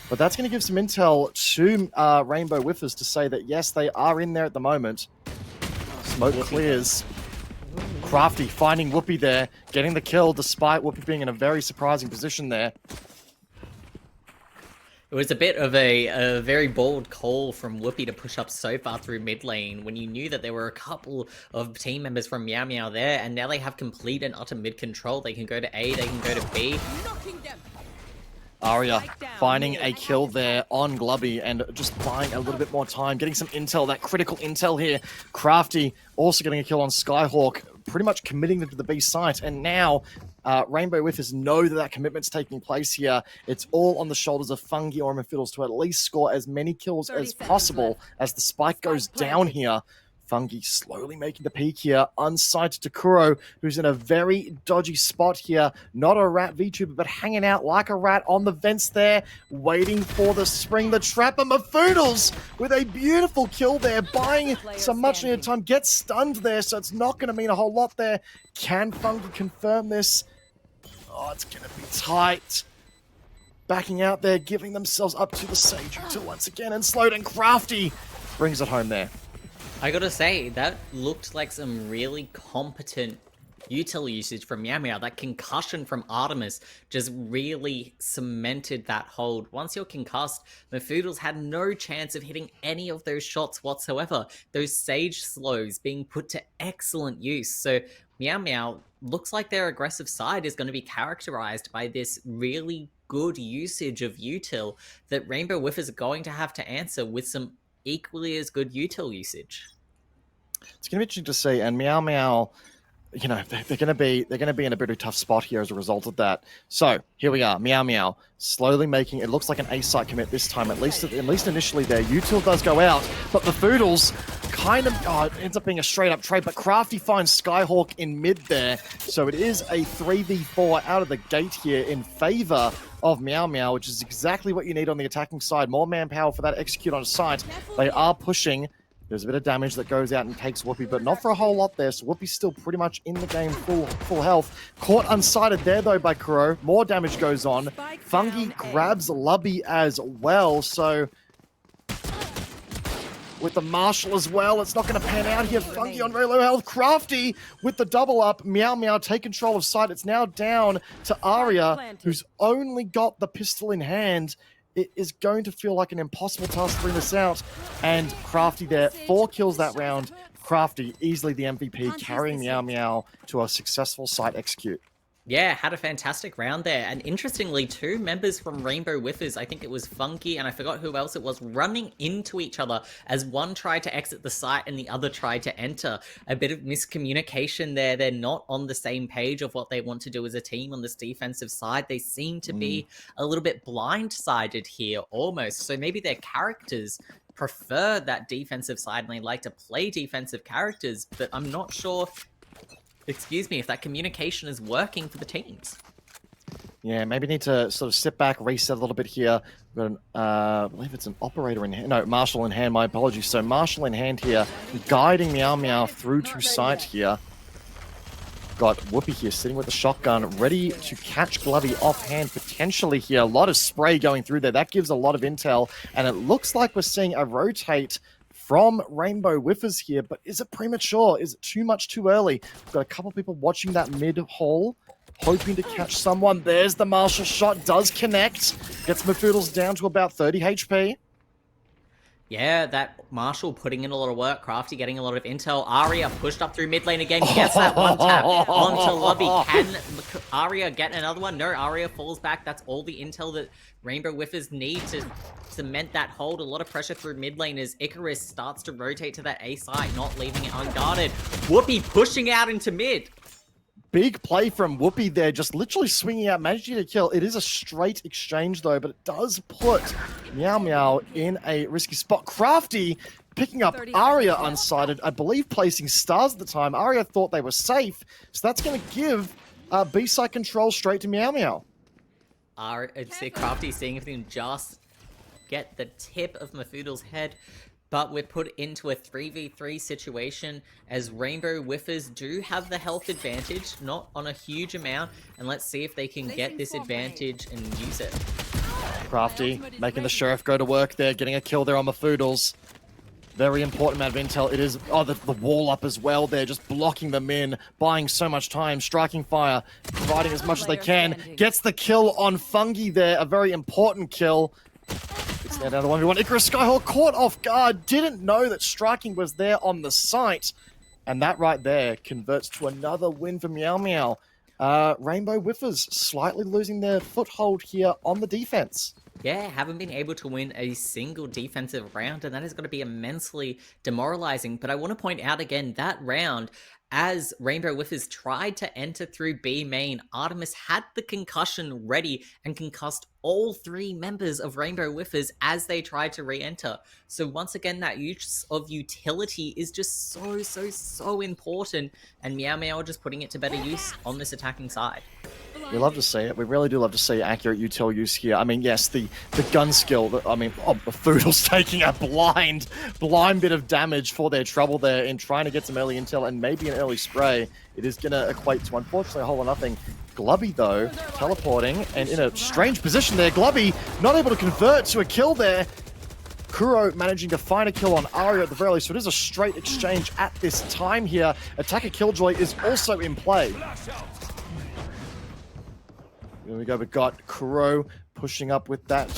but that's going to give some intel to Rainbow Whiffers to say that yes, they are in there at the moment. Smoke clears. Crafty finding Whoopi there, getting the kill despite Whoopi being in a very surprising position there. It was a bit of a very bold call from Whoopi to push up so far through mid lane when you knew that there were a couple of team members from Meow Meow there, and now they have complete and utter mid control. They can go to A, they can go to B. Aria finding a kill there on Glubby and just buying a little bit more time, getting some intel, that critical intel here. Crafty also getting a kill on Skyhawk, pretty much committing them to the B site, and now Rainbow Whiffers know that commitment's taking place here. It's all on the shoulders of Fungi or Fiddles to at least score as many kills as possible as the spike goes down here. Fungi slowly making the peak here, unsighted to Kuro, who's in a very dodgy spot here. Not a rat VTuber, but hanging out like a rat on the vents there, waiting for the spring, the trap, and Mafoodles with a beautiful kill there, buying some much needed time, gets stunned there, so it's not going to mean a whole lot there. Can Fungi confirm this? Oh, it's going to be tight. Backing out there, giving themselves up to the Sage Util once again, and Slowed and Crafty brings it home there. I gotta say, that looked like some really competent util usage from Meow Meow. That concussion from Artemis just really cemented that hold. Once you're concussed, Mafoodles had no chance of hitting any of those shots whatsoever. Those Sage slows being put to excellent use. So Meow Meow looks like their aggressive side is going to be characterized by this really good usage of util that Rainbow Whiffers are going to have to answer with some equally as good util usage. It's going to be interesting to see, and Meow Meow you know, they're going to be in a bit of a tough spot here as a result of that. So here we are, Meow Meow slowly making it looks like an A site commit this time, at least initially there. Util does go out, but the Foodles kind of it ends up being a straight up trade, but Crafty finds Skyhawk in mid there, so it is a 3v4 out of the gate here in favor of Meow Meow, which is exactly what you need on the attacking side. More manpower for that execute on site. They are pushing. There's a bit of damage that goes out and takes Whoopi, but not for a whole lot there. So Whoopi's still pretty much in the game, full health. Caught unsighted there, though, by Kuro. More damage goes on. Fungi grabs Lubby as well. So with the Marshal as well, it's not going to pan out here. Fungi on very low health. Crafty with the double up. Meow Meow take control of site. It's now down to Aria, who's only got the pistol in hand. It is going to feel like an impossible task to bring this out. And Crafty there, 4 kills that round. Crafty, easily the MVP, carrying Meow Meow to a successful site execute. Yeah, had a fantastic round there. And interestingly, 2 members from Rainbow Whiffers, I think it was Funky and I forgot who else it was, running into each other as one tried to exit the site and the other tried to enter. A bit of miscommunication there. They're not on the same page of what they want to do as a team on this defensive side. They seem to be a little bit blindsided here almost. So maybe their characters prefer that defensive side and they like to play defensive characters, but I'm not sure if that communication is working for the teams. Yeah, maybe need to sort of sit back, reset a little bit here. We've got an, I believe it's an operator in hand. No, Marshal in hand, my apologies. So Marshal in hand here, guiding Meow Meow through to site here. Got Whoopi here sitting with the shotgun, ready to catch Glovey offhand potentially here. A lot of spray going through there. That gives a lot of intel, and it looks like we're seeing a rotate from Rainbow Whiffers here, but is it premature? Is it too much too early? We've got a couple people watching that mid hole, hoping to catch someone. There's the Marshal shot, does connect. Gets Mafoodles down to about 30 HP. Yeah, that Marshal putting in a lot of work. Crafty getting a lot of intel. Aria pushed up through mid lane again. Gets that one tap onto Lobby. Can Aria get another one? No, Aria falls back. That's all the intel that Rainbow Whiffers need to cement that hold. A lot of pressure through mid lane as Icarus starts to rotate to that A side, not leaving it unguarded. Whoopi pushing out into mid. Big play from Whoopi there, just literally swinging out, managing to kill. It is a straight exchange though, but it does put Meow Meow in a risky spot. Crafty picking up Aria unsighted, I believe placing stars at the time. Aria thought they were safe, so that's going to give B-side control straight to Meow Meow. Crafty seeing if they can just get the tip of Mafoodle's head. But we're put into a 3v3 situation as Rainbow Whiffers do have the health advantage, not on a huge amount, and let's see if they can get this advantage and use it. Crafty making the Sheriff go to work there, getting a kill there on Mafoodles. Very important amount of intel. It is, the wall up as well there, just blocking them in, buying so much time, striking fire, providing as much as they can. Gets the kill on Fungi there, a very important kill. It's now down to 1v1. Icarus Skyhawk caught off guard, didn't know that striking was there on the site. And that right there converts to another win for Meow Meow. Rainbow Whiffers slightly losing their foothold here on the defense. Yeah, haven't been able to win a single defensive round, and that is going to be immensely demoralizing. But I want to point out again, that round, as Rainbow Whiffers tried to enter through B main, Artemis had the concussion ready and concussed all 3 members of Rainbow Whiffers as they tried to re-enter. So once again, that use of utility is just so important, and Meow Meow are just putting it to better use on this attacking side. We love to see it. We really do love to see accurate util use here. I mean, yes, the gun skill, the Foodle's taking a blind bit of damage for their trouble there in trying to get some early intel and maybe an early spray. It is going to equate to, unfortunately, a whole or nothing. Glubby, though, teleporting and in a strange position there. Glubby not able to convert to a kill there. Kuro managing to find a kill on Aria at the very least, so it is a straight exchange at this time here. Attacker Killjoy is also in play. Here we go, we've got Kuro pushing up with that.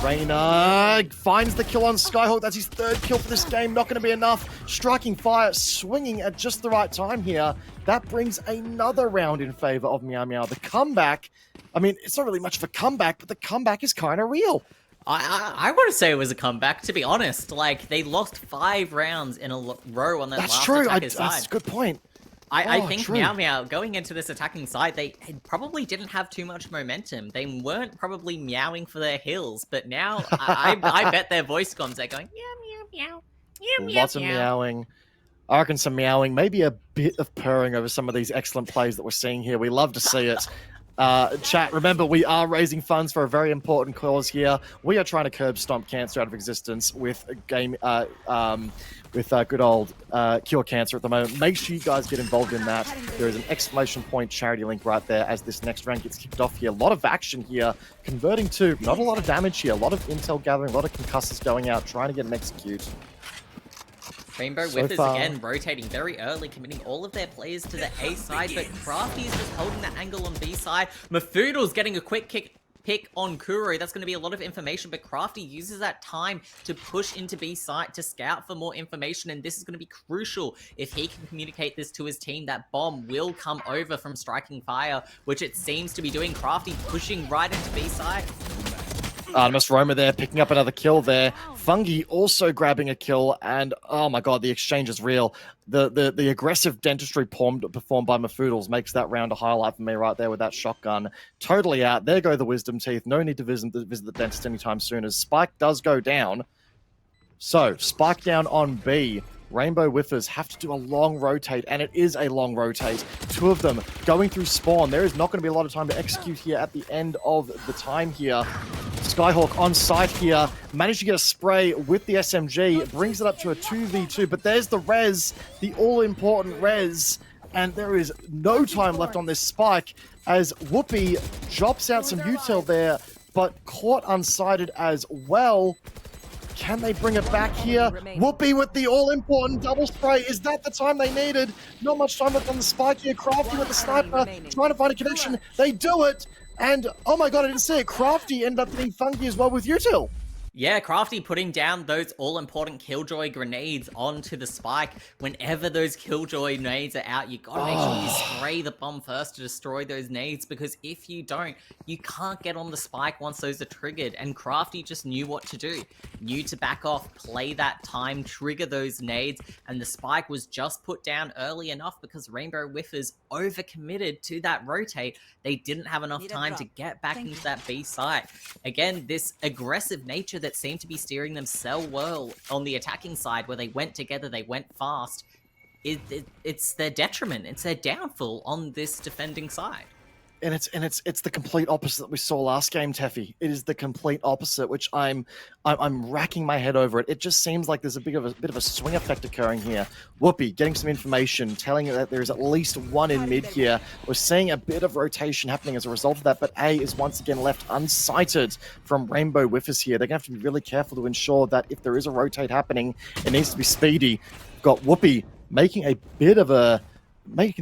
Reyna finds the kill on Skyhawk. That's his 3rd kill for this game. Not going to be enough. Striking fire, swinging at just the right time here. That brings another round in favor of Meow Meow. The comeback, I mean, it's not really much of a comeback, but the comeback is kind of real. I want to say it was a comeback, to be honest. Like, they lost 5 rounds in a row on that last attacker's side. That's a good point. I think true. Meow Meow, going into this attacking side, they probably didn't have too much momentum. They weren't probably meowing for their heals, but now I bet their voice comms are going meow, meow, meow, meow, meow, Lots of meowing. I reckon some meowing, maybe a bit of purring over some of these excellent plays that we're seeing here. We love to see it. Chat, remember, we are raising funds for a very important cause here. We are trying to curb stomp cancer out of existence with a game, good old Cure Cancer at the moment. Make sure you guys get involved in that. There is an exclamation point charity link right there as this next round gets kicked off here. A lot of action here, converting to not a lot of damage here. A lot of intel gathering, a lot of concussors going out, trying to get an execute. Rainbow Whiffers again rotating very early, committing all of their players to the A side, but Crafty is just holding that angle on B side. Mafoodle's getting a quick pick on Kuro. That's going to be a lot of information, but Crafty uses that time to push into B side to scout for more information, and this is going to be crucial if he can communicate this to his team. That bomb will come over from striking fire, which it seems to be doing. Crafty pushing right into B side. Artemis Roma there, picking up another kill there. Fungi also grabbing a kill, and oh my god, the exchange is real. The aggressive dentistry performed by Mafoodles makes that round a highlight for me right there with that shotgun. Totally out. There go the wisdom teeth. No need to visit the dentist anytime soon as Spike does go down. So, Spike down on B. Rainbow Whiffers have to do a long rotate, and it is a long rotate. Two of them going through spawn. There is not going to be a lot of time to execute here at the end of the time here. Skyhawk on site here, managed to get a spray with the SMG, brings it up to a 2v2, but there's the res, the all-important res, and there is no time left on this Spike as Whoopi drops out some util there, but caught unsighted as well. Can they bring it back here? Whoopi with the all-important double spray. Is that the time they needed? Not much time left on the Spike here. Crafty with the sniper, trying to find a connection. They do it. And, oh my god, I didn't see it. Crafty ended up getting funky as well with util. Yeah, Crafty putting down those all-important Killjoy grenades onto the Spike. Whenever those Killjoy nades are out, you gotta make sure you spray the bomb first to destroy those nades, because if you don't, you can't get on the Spike once those are triggered. And Crafty just knew what to do. Knew to back off, play that time, trigger those nades, and the Spike was just put down early enough because Rainbow Whiffers overcommitted to that rotate. They didn't have enough time to get back into that B site. Again, this aggressive nature that seemed to be steering them so well on the attacking side, where they went together, they went fast, it's their detriment, it's their downfall on this defending side. And it's the complete opposite that we saw last game, Teffy. It is the complete opposite, which I'm racking my head over it. It just seems like there's a bit of a swing effect occurring here. Whoopi getting some information, telling that there's at least one in mid here. We're seeing a bit of rotation happening as a result of that, but A is once again left unsighted from Rainbow Whiffers here. They're gonna have to be really careful to ensure that if there is a rotate happening, it needs to be speedy. Got Whoopi making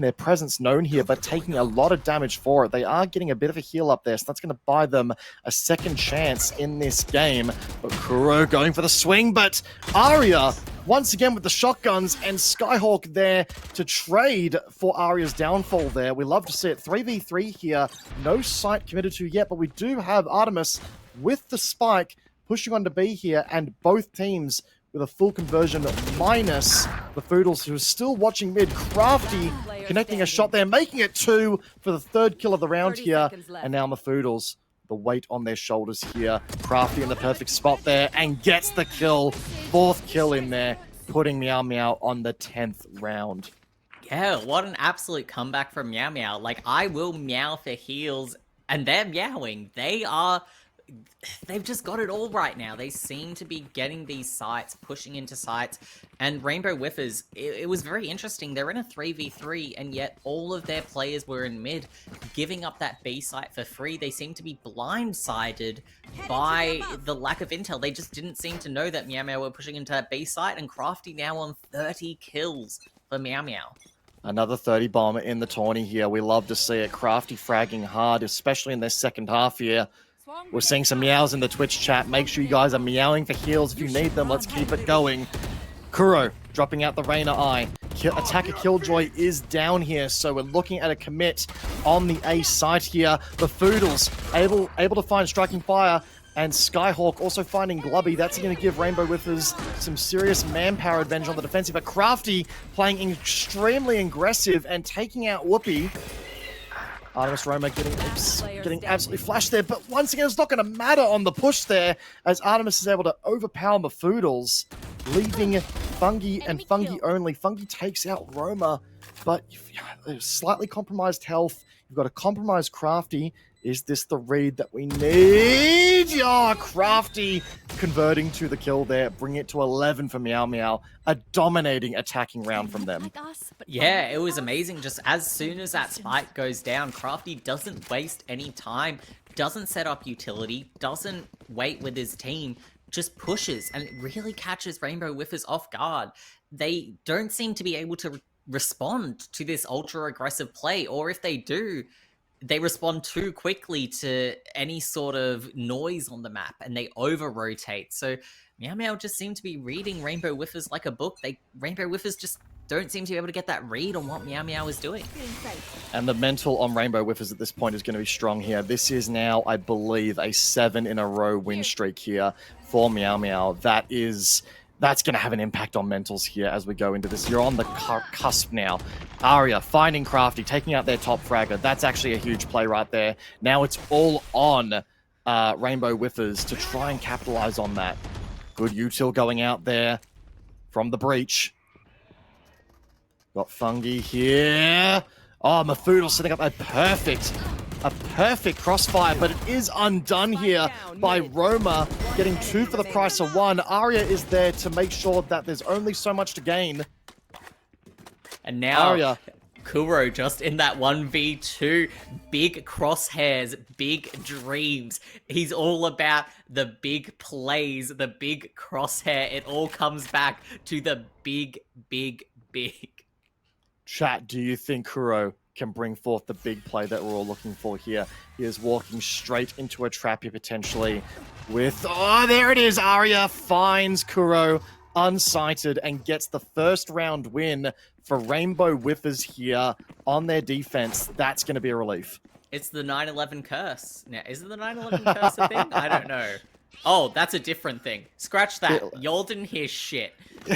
their presence known here, but taking a lot of damage for it. They are getting a bit of a heal up there, so that's going to buy them a second chance in this game. But Kuro going for the swing, but Aria once again with the shotguns, and Skyhawk there to trade for Aria's downfall there. We love to see it. 3v3 here, no site committed to yet, but we do have Artemis with the Spike pushing on to B here, and both teams with a full conversion minus the Foodles, who is still watching mid. Crafty connecting a shot there, making it 2 for the third kill of the round here. And now Mafoodles, the weight on their shoulders here. Crafty in the perfect spot there and gets the kill. 4th kill in there, putting Meow Meow on the 10th round. Yeah, what an absolute comeback from Meow Meow. Like, I will meow for heals, and they're meowing. They've just got it all right now. They seem to be getting these sites, pushing into sites, and Rainbow Whiffers, it was very interesting. They're in a 3v3, and yet all of their players were in mid, giving up that B site for free. They seem to be blindsided by the lack of intel. They just didn't seem to know that Meow Meow were pushing into that B site, and Crafty now on 30 kills for Meow Meow. Another 30 bomber in the tourney here. We love to see it. Crafty fragging hard, especially in their second half here. We're seeing some meows in the Twitch chat. Make sure you guys are meowing for heals if you need them. Let's keep it going. Kuro dropping out the Reyna Eye. Attacker Killjoy is down here, so we're looking at a commit on the A site here. The Foodles able to find striking fire And Skyhawk also finding Glubby. That's going to give Rainbow Whiffers some serious manpower advantage on the defensive. But Crafty playing extremely aggressive and taking out Whoopi. Artemis Roma getting absolutely flashed there. But once again, it's not going to matter on the push there as Artemis is able to overpower Mafoodles, leaving Fungi and Fungi only. Fungi takes out Roma, but slightly compromised health. You've got a compromised Crafty. Is this the read that we need? Oh, Crafty converting to the kill there, bring it to 11 for Meow Meow. A dominating attacking round from them. Yeah, it was amazing. Just as soon as that spike goes down, Crafty doesn't waste any time, doesn't set up utility, doesn't wait with his team, just pushes, and it really catches Rainbow Whiffers off guard. They don't seem to be able to respond to this ultra-aggressive play, or if they do, they respond too quickly to any sort of noise on the map, and they over-rotate. So Meow Meow just seem to be reading Rainbow Whiffers like a book. Rainbow Whiffers just don't seem to be able to get that read on what Meow Meow is doing. And the mental on Rainbow Whiffers at this point is going to be strong here. This is now, I believe, a 7-in-a-row win streak here for Meow Meow. That's going to have an impact on mentals here as we go into this. You're on the cusp now. Aria finding Crafty, taking out their top fragger. That's actually a huge play right there. Now it's all on Rainbow Whiffers to try and capitalize on that. Good util going out there from the breach. Got Fungi here. Oh, Mafoodle setting up a perfect crossfire, but it is undone here by Roma, getting 2 for the price of 1. Aria is there to make sure that there's only so much to gain. And now, Aria. Kuro just in that 1v2, big crosshairs, big dreams. He's all about the big plays, the big crosshair. It all comes back to the big. Chat, do you think Kuro can bring forth the big play that we're all looking for here? He is walking straight into a trap here potentially with... Oh, there it is! Aria finds Kuro unsighted and gets the first round win for Rainbow Whiffers here on their defense. That's going to be a relief. It's the 9/11 curse. Now, is it the 9/11 curse a thing? I don't know. Oh, that's a different thing. Scratch that. Y'all didn't hear shit. The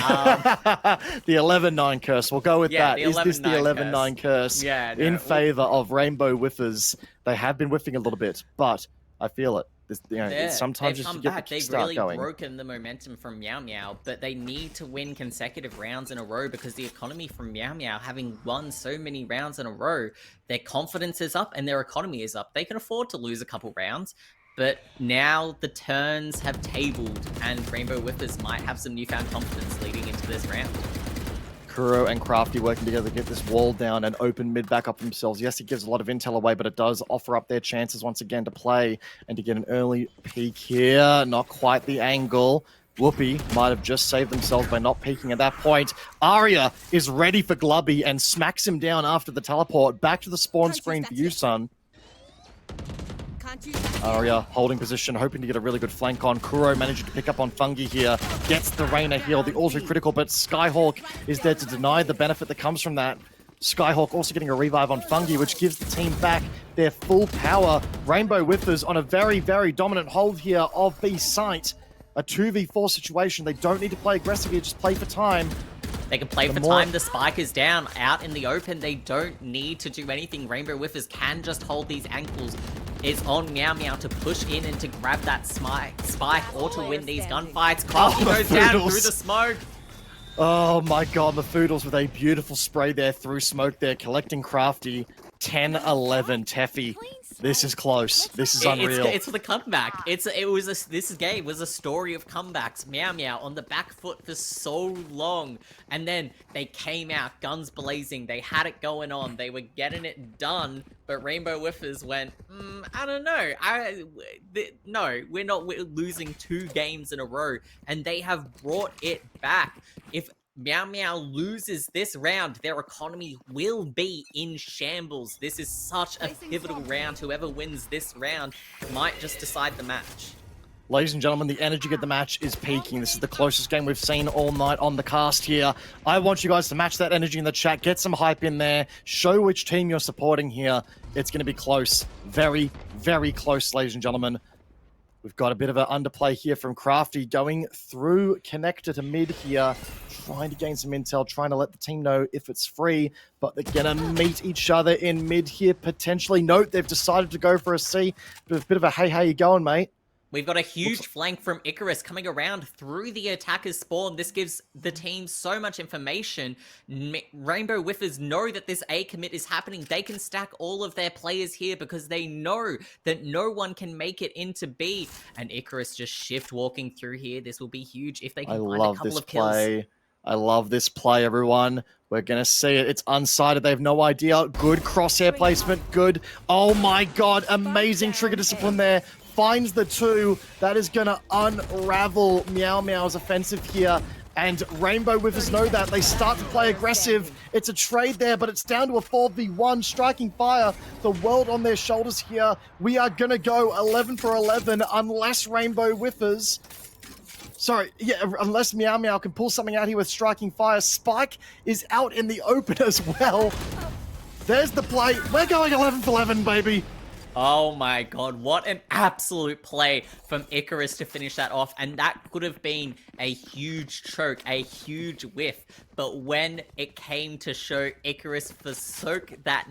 11-9 curse. We'll go with that. Is this the 11-9 curse in favor of Rainbow Whiffers? They have been whiffing a little bit, but I feel it. Sometimes just to get the They've start really going. broken the momentum from Meow Meow, but they need to win consecutive rounds in a row because the economy from Meow Meow, having won so many rounds in a row, their confidence is up and their economy is up. They can afford to lose a couple rounds, but now the turns have tabled and Rainbow Whiffers might have some newfound confidence leading into this round. Kuro and Crafty working together to get this wall down and open mid back up themselves. Yes, it gives a lot of intel away, but it does offer up their chances once again to play and to get an early peek here. Not quite the angle. Whoopi might have just saved themselves by not peeking at that point. Aria is ready for Glubby and smacks him down after the teleport. Back to the spawn screen for you, son. Aria holding position, hoping to get a really good flank on. Kuro managing to pick up on Fungi here. Gets the Reyna heal, the ultra critical, but Skyhawk is there to deny the benefit that comes from that. Skyhawk also getting a revive on Fungi, which gives the team back their full power. Rainbow Whiffers on a very, very dominant hold here of B site. A 2v4 situation. They don't need to play aggressively, just play for time. They can play for time. The spike is down, out in the open. They don't need to do anything. Rainbow Whiffers can just hold these ankles. It's on Meow Meow to push in and to grab that spike or to win these gunfights. Crafty goes down through the smoke. Oh my god, Mafoodles with a beautiful spray there through smoke there, collecting Crafty. 10-11, Teffy. This is close. This is unreal. It's the comeback. This game was a story of comebacks. Meow Meow on the back foot for so long, and then they came out guns blazing. They had it going on. They were getting it done, but Rainbow Whiffers went, I don't know. No, we're losing 2 games in a row, and they have brought it back. If Meow Meow loses this round, their economy will be in shambles. This is such a pivotal round. Whoever wins this round might just decide the match. Ladies and gentlemen, the energy of the match is peaking. This is the closest game we've seen all night on the cast here. I want you guys to match that energy in the chat. Get some hype in there. Show which team you're supporting here. It's going to be close. Very, very close, ladies and gentlemen. We've got a bit of an underplay here from Crafty going through connector to mid here, trying to gain some intel, trying to let the team know if it's free, but they're going to meet each other in mid here potentially. Note, they've decided to go for a C. But a bit of a, hey, how you going, mate? We've got a huge flank from Icarus coming around through the attacker's spawn. This gives the team so much information. Rainbow Whiffers know that this A commit is happening. They can stack all of their players here because they know that no one can make it into B. And Icarus just shift walking through here. This will be huge if they can find a couple of kills. I love this play, everyone. We're going to see it. It's unsighted. They have no idea. Good crosshair placement. Good. Oh my god. Amazing trigger discipline there. Finds the 2. That is going to unravel Meow Meow's offensive here. And Rainbow Whiffers know that. They start to play aggressive. It's a trade there, but it's down to a 4v1. Striking fire. The world on their shoulders here. We are going to go 11 for 11 unless Rainbow Whiffers... Sorry, yeah, unless Meow Meow can pull something out here with striking fire. Spike is out in the open as well. There's the play. We're going 11 for 11, baby. Oh my god, what an absolute play from Icarus to finish that off. And that could have been a huge choke, a huge whiff. But when it came to show, Icarus forsook that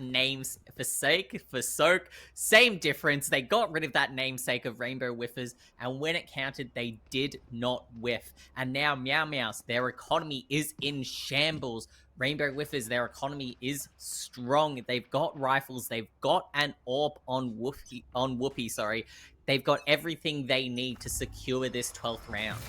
forsook, same difference. They got rid of that namesake of Rainbow Whiffers, and when it counted, they did not whiff. And now Meow Meows, their economy is in shambles. Rainbow Whiffers, their economy is strong. They've got rifles. They've got an AWP on Whoopi, sorry. They've got everything they need to secure this 12th round.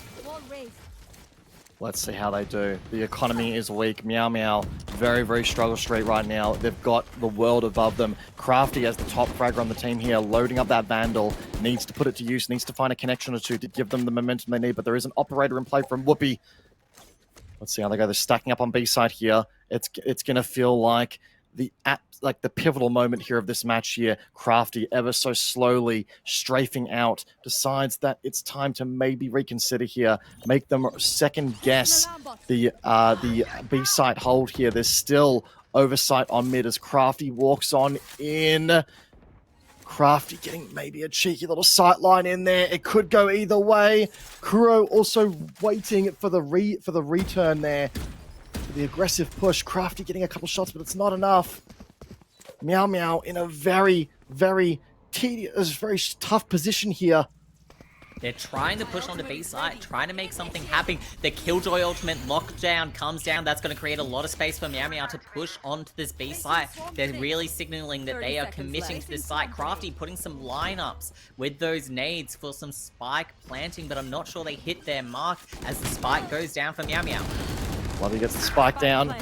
Let's see how they do. The economy is weak. Meow Meow, very, very struggle street right now. They've got the world above them. Crafty as the top fragger on the team here, loading up that Vandal. Needs to put it to use, needs to find a connection or two to give them the momentum they need, but there is an operator in play from Whoopi. Let's see how they go. They're stacking up on B side here. It's going to feel like the pivotal moment here of this match here. Crafty ever so slowly strafing out, decides that it's time to maybe reconsider here, make them second guess the B side hold here. There's still oversight on mid as Crafty walks on in. Crafty getting maybe a cheeky little sight line in there. It could go either way. Kuro also waiting for the return there. The aggressive push. Crafty getting a couple shots, but it's not enough. Meow Meow in a very, very tedious, very tough position here. They're trying to push onto B side, trying to make something happen. The Killjoy ultimate lockdown comes down. That's going to create a lot of space for Meow Meow to push onto this B side. They're really signaling that they are committing to this site. Crafty putting some lineups with those nades for some spike planting, but I'm not sure they hit their mark as the spike goes down for Meow Meow. Lovey gets the spike down.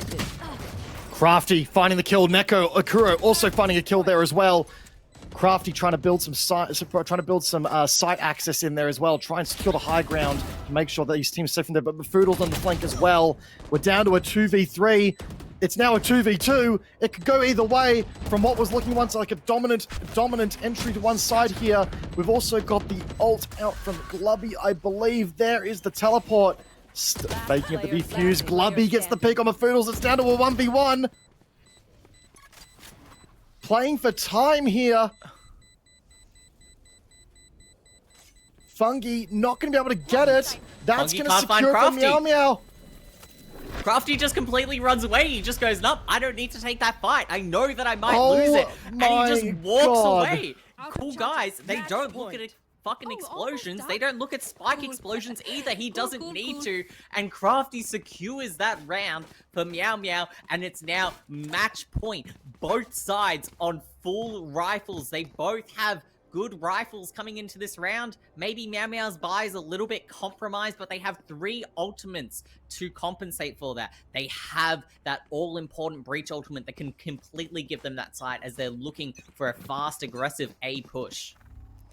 Crafty finding the kill. Neko Akuro also finding a kill there as well. Crafty trying to build some site access in there as well, try and secure the high ground to make sure that his team's safe from there. But Mafoodle's on the flank as well. We're down to a 2v3. It's now a 2v2. It could go either way from what was looking once like a dominant entry to one side here. We've also got the ult out from Glubby, I believe. There is the teleport. Faking up the defuse. Glubby gets the pick on Mafoodles. It's down to a 1v1. Playing for time here. Fungi not going to be able to get it. That's going to secure it for Meow Meow. Crafty just completely runs away. He just goes, nope, I don't need to take that fight. I know that I might lose it. And he just walks away. Cool guys, they don't look at it. Fucking explosions. They don't look at spike explosions either. He doesn't need to. And Crafty secures that round for Meow Meow. And it's now match point. Both sides on full rifles. They both have good rifles coming into this round. Maybe Meow Meow's buy is a little bit compromised, but they have 3 ultimates to compensate for that. They have that all-important breach ultimate that can completely give them that side as they're looking for a fast, aggressive A push.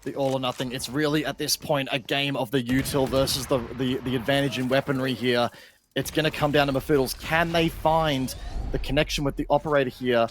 The all or nothing. It's really, at this point, a game of the util versus the advantage in weaponry here. It's going to come down to Mafoodles. Can they find the connection with the operator here?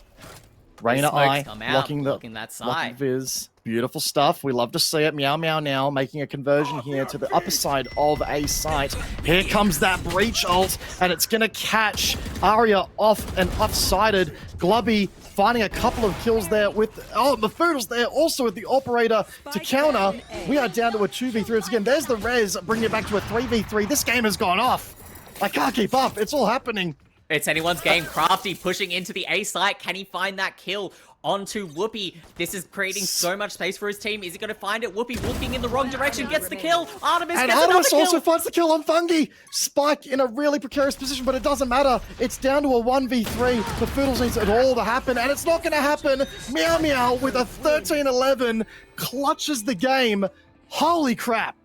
Reyna smoke's I come out, blocking blocking that blocking side. Viz. Beautiful stuff. We love to see it. Meow Meow now making a conversion here to the upper side of a site. Here comes that breach ult, and it's going to catch Aria off and offsided. Glubby finding a couple of kills there with... Oh, Mafoodle's there also with the operator to counter. We are down to a 2v3 once again. There's the res, bringing it back to a 3v3. This game has gone off. I can't keep up. It's all happening. It's anyone's game. Crafty pushing into the A site. Can he find that kill onto Whoopi? This is creating so much space for his team. Is he going to find it? Whoopi looking in the wrong direction, gets the kill. Artemis And gets another Artemis kill. also finds the kill on Fungi. Spike in a really precarious position, but it doesn't matter. It's down to a 1v3. The Fiddles needs it all to happen, and it's not going to happen. Meow Meow with a 13-11 clutches the game. Holy crap.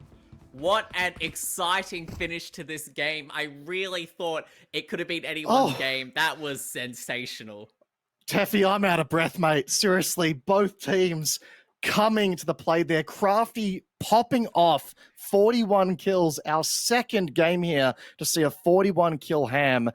What an exciting finish to this game. I really thought it could have been anyone's game. That was sensational. Teffy, I'm out of breath, mate. Seriously, both teams coming to the play there. Crafty popping off 41 kills. Our second game here to see a 41 kill ham.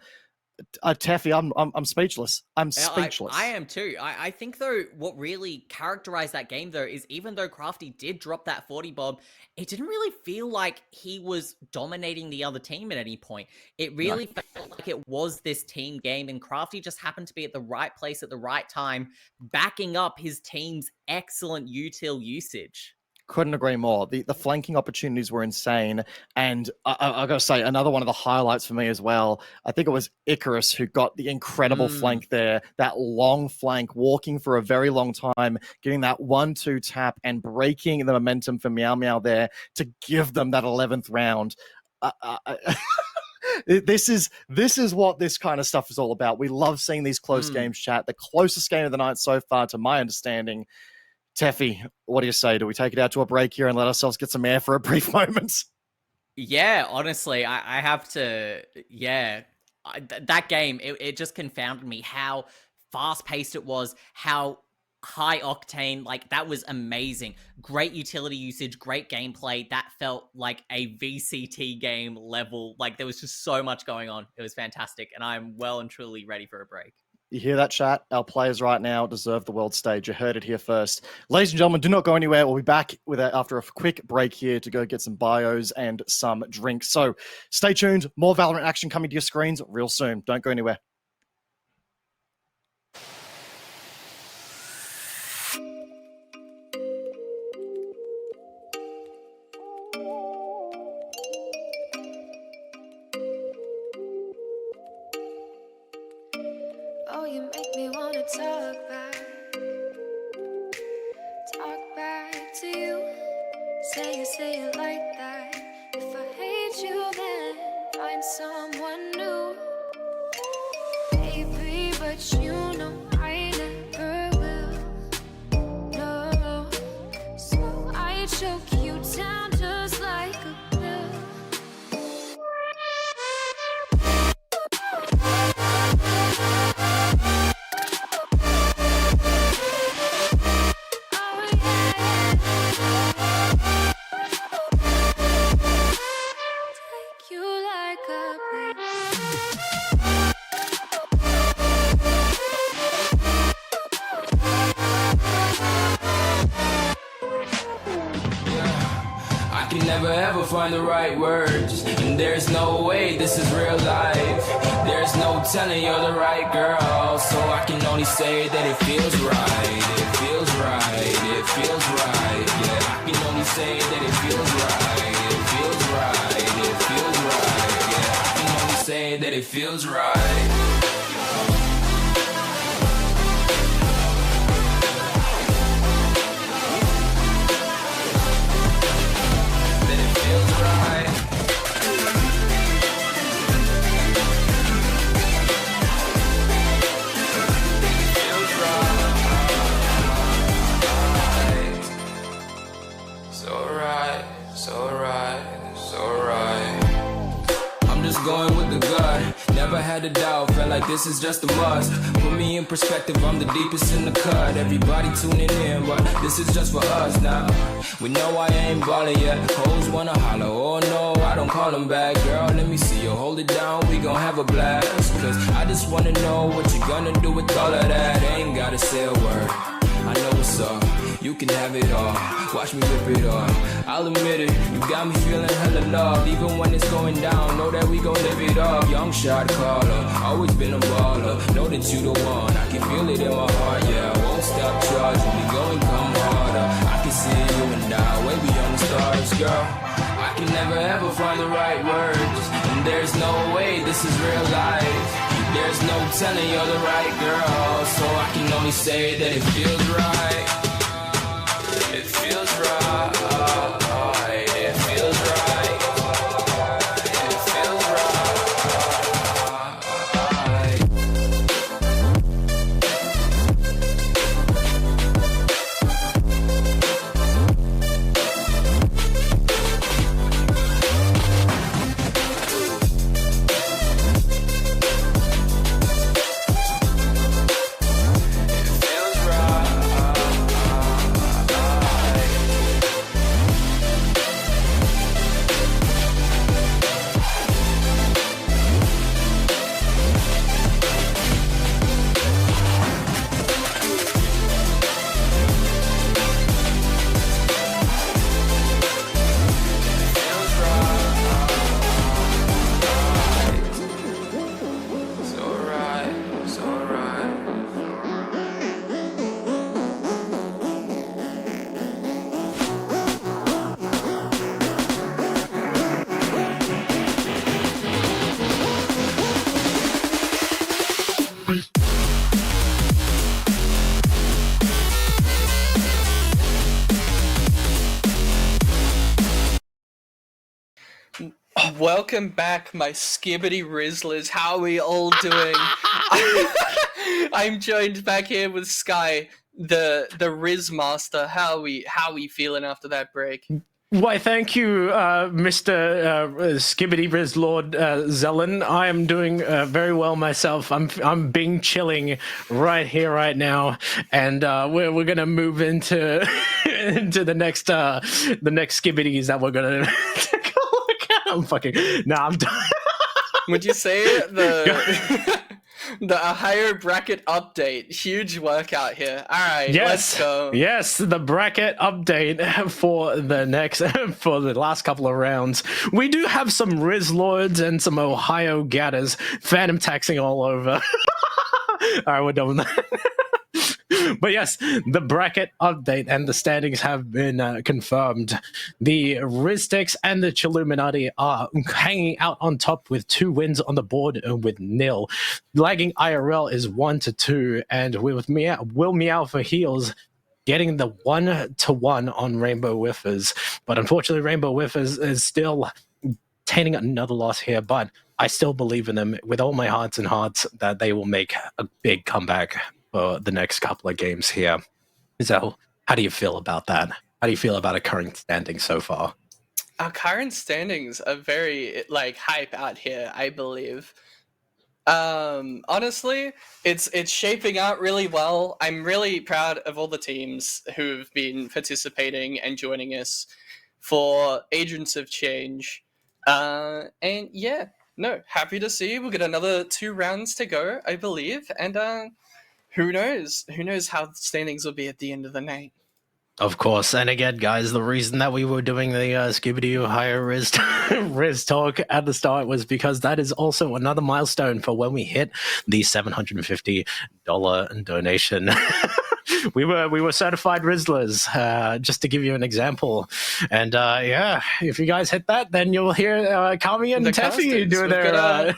Teffy, I'm speechless. I'm speechless. I am too. I think, though, what really characterized that game, though, is even though Crafty did drop that 40 bomb, it didn't really feel like he was dominating the other team at any point. It really felt like it was this team game, and Crafty just happened to be at the right place at the right time, backing up his team's excellent util usage. Couldn't agree more. The flanking opportunities were insane. And I got to say, another one of the highlights for me as well, I think it was Icarus who got the incredible flank there, that long flank, walking for a very long time, getting that 1-2 tap and breaking the momentum for Meow Meow there to give them that 11th round. This is what this kind of stuff is all about. We love seeing these close games, chat. The closest game of the night so far, to my understanding. Teffy, what do you say? Do we take it out to a break here and let ourselves get some air for a brief moment? Yeah, honestly, I have to, that game, it just confounded me how fast-paced it was, how high octane, like, that was amazing. Great utility usage, great gameplay. That felt like a VCT game level. Like, there was just so much going on. It was fantastic, and I'm well and truly ready for a break. You hear that, chat? Our players right now deserve the world stage. You heard it here first. Ladies and gentlemen, do not go anywhere. We'll be back after a quick break here to go get some bios and some drinks. So stay tuned. More Valorant action coming to your screens real soon. Don't go anywhere. Oh, you make me wanna talk back to you. Say it like that. If I hate you, then find someone new. Baby, but you know I never will. No, so I choke you down just like a pill. Never ever find the right words, and there's no way this is real life. There's no telling you're the right girl, so I can only say that it feels right. It feels right. It feels right. Yeah, I can only say that it feels right. It feels right. It feels right. Yeah, I can only say that it feels right. Going with the gut, never had to this is just a must. Put me in perspective, I'm the deepest in the cut. Everybody tuning in, but this is just for us now. We know I ain't ballin' yet. Hoes wanna holler, oh no, I don't call them back. Girl, let me see you hold it down, we gon' have a blast. Cause I just wanna know what you gonna do with all of that. Ain't gotta say a word, I know what's up. You can have it all, watch me rip it off. I'll admit it, you got me feeling hella loved. Even when it's going down, know that we gon' live it up. Young shot caller, always been a baller. Know that you the one, I can feel it in my heart. Yeah, I won't stop charging, we going come harder. I can see you and I, way beyond the stars, girl. I can never ever find the right words, and there's no way this is real life. There's no telling you're the right girl, so I can only say that it feels right. It feels right. It feels right. It feels Welcome back, my skibbity Rizzlers. How are we all doing? I'm joined back here with Sky, the Riz Master. How are we feeling after that break? Why, thank you, Mr. Skibbity Riz Lord Zelen. I am doing very well myself. I'm being chilling right here, right now, and we're gonna move into into the next skibbities that we're gonna take a look at. I'm fucking I'm done. Would you say the higher bracket update? Huge workout here. All right, let's go. Yes, the bracket update for the last couple of rounds. We do have some Riz Lords and some Ohio Gatters phantom taxing all over. All right, we're done with that. But yes, the bracket update and the standings have been confirmed. The Riztex and the Chilluminati are hanging out on top with 2 wins on the board with 0. Lagging IRL is 1-2, and with Will Meow for heals getting the 1-1 on Rainbow Whiffers. But unfortunately, Rainbow Whiffers is still obtaining another loss here, but I still believe in them with all my hearts and hearts that they will make a big comeback for the next couple of games here. So, how do you feel about that? How do you feel about our current standings so far? Our current standings are very hype out here, I believe. Honestly, it's shaping out really well. I'm really proud of all the teams who've been participating and joining us for Agents of Change. And yeah, no, happy to see we'll get another 2 rounds to go, I believe, and who knows how the standings will be at the end of the night. Of course, and again, guys, the reason that we were doing the Skibbity Ohio Riz talk at the start was because that is also another milestone for when we hit the $750 donation. we were certified Rizzlers, just to give you an example. And yeah, if you guys hit that, then you'll hear Kami and Teffy do their...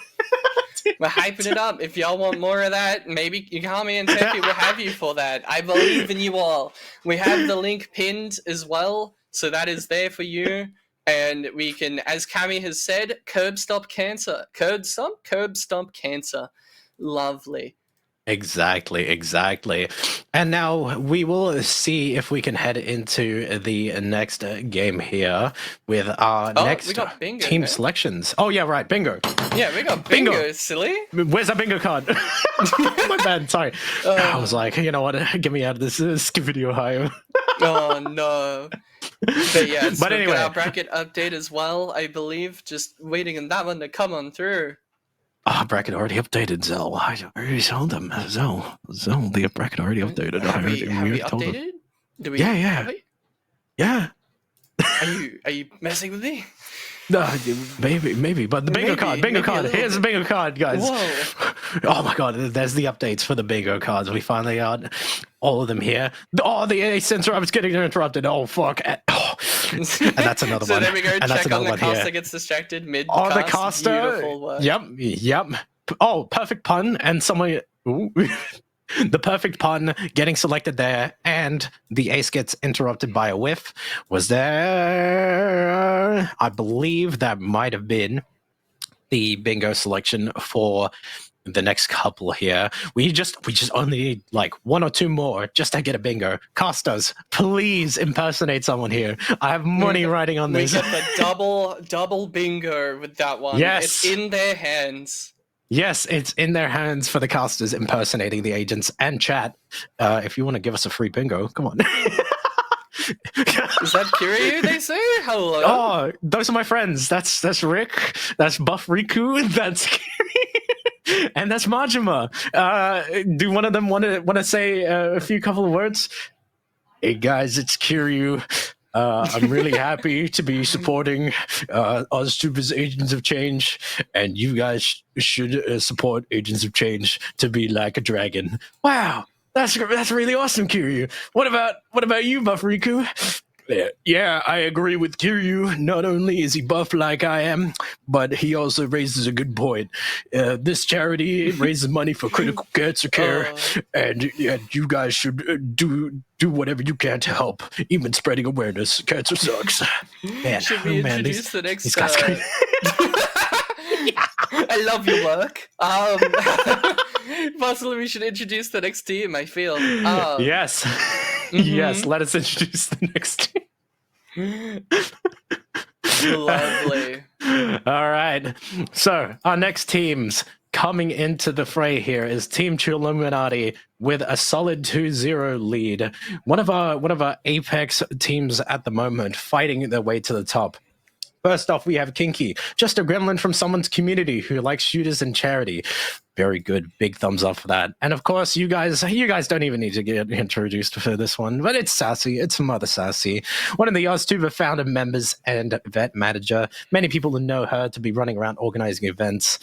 We're hyping it up. If y'all want more of that, maybe Kami and Teffy will have you for that. I believe in you all. We have the link pinned as well, so that is there for you. And we can, as Kami has said, curb stomp cancer. Curb stomp cancer. Lovely. Exactly. And now we will see if we can head into the next game here with our next we got bingo, team no? selections. Oh, yeah, right. Bingo. Yeah, we got bingo, silly. Where's that bingo card? My bad. Sorry. I was like, you know what? Get me out of this skip video high. Oh, no. But yeah, so But anyway. we've got our bracket update as well, I believe. Just waiting on that one to come on through. Bracket already updated, Zell. I already told them. Zell, the bracket already updated. Have we told them. updated? Do we? Yeah. Have we? Yeah. Are you messing with me? No, maybe, but the bingo card. Here's the bingo card, guys. Whoa. Oh my god, there's the updates for the bingo cards. We finally got all of them here. Oh, the A sensor, I was getting interrupted. Oh, fuck. And that's another So one. then we go And that's check on another the one caster here. gets distracted mid Oh, the cast. caster. Beautiful work. Yep. Oh, perfect pun. And someone... Ooh. The perfect pun getting selected there, and the ace gets interrupted by a whiff. Was there... I believe that might have been the bingo selection for the next couple here. We just only need like one or two more just to get a bingo. Casters, please impersonate someone here. I have money riding on this. We get the double bingo with that one. Yes. It's in their hands. Yes, it's in their hands for the casters impersonating the agents and chat. If you want to give us a free bingo, come on. Is that Kiryu, they say? Hello? Oh, those are my friends. That's Rick. That's Buff Riku. That's Kiryu. And that's Majima. Do one of them want to say a few couple of words? Hey guys, it's Kiryu. I'm really happy to be supporting AusTubers Agents of Change, and you guys should support Agents of Change to be like a dragon. Wow, that's really awesome, Kiryu. What about you, Buff Riku? Yeah, I agree with Kiryu. Not only is he buff like I am, but he also raises a good point. This charity raises money for critical cancer care, and you guys should do whatever you can to help, even spreading awareness. Cancer sucks. Man, Should we introduce the next... I love your work. Possibly we should introduce the next team, I feel. Yes. Yes, let us introduce the next team. Lovely. All right. So our next teams coming into the fray here is Team Chilluminati with a solid 2-0 lead. One of our Apex teams at the moment fighting their way to the top. First off, we have kiNk-E, just a gremlin from someone's community who likes shooters and charity. Very good. Big thumbs up for that. And of course, you guys don't even need to get introduced for this one, but it's Sassy. It's Mother Sassy, one of the AusTuber founder members and vet manager. Many people know her to be running around organizing events.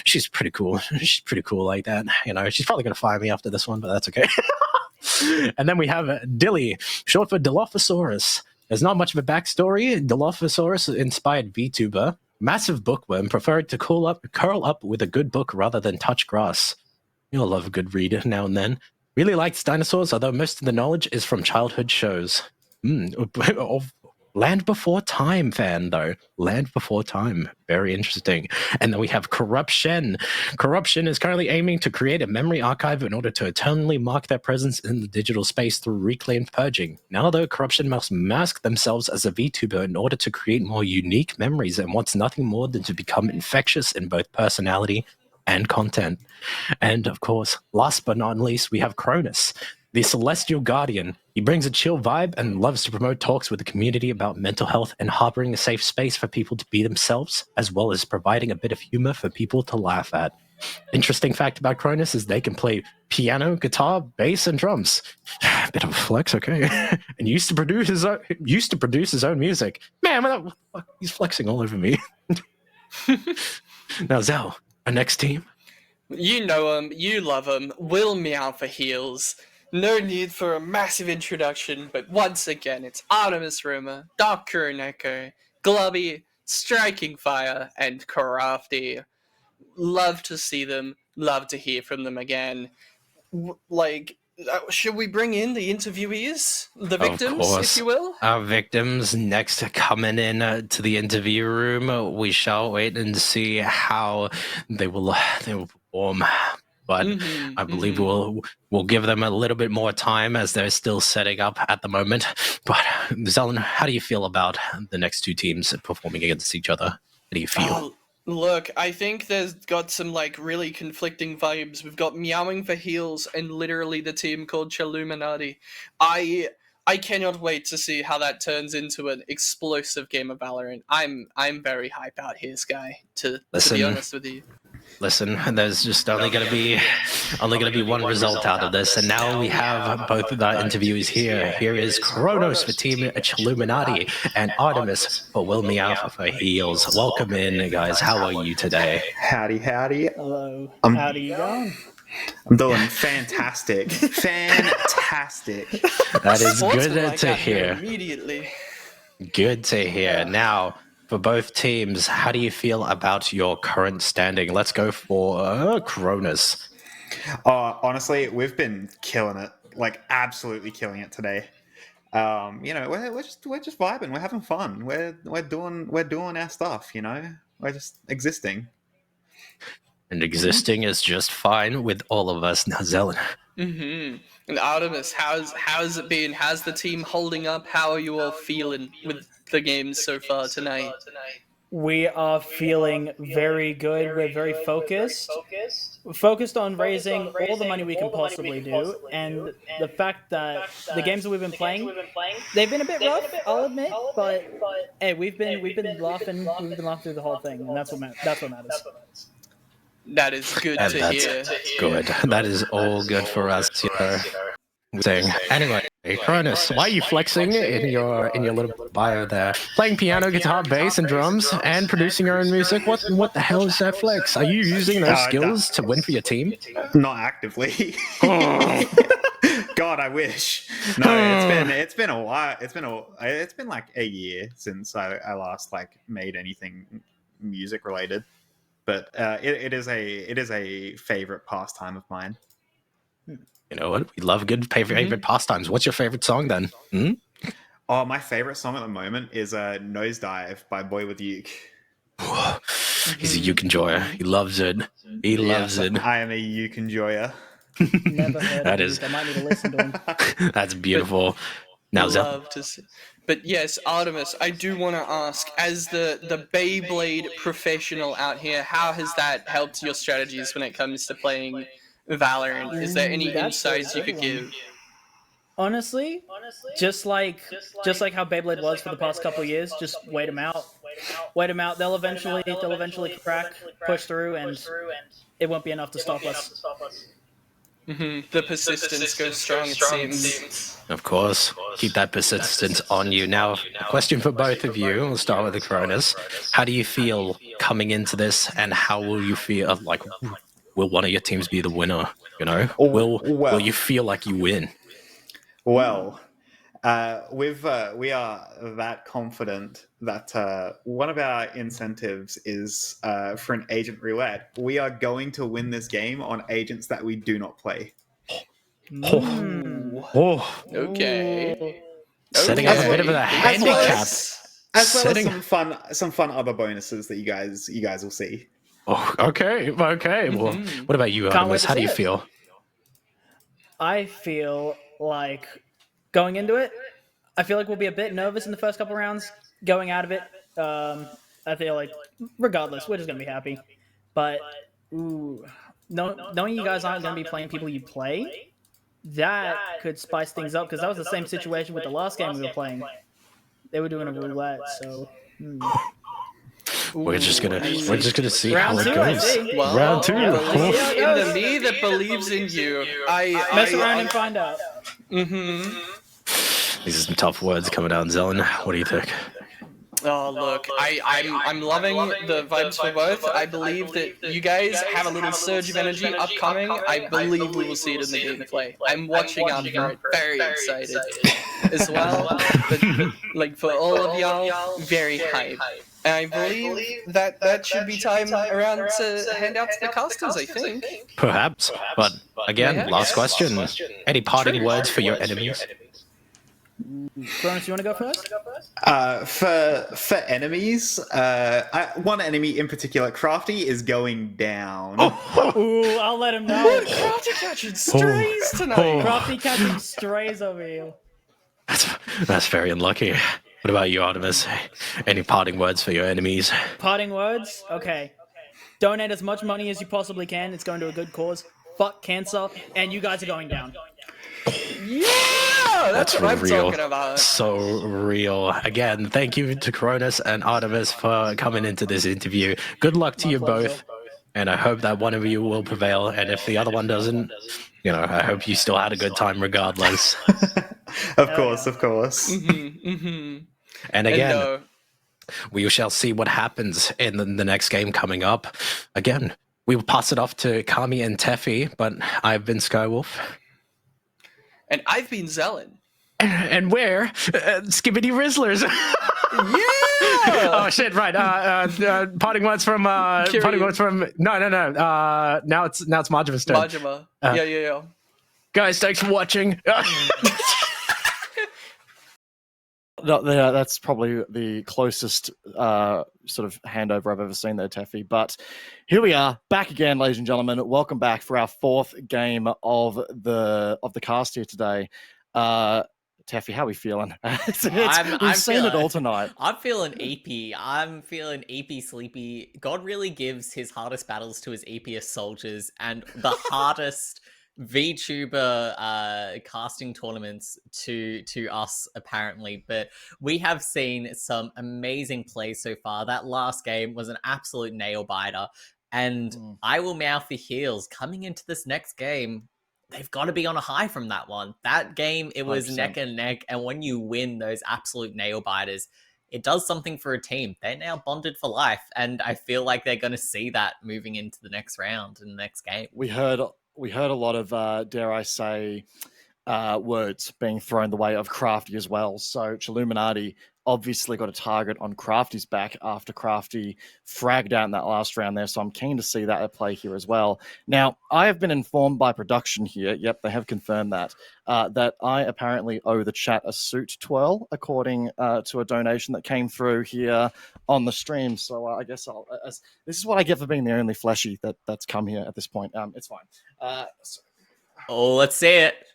She's pretty cool. She's pretty cool like that. She's probably going to fire me after this one, but that's okay. And then we have Dilly, short for Dilophosaurus. There's not much of a backstory. Dilophosaurus-inspired VTuber, massive bookworm, preferred to curl up with a good book rather than touch grass. You'll love a good read now and then. Really likes dinosaurs, although most of the knowledge is from childhood shows. Land Before Time fan, though. Land Before Time. Very interesting. And then we have Corruption. Corruption is currently aiming to create a memory archive in order to eternally mark their presence in the digital space through reclaimed purging. Now, though, Corruption must mask themselves as a VTuber in order to create more unique memories and wants nothing more than to become infectious in both personality and content. And, of course, last but not least, we have Cronus, the Celestial Guardian. He brings a chill vibe and loves to promote talks with the community about mental health and harboring a safe space for people to be themselves, as well as providing a bit of humor for people to laugh at. Interesting fact about Cronus is they can play piano, guitar, bass, and drums. Bit of a flex, okay. And used to produce his own music. Man, he's flexing all over me. Now, Zell, our next team. You know him, you love him. Will meow for heals. No need for a massive introduction, but once again, it's Artemis Rumor, Dark Kuroneko, Glubby, Striking Fire, and Crafty. Love to see them, love to hear from them again. Should we bring in the interviewees? The victims, if you will? Our victims next coming in to the interview room. We shall wait and see how they will form. But I believe we'll give them a little bit more time as they're still setting up at the moment. But Zelen, how do you feel about the next two teams performing against each other? How do you feel? Look, I think there's got some like really conflicting vibes. We've got Meowing for heals and literally the team called Chaluminati. I cannot wait to see how that turns into an explosive game of Valorant. I'm very hype out here, Sky, to be honest with you. Listen, there's just only going to be one result out of this, and now we have both of our interviews here. Here is Kronos for Team Chaluminati and Artemis for Will Meow for Heals. Welcome in, guys. How are you today? Howdy. Hello. How are you going? I'm doing fantastic. Fantastic. That is good to hear. Immediately. Good to hear. Now, for both teams, how do you feel about your current standing? Let's go for Kronos. Honestly, we've been killing it, like absolutely killing it today. We're just vibing. We're having fun. We're doing our stuff. We're just existing. And existing is just fine with all of us now, Zelen. And Artemis, how's it been? How's the team holding up? How are you all feeling with the games so far tonight? We are feeling very good. We're very focused. We're focused on raising all the money we can possibly do, and the fact that the games that we've been playing, they've been a bit rough, I'll admit, but hey, we've been laughing. We've been laughing through the whole thing, and that's what matters. That is good to hear. Good. That is all good for us. Anyway, Kronos, why are you flexing in your little bio there? Playing piano, guitar, bass, and drums, and producing your own music. What the hell is that flex? Are you using those skills to win for your team? Not actively. God, I wish. No, it's been a while. It's been like a year since I last made anything music related. But it is a favorite pastime of mine. You know what? We love good favorite pastimes. What's your favorite song then? Oh, my favorite song at the moment is Nosedive by Boy with Uke. He's a uke enjoyer. He loves it. He loves it. I am a uke enjoyer. Never heard that of is. I might need to listen to him. That's beautiful. Now, love to see. But yes, Artemis, I do want to ask, as the Beyblade professional out here, how has that helped your strategies when it comes to playing Valorant? Is there any insights you could give? Honestly, just like how Beyblade was for the past couple of years, just wait them out. Wait them out. They'll eventually crack, push through, and it won't be enough to stop us. The persistence goes strong, it seems. Of course. Keep that persistence on you. Now, a question for both of you. We'll start with the Kronos. How do you feel coming into this, and how will you feel? Will one of your teams be the winner? Will you feel like you win? Well, we are that confident that one of our incentives is for an agent roulette. We are going to win this game on agents that we do not play. Okay. Setting up a bit of a handicap. As well as some fun other bonuses that you guys will see. Oh, okay. Well, what about you, Artemis? How do you feel? I feel like going into it, I feel like we'll be a bit nervous in the first couple rounds. Going out of it, I feel like, regardless, we're just going to be happy. But, knowing you guys aren't going to be playing people you play, that could spice things up, because that was the same situation with the last game we were playing. They were doing a roulette, so... We're just gonna see how it goes. Well, Round 2. Believe in the me that believes in you. Mess around and find out. These are some tough words coming out, Zelen. What do you think? Oh, look, I'm loving the vibes for both. I believe that you guys have a little surge of energy upcoming. I believe we will see it in the gameplay. I'm watching out for it, very excited as well. But for all of y'all, very hype. And I believe that should be time around to hand out to the casters, I think. Perhaps. But again, last question. Any parting words for your enemies? Cronus, you want to go first? For enemies, one enemy in particular, Crafty, is going down. Ooh, I'll let him know. Crafty catching strays tonight. Crafty catching strays over here. That's very unlucky. What about you, Artemis? Any parting words for your enemies? Parting words? Okay. Donate as much money as you possibly can. It's going to a good cause. Fuck cancer, and you guys are going down. Yeah, that's what I'm real. talking about. So real. Again, thank you to Cronus and Artemis for coming into this interview. Good luck to you both, and I hope that one of you will prevail. And if the other one doesn't, I hope you still had a good time regardless. Of course. And again, we shall see what happens in the next game coming up. Again, we will pass it off to Kami and Teffy, but I've been Skywolf. And I've been Zelen. And we're Skibbity Rizzlers. Yeah! Oh shit! Right. Parting words from. No. Now it's Majama's turn. Majima. Yeah. Guys, thanks for watching. No, that's probably the closest sort of handover I've ever seen there, Teffy. But here we are, back again, ladies and gentlemen. Welcome back for our fourth game of the cast here today. Teffy, how are we feeling? We've seen it all tonight. I'm feeling AP. I'm feeling AP sleepy. God really gives his hardest battles to his APest soldiers, and the hardest VTuber casting tournaments to us apparently, but we have seen some amazing plays so far. That last game was an absolute nail biter, and I will mouth the heels coming into this next game. They've got to be on a high from that one. That game, it was 100%. Neck and neck, and when you win those absolute nail biters, it does something for a team. They're now bonded for life, and I feel like they're going to see that moving into the next round and the next game. We heard a lot of, dare I say, words being thrown the way of Crafty as well. So Chilluminati obviously got a target on Crafty's back after Crafty fragged out in that last round there. So I'm keen to see that at play here as well. Now, I have been informed by production here, yep, they have confirmed that I apparently owe the chat a suit twirl, according to a donation that came through here on the stream. So I guess this is what I get for being the only fleshy that's come here at this point. It's fine. Let's see it.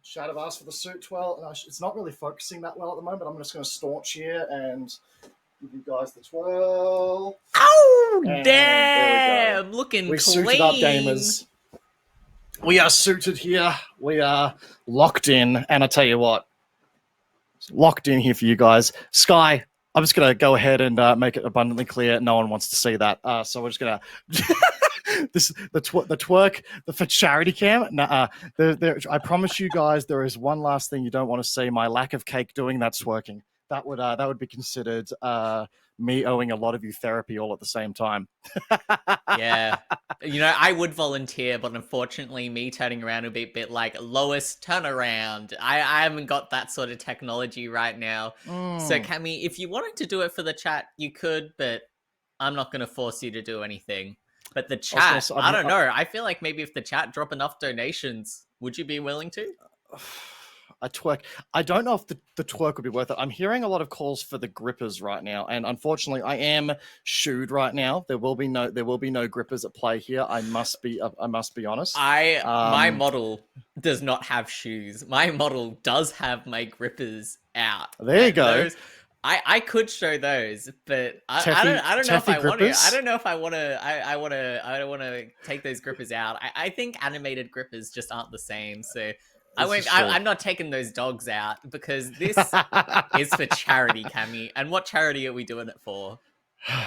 Chat have asked for the suit twirl. It's not really focusing that well at the moment. I'm just going to staunch here and give you guys the twirl. Oh, damn! Looking we clean. Suited up, gamers. We are suited here. We are locked in. And I tell you what, locked in here for you guys. Sky, I'm just going to go ahead and make it abundantly clear. No one wants to see that. So we're just going to... the twerk for charity cam. I promise you guys, there is one last thing you don't want to see: my lack of cake doing that twerking. That would be considered me owing a lot of you therapy all at the same time. Yeah, I would volunteer, but unfortunately, me turning around would be a bit like Lois turnaround. I haven't got that sort of technology right now. So, Cammy, if you wanted to do it for the chat, you could, but I'm not going to force you to do anything. But the chat, I don't know. I feel like maybe if the chat drop enough donations, would you be willing to? A twerk. I don't know if the twerk would be worth it. I'm hearing a lot of calls for the grippers right now, and unfortunately, I am shooed right now. There will be no grippers at play here. I must be honest. My model does not have shoes. My model does have my grippers out. There you go. I could show those, but I don't know if I want to. I don't know if I want to. I don't want to take those grippers out. I think animated grippers just aren't the same. So I'm not taking those dogs out because this is for charity, Cammy. And what charity are we doing it for?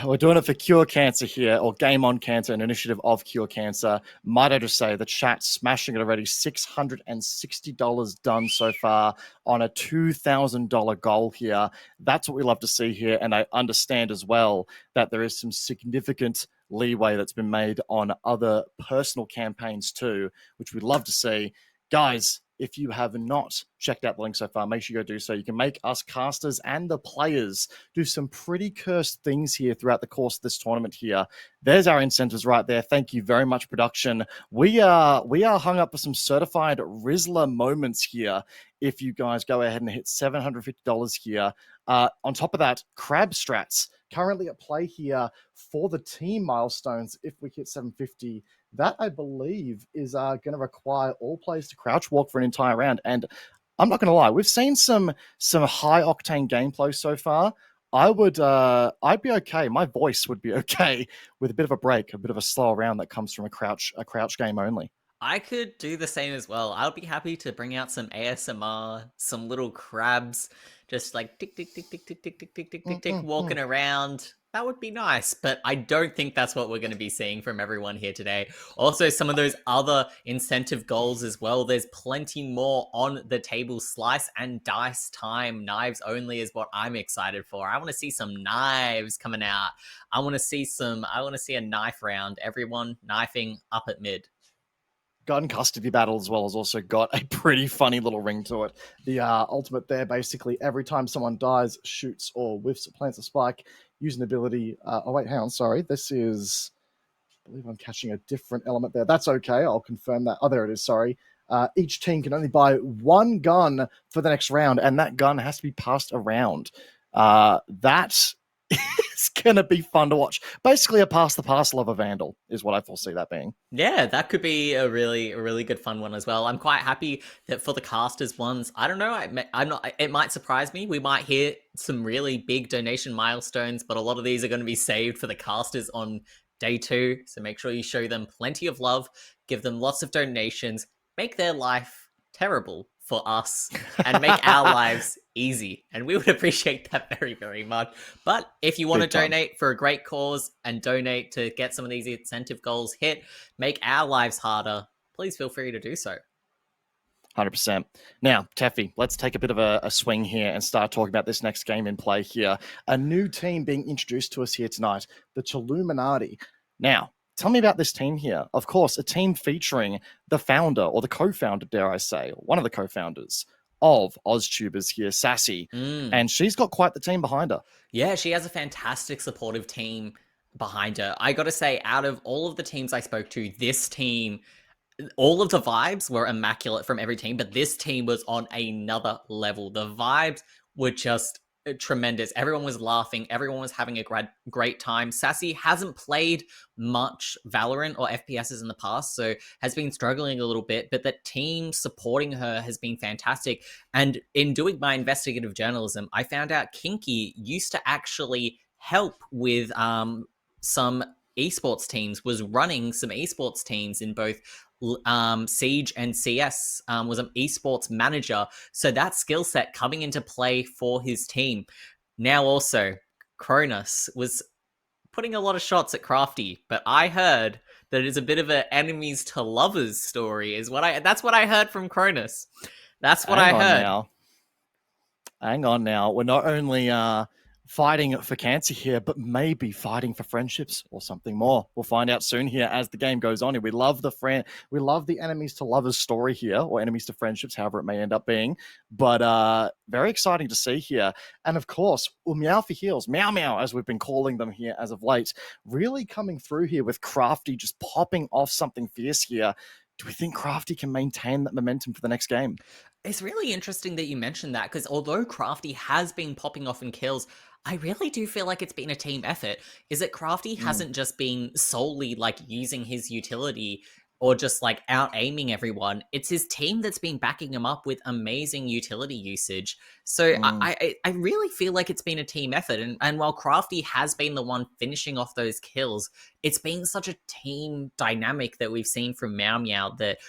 We're doing it for Cure Cancer here, or GameOnCancer, an initiative of Cure Cancer. Might I just say the chat smashing it already, $660 done so far on a $2,000 goal here. That's what we love to see here, and I understand as well that there is some significant leeway that's been made on other personal campaigns too, which we'd love to see. Guys, If you have not checked out the link so far, make sure you go do so. You can make us casters and the players do some pretty cursed things here throughout the course of this tournament here. There's our incentives right there. Thank you very much, production. We are hung up for some certified Rizzler moments here. If you guys go ahead and hit $750 here. On top of that, crab strats currently at play here for the team milestones. If we hit 750, that I believe is going to require all players to crouch walk for an entire round. And I'm not going to lie, we've seen some high octane gameplay so far. I'd be okay. My voice would be okay with a bit of a break, a bit of a slower round that comes from a crouch game only. I could do the same as well. I would be happy to bring out some ASMR, some little crabs, just like tick, tick, tick, tick, tick, tick, tick, tick, tick, tick, tick, walking around. That would be nice, but I don't think that's what we're going to be seeing from everyone here today. Also, some of those other incentive goals as well. There's plenty more on the table. Slice and dice time. Knives only is what I'm excited for. I want to see some knives coming out. I want to see a knife round. Everyone knifing up at mid. Gun custody battle as well has also got a pretty funny little ring to it. The ultimate there, basically, every time someone dies, shoots, or whiffs or plants a spike, using the ability... oh, wait, hang on, sorry. This is... I believe I'm catching a different element there. That's okay, I'll confirm that. Oh, there it is, sorry. Each team can only buy one gun for the next round, and that gun has to be passed around. That is going to be fun to watch. Basically, a pass the parcel of a Vandal is what I foresee that being. Yeah, that could be a really good fun one as well. I'm quite happy that for the casters ones, I don't know, I'm not. It might surprise me. We might hear some really big donation milestones, but a lot of these are going to be saved for the casters on day 2. So make sure you show them plenty of love, give them lots of donations, make their life terrible for us, and make our lives easy. And we would appreciate that very, very much. But if you want to donate for a great cause and donate to get some of these incentive goals hit, make our lives harder, please feel free to do so. 100%. Now, Teffy, let's take a bit of a swing here and start talking about this next game in play here. A new team being introduced to us here tonight, the Chilluminati. Now, tell me about this team here. Of course, a team featuring the founder, or the co-founder, dare I say, one of the co-founders of AusTubers here, Sassy. And she's got quite the team behind her. Yeah, she has a fantastic supportive team behind her. I gotta say, out of all of the teams I spoke to, this team, all of the vibes were immaculate from every team, but this team was on another level. The vibes were just tremendous. Everyone was laughing. Everyone was having a great time. Sassy hasn't played much Valorant or FPSs in the past, so has been struggling a little bit, but the team supporting her has been fantastic. And in doing my investigative journalism, I found out kiNk-E used to actually help with some esports teams, was running some esports teams in both Siege and CS, was an esports manager. So that skill set coming into play for his team. Now also, Cronus was putting a lot of shots at Crafty, but I heard that it is a bit of an enemies to lovers story. That's what I heard from Cronus. That's what I heard. Hang on now. We're not only fighting for cancer here, but maybe fighting for friendships or something more. We'll find out soon here as the game goes on. We love the enemies to lovers story here, or enemies to friendships, however it may end up being. But very exciting to see here. And of course, Meow for Heals, Meow Meow, as we've been calling them here as of late, really coming through here with Crafty just popping off something fierce here. Do we think Crafty can maintain that momentum for the next game? It's really interesting that you mentioned that, because although Crafty has been popping off in kills, I really do feel like it's been a team effort. Is that Crafty hasn't just been solely like using his utility or just like out-aiming everyone. It's his team that's been backing him up with amazing utility usage. So I really feel like it's been a team effort. And while Crafty has been the one finishing off those kills, it's been such a team dynamic that we've seen from Meow Meow that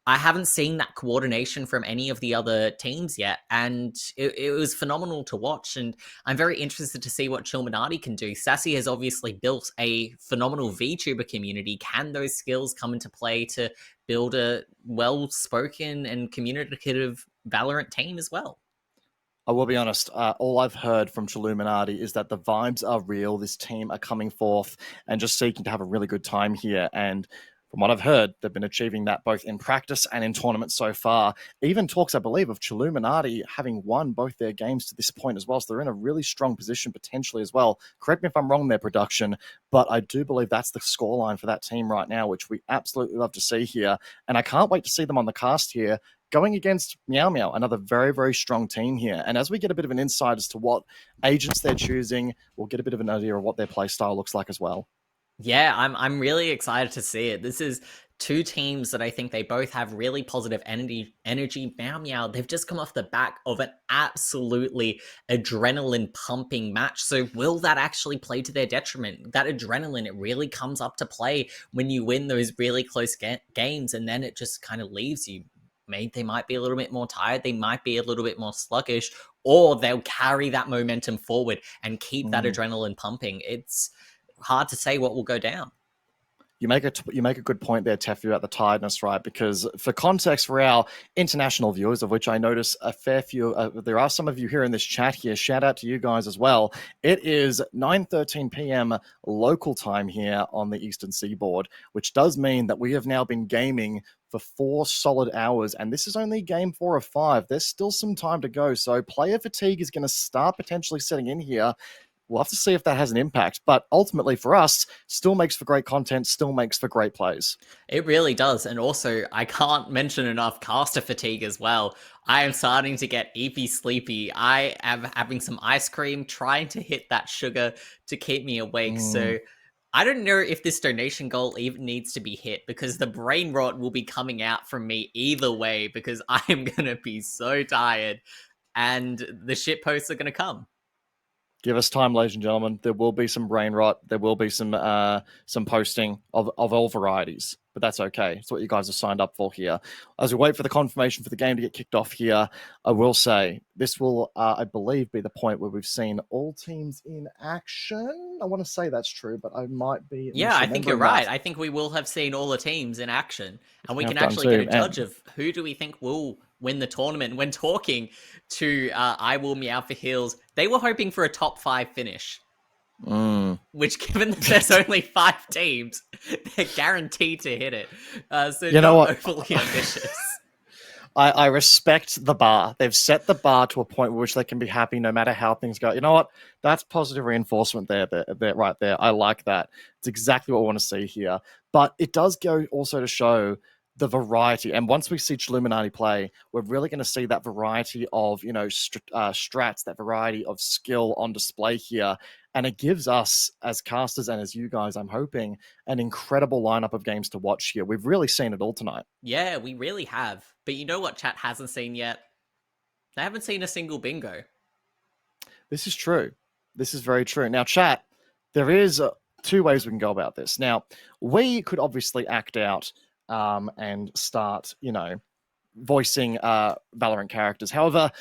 I haven't seen that coordination from any of the other teams yet, and it was phenomenal to watch, and I'm very interested to see what Chilluminati can do. Sassy has obviously built a phenomenal VTuber community. Can those skills come into play to build a well-spoken and communicative Valorant team as well? I will be honest, all I've heard from Chilluminati is that the vibes are real. This team are coming forth and just seeking to have a really good time here, and From what I've heard, they've been achieving that both in practice and in tournaments so far. Even talks, I believe, of Chilluminati having won both their games to this point as well. So they're in a really strong position potentially as well. Correct me if I'm wrong in their production, but I do believe that's the scoreline for that team right now, which we absolutely love to see here. And I can't wait to see them on the cast here, going against Meow Meow, another very, very strong team here. And as we get a bit of an insight as to what agents they're choosing, we'll get a bit of an idea of what their play style looks like as well. Yeah, I'm really excited to see it. This is two teams that I think they both have really positive energy. Meow Meow, they've just come off the back of an absolutely adrenaline pumping match. So will that actually play to their detriment? That adrenaline, it really comes up to play when you win those really close games, and then it just kind of leaves you. Maybe they might be a little bit more tired, they might be a little bit more sluggish, or they'll carry that momentum forward and keep that adrenaline pumping. It's hard to say what will go down. You make a good point there, Teffy, about the tiredness, right? Because for context, for our international viewers, of which I notice a fair few, there are some of you here in this chat here. Shout out to you guys as well. It is 9:13 p.m. local time here on the Eastern Seaboard, which does mean that we have now been gaming for 4 solid hours, and this is only game 4 of 5. There's still some time to go, so player fatigue is going to start potentially setting in here. We'll have to see if that has an impact, but ultimately for us, still makes for great content, still makes for great plays. It really does, and also I can't mention enough caster fatigue as well. I am starting to get eepy sleepy. I am having some ice cream, trying to hit that sugar to keep me awake, so I don't know if this donation goal even needs to be hit, because the brain rot will be coming out from me either way, because I am going to be so tired, and the shit posts are going to come. Give us time, ladies and gentlemen. There will be some brain rot. There will be some posting of all varieties, but that's okay. It's what you guys have signed up for here. As we wait for the confirmation for the game to get kicked off here, I will say this will, I believe, be the point where we've seen all teams in action. I want to say that's true, but I might be. Yeah, I think you're right. I think we will have seen all the teams in action, and we can actually get a judge of who do we think will win the tournament. When talking to I Will Meow for Heals, they were hoping for a top 5 finish. Which, given that there's only 5 teams, they're guaranteed to hit it. So you know what? Overly ambitious. I respect the bar. They've set the bar to a point where which they can be happy no matter how things go. You know what? That's positive reinforcement there, right there. I like that. It's exactly what I want to see here. But it does go also to show the variety. And once we see Chilluminati play, we're really going to see that variety of, strats, that variety of skill on display here. And it gives us, as casters and as you guys, I'm hoping, an incredible lineup of games to watch here. We've really seen it all tonight. Yeah, we really have. But you know what chat hasn't seen yet? They haven't seen a single bingo. This is true. This is very true. Now, chat, there is 2 ways we can go about this. Now, we could obviously act out and start, voicing Valorant characters. However,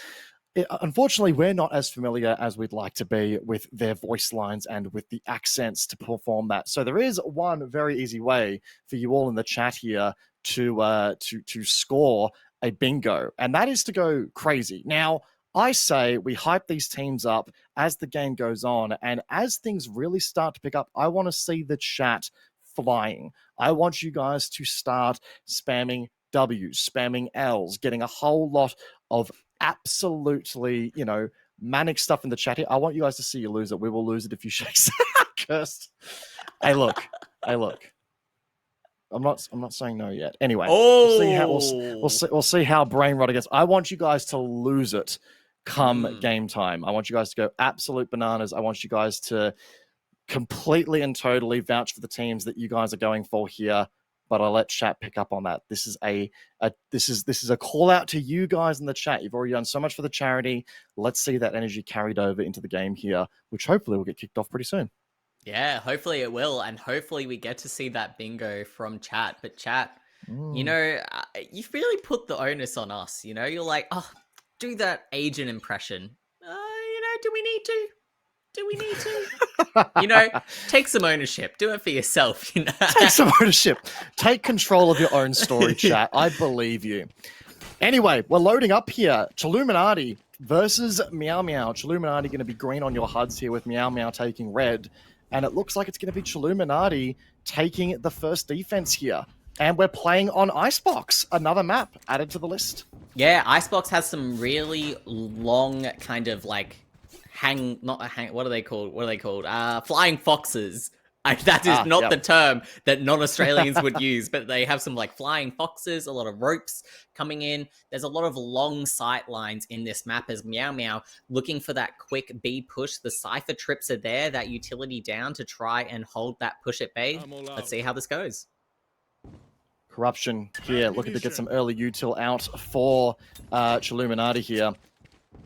unfortunately, we're not as familiar as we'd like to be with their voice lines and with the accents to perform that. So there is one very easy way for you all in the chat here to score a bingo, and that is to go crazy. Now, I say we hype these teams up as the game goes on, and as things really start to pick up, I want to see the chat flying. I want you guys to start spamming W's, spamming L's, getting a whole lot of absolutely, manic stuff in the chat here. I want you guys to see you lose it. We will lose it if you shake. Cursed. Hey, look. I'm not saying no yet. Anyway, we'll see how brain rot gets. I want you guys to lose it come game time. I want you guys to go absolute bananas. I want you guys to completely and totally vouch for the teams that you guys are going for here, but I'll let chat pick up on that. This is a call out to you guys in the chat. You've already done so much for the charity. Let's see that energy carried over into the game here, which hopefully will get kicked off pretty soon. Yeah, hopefully it will, and hopefully we get to see that bingo from chat. But chat, you've really put the onus on us. You're like, do that agent impression. Do we need to? Take some ownership. Do it for yourself. Take some ownership. Take control of your own story, chat. I believe you. Anyway, we're loading up here. Chilluminati versus Meow Meow. Chilluminati going to be green on your HUDs here with Meow Meow taking red. And it looks like it's going to be Chilluminati taking the first defense here. And we're playing on Icebox, another map added to the list. Yeah, Icebox has some really long kind of like what are they called? Flying foxes. That is not the term that non-Australians would use, but they have some like flying foxes, a lot of ropes coming in. There's a lot of long sight lines in this map as Meow Meow looking for that quick B push. The Cypher trips are there, that utility down to try and hold that push at bay. Let's see how this goes. Corruption here, looking to get some early util out for Chilluminati here.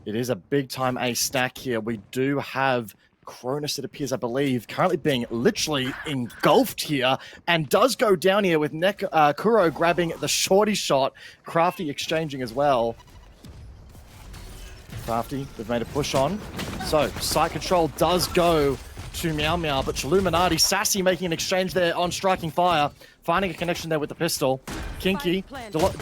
It is a big-time A stack here. We do have Cronus, it appears, I believe, currently being literally engulfed here, and does go down here with Kuro grabbing the shorty shot. Crafty exchanging as well. Crafty, they've made a push on. So, site control does go to Meow Meow, but Chilluminati, Sassy making an exchange there on striking fire, finding a connection there with the pistol. kiNk-E,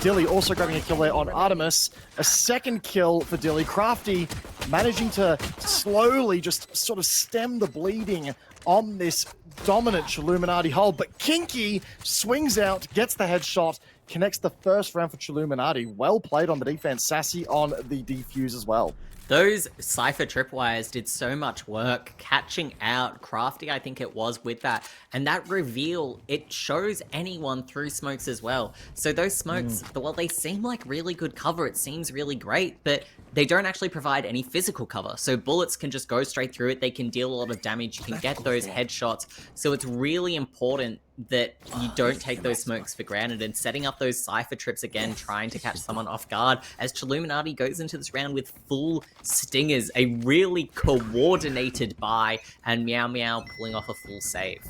Dilly also grabbing a kill there on Artemis. A second kill for Dilly. Crafty managing to slowly just sort of stem the bleeding on this dominant Chilluminati hold, but kiNk-E swings out, gets the headshot, connects the first round for Chilluminati. Well played on the defense. Sassy on the defuse as well. Those Cypher tripwires did so much work catching out Crafty, I think it was, with that. And that reveal, it shows anyone through smokes as well. So those smokes, well, they seem like really good cover. It seems really great, but they don't actually provide any physical cover. So bullets can just go straight through it. They can deal a lot of damage. You can get those headshots. So it's really important that you don't take those smokes for granted, and setting up those Cypher trips again, trying to catch someone off guard as Chilluminati goes into this round with full stingers, a really coordinated buy, and Meow Meow pulling off a full save.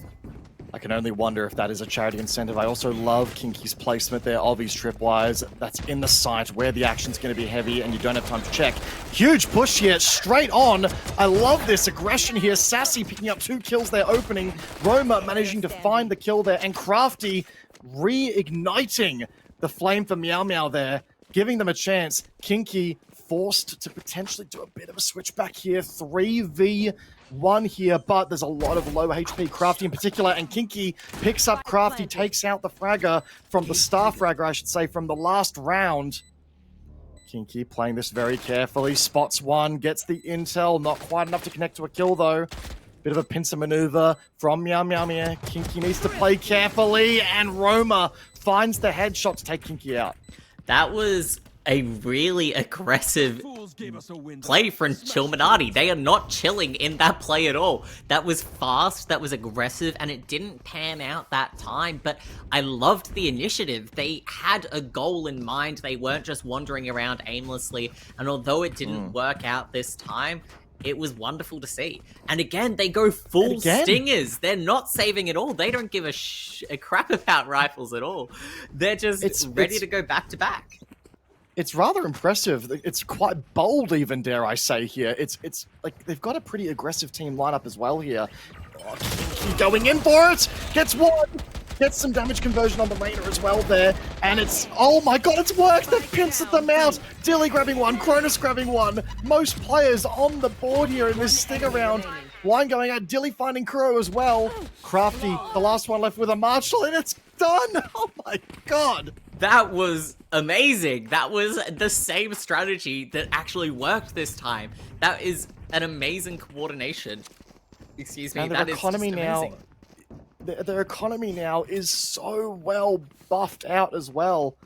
I can only wonder if that is a charity incentive. I also love kiNk-E's placement there of his tripwires. That's in the site where the action's going to be heavy and you don't have time to check. Huge push here, straight on. I love this aggression here. Sassy picking up 2 kills there opening. Roma managing to find the kill there. And Crafty reigniting the flame for Meow Meow there, giving them a chance. kiNk-E forced to potentially do a bit of a switchback here. 3v1 here, but there's a lot of low HP. Crafty in particular, and kiNk-E picks up Crafty, takes out the fragger from the star fragger, I should say, from the last round. kiNk-E playing this very carefully, spots one, gets the intel, not quite enough to connect to a kill though. Bit of a pincer maneuver from Meow Meow Meow. kiNk-E needs to play carefully, and Roma finds the headshot to take kiNk-E out. That was a really aggressive play from Chilluminati. They are not chilling in that play at all. That was fast, that was aggressive, and it didn't pan out that time, but I loved the initiative. They had a goal in mind. They weren't just wandering around aimlessly, and although it didn't work out this time, it was wonderful to see. And again, they go full stingers. They're not saving at all. They don't give a crap about rifles at all. They're just ready to go back to back. It's rather impressive. It's quite bold, even, dare I say, here. It's like they've got a pretty aggressive team lineup as well here. Oh, kiNk-E going in for it! Gets one! Gets some damage conversion on the laner as well there. And it's, oh my god, it's worked! They've pincered them out! Dilly grabbing one, Cronus grabbing one. Most players on the board here in this stinger round. Wine going out, Dilly finding Kuro as well. Crafty, the last one left with a Marshall, and it's done! Oh my god! That was amazing. That was the same strategy that actually worked this time. That is an amazing coordination. Excuse me, and that is just amazing. Their economy now is so well buffed out as well.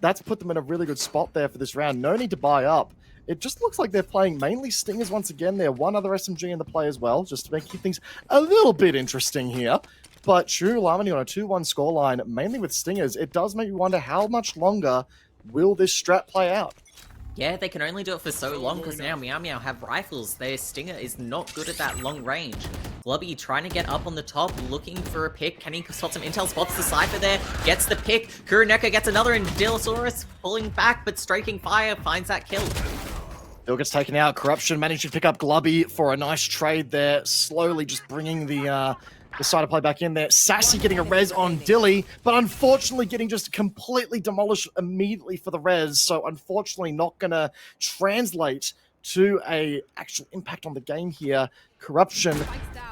That's put them in a really good spot there for this round. No need to buy up. It just looks like they're playing mainly stingers once again. There, one other SMG in the play as well, just to keep things a little bit interesting here. But True Harmony on a 2-1 scoreline, mainly with stingers, it does make you wonder how much longer will this strat play out? Yeah, they can only do it for so long because now Meow Meow have rifles. Their stinger is not good at that long range. Glubby trying to get up on the top, looking for a pick. Can he spot some intel? Spots the Cypher there, gets the pick. Kuroneko gets another, and Dillosaurus pulling back, but striking fire finds that kill. Bill gets taken out. Corruption managed to pick up Glubby for a nice trade there, slowly just bringing the side of play back in there. Sassy getting a res on Dilly, but unfortunately getting just completely demolished immediately for the res, so unfortunately not going to translate to a actual impact on the game here. Corruption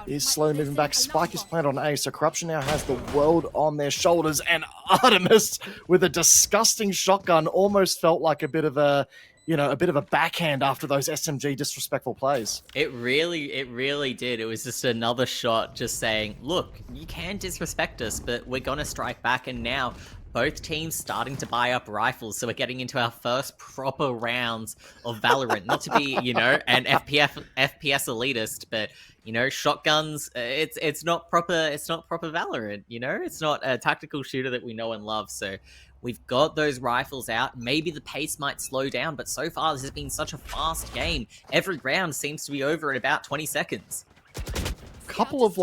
is slowly moving back. Spike is planted on A, so Corruption now has the world on their shoulders, and Artemis with a disgusting shotgun almost felt like a bit of a backhand after those SMG disrespectful plays. It really did. It was just another shot just saying, look, you can disrespect us, but we're gonna strike back. And now both teams starting to buy up rifles, so we're getting into our first proper rounds of Valorant. Not to be, an FPS elitist, but shotguns. It's not proper Valorant. It's not a tactical shooter that we know and love. So we've got those rifles out. Maybe the pace might slow down, but so far this has been such a fast game. Every round seems to be over in about 20 seconds. Couple of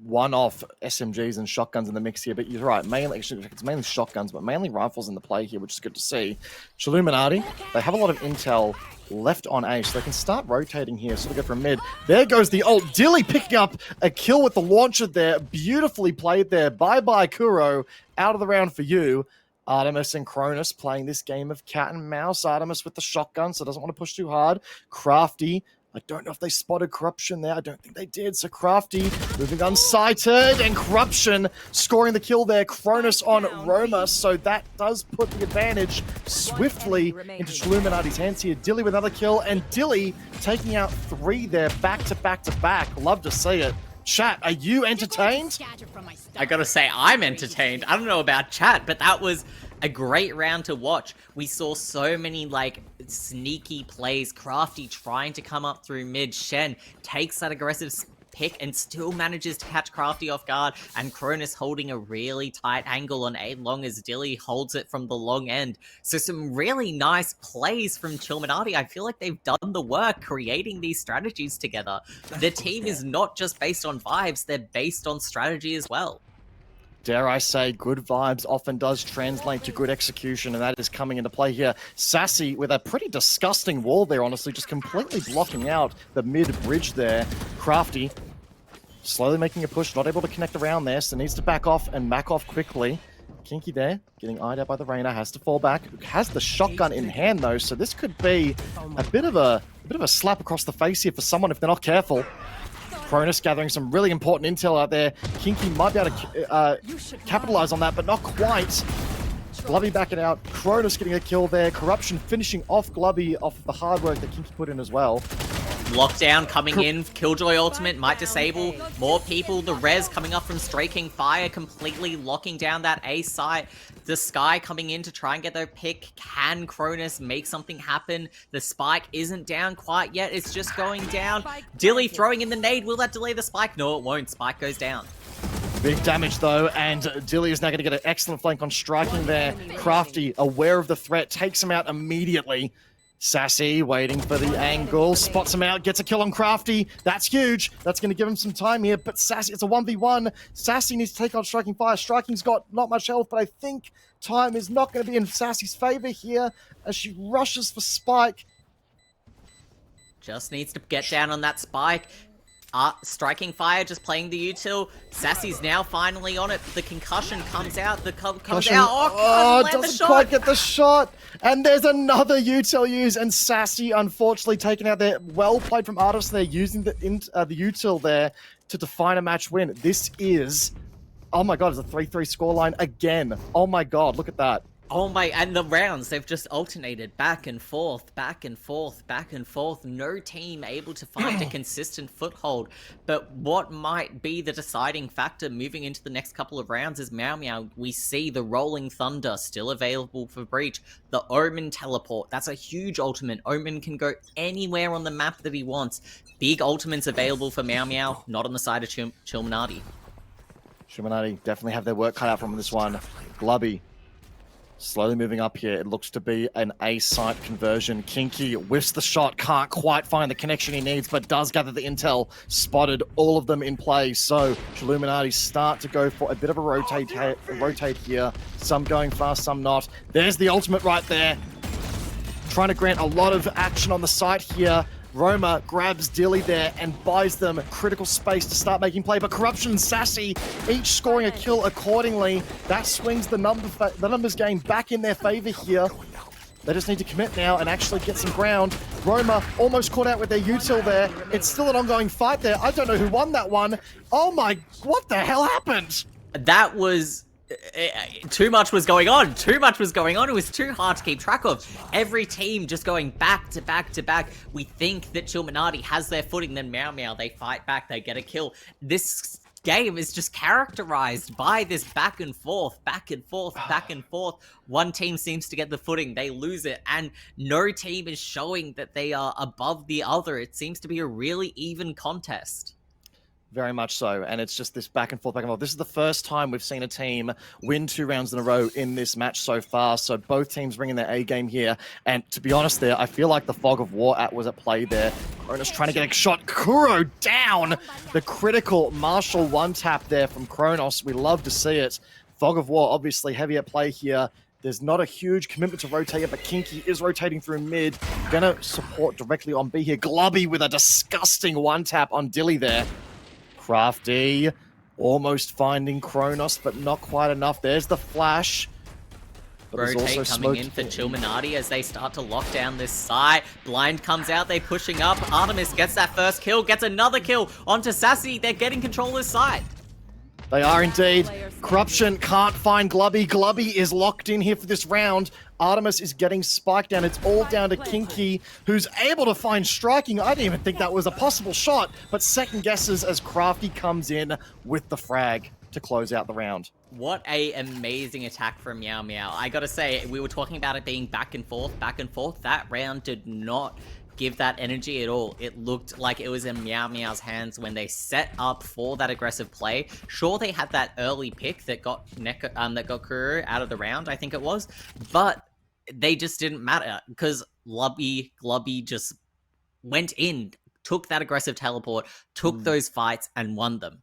one-off SMGs and shotguns in the mix here, but you're right, it's mainly shotguns, but mainly rifles in the play here, which is good to see. Illuminati, they have a lot of intel left on A, so they can start rotating here, so they go from mid. There goes the ult. Dilly picking up a kill with the launcher there. Beautifully played there. Bye-bye, Kuro. Out of the round for you. Artemis and Cronus playing this game of cat and mouse. Artemis with the shotgun, so doesn't want to push too hard. Crafty, I don't know if they spotted Corruption there. I don't think they did. So Crafty moving unsighted, and Corruption scoring the kill there. Cronus on Roma, so that does put the advantage swiftly into Illuminati's hands here. Dilly with another kill, and Dilly taking out 3 there, back to back to back. Love to see it. Chat, are you entertained? I gotta say, I'm entertained. I don't know about chat, but that was a great round to watch. We saw so many sneaky plays. Crafty trying to come up through mid. Shen takes that aggressive pick and still manages to catch Crafty off guard, and Cronus holding a really tight angle on A long as Dilly holds it from the long end. So some really nice plays from Chilminati. I feel like they've done the work creating these strategies together. The team is not just based on vibes, they're based on strategy as well. Dare I say, good vibes often does translate to good execution, and that is coming into play here. Sassy with a pretty disgusting wall there, honestly, just completely blocking out the mid-bridge there. Crafty slowly making a push, not able to connect around there, so needs to back off and back off quickly. kiNk-E there, getting eyed out by the Reyna, has to fall back. Has the shotgun in hand though, so this could be a bit of a slap across the face here for someone if they're not careful. Cronus gathering some really important intel out there. kiNk-E might be able to capitalize on that, but not quite. Glubby backing out. Cronus getting a kill there. Corruption finishing off Glubby off of the hard work that kiNk-E put in as well. Lockdown coming in. Killjoy ultimate might disable more people. The res coming up from Striking Fire, completely locking down that A site. The Sky coming in to try and get their pick. Can Cronus make something happen? The spike isn't down quite yet. It's just going down. Dilly throwing in the nade. Will that delay the spike? No, it won't. Spike goes down. Big damage though, and Dilly is now going to get an excellent flank on Striking there. Crafty, aware of the threat, takes him out immediately. Sassy waiting for the angle, spots him out, gets a kill on Crafty. That's huge. That's going to give him some time here, but Sassy, it's a 1v1. Sassy needs to take on Striking Fire. Striking's got not much health, but I think time is not going to be in Sassy's favor here as she rushes for Spike. Just needs to get down on that Spike. Striking Fire just playing the util. Sassy's now finally on it. The concussion comes out. The comes out. Oh, doesn't quite get the shot. And there's another util use, and Sassy unfortunately taken out there. Well played from Artis there, using the util there to define a match win. This is, oh my god, it's a 3-3 scoreline again. Oh my god, look at that. Oh my, and the rounds, they've just alternated back and forth, back and forth, back and forth. No team able to find a consistent foothold. But what might be the deciding factor moving into the next couple of rounds is Meow Meow. We see the Rolling Thunder still available for Breach. The Omen teleport, that's a huge ultimate. Omen can go anywhere on the map that he wants. Big ultimates available for Meow Meow, not on the side of Chilminati. Chilminati definitely have their work cut out from this one. Glubby slowly moving up here. It looks to be an A-site conversion. kiNk-E whiffs the shot, can't quite find the connection he needs, but does gather the intel. Spotted all of them in play. So Illuminati start to go for a bit of a rotate here. Some going fast, some not. There's the ultimate right there. Trying to grant a lot of action on the site here. Roma grabs Dilly there and buys them critical space to start making play, but Corruption and Sassy each scoring a kill accordingly. That swings the numbers game back in their favor here. They just need to commit now and actually get some ground. Roma almost caught out with their util there. It's still an ongoing fight there. I don't know who won that one. Oh my, what the hell happened? That was... too much was going on. Too much was going on. It was too hard to keep track of. Every team just going back to back to back. We think that Chilluminati has their footing, then Meow Meow, they fight back, they get a kill. This game is just characterized by this back and forth, back and forth, back and forth. One team seems to get the footing, they lose it, and no team is showing that they are above the other. It seems to be a really even contest. Very much so, and it's just this back and forth, back and forth. This is the first time we've seen a team win 2 rounds in a row in this match so far, so both teams bringing their A-game here, and to be honest there, I feel like the Fog of War was at play there. Kronos trying to get a shot, Kuro down! The critical Marshall one-tap there from Kronos, we love to see it. Fog of War obviously heavy at play here. There's not a huge commitment to rotate it, but kiNk-E is rotating through mid. Gonna support directly on B here. Glubby with a disgusting one-tap on Dilly there. Crafty almost finding Kronos, but not quite enough. There's the flash. But Rotate coming in for Chilluminati as they start to lock down this site. Blind comes out, they're pushing up. Artemis gets that first kill, gets another kill onto Sassy. They're getting control of this site. They are indeed. Corruption can't find Glubby. Glubby is locked in here for this round. Artemis is getting spiked down. It's all down to kiNk-E, who's able to find striking. I didn't even think that was a possible shot, but second guesses as Crafty comes in with the frag to close out the round. What a amazing attack from Meow Meow. I gotta say, we were talking about it being back and forth, back and forth. That round did not give that energy at all. It looked like it was in Meow Meow's hands when they set up for that aggressive play. Sure, they had that early pick that got Kuro out of the round, I think it was, but they just didn't matter because Glubby just went in, took that aggressive teleport, took those fights and won them.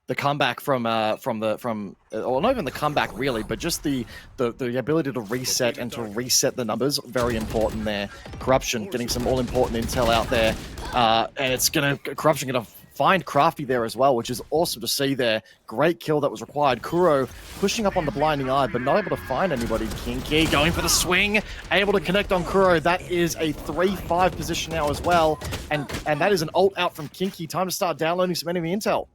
The comeback well, not even the comeback really, but just the ability to reset and to reset the numbers, very important there. Corruption getting some all-important intel out there, and Corruption gonna find Crafty there as well, which is awesome to see there. Great kill that was required. Kuro pushing up on the blinding eye, but not able to find anybody. kiNk-E going for the swing, able to connect on Kuro. That is a 3-5 position now as well, and that is an ult out from kiNk-E. Time to start downloading some enemy intel.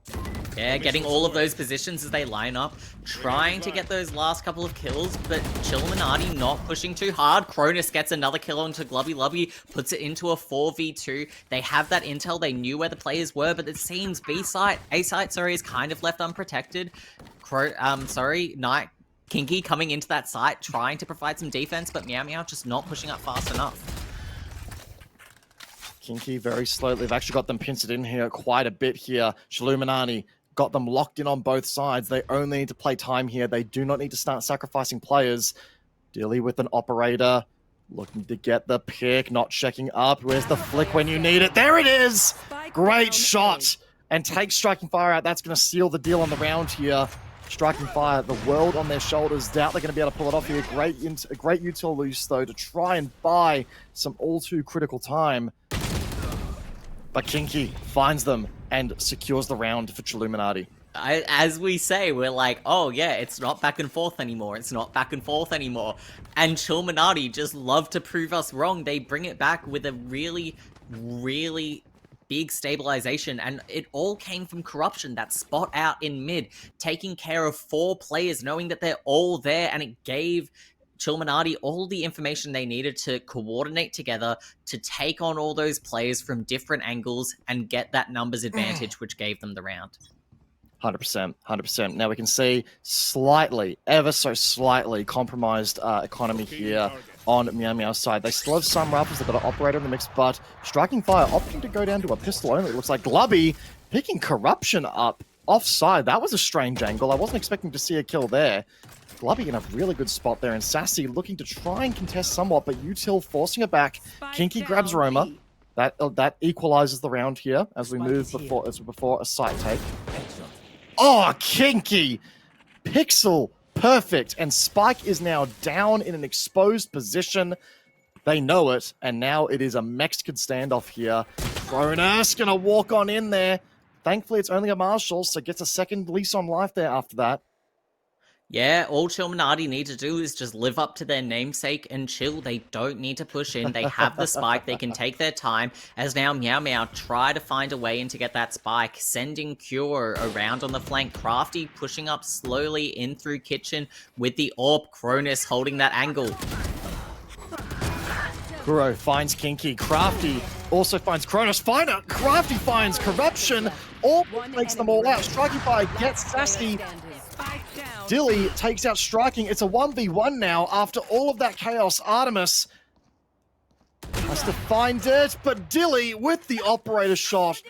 Yeah, getting all of those positions as they line up, trying to get those last couple of kills, but Chilluminati not pushing too hard. Kronos gets another kill onto Glubby. Glubby puts it into a 4v2. They have that intel, they knew where the players were, but it seems A site, is kind of left unprotected. kiNk-E coming into that site, trying to provide some defense, but Meow Meow just not pushing up fast enough. kiNk-E very slowly. They've actually got them pincered in here quite a bit here. Chilluminati got them locked in on both sides. They only need to play time here. They do not need to start sacrificing players. Dilly with an operator, looking to get the pick, not checking up. Where's the flick when you need it? There it is! Great shot! And take Striking Fire out. That's going to seal the deal on the round here. Striking Fire, the world on their shoulders. Doubt they're going to be able to pull it off here. Great util loose, though, to try and buy some all-too-critical time. But kiNk-E finds them and secures the round for Chilluminati. As we say, we're like, oh yeah, it's not back and forth anymore. It's not back and forth anymore. And Chilluminati just love to prove us wrong. They bring it back with a really, really big stabilization, and it all came from Corruption. That spot out in mid, taking care of 4 players, knowing that they're all there, and it gave Chilluminati all the information they needed to coordinate together to take on all those players from different angles and get that numbers advantage, which gave them the round. 100%, 100%. Now we can see slightly, ever so slightly compromised economy here on Meow Meow's side. They still have some rifles, they've got an operator in the mix, but Striking Fire opting to go down to a pistol only. It looks like Glubby picking Corruption up offside. That was a strange angle. I wasn't expecting to see a kill there. Glubby in a really good spot there, and Sassy looking to try and contest somewhat, but util forcing it back. kiNk-E grabs Roma. That equalizes the round here as we move before a site take. Oh, kiNk-E! Pixel perfect, and Spike is now down in an exposed position. They know it, and now it is a Mexican standoff here. Kronos gonna walk on in there. Thankfully, it's only a Marshall, so gets a second lease on life there after that. Yeah, all Chilluminati need to do is just live up to their namesake and chill. They don't need to push in. They have the spike. They can take their time. As now Meow Meow try to find a way in to get that spike, sending Cure around on the flank. Crafty pushing up slowly in through kitchen with the AWP. Cronus holding that angle. Kuro finds kiNk-E. Crafty also finds Cronus. Crafty finds Corruption. All takes them all out. Striking Fire gets Sassy. Dilly takes out Striking. It's a 1v1 now after all of that chaos. Artemis has to find it, but Dilly with the operator shot.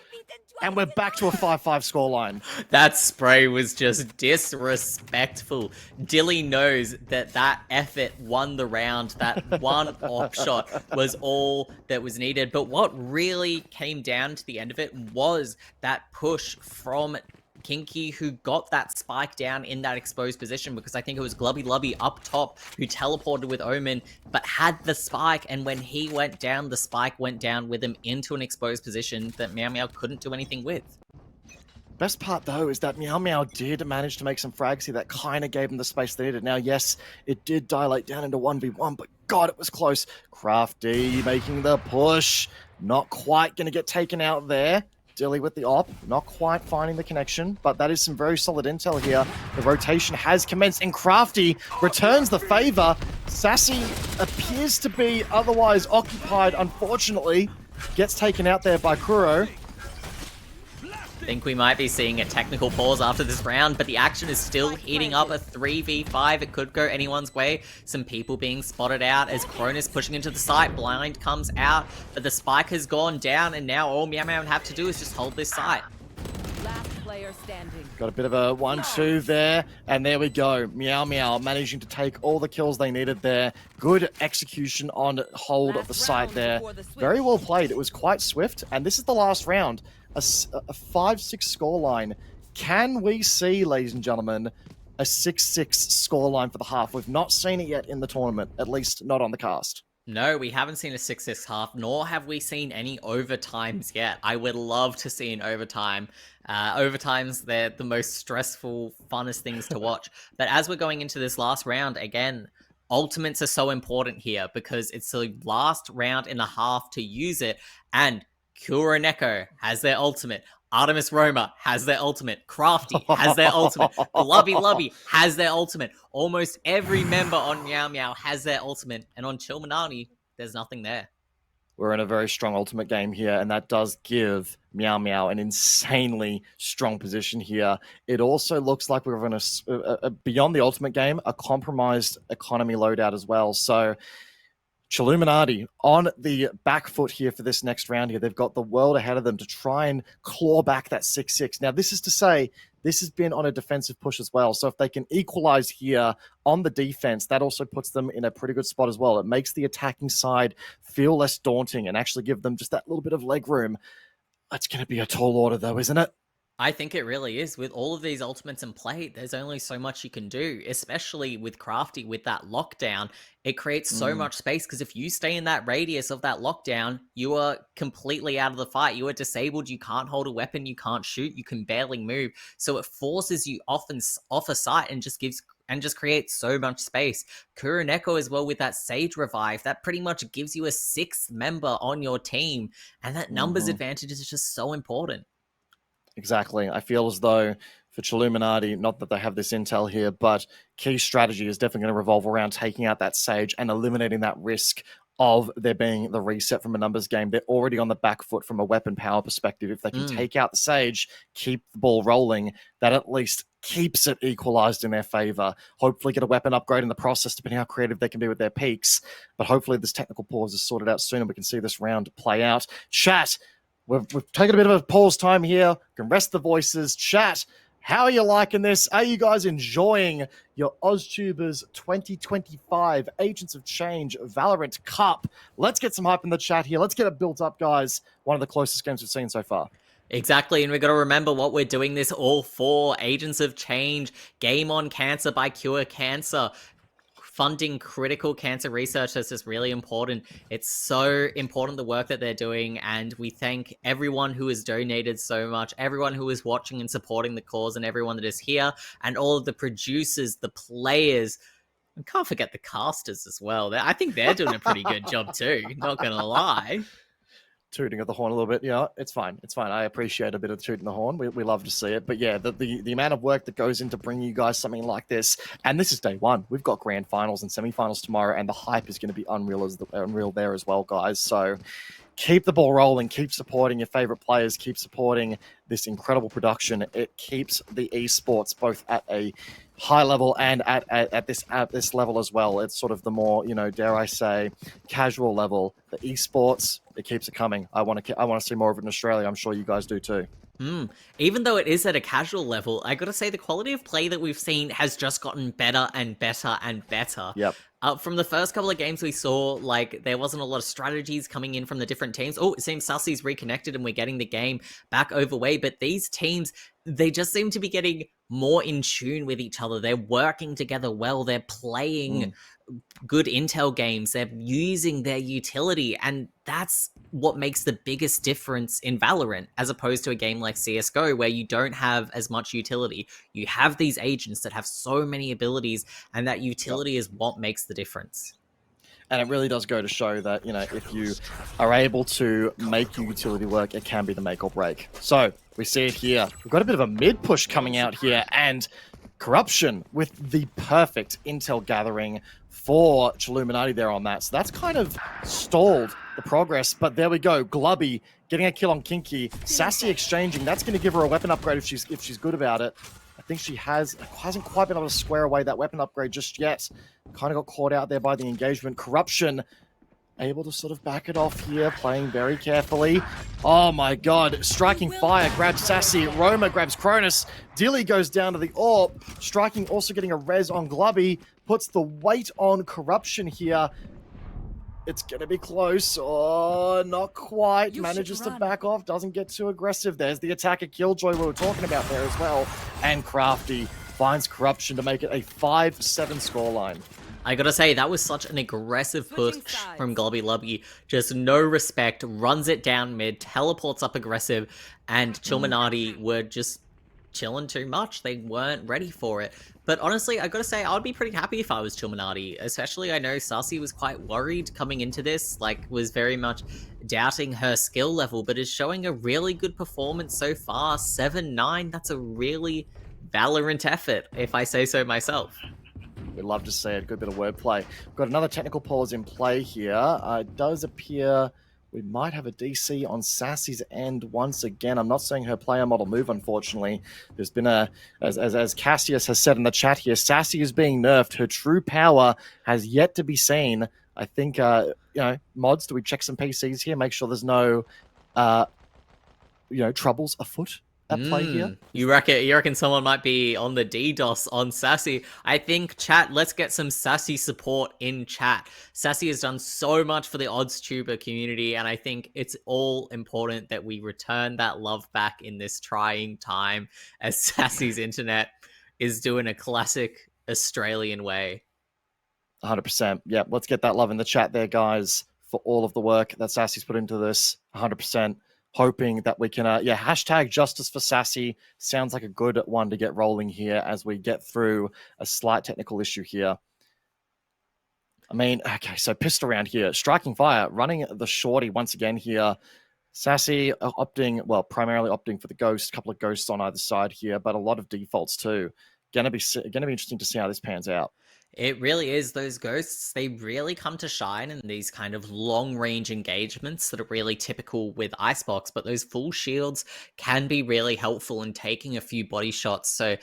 And we're back to a 5-5 scoreline. That spray was just disrespectful. Dilly knows that effort won the round. That one op shot was all that was needed. But what really came down to the end of it was that push from kiNk-E, who got that spike down in that exposed position, because I think it was Glubby Lubby up top who teleported with Omen, but had the spike, and when he went down, the spike went down with him into an exposed position that Meow Meow couldn't do anything with. Best part, though, is that Meow Meow did manage to make some frags here that kind of gave him the space they needed. Now, yes, it did dilate down into 1v1, but God, it was close. Crafty making the push. Not quite going to get taken out there. Dilly with the op, not quite finding the connection, but that is some very solid intel here. The rotation has commenced, and Crafty returns the favor. Sassy appears to be otherwise occupied, unfortunately. Gets taken out there by Kuro. Think we might be seeing a technical pause after this round, but the action is still heating up. A 3v5, it could go anyone's way. Some people being spotted out as Cronus pushing into the site. Blind comes out, but the spike has gone down, and now all Meow Meow have to do is just hold this site. Last player standing. Got a bit of a 1-2 there, and there we go. Meow Meow managing to take all the kills they needed there. Good execution on hold of the site there. Very well played. It was quite swift, and this is the last round. A 5-6 scoreline. Can we see, ladies and gentlemen, a 6-6 scoreline for the half? We've not seen it yet in the tournament, at least not on the cast. No, we haven't seen a 6-6 half, nor have we seen any overtimes yet. I would love to see an overtime. Overtimes, they're the most stressful, funnest things to watch. But as we're going into this last round, again, ultimates are so important here because it's the last round in the half to use it, and Kuroneko has their ultimate. Artemis Roma has their ultimate. Crafty has their ultimate. Lubby Lubby has their ultimate. Almost every member on Meow Meow has their ultimate. And on Chilluminati, there's nothing there. We're in a very strong ultimate game here, and that does give Meow Meow an insanely strong position here. It also looks like we're in a beyond the ultimate game, a compromised economy loadout as well. So Chilluminati on the back foot here for this next round here. They've got the world ahead of them to try and claw back that 6-6. Now, this is to say, this has been on a defensive push as well. So if they can equalize here on the defense, that also puts them in a pretty good spot as well. It makes the attacking side feel less daunting and actually give them just that little bit of leg room. That's going to be a tall order, though, isn't it? I think it really is. With all of these ultimates in play, there's only so much you can do, especially with Crafty with that lockdown. It creates so much space because if you stay in that radius of that lockdown, you are completely out of the fight. You are disabled. You can't hold a weapon. You can't shoot. You can barely move. So it forces you off a site and just creates so much space. Kuroneko as well with that Sage Revive, that pretty much gives you a 6th member on your team. And that numbers advantage is just so important. Exactly. I feel as though for Chilluminati, not that they have this intel here, but key strategy is definitely going to revolve around taking out that Sage and eliminating that risk of there being the reset from a numbers game. They're already on the back foot from a weapon power perspective. If they can take out the Sage, keep the ball rolling, that at least keeps it equalized in their favor. Hopefully get a weapon upgrade in the process, depending how creative they can be with their peaks. But hopefully this technical pause is sorted out soon and we can see this round play out. Chat, we've taken a bit of a pause time here. Can rest the voices. Chat, how are you liking this? Are you guys enjoying your AusTubers 2025 Agents of Change Valorant Cup? Let's get some hype in the chat here. Let's get it built up, guys. One of the closest games we've seen so far. Exactly, and we've got to remember what we're doing this all for. Agents of Change, GameOnCancer by kiNk-E. funding critical cancer research. This is really important. It's so important, the work that they're doing, and we thank everyone who has donated so much, everyone who is watching and supporting the cause, and everyone that is here, and all of the producers, the players. I can't forget the casters as well. I think they're doing a pretty good job too, not gonna lie. Tooting of the horn a little bit. Yeah, it's fine. It's fine. I appreciate a bit of tooting the horn. We love to see it. But yeah, the amount of work that goes into bringing you guys something like this, and this is day one. We've got grand finals and semifinals tomorrow, and the hype is going to be unreal there as well, guys. So keep the ball rolling. Keep supporting your favorite players. Keep supporting this incredible production. It keeps the esports both at a high level and at this level as well. It's sort of the more, dare I say, casual level. The esports, it keeps it coming. I want to see more of it in Australia. I'm sure you guys do too. Even though it is at a casual level, I gotta say the quality of play that we've seen has just gotten better and better and better. Yep. From the first couple of games we saw, like, there wasn't a lot of strategies coming in from the different teams. Oh, it seems Sussy's reconnected and we're getting the game back overway. But these teams, they just seem to be getting more in tune with each other. They're working together well. They're playing good intel games. They're using their utility. And that's what makes the biggest difference in Valorant, as opposed to a game like CSGO, where you don't have as much utility. You have these agents that have so many abilities, and that utility is what makes the difference. And it really does go to show that, if you are able to make your utility work, it can be the make or break. So we see it here. We've got a bit of a mid push coming out here, and Corruption with the perfect intel gathering for Chilluminati there on that. So that's kind of stalled the progress, but there we go. Glubby getting a kill on kiNk-E. Sassy exchanging. That's going to give her a weapon upgrade if she's good about it. I think she hasn't quite been able to square away that weapon upgrade just yet. Kind of got caught out there by the engagement. Corruption able to sort of back it off here, playing very carefully. Oh my god, striking fire grabs Sassy. Roma grabs Cronus. Dilly goes down to the AWP. Striking also getting a res on Glubby. Puts the weight on Corruption here. It's going to be close. Oh, not quite. Manages to back off. Doesn't get too aggressive. There's the attacker Killjoy we were talking about there as well. And Crafty finds Corruption to make it a 5-7 scoreline. I gotta say, that was such an aggressive push from Glubby Lubby. Just no respect, runs it down mid, teleports up aggressive, and Chilluminati were just chilling too much. They weren't ready for it. But honestly, I gotta say, I would be pretty happy if I was Chilluminati. Especially, I know Sassy was quite worried coming into this, was very much doubting her skill level, but is showing a really good performance so far. 7-9, that's a really Valorant effort, if I say so myself. We'd love to see it. Good bit of wordplay. We've got another technical pause in play here. It does appear we might have a DC on Sassy's end once again. I'm not seeing her player model move, unfortunately. There's been as Cassius has said in the chat here, Sassy is being nerfed. Her true power has yet to be seen. I think, mods, do we check some PCs here? Make sure there's no, troubles afoot at play here. You reckon someone might be on the DDoS on Sassy? I think, chat, let's get some Sassy support in chat. Sassy has done so much for the AusTuber community, and I think it's all important that we return that love back in this trying time, as Sassy's internet is doing a classic Australian way. 100%. Yeah, let's get that love in the chat there, guys, for all of the work that Sassy's put into this. 100%. Hoping that we can, hashtag justice for Sassy sounds like a good one to get rolling here as we get through a slight technical issue here. I mean, okay, so pissed around here. Striking fire, running the shorty once again here. Sassy primarily opting for the ghost, a couple of ghosts on either side here, but a lot of defaults too. Gonna be interesting to see how this pans out. It really is. Those ghosts, they really come to shine in these kind of long-range engagements that are really typical with Icebox, but those full shields can be really helpful in taking a few body shots. So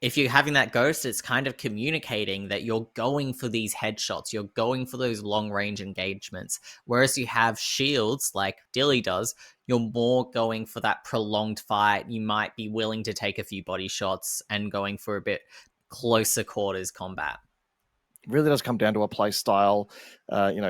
if you're having that ghost, it's kind of communicating that you're going for these headshots, you're going for those long-range engagements. Whereas you have shields, like Dilly does, you're more going for that prolonged fight. You might be willing to take a few body shots and going for a bit closer quarters combat. really does come down to a play style,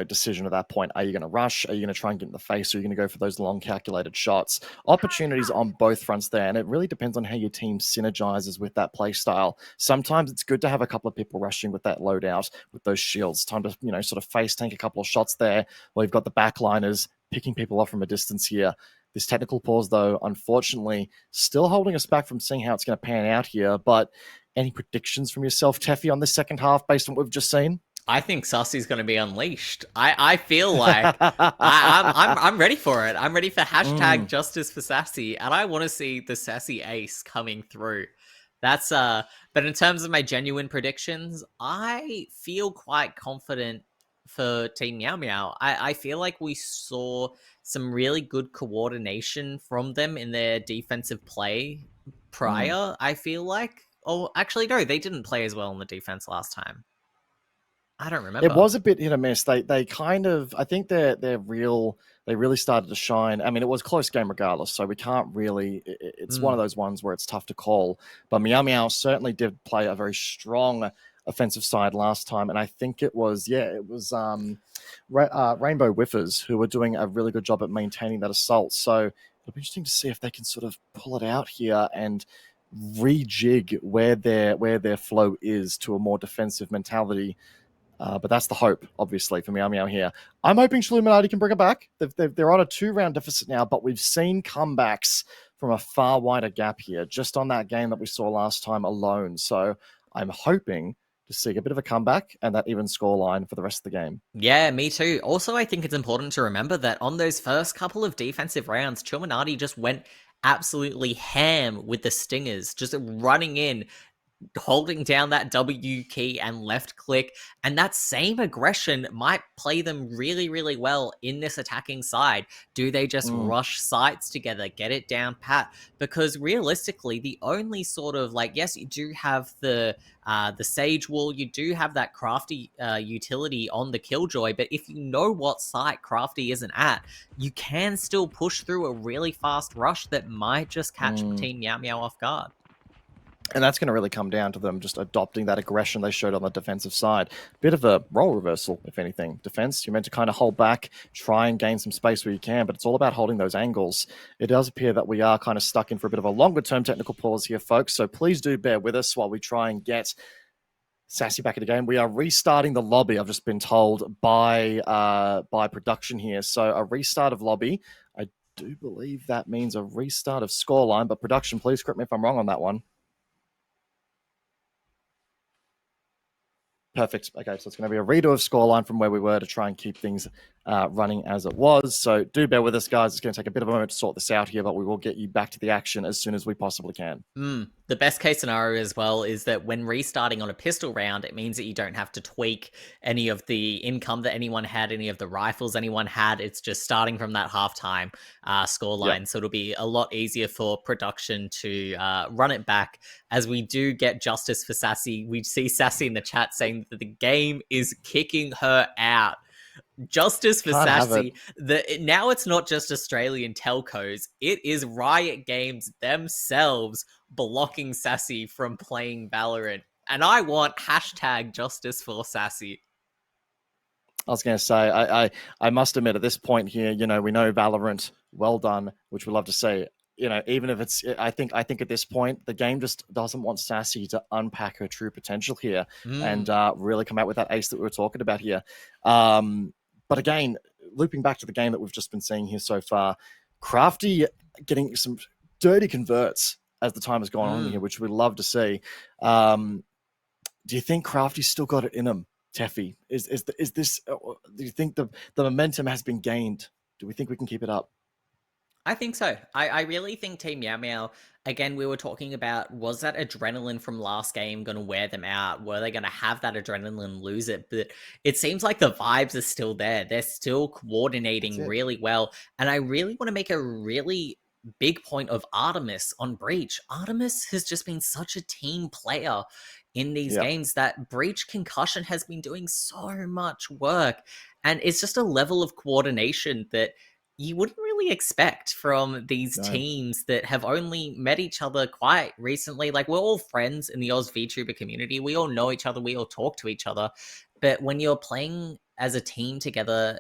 decision at that point. Are you going to rush? Are you going to try and get in the face? Or are you going to go for those long calculated shots? Opportunities on both fronts there, and it really depends on how your team synergizes with that play style. Sometimes it's good to have a couple of people rushing with that loadout, with those shields. Time to, sort of face tank a couple of shots there, while you've got the backliners picking people off from a distance here. This technical pause, though, unfortunately, still holding us back from seeing how it's going to pan out here, but any predictions from yourself, Teffy, on this second half based on what we've just seen? I think Sassy's going to be unleashed. I feel like I'm ready for it. I'm ready for hashtag Justice for Sassy, and I want to see the Sassy ace coming through. That's but in terms of my genuine predictions, I feel quite confident for Team Meow Meow. I feel like we saw some really good coordination from them in their defensive play prior, I feel like. Oh, actually, no, they didn't play as well on the defense last time. I don't remember. It was a bit hit or miss. They kind of, I think they really started to shine. I mean, it was a close game regardless, so we can't really, it's one of those ones where it's tough to call. But Meow Meow certainly did play a very strong offensive side last time, and I think it was Rainbow Whiffers who were doing a really good job at maintaining that assault. So it'll be interesting to see if they can sort of pull it out here and rejig where their flow is to a more defensive mentality. But that's the hope, obviously, for Meow Meow here. I'm hoping Illuminati can bring it back. They're on a 2-round deficit now, but we've seen comebacks from a far wider gap here, just on that game that we saw last time alone. So I'm hoping to see a bit of a comeback and that even scoreline for the rest of the game. Yeah, me too. Also, I think it's important to remember that on those first couple of defensive rounds, Illuminati just went absolutely ham with the stingers, just running in, holding down that W key and left click, and that same aggression might play them really, really well in this attacking side. Do they just rush sites together, get it down pat? Because realistically, the only sort of yes, you do have the Sage Wall, you do have that Crafty utility on the Killjoy, but if you know what site Crafty isn't at, you can still push through a really fast rush that might just catch Team Meow Meow off guard. And that's going to really come down to them just adopting that aggression they showed on the defensive side. Bit of a role reversal, if anything. Defense, you're meant to kind of hold back, try and gain some space where you can, but it's all about holding those angles. It does appear that we are kind of stuck in for a bit of a longer-term technical pause here, folks, so please do bear with us while we try and get Sassy back in the game. We are restarting the lobby, I've just been told, by production here. So a restart of lobby. I do believe that means a restart of scoreline, but production, please correct me if I'm wrong on that one. Perfect. Okay, so it's going to be a redo of scoreline from where we were to try and keep things running as it was. So do bear with us, guys. It's going to take a bit of a moment to sort this out here, but we will get you back to the action as soon as we possibly can. The best case scenario as well is that when restarting on a pistol round, it means that you don't have to tweak any of the income that anyone had, any of the rifles anyone had. It's just starting from that halftime scoreline. Yep. So it'll be a lot easier for production to run it back. As we do get justice for Sassy, we see Sassy in the chat saying that the game is kicking her out. Justice for Sassy. Now it's not just Australian telcos. It is Riot Games themselves blocking Sassy from playing Valorant. And I want hashtag Justice for Sassy. I was going to say, I must admit at this point here, we know Valorant, well done, which we love to see. Even if it's, I think at this point, the game just doesn't want Sassy to unpack her true potential here and really come out with that ace that we were talking about here. But again, looping back to the game that we've just been seeing here so far, Crafty getting some dirty converts as the time has gone on here, which we'd love to see. Do you think Crafty's still got it in him, Teffy? Is this? Do you think the momentum has been gained? Do we think we can keep it up? I think so. I really think Team Meow Meow, again, we were talking about, was that adrenaline from last game going to wear them out? Were they going to have that adrenaline lose it? But it seems like the vibes are still there. They're still coordinating really well. And I really want to make a really big point of Artemis on Breach. Artemis has just been such a team player in these games that Breach Concussion has been doing so much work. And it's just a level of coordination that you wouldn't really expect from these teams that have only met each other quite recently. Like, we're all friends in the Oz VTuber community. We all know each other. We all talk to each other. But when you're playing as a team together,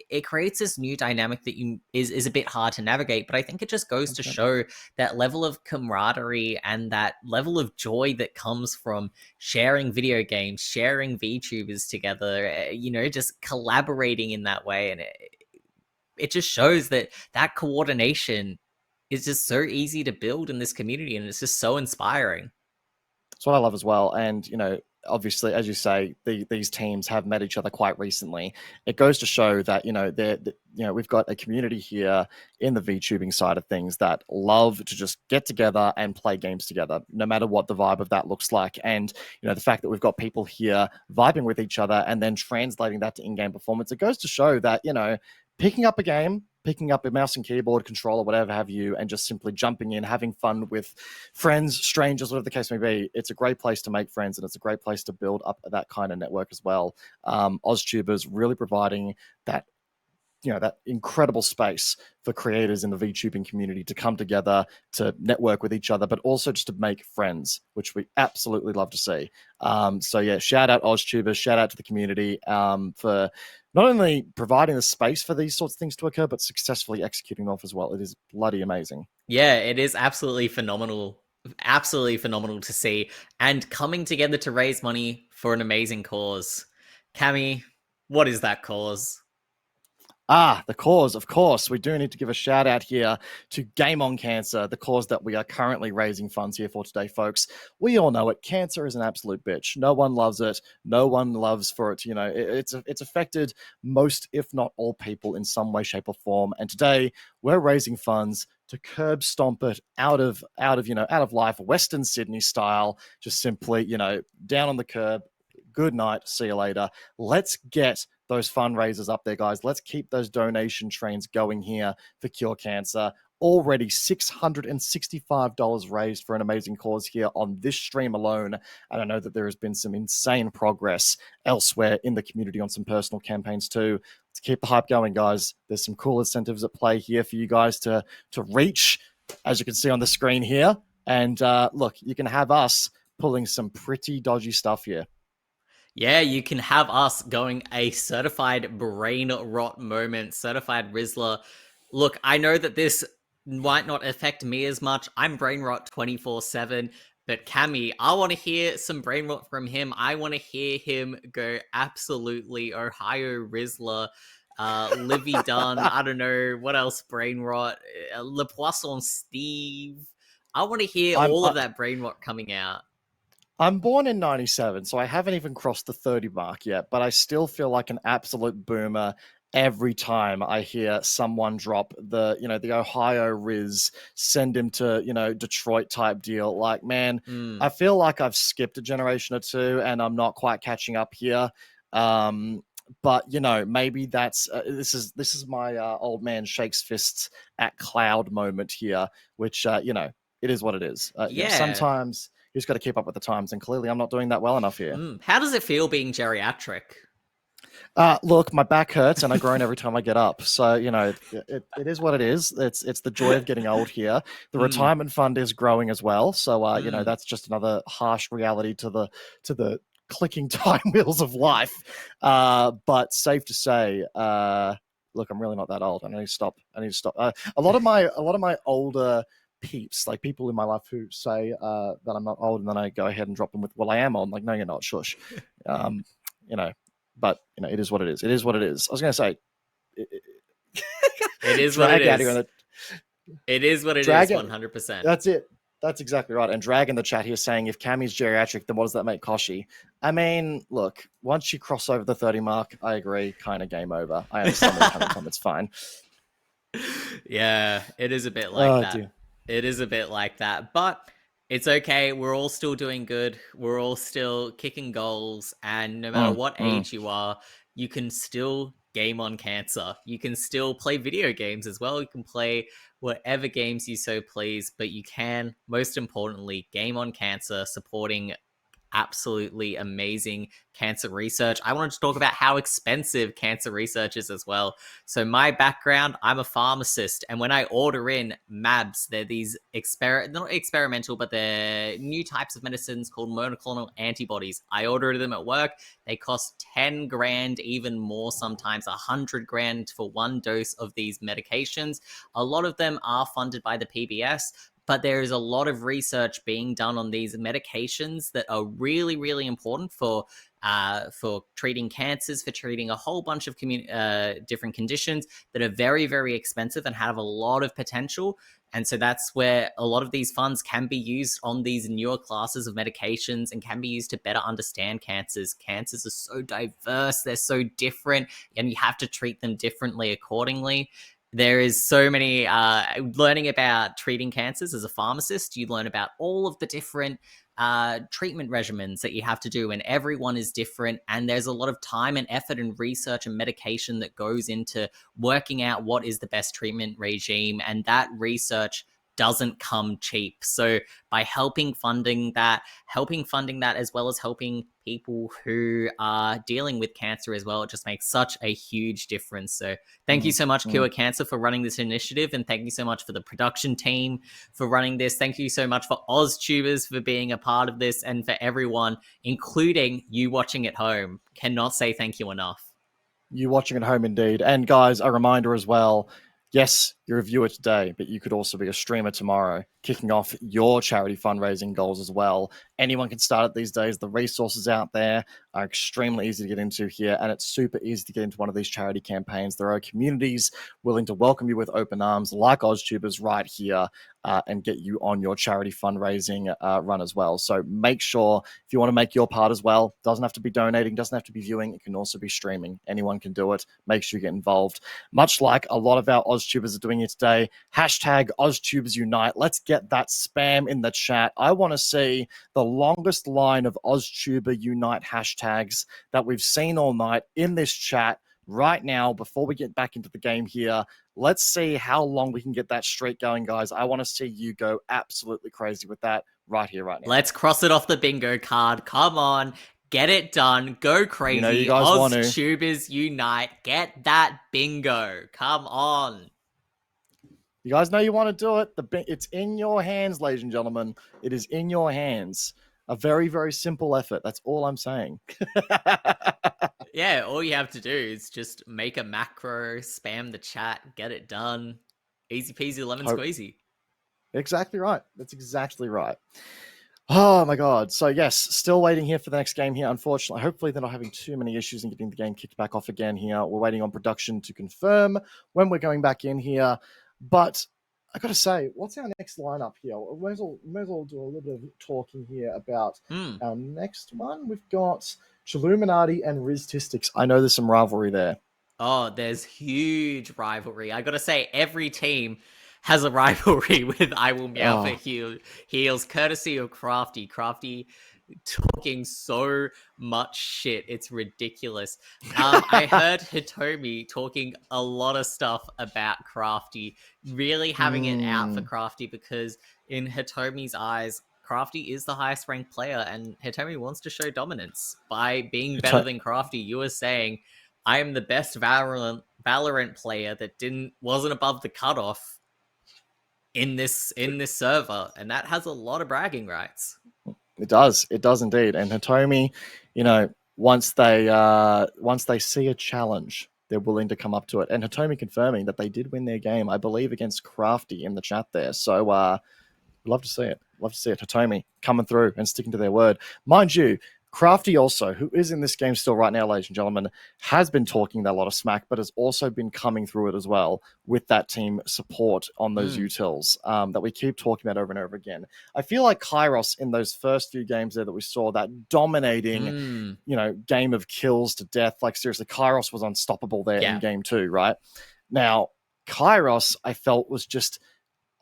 it creates this new dynamic that is a bit hard to navigate. But I think it just goes to show that level of camaraderie and that level of joy that comes from sharing video games, sharing VTubers together, just collaborating in that way. And it just shows that coordination is just so easy to build in this community, and it's just so inspiring. That's what I love as well. And, obviously, as you say, these teams have met each other quite recently. It goes to show that, we've got a community here in the VTubing side of things that love to just get together and play games together, no matter what the vibe of that looks like. And, the fact that we've got people here vibing with each other and then translating that to in-game performance, it goes to show that, picking up a game, picking up a mouse and keyboard, controller, whatever have you, and just simply jumping in, having fun with friends, strangers, whatever the case may be, it's a great place to make friends, and it's a great place to build up that kind of network as well. AusTubers really providing that, that incredible space for creators in the VTubing community to come together, to network with each other, but also just to make friends, which we absolutely love to see. Shout out AusTubers, shout out to the community for not only providing the space for these sorts of things to occur, but successfully executing off as well. It is bloody amazing. Yeah, it is absolutely phenomenal. Absolutely phenomenal to see. And coming together to raise money for an amazing cause. Cammy, what is that cause? The cause, of course. We do need to give a shout out here to GameOnCancer, the cause that we are currently raising funds here for today, folks. We all know it. Cancer is an absolute bitch. No one loves it. No one loves for it. It's affected most, if not all, people in some way, shape, or form. And today we're raising funds to curb stomp it out of life, Western Sydney style. Just simply, down on the curb. Good night. See you later. Let's get those fundraisers up there, guys. Let's keep those donation trains going here for Cure Cancer. Already $665 raised for an amazing cause here on this stream alone. And I know that there has been some insane progress elsewhere in the community on some personal campaigns too. Let's keep the hype going, guys. There's some cool incentives at play here for you guys to reach, as you can see on the screen here. And look, you can have us pulling some pretty dodgy stuff here. Yeah, you can have us going a certified brain rot moment, certified Rizzler. Look, I know that this might not affect me as much. I'm brain rot 24/7, but Cammy, I want to hear some brain rot from him. I want to hear him go absolutely Ohio Rizzler, Livy Dunn, I don't know, what else brain rot, Le Poisson Steve. I want to hear all of that brain rot coming out. I'm born in 97, so I haven't even crossed the 30 mark yet, but I still feel like an absolute boomer every time I hear someone drop the Ohio Riz, send him to, Detroit type deal. Like, man, I feel like I've skipped a generation or two and I'm not quite catching up here. But maybe that's this is my old man shakes fists at cloud moment here, which it is what it is. Sometimes you just got to keep up with the times, and clearly I'm not doing that well enough here. How does it feel being geriatric? Look, my back hurts and I groan every time I get up. So, it is what it is. It's the joy of getting old here. The retirement fund is growing as well. So, that's just another harsh reality to the clicking time wheels of life. But safe to say, look, I'm really not that old. I need to stop. A lot of my older peeps, like people in my life who say that I'm not old, and then I go ahead and drop them with, well, I am old. I'm like, no, you're not. Shush. But it is what it is. It is what it is. I was going to say, it is what it is. It is what it is. 100%. That's it. That's exactly right. And Drag in the chat here saying, if Cammy's geriatric, then what does that make Kochie? I mean, look, once you cross over the 30 mark, I agree, kind of game over. I understand where you're coming from. It's fine. Yeah, it is a bit like that. Dear. It is a bit like that, but it's okay. We're all still doing good. We're all still kicking goals, and no matter what age you are, you can still game on cancer. You can still play video games as well. You can play whatever games you so please, but you can, most importantly, game on cancer, supporting absolutely amazing cancer research. I wanted to talk about how expensive cancer research is as well. So my background, I'm a pharmacist, and when I order in MABs, they're these not experimental, but they're new types of medicines called monoclonal antibodies. I order them at work. They cost 10 grand, even more sometimes, 100 grand for one dose of these medications. A lot of them are funded by the PBS, but there is a lot of research being done on these medications that are really, really important for treating cancers, for treating a whole bunch of different conditions that are very, very expensive and have a lot of potential. And so that's where a lot of these funds can be used on these newer classes of medications and can be used to better understand cancers. Cancers are so diverse, they're so different, and you have to treat them differently accordingly. There is so many learning about treating cancers as a pharmacist. You learn about all of the different treatment regimens that you have to do, and everyone is different. And there's a lot of time and effort and research and medication that goes into working out what is the best treatment regime. And that research doesn't come cheap. So by helping funding that as well as helping people who are dealing with cancer as well, it just makes such a huge difference. So thank you so much, Cure Cancer, for running this initiative, and thank you so much for the production team for running this. Thank you so much for AusTubers for being a part of this, and for everyone, including you watching at home. Cannot say thank you enough. You watching at home, indeed. And guys, a reminder as well, yes, you're a viewer today, but you could also be a streamer tomorrow, kicking off your charity fundraising goals as well. Anyone can start it these days. The resources out there are extremely easy to get into here, and it's super easy to get into one of these charity campaigns. There are communities willing to welcome you with open arms, like AusTubers right here, and get you on your charity fundraising run as well. So make sure, if you want to make your part as well, doesn't have to be donating, doesn't have to be viewing, it can also be streaming. Anyone can do it. Make sure you get involved. Much like a lot of our AusTubers are doing it today, hashtag AusTubers Unite. Let's get that spam in the chat. I want to see the longest line of AusTuber Unite hashtags that we've seen all night in this chat right now before we get back into the game here. Let's see how long we can get that streak going, guys. I want to see you go absolutely crazy with that right here, right now. Let's cross it off the bingo card. Come on. Get it done. Go crazy. You know you guys want to. AusTubers Unite. Get that bingo. Come on. You guys know you want to do it. It's in your hands, ladies and gentlemen. It is in your hands. A very, very simple effort. That's all I'm saying. Yeah, all you have to do is just make a macro, spam the chat, get it done. Easy peasy, lemon squeezy. Exactly right. That's exactly right. Oh my God. So yes, still waiting here for the next game here. Unfortunately, hopefully they're not having too many issues in getting the game kicked back off again here. We're waiting on production to confirm when we're going back in here. But I got to say, what's our next lineup here? We may as well do a little bit of talking here about our next one. We've got Chilluminati and Riztistics. I know there's some rivalry there. Oh, there's huge rivalry. I got to say, every team has a rivalry with I Will Meow for Heals, courtesy of Crafty. Crafty talking so much shit, it's ridiculous. I heard Hitomi talking a lot of stuff about Crafty, really having it out for Crafty, because in Hitomi's eyes, Crafty is the highest ranked player, and Hitomi wants to show dominance by being better than Crafty. You were saying, I am the best Valorant player that wasn't above the cutoff in this server, and that has a lot of bragging rights. It does indeed. And Hitomi, once they see a challenge, they're willing to come up to it. And Hitomi confirming that they did win their game, I believe, against Crafty in the chat there. So love to see it. Love to see it. Hitomi coming through and sticking to their word. Mind you, Crafty also, who is in this game still right now, ladies and gentlemen, has been talking a lot of smack, but has also been coming through it as well with that team support on those utils that we keep talking about over and over again. I feel like Kairos in those first few games there that we saw, that dominating, game of kills to death. Like seriously, Kairos was unstoppable there in game 2, right? Now, Kairos, I felt, was just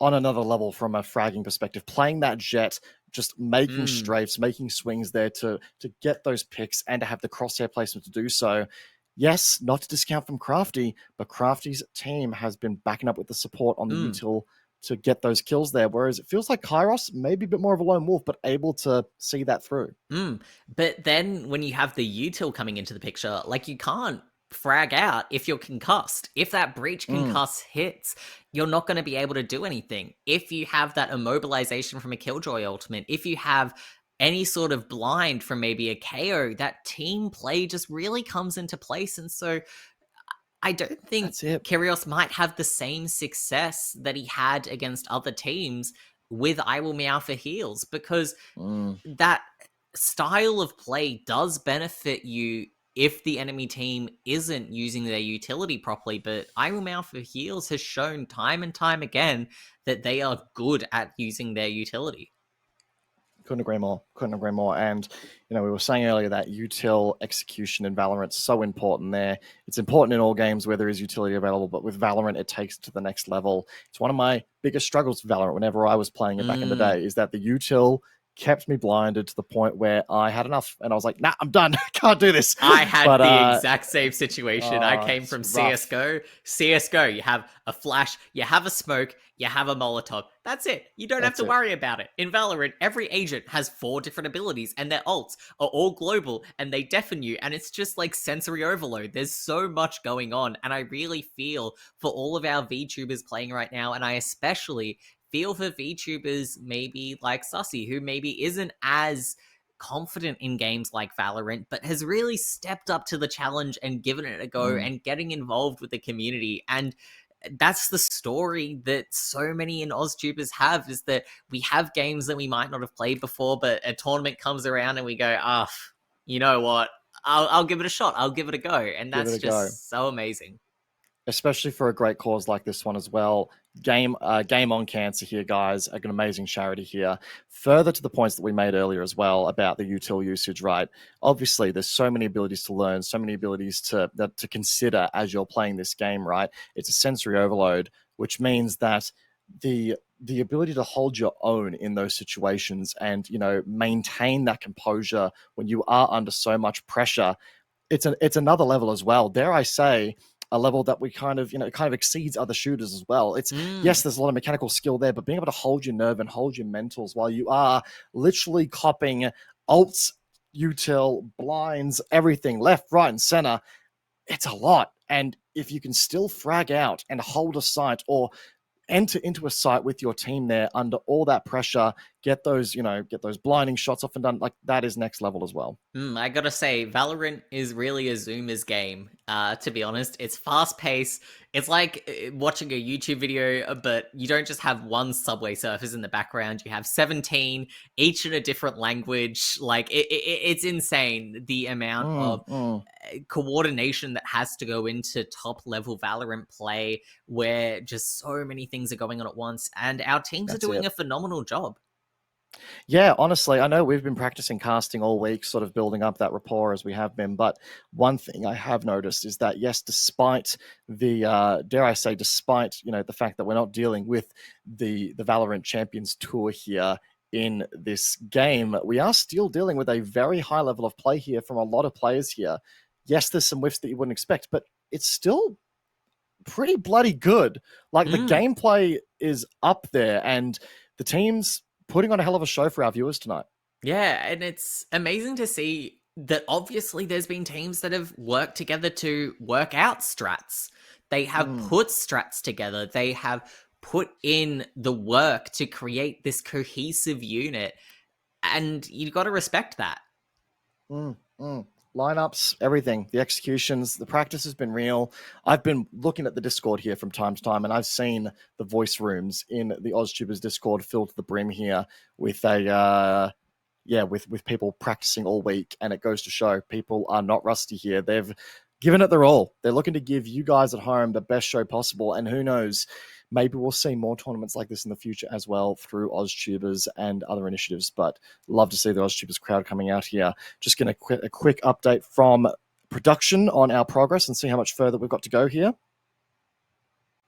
on another level from a fragging perspective, playing that Jet, just making strafes, making swings there to get those picks and to have the crosshair placement to do so. Yes, not to discount from Crafty, but Crafty's team has been backing up with the support on the util to get those kills there. Whereas it feels like Kairos maybe a bit more of a lone wolf, but able to see that through. But then when you have the util coming into the picture, like you can't frag out if you're concussed. If that breach concuss hits, you're not going to be able to do anything. If you have that immobilization from a Killjoy ultimate, if you have any sort of blind from maybe a KO, that team play just really comes into place. And so I don't think Kairos might have the same success that he had against other teams with I Will Meow for heals, because that style of play does benefit you if the enemy team isn't using their utility properly. But I Will Meow for heals has shown time and time again that they are good at using their utility. Couldn't agree more. Couldn't agree more. And, we were saying earlier that util execution in Valorant is so important there. It's important in all games where there is utility available, but with Valorant, it takes it to the next level. It's one of my biggest struggles with Valorant whenever I was playing it back in the day, is that the util kept me blinded to the point where I had enough. And I was like, nah, I'm done. I can't do this. I had the exact same situation. I came from CSGO. CSGO, you have a flash, you have a smoke, you have a Molotov. That's it. You don't have to worry about it. In Valorant, every agent has 4 different abilities, and their ults are all global, and they deafen you, and it's just like sensory overload. There's so much going on, and I really feel for all of our VTubers playing right now, and I especially feel for VTubers maybe like Sussy, who maybe isn't as confident in games like Valorant, but has really stepped up to the challenge and given it a go and getting involved with the community. And that's the story that so many in AusTubers have, is that we have games that we might not have played before, but a tournament comes around and we go, you know what? I'll give it a shot. I'll give it a go. And that's just so amazing. Especially for a great cause like this one as well. GameOnCancer here, guys, an amazing charity here. Further to the points that we made earlier as well about the util usage, right? Obviously, there's so many abilities to learn, so many abilities to consider as you're playing this game, right? It's a sensory overload, which means that the ability to hold your own in those situations and, maintain that composure when you are under so much pressure, it's another level as well. Dare I say, a level that we kind of exceeds other shooters as well. It's yes, there's a lot of mechanical skill there, but being able to hold your nerve and hold your mentals while you are literally copping ults, util, blinds, everything, left, right, and center, it's a lot. And if you can still frag out and hold a site or enter into a site with your team there under all that pressure, get those blinding shots off and done, like that is next level as well. I gotta say, Valorant is really a Zoomer's game, to be honest. It's fast-paced. It's like watching a YouTube video, but you don't just have one Subway Surfers in the background. You have 17, each in a different language. Like, it's insane, the amount of coordination that has to go into top-level Valorant play, where just so many things are going on at once, and our teams are doing a phenomenal job. Yeah, honestly, I know we've been practicing casting all week, sort of building up that rapport as we have been. But one thing I have noticed is that, yes, despite the, dare I say, despite, the fact that we're not dealing with the Valorant Champions Tour here in this game, we are still dealing with a very high level of play here from a lot of players here. Yes, there's some whiffs that you wouldn't expect, but it's still pretty bloody good. Like, the gameplay is up there, and the team's putting on a hell of a show for our viewers tonight. Yeah, and it's amazing to see that obviously there's been teams that have worked together to work out strats. They have put strats together. They have put in the work to create this cohesive unit, and you've got to respect that. Lineups, everything, the executions, the practice has been real. I've been looking at the Discord here from time to time, and I've seen the voice rooms in the AusTubers Discord filled to the brim here with with people practicing all week, and it goes to show people are not rusty here. They've given it their all. They're looking to give you guys at home the best show possible, and who knows, maybe we'll see more tournaments like this in the future as well through AusTubers and other initiatives. But love to see the AusTubers crowd coming out here. Just going to a quick update from production on our progress and see how much further we've got to go here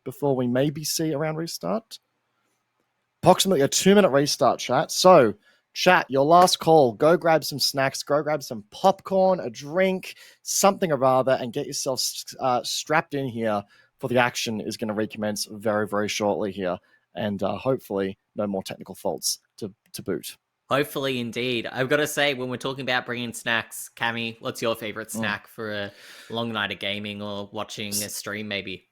before we maybe see around restart. Approximately a 2-minute restart, chat. So, chat, your last call. Go grab some snacks. Go grab some popcorn, a drink, something or other, and get yourself strapped in here, for the action is going to recommence very, very shortly here. and hopefully no more technical faults to boot. Hopefully, indeed. I've got to say, when we're talking about bringing snacks, Cammy, what's your favorite snack for a long night of gaming or watching a stream, maybe?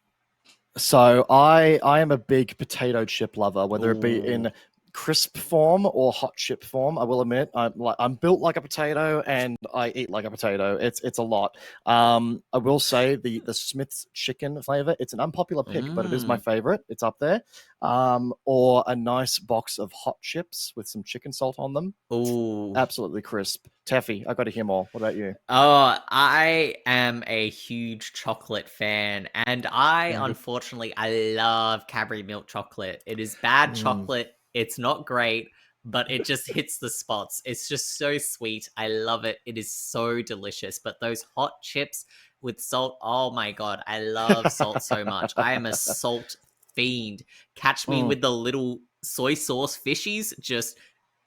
So I am a big potato chip lover, whether it be in crisp form or hot chip form. I will admit, I'm built like a potato and I eat like a potato. It's a lot. I will say the Smith's chicken flavor. It's an unpopular pick, but it is my favorite. It's up there. Or a nice box of hot chips with some chicken salt on them. Ooh, absolutely crisp. Teffy, I got to hear more. What about you? Oh, I am a huge chocolate fan, and unfortunately, I love Cadbury milk chocolate. It is bad chocolate. It's not great, but it just hits the spots. It's just so sweet. I love it. It is so delicious. But those hot chips with salt, oh my God, I love salt so much. I am a salt fiend. Catch me with the little soy sauce fishies, just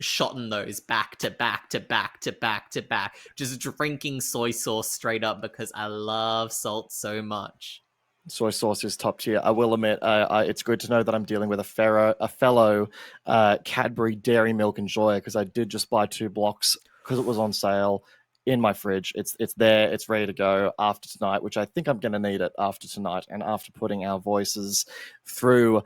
shotting those back to back to back to back to back, just drinking soy sauce straight up because I love salt so much. Soy sauce is top tier. I will admit, it's good to know that I'm dealing with a fellow Cadbury Dairy Milk enjoyer, because I did just buy 2 blocks because it was on sale in my fridge. It's there. It's ready to go after tonight, which I think I'm going to need it after tonight and after putting our voices through,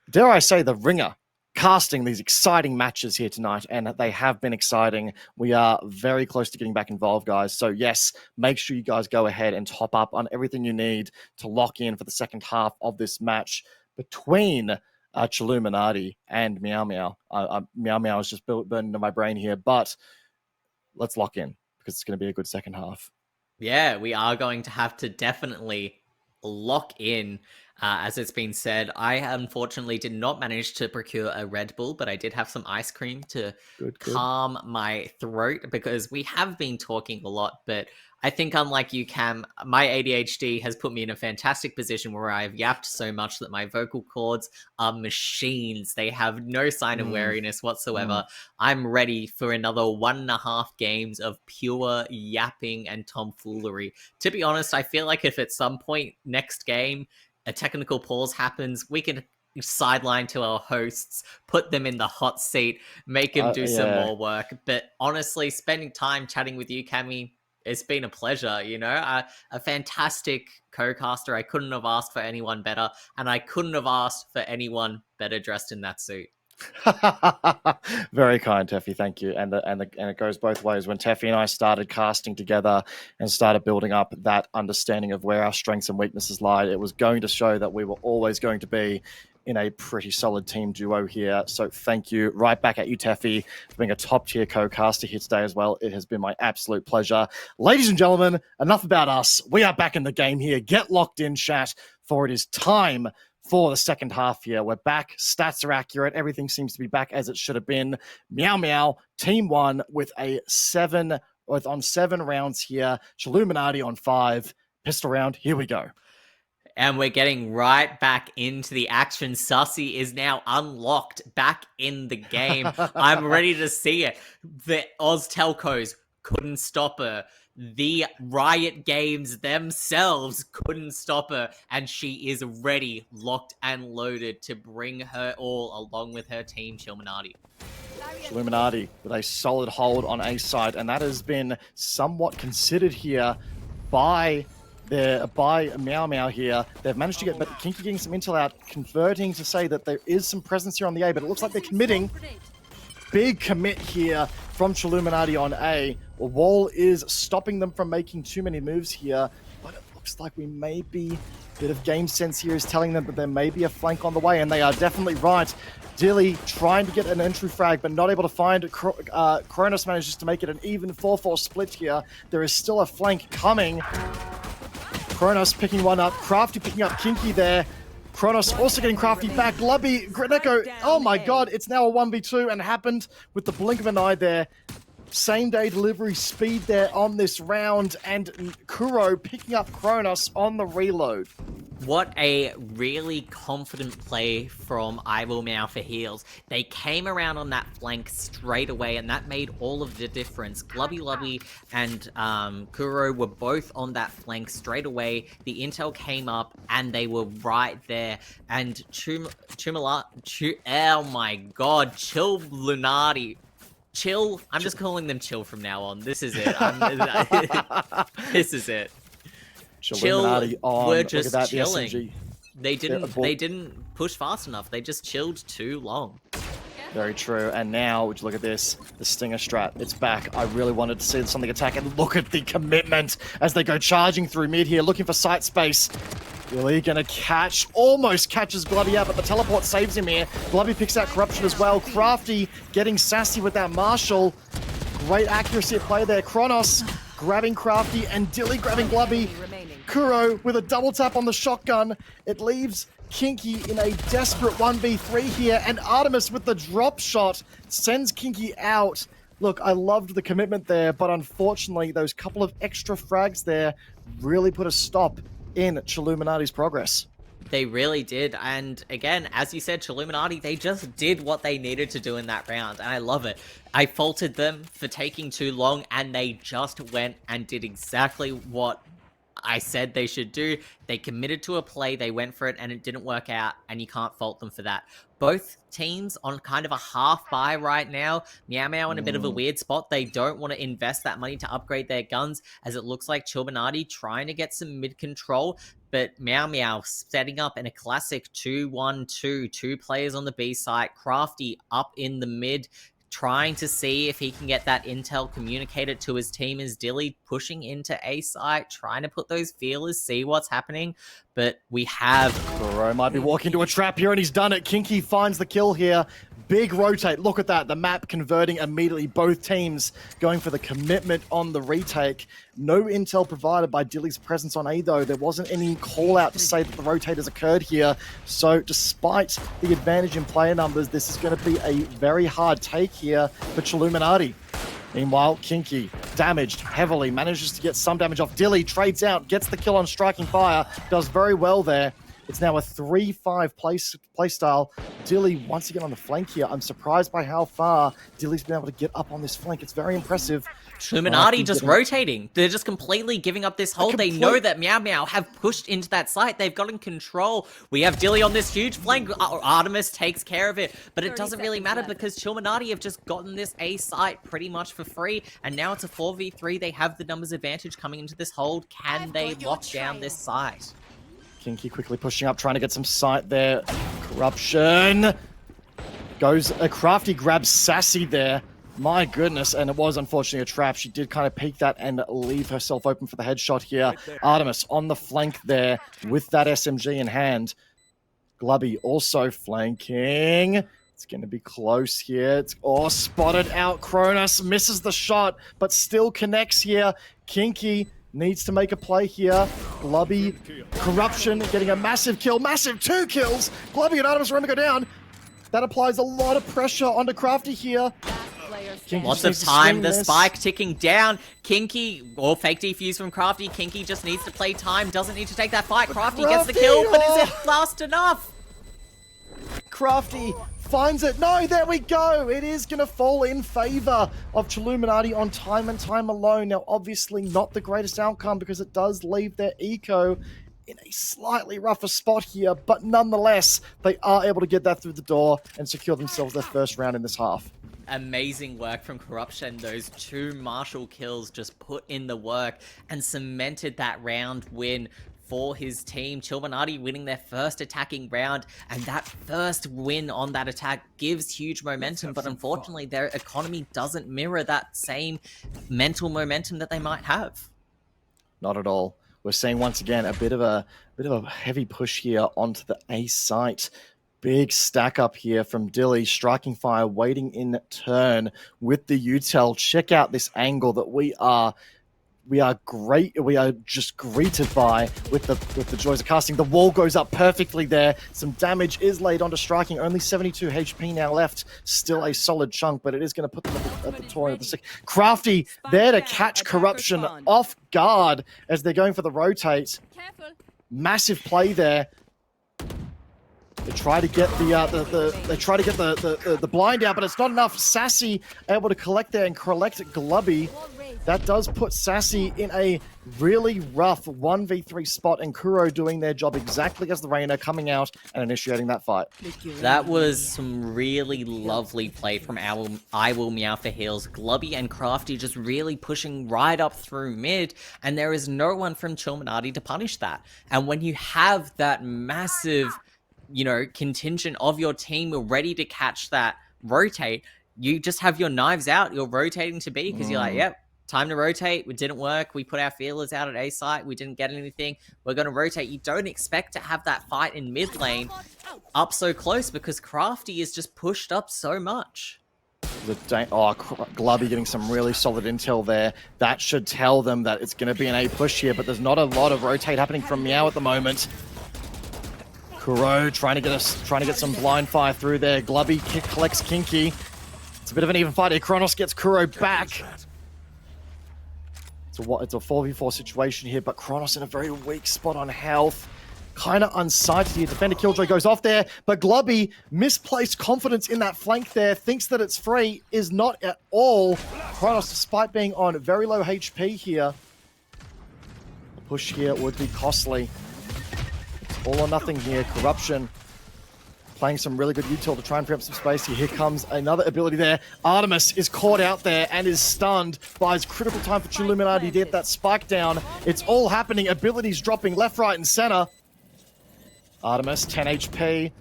dare I say, the ringer, casting these exciting matches here tonight, and they have been exciting. We are very close to getting back involved, guys. So yes, make sure you guys go ahead and top up on everything you need to lock in for the second half of this match between Chilluminati and Meow Meow. Meow Meow is just burning into my brain here, but let's lock in because it's going to be a good second half. Yeah, we are going to have to definitely lock in. As it's been said, I unfortunately did not manage to procure a Red Bull, but I did have some ice cream to calm my throat, because we have been talking a lot, but I think unlike you, Cam, my ADHD has put me in a fantastic position where I've yapped so much that my vocal cords are machines. They have no sign of wariness whatsoever. I'm ready for another 1.5 games of pure yapping and tomfoolery. To be honest, I feel like if at some point next game a technical pause happens, we can sideline to our hosts, put them in the hot seat, make them do some more work. But honestly, spending time chatting with you, Cammy, it's been a pleasure, you know, a fantastic co-caster. I couldn't have asked for anyone better, and I couldn't have asked for anyone better dressed in that suit. Very kind, Teffy. Thank you. And it goes both ways. When Teffy and I started casting together and started building up that understanding of where our strengths and weaknesses lie, it was going to show that we were always going to be in a pretty solid team duo here. So thank you. Right back at you, Teffy, for being a top-tier co-caster here today as well. It has been my absolute pleasure. Ladies and gentlemen, enough about us. We are back in the game here. Get locked in, chat, for it is time for the second half here. We're back. Stats are accurate. Everything seems to be back as it should have been. Meow Meow, team 1 with on 7 rounds here. Chilluminati on 5. Pistol round. Here we go. And we're getting right back into the action. Sussy is now unlocked back in the game. I'm ready to see it. The Oz Telcos couldn't stop her. The Riot Games themselves couldn't stop her. And she is ready, locked and loaded to bring her all along with her team, Chilluminati. Chilluminati with a solid hold on A side. And that has been somewhat considered here by Meow Meow here. They've managed to get kiNk-E getting some intel out, converting to say that there is some presence here on the A, but it looks like they're committing. Big commit here from Chilluminati on A. A wall is stopping them from making too many moves here, but it looks like we may be, a bit of game sense here is telling them that there may be a flank on the way, and they are definitely right. Dilly trying to get an entry frag, but not able to find Kronos manages to make it an even 4-4 split here. There is still a flank coming. Kronos picking one up. Crafty picking up kiNk-E there. Kronos also getting Crafty back. Lubby, Greneko, oh my god, it's now a 1v2 and happened with the blink of an eye there. Same day delivery speed there on this round, and Kuro picking up Kronos on the reload. What a really confident play from Meow for heals. They came around on that flank straight away, and that made all of the difference. Glubby and Kuro were both on that flank straight away. The intel came up, and they were right there. And oh my god, Chill Lunati. Chill, I'm just calling them Chill from now on. This is it. This is it. Chill were just chilling. They didn't push fast enough. They just chilled too long. Very true. And now, would you look at this? The Stinger strat, it's back. I really wanted to see this on the attack, and look at the commitment as they go charging through mid here, looking for site space. Really gonna catch, almost catches Glubby out, but the teleport saves him here. Glubby picks out Corruption as well. Crafty getting sassy with that Marshall. Great accuracy at play there. Kronos grabbing Crafty and Dilly grabbing Glubby. Kuro with a double tap on the shotgun. It leaves kiNk-E in a desperate 1v3 here, and Artemis with the drop shot sends kiNk-E out. Look, I loved the commitment there, but unfortunately, those couple of extra frags there really put a stop in Chilluminati's progress. They really did, and again, as you said, Chilluminati, they just did what they needed to do in that round, and I love it. I faulted them for taking too long, and they just went and did exactly what I said they should do. They committed to a play, they went for it, and it didn't work out, and you can't fault them for that. Both teams on kind of a half buy right now. Meow in a bit of a weird spot. They don't want to invest that money to upgrade their guns, as it looks like Chilluminati trying to get some mid control, but Meow setting up in a classic 2-1-2, 2 players on the B site, Crafty up in the mid, trying to see if he can get that intel communicated to his team, as Dilly pushing into A site, trying to put those feelers, see what's happening. But we have... Kuro might be walking into a trap here, and he's done it. kiNk-E finds the kill here. Big rotate. Look at that. The map converting immediately. Both teams going for the commitment on the retake. No intel provided by Dilly's presence on A, though. There wasn't any call out to say that the rotate has occurred here. So despite the advantage in player numbers, this is going to be a very hard take here for Chilluminati. Meanwhile, kiNk-E, damaged heavily, manages to get some damage off. Dilly trades out, gets the kill on Striking Fire, does very well there. It's now a 3-5 playstyle. Dilly once again on the flank here. I'm surprised by how far Dilly's been able to get up on this flank. It's very impressive. Chilluminati just rotating. They're just completely giving up this hold. They know that Meow have pushed into that site. They've gotten control. We have Dilly on this huge flank. Artemis takes care of it, but it doesn't really matter because Chilluminati have just gotten this A site pretty much for free, and now it's a 4v3. They have the numbers advantage coming into this hold. Can they lock down this site? kiNk-E quickly pushing up, trying to get some sight there. Corruption goes a Crafty, grabs Sassy there. My goodness, and it was unfortunately a trap. She did kind of peek that and leave herself open for the headshot here. Artemis on the flank there with that SMG in hand. Glubby also flanking. It's going to be close here. It's spotted out. Kronos misses the shot, but still connects here. kiNk-E needs to make a play here. Glubby, Corruption getting a massive kill. Massive 2 kills. Glubby and Artemis are going to go down. That applies a lot of pressure onto Crafty here. Lots of time, the spike ticking down. kiNk-E, or fake defuse from Crafty. kiNk-E just needs to play time, doesn't need to take that fight. Crafty gets the kill, but is it fast enough? Crafty finds it. No, there we go. It is going to fall in favor of Chilluminati on time and time alone. Now, obviously not the greatest outcome because it does leave their eco in a slightly rougher spot here, but nonetheless, they are able to get that through the door and secure themselves their first round in this half. Amazing work from Corruption. Those 2 Marshall kills just put in the work and cemented that round win for his team. Chilluminati winning their first attacking round, and that first win on that attack gives huge momentum, but unfortunately their economy doesn't mirror that same mental momentum that they might have. Not at all. We're seeing once again a bit of a heavy push here onto the A site. Big stack up here from Dilly, Striking Fire, waiting in turn with the util. Check out this angle that we are just greeted by with the joys of casting. The wall goes up perfectly there. Some damage is laid onto Striking. Only 72 HP now left. Still a solid chunk, but it is going to put them at the toy of the sick. Crafty there to catch Corruption off guard as they're going for the rotate. Massive play there. They try to get the blind out, but it's not enough. Sassy able to collect there and collect Glubby. That does put Sassy in a really rough 1v3 spot, and Kuro doing their job exactly as the Reyna, coming out and initiating that fight. That was some really lovely play from I Will Meow for Heals. Glubby and Crafty just really pushing right up through mid, and there is no one from Chilminati to punish that. And when you have that massive, you know, contingent of your team ready to catch that rotate, you just have your knives out, you're rotating to B, because you're like, yep, time to rotate. It didn't work. We put our feelers out at A site. We didn't get anything. We're going to rotate. You don't expect to have that fight in mid lane up so close because Crafty is just pushed up so much. Glubby getting some really solid intel there. That should tell them that it's going to be an A push here, but there's not a lot of rotate happening from Meow at the moment. Kuro trying to get some blind fire through there. Glubby collects kiNk-E. It's a bit of an even fight here. Kronos gets Kuro back. It's a 4v4 situation here, but Kronos in a very weak spot on health. Kind of unsighted here. Defender Killjoy goes off there, but Glubby, misplaced confidence in that flank there, thinks that it's free, is not at all. Kronos, despite being on very low HP here, the push here would be costly. It's all or nothing here. Corruption playing some really good util to try and free up some space here. Here comes another ability there. Artemis is caught out there and is stunned. Buys critical time for Chilluminati to get that spike down. It's all happening. Abilities dropping left, right, and center. Artemis, 10 HP.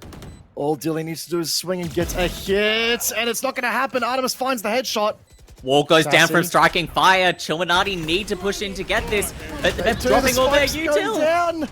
All Dilly needs to do is swing and get a hit. And it's not going to happen. Artemis finds the headshot. Wall goes down from striking fire. Chilluminati need to push in to get this, but they're dropping all their util.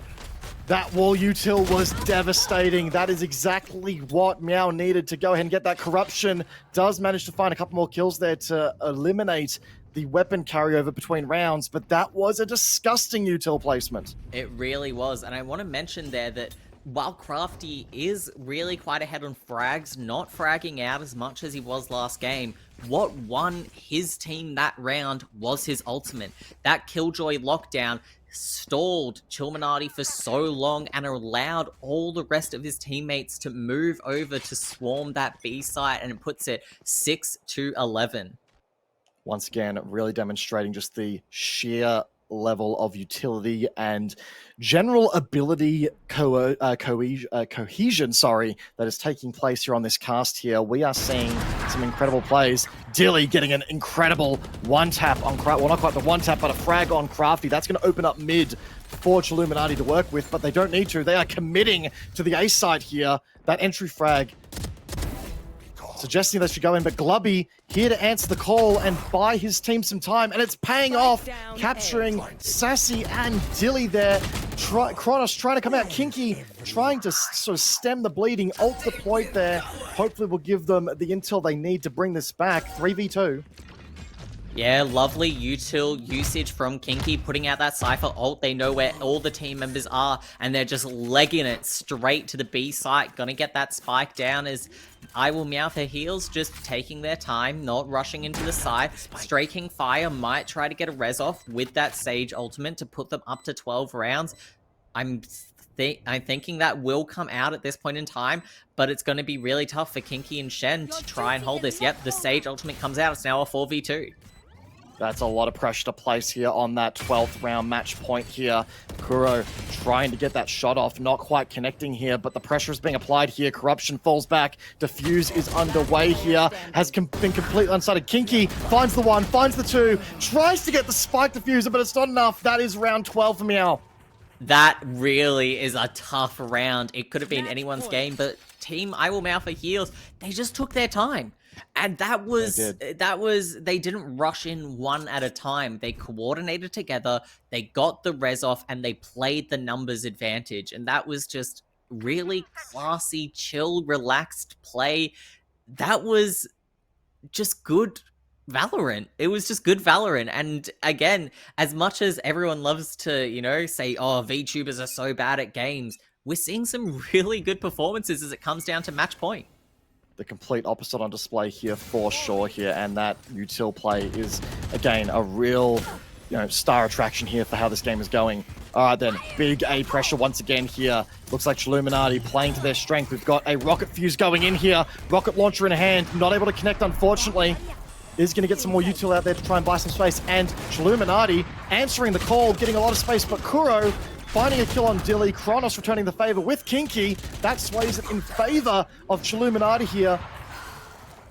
That wall util was devastating. That is exactly what Meow needed to go ahead and get that. Corruption does manage to find a couple more kills there to eliminate the weapon carryover between rounds, but that was a disgusting util placement. It really was, and I want to mention there that while Crafty is really quite ahead on frags, not fragging out as much as he was last game, what won his team that round was his ultimate. That Killjoy lockdown stalled Chilluminati for so long and allowed all the rest of his teammates to move over to swarm that B site, and it puts it 6-11. Once again, really demonstrating just the sheer level of utility and general ability cohesion, that is taking place here on this cast here. We are seeing some incredible plays. Dilly getting an incredible one-tap on Crafty. Well, not quite the one-tap, but a frag on Crafty. That's going to open up mid for Chilluminati to work with, but they don't need to. They are committing to the A side here. That entry frag suggesting they should go in, but Glubby here to answer the call and buy his team some time, and it's paying off, capturing Sassy and Dilly there. Kronos trying to come out, kiNk-E trying to sort of stem the bleeding, ult deployed there. Hopefully will give them the intel they need to bring this back. 3v2. Yeah, lovely util usage from kiNk-E, putting out that Cypher ult. They know where all the team members are, and they're just legging it straight to the B site. Gonna get that spike down as I Will Meow for Heals, just taking their time, not rushing into the side. Straking Fire might try to get a res off with that Sage ultimate to put them up to 12 rounds. I'm thinking that will come out at this point in time, but it's going to be really tough for kiNk-E and Shen to try and hold this. Yep, the Sage ultimate comes out. It's now a 4v2. That's a lot of pressure to place here on that 12th round match point here. Kuro trying to get that shot off, not quite connecting here, but the pressure is being applied here. Corruption falls back. Diffuse is underway here. Has been completely unsighted. kiNk-E finds the one, finds the two, tries to get the spike diffuser, but it's not enough. That is round 12 for Meow. That really is a tough round. It could have been anyone's game, but Team I Will Meow for Heals, they just took their time. And they didn't rush in one at a time. They coordinated together, they got the res off, and they played the numbers advantage. And that was just really classy, chill, relaxed play. That was just good Valorant. It was just good Valorant. And again, as much as everyone loves to, you know, say, oh, VTubers are so bad at games, we're seeing some really good performances as it comes down to match point. The complete opposite on display here for sure here, and that util play is, again, a real, you know, star attraction here for how this game is going. All right, then. Big A pressure once again here. Looks like Chilluminati playing to their strength. We've got a rocket fuse going in here. Rocket launcher in hand. Not able to connect, unfortunately. Is going to get some more util out there to try and buy some space. And Chilluminati answering the call, getting a lot of space. But Kuro finding a kill on Dilly. Kronos returning the favor with kiNk-E. That sways it in favor of Chilluminati here.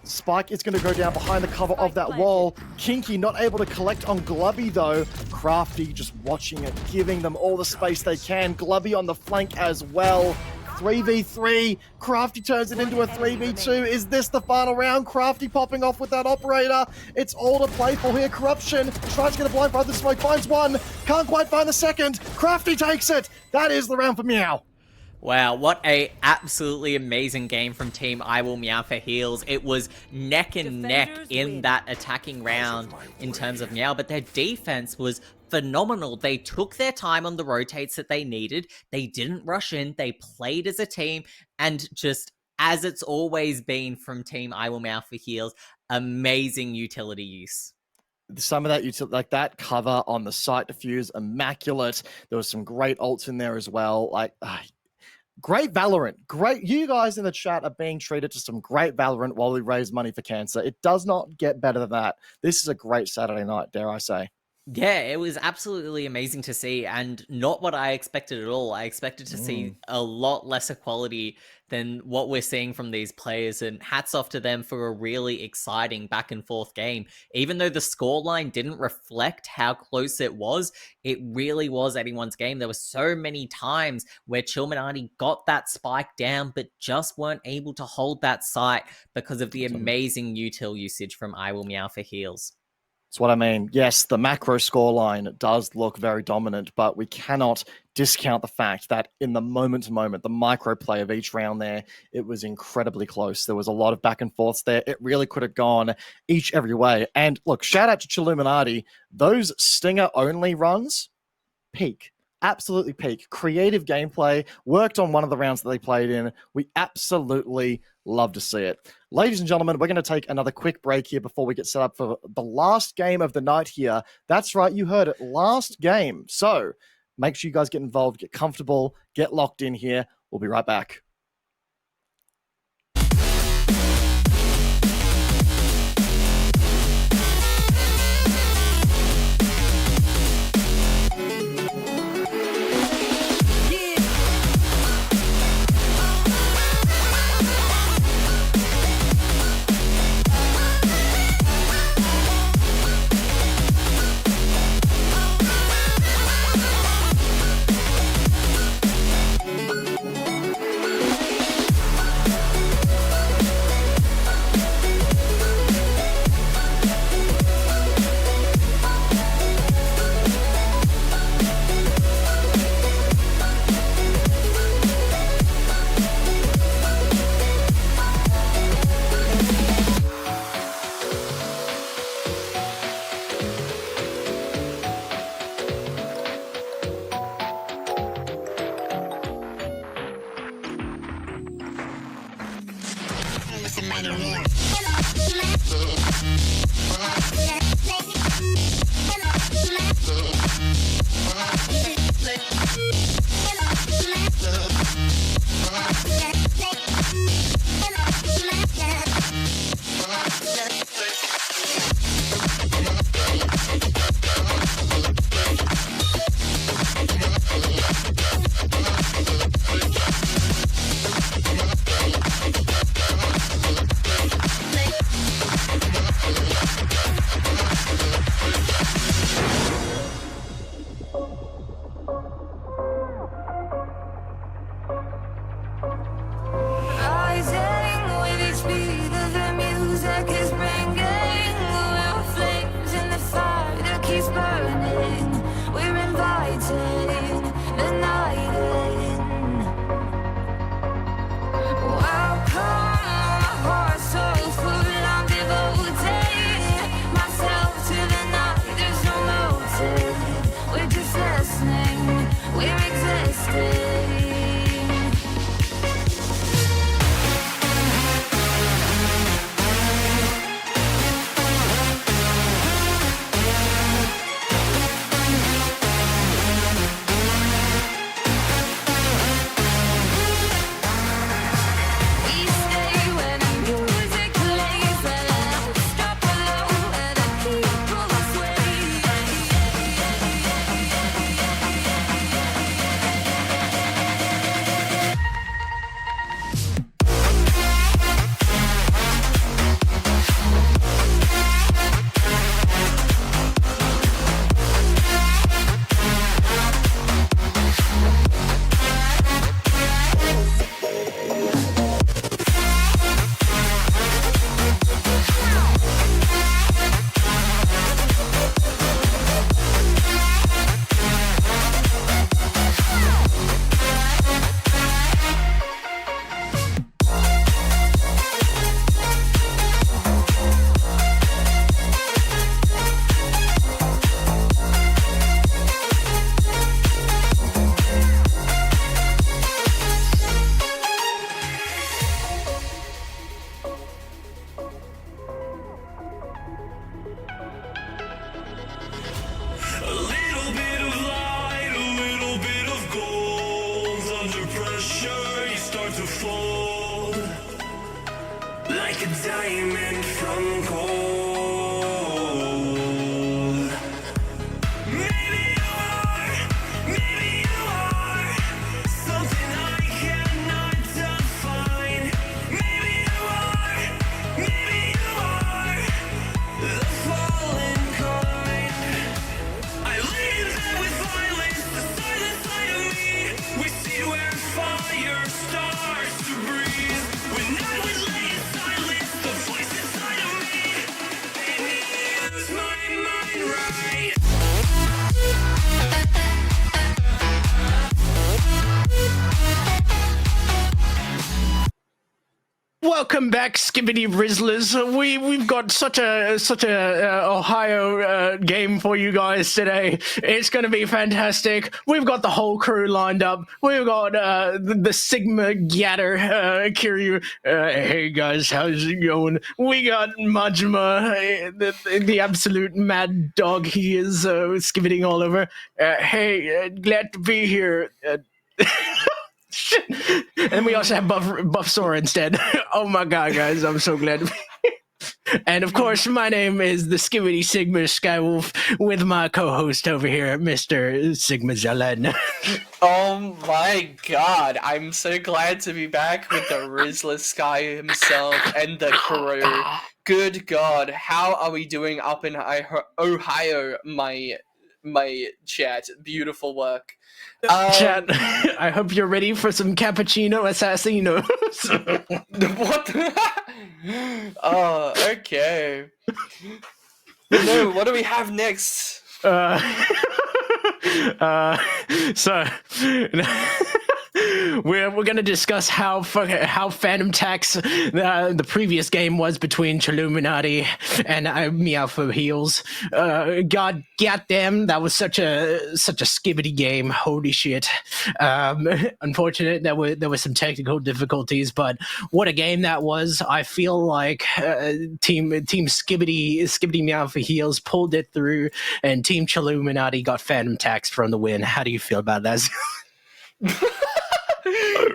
Spike is going to go down behind the cover of that wall. kiNk-E not able to collect on Glubby though. Crafty just watching it, giving them all the space they can. Glubby on the flank as well. 3v3. Crafty turns it into a 3v2. Is this the final round? Crafty popping off with that operator. It's all to play for here. Corruption tries to get a blind by the smoke. Finds one. Can't quite find the second. Crafty takes it. That is the round for Meow. Wow, what a absolutely amazing game from Team I Will Meow for Heals. It was neck and neck in that attacking round in terms of Meow, but their defense was phenomenal. They took their time on the rotates that they needed. They didn't rush in. They played as a team, and just as it's always been from Team I Will Meow for Heals, amazing utility use. Some of that utility, like that cover on the site diffuse, immaculate. There was some great ults in there as well. Great Valorant. Great. You guys in the chat are being treated to some great Valorant while we raise money for cancer. It does not get better than that. This is a great Saturday night, dare I say. Yeah, it was absolutely amazing to see, and not what I expected at all. I expected to see a lot lesser quality than what we're seeing from these players, and hats off to them for a really exciting back and forth game. Even though the scoreline didn't reflect how close it really was anyone's game. There were so many times where Chilluminati got that spike down, but just weren't able to hold that site because of the amazing util usage from I Will Meow for Heals. That's what I mean. Yes, the macro scoreline does look very dominant, but we cannot discount the fact that in the moment-to-moment, the micro play of each round there, it was incredibly close. There was a lot of back and forths there. It really could have gone every way. And look, shout out to Chilluminati. Those Stinger-only runs, peak. Absolutely peak. Creative gameplay, worked on one of the rounds that they played in. We absolutely love to see it. Ladies and gentlemen, we're going to take another quick break here before we get set up for the last game of the night here. That's right, you heard it, last game. So make sure you guys get involved, get comfortable, get locked in here. We'll be right back. like a diamond from gold. Maybe you are something I cannot define. Maybe you are the fallen kind. I leave them with violence, the silent side of me. We see where fire starts to breathe. When I would lay in silence, the voice inside of me made me use my mind right. Welcome back, Skibbity Rizzlers. We've got such a Ohio game for you guys today. It's going to be fantastic. We've got the whole crew lined up. We've got the Sigma Gatter, Kiryu. Hey guys, how's it going? We got Majima, the absolute mad dog he is, skibbiting all over. Hey, glad to be here. And we also have Buff Sora instead. Oh my god, guys, I'm so glad. And of course, my name is the Skibbity Sigma Skywolf with my co-host over here, Mr. Sigma Jalen. Oh my god, I'm so glad to be back with the Rizzler Sky himself and the crew. Good god, how are we doing up in Ohio, my chat? Beautiful work. Chat, I hope you're ready for some cappuccino assassinos. What? Oh, okay. No, what do we have next? So we're going to discuss how Phantom Tax, the previous game, was between Chilluminati and Meow for Heels. God damn, that was such a skibbity game. Holy shit. Unfortunate there were some technical difficulties, but what a game that was. I feel like Team Skibbity Meow for Heels pulled it through, and Team Chilluminati got Phantom Tax from the win. How do you feel about that?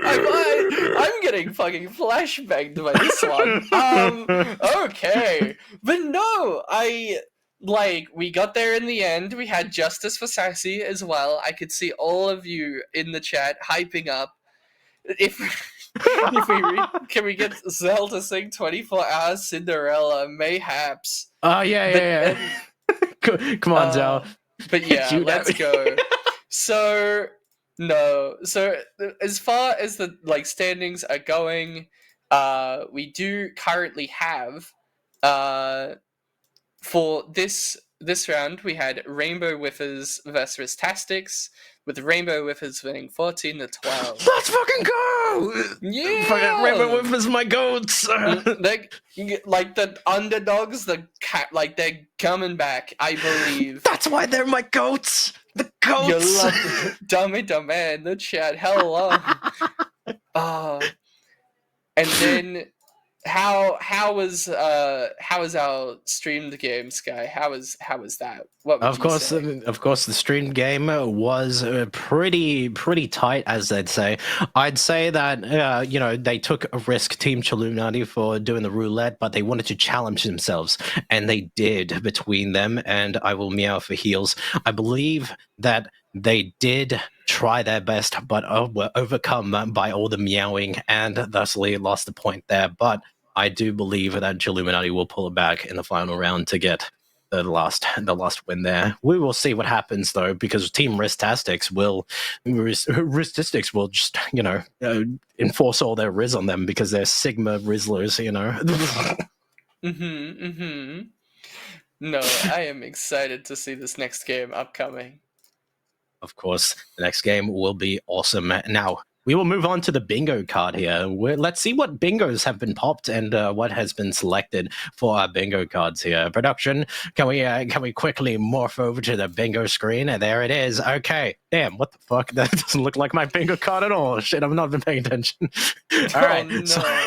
I'm getting fucking flashbanged by this one. Okay. But no, we got there in the end. We had Justice for Sassy as well. I could see all of you in the chat hyping up. Can we get Zell to sing 24 Hours Cinderella? Mayhaps. Oh, yeah. Come on, Zell. But yeah, let's go. So as far as the standings are going, we do currently have for this round we had Rainbow Whiffers versus Tastics, with Rainbow Whiffers winning 14-12. Let's fucking go! Yeah, fucking Rainbow Whiffers, my goats. Like the underdogs, they're coming back, I believe. That's why they're my goats. The goats. You love dummy in the chat. Hello. And then how was our streamed game, Sky? How was that? What would of course, the streamed game was pretty tight, as they'd say. I'd say that they took a risk, Team Chilluminati, for doing the roulette, but they wanted to challenge themselves, and they did between them. And I will meow for heels. I believe that they did try their best, but were overcome by all the meowing, and thusly lost the point there. But I do believe that Chilluminati will pull it back in the final round to get the last win there. We will see what happens though, because Team Rististics will just enforce all their Riz on them because they're Sigma Rizzlers, No, I am excited to see this next game upcoming. Of course, the next game will be awesome. Now, we will move on to the bingo card here. Let's see what bingos have been popped and what has been selected for our bingo cards here. Production, can we quickly morph over to the bingo screen? And there it is. Okay. Damn, what the fuck? That doesn't look like my bingo card at all. Shit, I've not been paying attention. All right. No.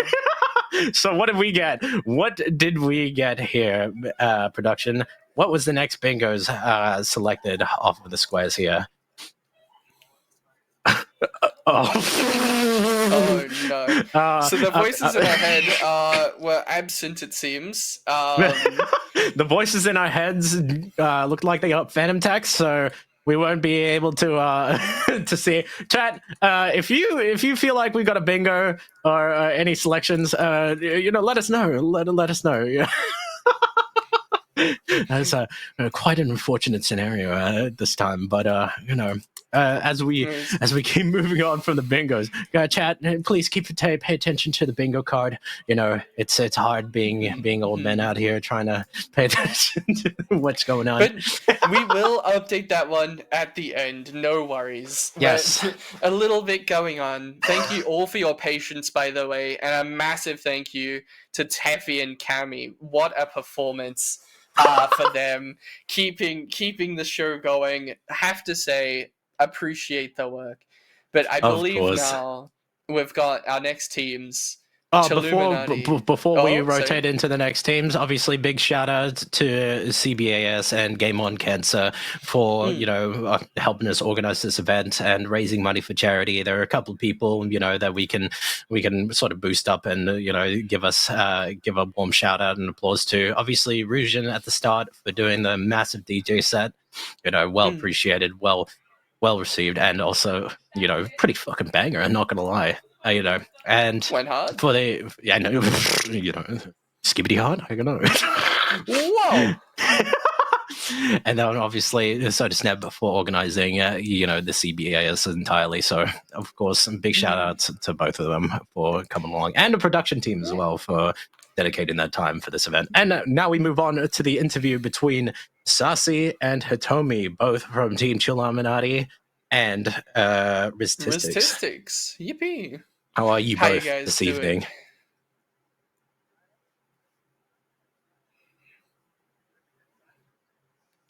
So what did we get? What did we get here, production? What was the next bingos selected off of the squares here? Oh. Oh no! So the voices in our head were absent. It seems. The voices in our heads look like they got phantom text, so we won't be able to to see. Chat, if you feel like we got a bingo or any selections, let us know. Let us know. Yeah. That's quite an unfortunate scenario this time, but as we keep moving on from the bingos, chat, please pay attention to the bingo card. It's hard being old men out here trying to pay attention to what's going on. But we will update that one at the end. No worries. Yes. But a little bit going on. Thank you all for your patience, by the way, and a massive thank you to Teffy and Cammy. What a performance! For them, keeping the show going. I have to say, appreciate the work. But I believe now we've got our next teams. Before we rotate into the next teams, obviously big shout out to CBAS and GameOnCancer for helping us organize this event and raising money for charity. There are a couple of people that we can sort of boost up and give a warm shout out and applause to. Obviously Rujin at the start for doing the massive DJ set, well appreciated, well received, and also pretty fucking banger. I'm not gonna lie. And went hard for the skibbity hard. I don't know. Whoa! And then obviously Soda Snap for organizing, the CBAS entirely. So of course, some big shout outs to both of them for coming along, and the production team as well for dedicating that time for this event. And now we move on to the interview between Sassy and Hitomi, both from Team Chilluminati and Riztistics. Yippee! How are you both this evening?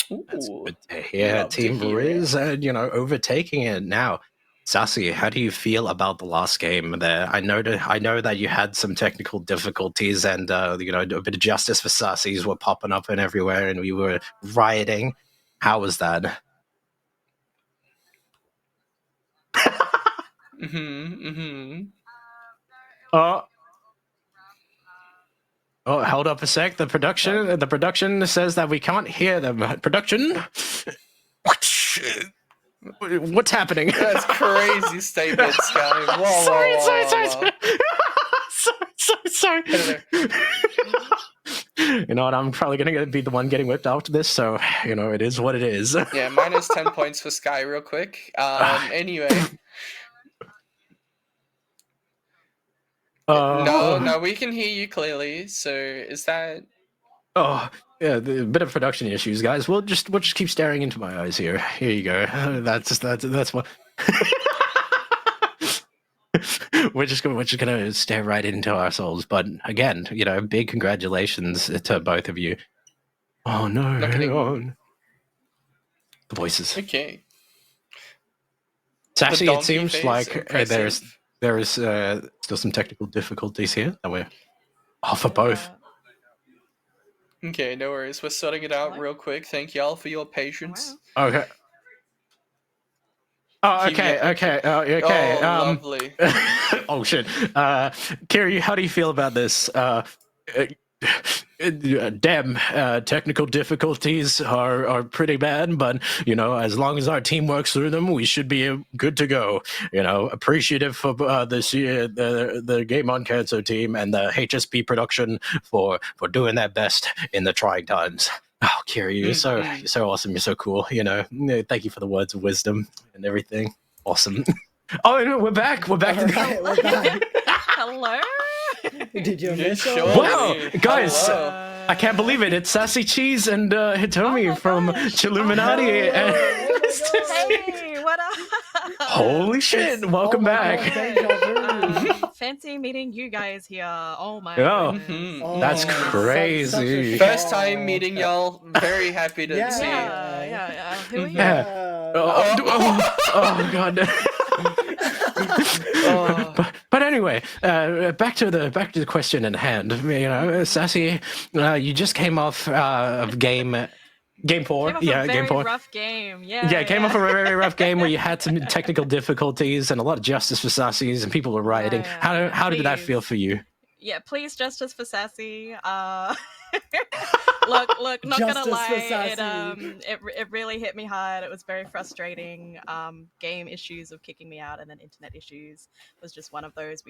That's good to hear. Team Riz, overtaking it now. Sassy, how do you feel about the last game there? I know that you had some technical difficulties, and a bit of justice for Sassys were popping up and everywhere, and we were rioting. How was that? Hold up a sec. The production says that we can't hear them. Production? What's happening? That's crazy statement, Sky. Whoa, sorry. You know what? I'm probably gonna be the one getting whipped after this, so it is what it is. Yeah, minus 10 points for Sky, real quick. Anyway. No, we can hear you clearly. So is that? Oh, yeah, a bit of production issues, guys. We'll just keep staring into my eyes here. Here you go. That's what. we're just gonna stare right into our souls. But again, big congratulations to both of you. Oh no, the voices. Okay. It's actually, it seems like there is still some technical difficulties here that we're for both. Okay, no worries. We're sorting it out real quick. Thank y'all for your patience. Okay. Oh, okay. Oh, lovely. Oh, shit. Kiri, how do you feel about this? Damn, technical difficulties are pretty bad, but as long as our team works through them, we should be good to go. Appreciative for the GameOnCancer team and the HSP production for doing their best in the trying times. Oh, Kiri, you're so awesome. You're so cool. Thank you for the words of wisdom and everything. Awesome. Oh, no, we're back. We're back. We're back. Hello. Did you miss us? Wow, guys, I can't believe it. It's Sassy Cheese and Hitomi from Chilluminati. Hey, what up? Holy shit, welcome back. Fancy meeting you guys here. Oh my god. goodness. That's crazy. First time meeting y'all. Very happy to see you. Yeah. Who are you? Oh god. But anyway, back to the question at hand. Sassy, you just came off of game Game 4. Came off Yeah, a game very 4. rough game. Yeah. Yeah, it came off a very, very rough game where you had some technical difficulties and a lot of justice for Sassies and people were rioting. How did that feel for you? Yeah, please, justice for Sassy. Look, not Justice gonna for lie, Sassy. it really hit me hard. It was very frustrating. Game issues of kicking me out, and then internet issues was just one of those.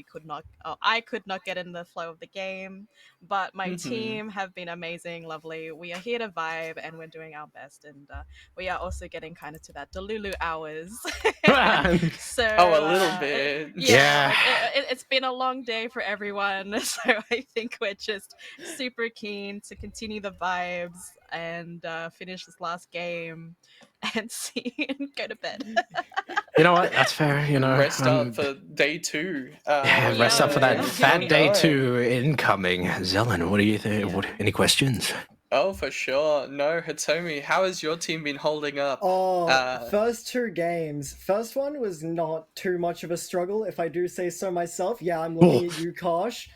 I could not get in the flow of the game, but my team have been amazing, lovely. We are here to vibe, and we're doing our best, and we are also getting kind of to that Delulu hours. So a little bit. Yeah, it's been a long day for everyone, so I think we're just super keen to continue the vibes and finish this last game and go to bed. You know what? That's fair. You know, Rest up for day 2. Rest up for that fat day 2 incoming. Zelen, what do you think? Any questions? Oh, for sure. No, Hitomi, how has your team been holding up? First 2 games. First one was not too much of a struggle, if I do say so myself. Yeah, I'm looking at you, Kosh.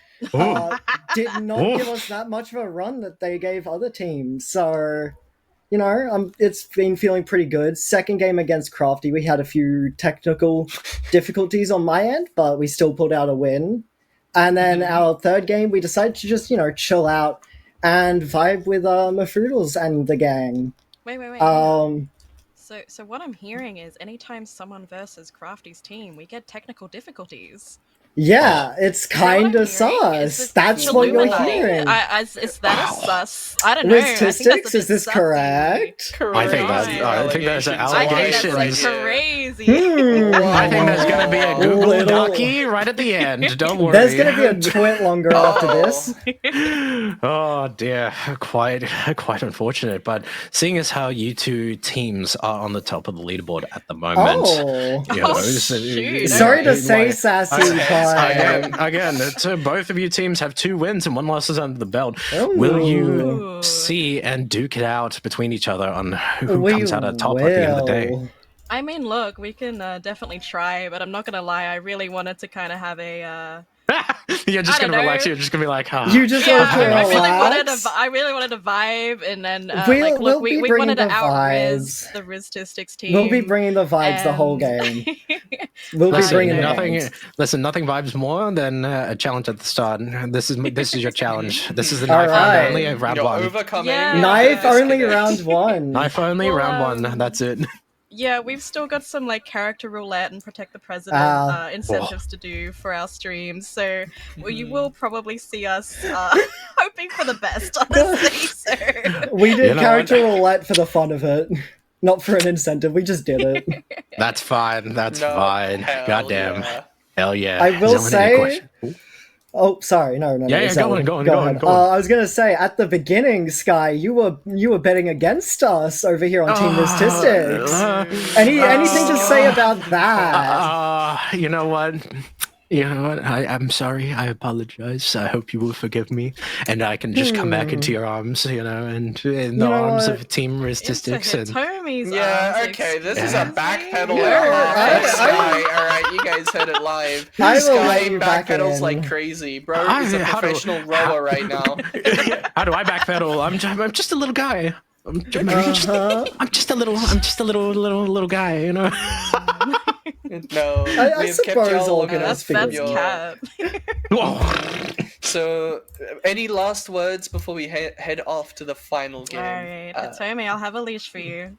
Did not give us that much of a run that they gave other teams. So, you know, it's been feeling pretty good. Second game against Crafty, we had a few technical difficulties on my end, but we still pulled out a win. And then our third game, we decided to just, you know, chill out and vibe with Mafoodles and the gang. Wait. So what I'm hearing is anytime someone versus Crafty's team, we get technical difficulties. Yeah, it's kind of sus. That's what you're hearing. Is that a sus? I don't know. Statistics, is this correct? I think that's allegations. That's crazy. I think there's going to be a Google Ducky right at the end. Don't worry. There's going to be a twit longer after this. Oh dear, quite unfortunate. But seeing as how you 2 teams are on the top of the leaderboard at the moment, sorry to say, Sassy. Again, both of you teams have 2 wins and 1 loss is under the belt. Will you see and duke it out between each other on who comes out on top at the end of the day? I mean, look, we can definitely try, but I'm not gonna lie. I really wanted to kind of have a. You're just gonna relax. You're just gonna be like, huh. You just want to relax. I really wanted to vibe, and then we wanted to out-riz the Riztistics team. We'll be bringing the vibes the whole game. We'll be bringing nothing. Listen, nothing vibes more than a challenge at the start. This is your challenge. This is the knife round only, round 1. Knife only round 1. Knife only round 1. That's it. Yeah, we've still got some like character roulette and protect the president incentives to do for our streams, so you will probably see us hoping for the best, honestly. So. We did character roulette for the fun of it, not for an incentive. We just did it. That's fine. Goddamn. Yeah. Hell yeah. I will say. Oh, sorry. No. Yeah, go on. I was gonna say at the beginning, Sky, you were betting against us over here on Team Statistics. Anything to say about that? You know what? I'm sorry. I apologize. I hope you will forgive me, and I can just come back into your arms, and in the arms of Team Statistics. Okay, this is a backpedal. All right, you guys heard it live. Sky backpedals like crazy, bro. He's a professional rower right now. How do I backpedal? I'm just a little guy. I'm just a little guy, you know. No, I suppose all that's cap. So, any last words before we head off to the final game? Alright, Tommy, I'll have a leash for you.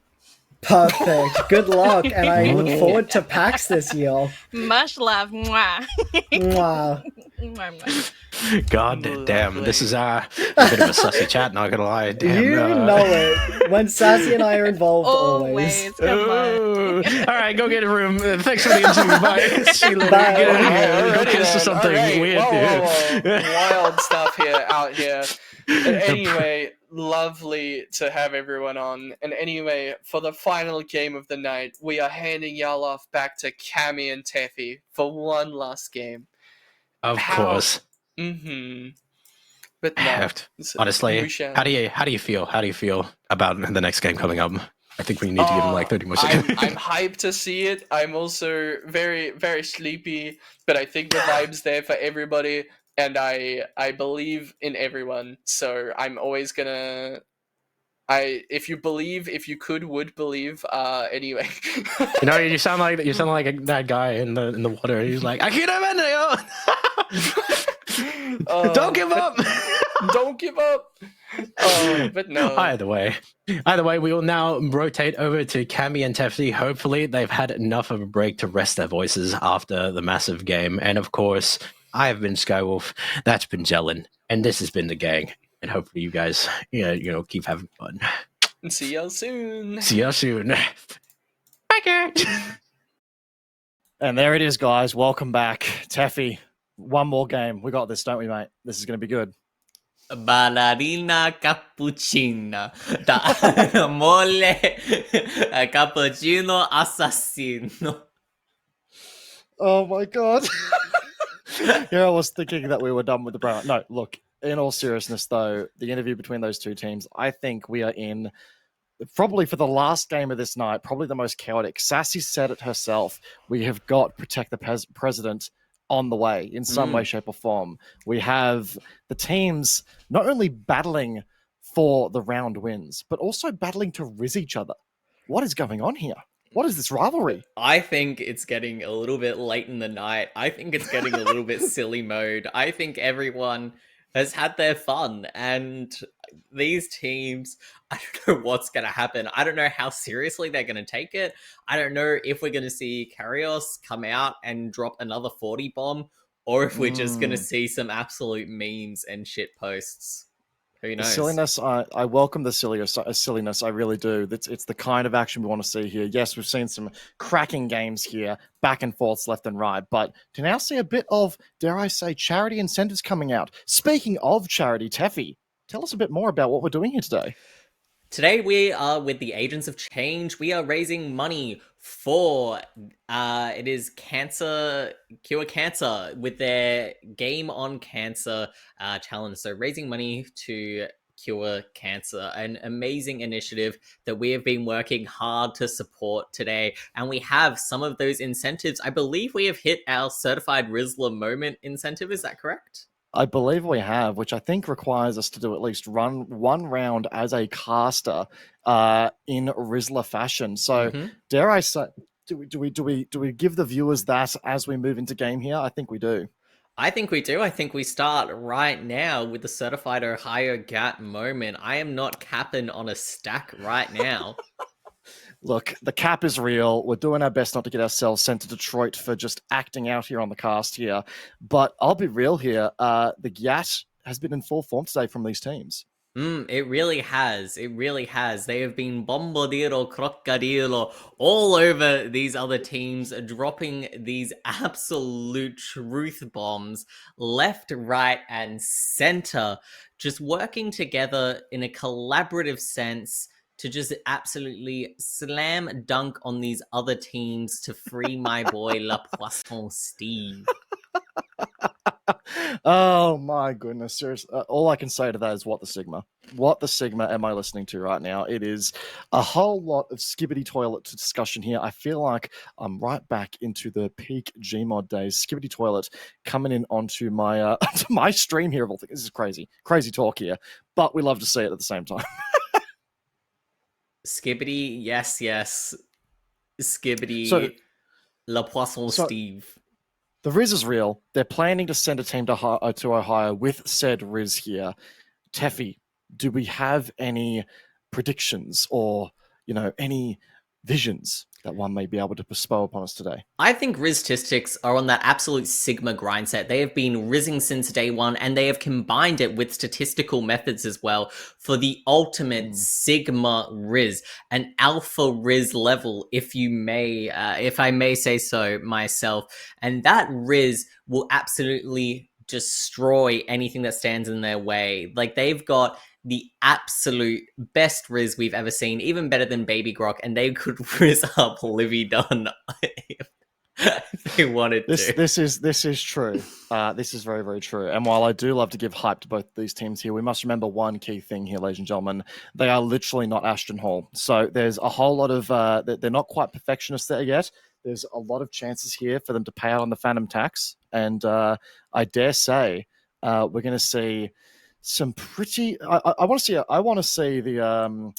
Perfect. Good luck, and I look forward to PAX this year. Much love. Mwah. Mwah. God damn, this is a bit of a sussy chat, not gonna lie. Damn, you know it. When Sassy and I are involved, always. Come on. Alright, go get a room. Thanks for the interview. Bye. See you later. Bye. Get in here. Go kiss or something weird. Whoa. Wild stuff out here. But anyway, lovely to have everyone on. And anyway, for the final game of the night, we are handing y'all off back to Cammy and Teffy for one last game. Of course. But no, honestly, how do you feel? How do you feel about the next game coming up? I think we need to give him like 30 more seconds. I'm hyped to see it. I'm also very, very sleepy, but I think the vibe's there for everybody. And I believe in everyone, so I'm always gonna if you would believe. Anyway. You sound like that guy in the water. He's like, I can't don't give up. Don't give up. But no. Either way, we will now rotate over to Cammy and Tefty. Hopefully, they've had enough of a break to rest their voices after the massive game. And of course, I have been Skywolf. That's been Jellin, and this has been the gang. And hopefully, you guys, keep having fun. See y'all soon. Bye, And there it is, guys. Welcome back, Teffy. One more game. We got this, don't we, mate? This is going to be good. Ballerina cappuccina, da mole cappuccino assassino. Oh my god. Yeah, I was thinking that we were done with the brown. No, look, in all seriousness though, the interview between those two teams, I think we are in probably for the last game of this night, probably the most chaotic. Sassy said it herself. We have got Protect the President on the way in some way, shape, or form. We have the teams not only battling for the round wins, but also battling to riz each other. What is going on here? What is this rivalry? I think it's getting a little bit late in the night. I think it's getting a little bit silly mode. I think everyone has had their fun, and these teams, I don't know what's going to happen. I don't know how seriously they're going to take it. I don't know if we're going to see Kairos come out and drop another 40 bomb, or if we're just going to see some absolute memes and shit posts. Who knows? The silliness, I welcome the silliness. I really do. It's the kind of action we want to see here. Yes, we've seen some cracking games here, back and forths, left and right, but to now see a bit of, dare I say, charity incentives coming out. Speaking of charity, Teffy, tell us a bit more about what we're doing here today. Today we are with the Agents of Change. We are raising money for it is Cure Cancer with their GameOnCancer challenge. So raising money to cure cancer, an amazing initiative that we have been working hard to support today. And we have some of those incentives. I believe we have hit our Certified Rizzler Moment incentive. Is that correct? I believe we have, which I think requires us to do at least run one round as a caster in Rizzler fashion. So, dare I say, do we give the viewers that as we move into game here? I think we do. I think we do. I think we start right now with the Certified Ohio GAT moment. I am not capping on a stack right now. Look, the cap is real. We're doing our best not to get ourselves sent to Detroit for just acting out here on the cast here. But I'll be real here. The GAT has been in full form today from these teams. It really has. It really has. They have been bombardiro, crocodilo all over these other teams, dropping these absolute truth bombs left, right, and center, just working together in a collaborative sense to just absolutely slam dunk on these other teams to free my boy La Poisson Steve. Oh my goodness, seriously. All I can say to that is what the Sigma. What the Sigma am I listening to right now? It is a whole lot of skibbity toilet discussion here. I feel like I'm right back into the peak Gmod days. Skibbity toilet coming in onto my onto my stream here of all things. This is crazy. Crazy talk here. But we love to see it at the same time. Skibbity, yes. Skibbity, La Poisson Steve. The Riz is real. They're planning to send a team to Ohio with said Riz here. Teffy, do we have any predictions or, any visions that one may be able to bestow upon us today? I think Riztistics are on that absolute Sigma grind set. They have been rizzing since day one, and they have combined it with statistical methods as well for the ultimate Sigma Riz, an alpha Riz level, if I may say so myself. And that Riz will absolutely destroy anything that stands in their way. Like, they've got the absolute best Riz we've ever seen, even better than Baby Grok, and they could Riz up Livy Dunn if they wanted to. This is true. This is very, very true. And while I do love to give hype to both these teams here, we must remember one key thing here, ladies and gentlemen. They are literally not Ashton Hall. So there's a whole lot of... they're not quite perfectionists there yet. There's a lot of chances here for them to pay out on the Phantom tax. And I dare say we're going to see some pretty. I want to see. I want to see the.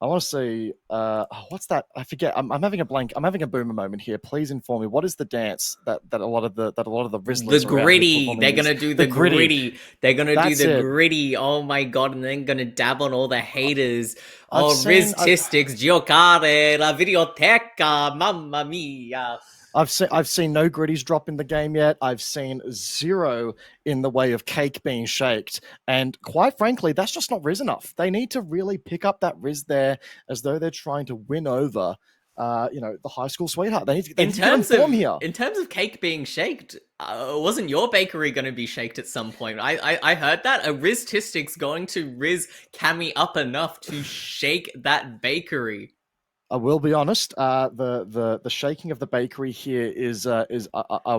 I want to see. What's that? I forget. I'm having a blank. I'm having a boomer moment here. Please inform me. What is the dance that a lot of the Rizzlers The gritty. They're gonna do the gritty. They're gonna do the gritty. Oh my god! And then gonna dab on all the haters. Riztistics, giocare, la videoteca, mamma mia. I've seen no gritties drop in the game yet. I've seen 0 in the way of cake being shaked. And quite frankly, that's just not Riz enough. They need to really pick up that Riz there as though they're trying to win over, the high school sweetheart. They need to get in form here. In terms of cake being shaked, wasn't your bakery going to be shaked at some point? I heard that. A Riztistics going to Riz Cammy up enough to shake that bakery. I will be honest. The shaking of the bakery here is I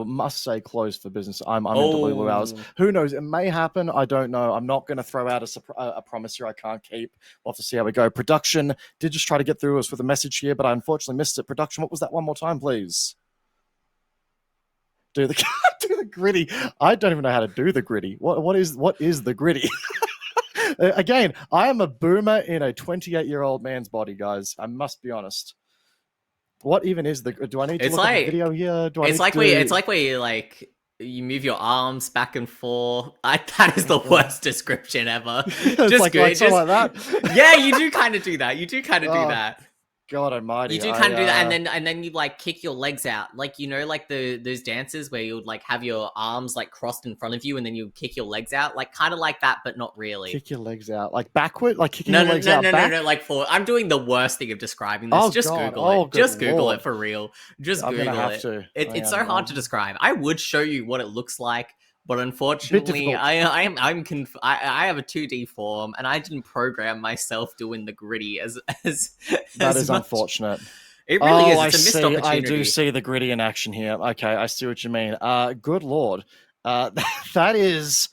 must say closed for business. I'm into Lulu hours. Who knows? It may happen. I don't know. I'm not going to throw out a promise here I can't keep. We'll have to see how we go. Production did just try to get through us with a message here, but I unfortunately missed it. Production, what was that one more time, please? Do the gritty. I don't even know how to do the gritty. What is the gritty? Again, I am a boomer in a 28-year-old man's body, guys. I must be honest. What even is the? Do I need to look at the video here? It's like where you move your arms back and forth. That is the worst description ever. Just like that. Yeah, you do kind of do that. that. God almighty. You do kind of do that, and then you like kick your legs out, like those dances where you would like have your arms like crossed in front of you, and then you kick your legs out, like kind of like that, but not really. Kick your legs out, like backward, like kicking your legs out. No, like forward. I'm doing the worst thing of describing this. Google it. Just Google it for real. Just Google it. It's so hard to describe. I would show you what it looks like. But unfortunately, I have a 2D form, and I didn't program myself doing the gritty as that is unfortunate. It really is. It's a missed opportunity. I do see the gritty in action here. Okay, I see what you mean. Good lord, that is.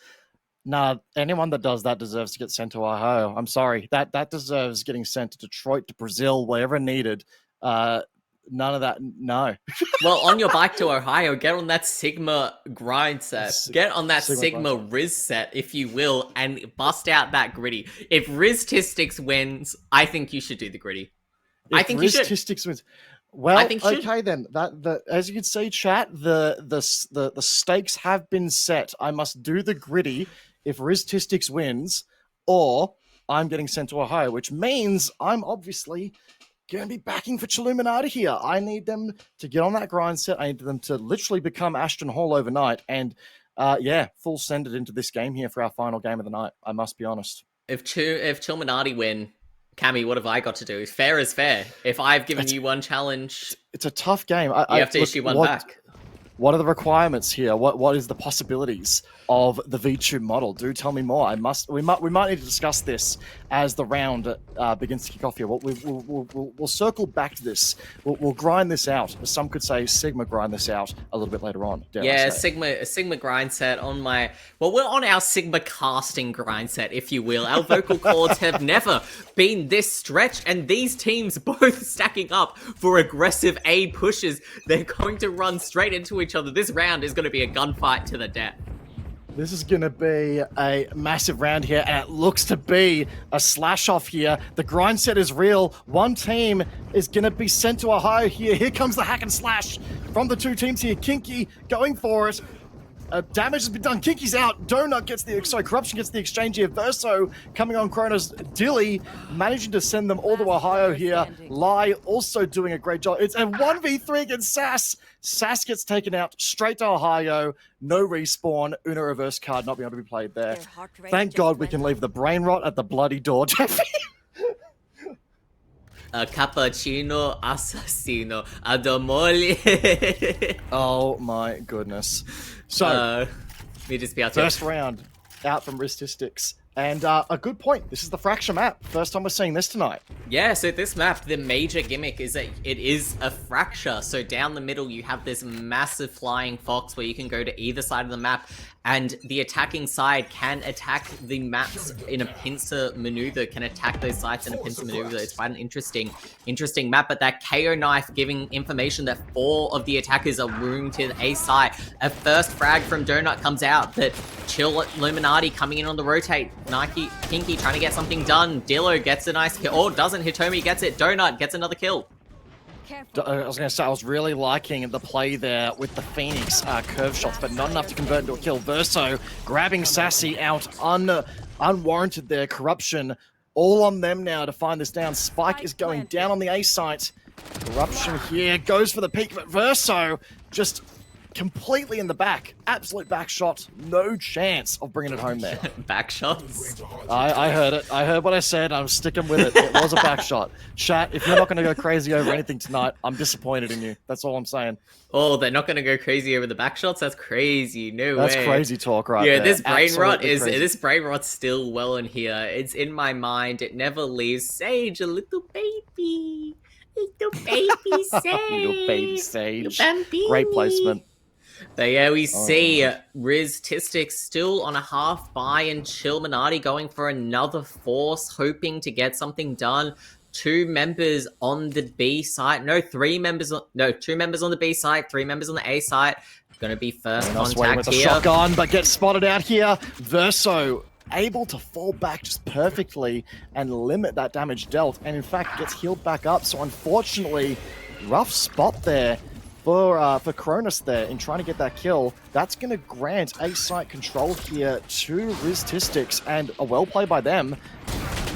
Nah, anyone that does that deserves to get sent to Ohio. I'm sorry, that deserves getting sent to Detroit, to Brazil, wherever needed. None of that, no. Well, on your bike to Ohio, get on that Sigma grind set. Get on that Sigma Riz set, if you will, and bust out that gritty. If Riztistics wins, I think you should do the gritty. I think you should. Riztistics wins. Well, okay then. As you can see, chat, the stakes have been set. I must do the gritty if Riztistics wins, or I'm getting sent to Ohio, which means I'm obviously going to be backing for Chilluminati here. I need them to get on that grind set. I need them to literally become Ashton Hall overnight. And full send it into this game here for our final game of the night. I must be honest. If Chilluminati win, Cammy, what have I got to do? Fair is fair. If I've given you one challenge, it's a tough game. You have to issue one back. What are the requirements here? What is the possibilities of the V2 model? Do tell me more. We might need to discuss this as the round begins to kick off here. We'll circle back to this. We'll grind this out. Some could say Sigma grind this out a little bit later on. Sigma grind set on my. Well, we're on our Sigma casting grind set, if you will. Our vocal cords have never been this stretched, and these teams both stacking up for aggressive A pushes. They're going to run straight into each other. This round is going to be a gunfight to the death. This is going to be a massive round here, and it looks to be a slash-off here. The grind set is real. One team is going to be sent to Ohio here. Here comes the hack and slash from the two teams here. kiNk-E going for it. Damage has been done. kiNk-E's out. Corruption gets the exchange here. Verso coming on Kronos. Dilly managing to send them all to Ohio here. Lai also doing a great job. It's a 1v3 against Sass. Sass gets taken out straight to Ohio. No respawn. Una reverse card not being able to be played there. Thank God we can leave the brain rot at the bloody door, Jeffy. Cappuccino assassino adomoli. Oh my goodness. So, first round out from Riztistics. And a good point. This is the fracture map. First time we're seeing this tonight. Yeah, so this map, the major gimmick is that it is a fracture. So down the middle, you have this massive flying fox where you can go to either side of the map and the attacking side can attack the maps in a pincer maneuver, can attack those sites in a pincer maneuver. It's quite an interesting map, but that KO knife giving information that 4 of the attackers are room to the A site. A first frag from Donut comes out, but Chill Illuminati coming in on the rotate. Nike, kiNk-E trying to get something done. Dillo gets a nice kill, or doesn't. Hitomi gets it. Donut gets another kill. I was going to say, I was really liking the play there with the Phoenix curve shots, but not enough to convert into a kill. Verso grabbing Sassy out unwarranted there. Corruption all on them now to find this down. Spike is going down on the A site. Corruption here goes for the peak, but Verso just completely in the back. Absolute back shot. No chance of bringing it home there. Back shots? I heard it. I heard what I said. I'm sticking with it. It was a back shot. Chat, if you're not going to go crazy over anything tonight, I'm disappointed in you. That's all I'm saying. Oh, they're not going to go crazy over the back shots? That's crazy. No That's way. That's crazy talk right yeah, there. This brain rot Absolutely this brain rot's still well in here. It's in my mind. It never leaves. Sage, a little baby. Little baby Sage. Little baby Sage. Little baby. Great placement. But yeah, we see Riz Tistic still on a half buy and Chillminati going for another force, hoping to get something done. 2 members on the B site. No, 2 members on the B site, 3 members on the A site. Gonna be first contact with here. A shotgun, but gets spotted out here. Verso able to fall back just perfectly and limit that damage dealt, and in fact gets healed back up. So unfortunately, rough spot there for Cronus there in trying to get that kill. That's going to grant A site control here to Riz Tistics, and a well play by them.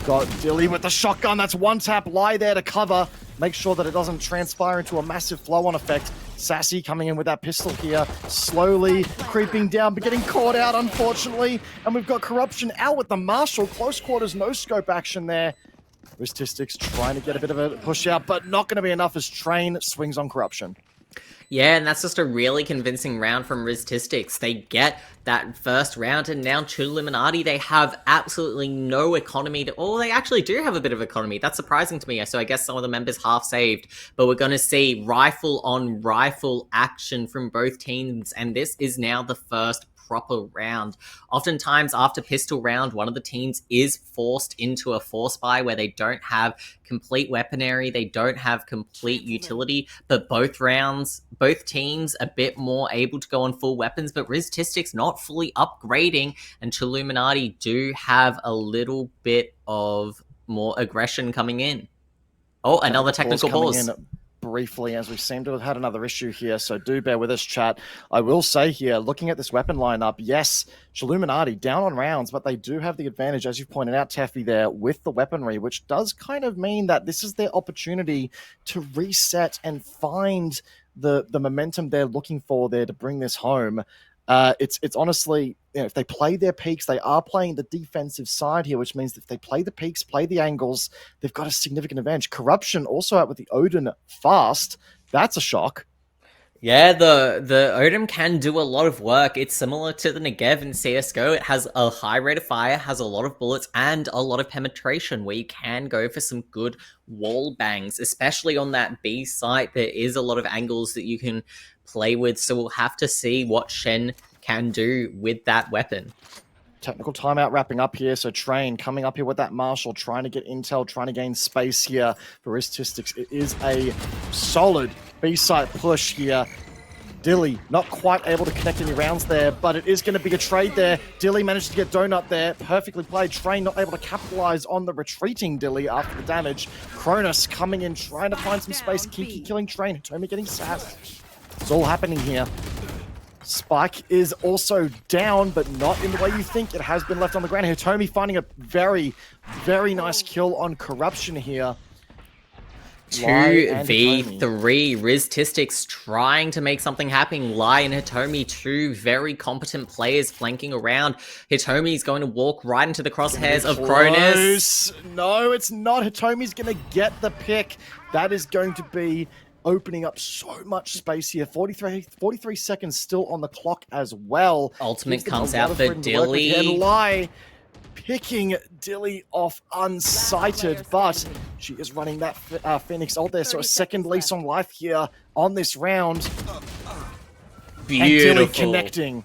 Got Dilly with the shotgun. That's one tap. Lie there to cover. Make sure that it doesn't transpire into a massive flow-on effect. Sassy coming in with that pistol here, slowly creeping down, but getting caught out, unfortunately. And we've got Corruption out with the Marshal. Close quarters, no scope action there. Riz Tistics trying to get a bit of a push out, but not going to be enough as Train swings on Corruption. Yeah, and that's just a really convincing round from Riz Tistics. They get that first round, and now Chillminati, they have absolutely no economy. They actually do have a bit of economy. That's surprising to me. So I guess some of the members half saved. But we're going to see rifle on rifle action from both teams, and this is now the first proper round. Oftentimes after pistol round, one of the teams is forced into a force buy where they don't have complete weaponry, they don't have complete utility, but both teams a bit more able to go on full weapons, but Riz Tistics not fully upgrading, and Chillminati do have a little bit of more aggression coming in. Oh, another technical pause. Briefly, as we seem to have had another issue here, so do bear with us, chat. I will say here, looking at this weapon lineup, yes, Chillminati down on rounds, but they do have the advantage, as you pointed out, Taffy, there with the weaponry, which does kind of mean that this is their opportunity to reset and find the momentum they're looking for there to bring this home. It's honestly, if they play their peaks, they are playing the defensive side here, which means if they play the peaks, play the angles, they've got a significant advantage. Corruption also out with the Odin fast. That's a shock. Yeah, the Odin can do a lot of work. It's similar to the Negev in CSGO. It has a high rate of fire, has a lot of bullets, and a lot of penetration where you can go for some good wall bangs, especially on that B site. There is a lot of angles that you can play with, so we'll have to see what Shen can do with that weapon. Technical timeout wrapping up here, so Train coming up here with that Marshal, trying to get intel, trying to gain space here for Riz Tistics. It is a solid B-site push here. Dilly not quite able to connect any rounds there, but it is going to be a trade there. Dilly managed to get Donut there, perfectly played. Train not able to capitalize on the retreating Dilly after the damage. Cronus coming in, trying to find some space. kiNk-E killing Train, Hitomi getting sassed. It's all happening here. Spike is also down, but not in the way you think. It has been left on the ground. Hitomi finding a very, very nice kill on Corruption here. 2v3. Riz Tistics trying to make something happen. Lai and Hitomi, 2 very competent players flanking around. Hitomi's going to walk right into the crosshairs of Cronus. No, it's not. Hitomi's going to get the pick. That is going to be opening up so much space here. 43 seconds still on the clock as well. Ultimate comes out for Dilly. And Lai picking Dilly off unsighted, but she is running that Phoenix ult there, so a second lease on life here on this round. Beautiful. And Dilly connecting.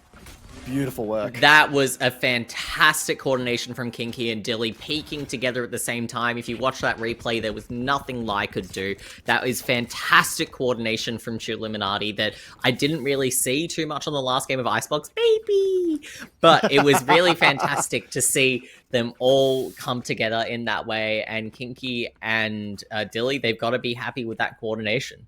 Beautiful work. That was a fantastic coordination from kiNk-E and Dilly, peeking together at the same time. If you watch that replay, there was nothing Lai could do. That is fantastic coordination from Chilluminati that I didn't really see too much on the last game of Icebox, baby! But it was really fantastic to see them all come together in that way. And kiNk-E and Dilly, they've got to be happy with that coordination.